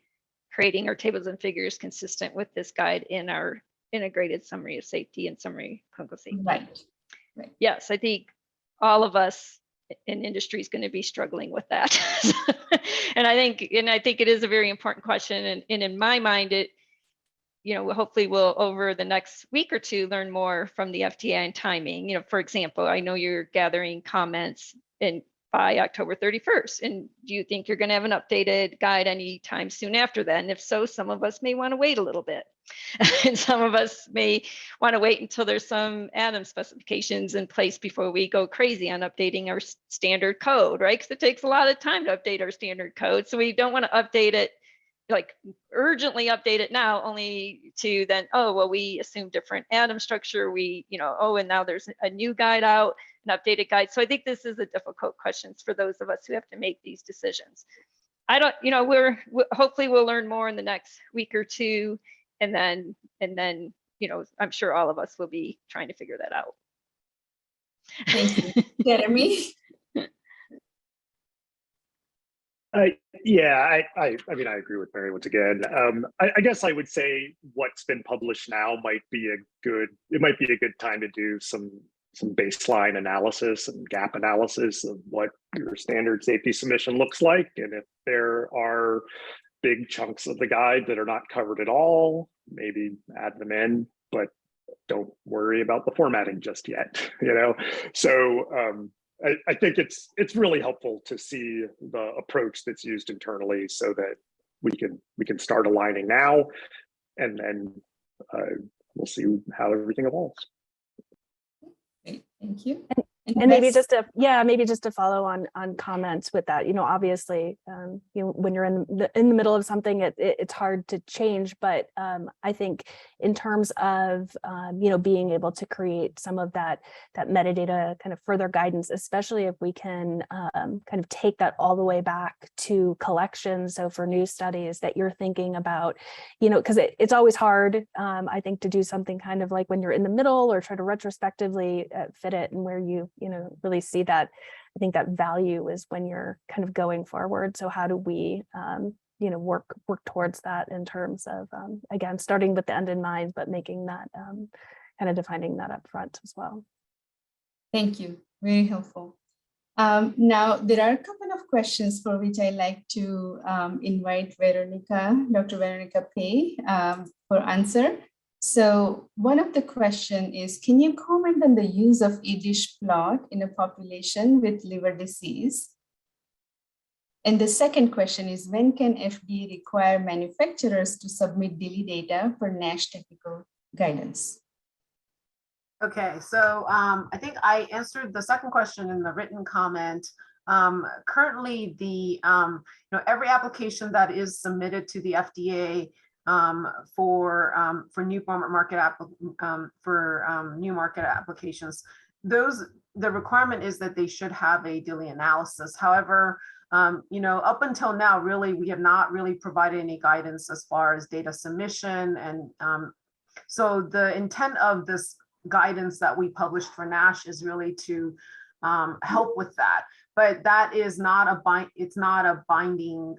creating our tables and figures consistent with this guide in our integrated summary of safety and summary of clinical safety. Right. Yes, I think all of us in industry is going to be struggling with that. And I think it is a very important question. And in my mind, it, hopefully we'll over the next week or two learn more from the FDA on timing. For example, I know you're gathering comments by October 31st. And do you think you're going to have an updated guide anytime soon after that? And if so, some of us may want to wait a little bit. And some of us may want to wait until there's some ADAM specifications in place before we go crazy on updating our standard code, right? Because it takes a lot of time to update our standard code. So we don't want to update it, like urgently update it now, only to then, oh, well, we assume different ADAM structure. And now there's a new guide out, an updated guide. So I think this is a difficult question for those of us who have to make these decisions. Hopefully we'll learn more in the next week or two. And then, I'm sure all of us will be trying to figure that out. Thank you. Jeremy? Yeah, I mean, I agree with Mary once again. I guess I would say what's been published now might be a good time to do some baseline analysis and gap analysis of what your standard safety submission looks like. And if there are big chunks of the guide that are not covered at all, maybe add them in, but don't worry about the formatting just yet, So I think it's really helpful to see the approach that's used internally so that we can start aligning now, and then we'll see how everything evolves. Great, thank you. And maybe just to follow on comments with that, obviously, when you're in the middle of something, it's hard to change. But I think in terms of being able to create some of that metadata kind of further guidance, especially if we can kind of take that all the way back to collections. So for new studies that you're thinking about, because it's always hard, I think, to do something kind of like when you're in the middle or try to retrospectively fit it, and where you really see that. I think that value is when you're kind of going forward. So how do we work towards that in terms of again, starting with the end in mind, but making that kind of defining that up front as well. Thank you, very helpful. Now there are a couple of questions for which I like to invite Dr. Veronica Pay for answer. So one of the question is, can you comment on the use of Yiddish plot in a population with liver disease? And the second question is, when can FDA require manufacturers to submit DILI data for NASH technical guidance? Okay, so I think I answered the second question in the written comment. Currently, every application that is submitted to the FDA for new market applications, the requirement is that they should have a DILI analysis. However, up until now, really, we have not really provided any guidance as far as data submission, and so the intent of this guidance that we published for NASH is really to help with that. But that is not a binding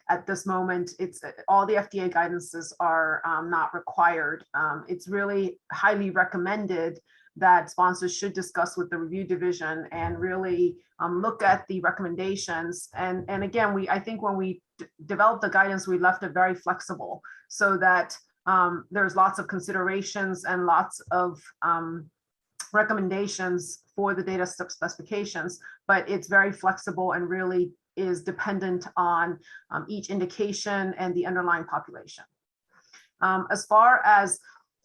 at this moment. It's all the FDA guidances are not required. It's really highly recommended that sponsors should discuss with the review division and really look at the recommendations. And again, I think when we developed the guidance, we left it very flexible so that there's lots of considerations and lots of recommendations for the data specifications, but it's very flexible and really is dependent on each indication and the underlying population. As far as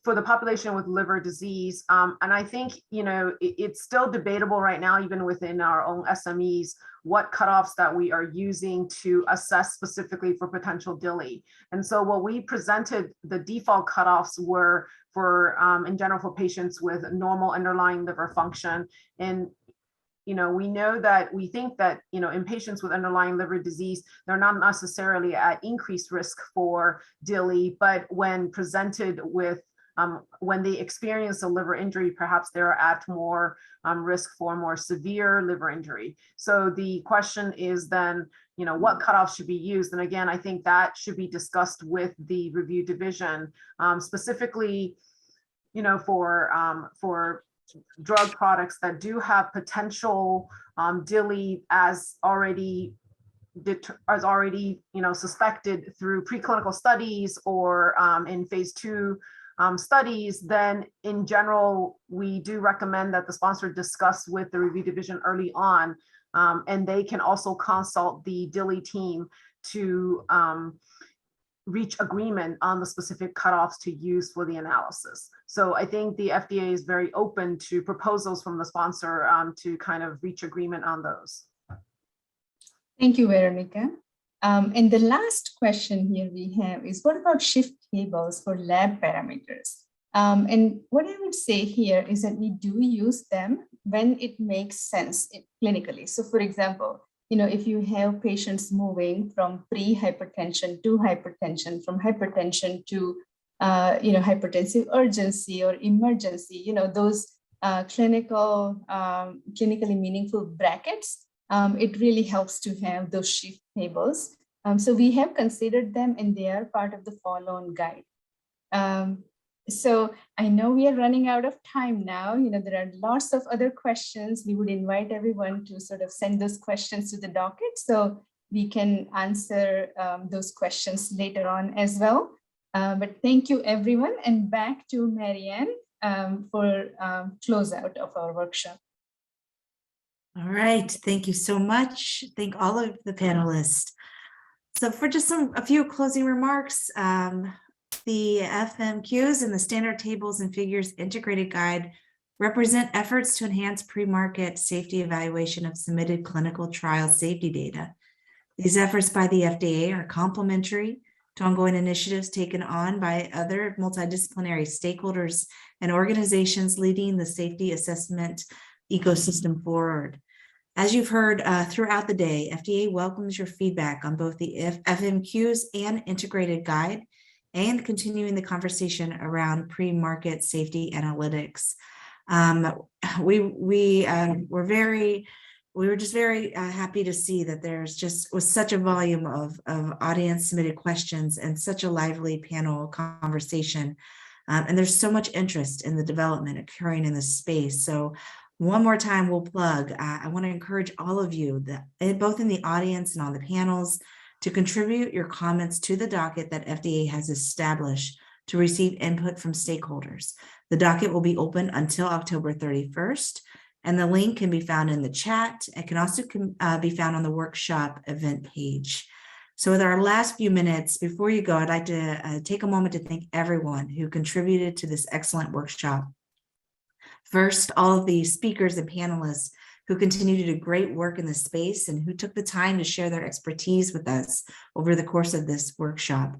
for the population with liver disease, and I think, it's still debatable right now, even within our own SMEs, what cutoffs that we are using to assess specifically for potential DILI. And so what we presented, the default cutoffs were for, in general, for patients with normal underlying liver function. And we think that, in patients with underlying liver disease, they're not necessarily at increased risk for DILI, but when presented with, when they experience a liver injury, perhaps they're at more risk for more severe liver injury. So the question is then, what cutoffs should be used? And again, I think that should be discussed with the review division, specifically, for drug products that do have potential DILI as already suspected through preclinical studies or in phase 2 studies. Then in general, we do recommend that the sponsor discuss with the review division early on, and they can also consult the DILI team to reach agreement on the specific cutoffs to use for the analysis. So I think the FDA is very open to proposals from the sponsor to kind of reach agreement on those. Thank you, Veronica. And the last question here we have is, what about shift tables for lab parameters? And what I would say here is that we do use them when it makes sense clinically. So for example, if you have patients moving from pre-hypertension to hypertension, from hypertension to, hypertensive urgency or emergency, those clinically meaningful brackets, it really helps to have those shift tables. So we have considered them and they are part of the follow-on guide. So I know we are running out of time now. There are lots of other questions. We would invite everyone to sort of send those questions to the docket so we can answer those questions later on as well. But thank you, everyone. And back to Marianne for closeout of our workshop. All right, thank you so much. Thank all of the panelists. So for just a few closing remarks, the FMQs and the standard tables and figures integrated guide represent efforts to enhance pre-market safety evaluation of submitted clinical trial safety data. These efforts by the FDA are complementary to ongoing initiatives taken on by other multidisciplinary stakeholders and organizations leading the safety assessment ecosystem forward. As you've heard throughout the day, FDA welcomes your feedback on both the FMQs and integrated guide and continuing the conversation around pre-market safety analytics. We were just very happy to see that was such a volume of audience submitted questions and such a lively panel conversation. And there's so much interest in the development occurring in this space. So one more time, we'll plug. I want to encourage all of you, both in the audience and on the panels, to contribute your comments to the docket that FDA has established to receive input from stakeholders. The docket will be open until October 31st, and the link can be found in the chat. It can also be found on the workshop event page. So with our last few minutes before you go, I'd like to take a moment to thank everyone who contributed to this excellent workshop. First, all of the speakers and panelists who continue to do great work in this space and who took the time to share their expertise with us over the course of this workshop.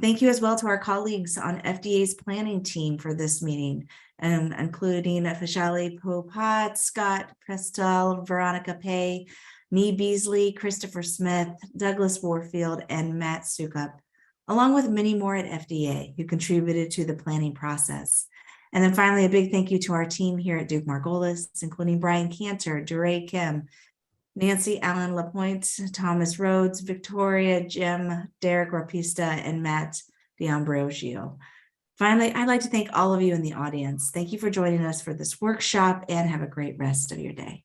Thank you as well to our colleagues on FDA's planning team for this meeting, including Fashali Popat, Scott Prestel, Veronica Pay, Nee Beasley, Christopher Smith, Douglas Warfield, and Matt Sukup, along with many more at FDA who contributed to the planning process. And then finally, a big thank you to our team here at Duke Margolis, including Brian Cantor, Duray Kim, Nancy Allen Lapointe, Thomas Rhodes, Victoria, Jim, Derek Rapista, and Matt D'Ambrosio. Finally, I'd like to thank all of you in the audience. Thank you for joining us for this workshop and have a great rest of your day.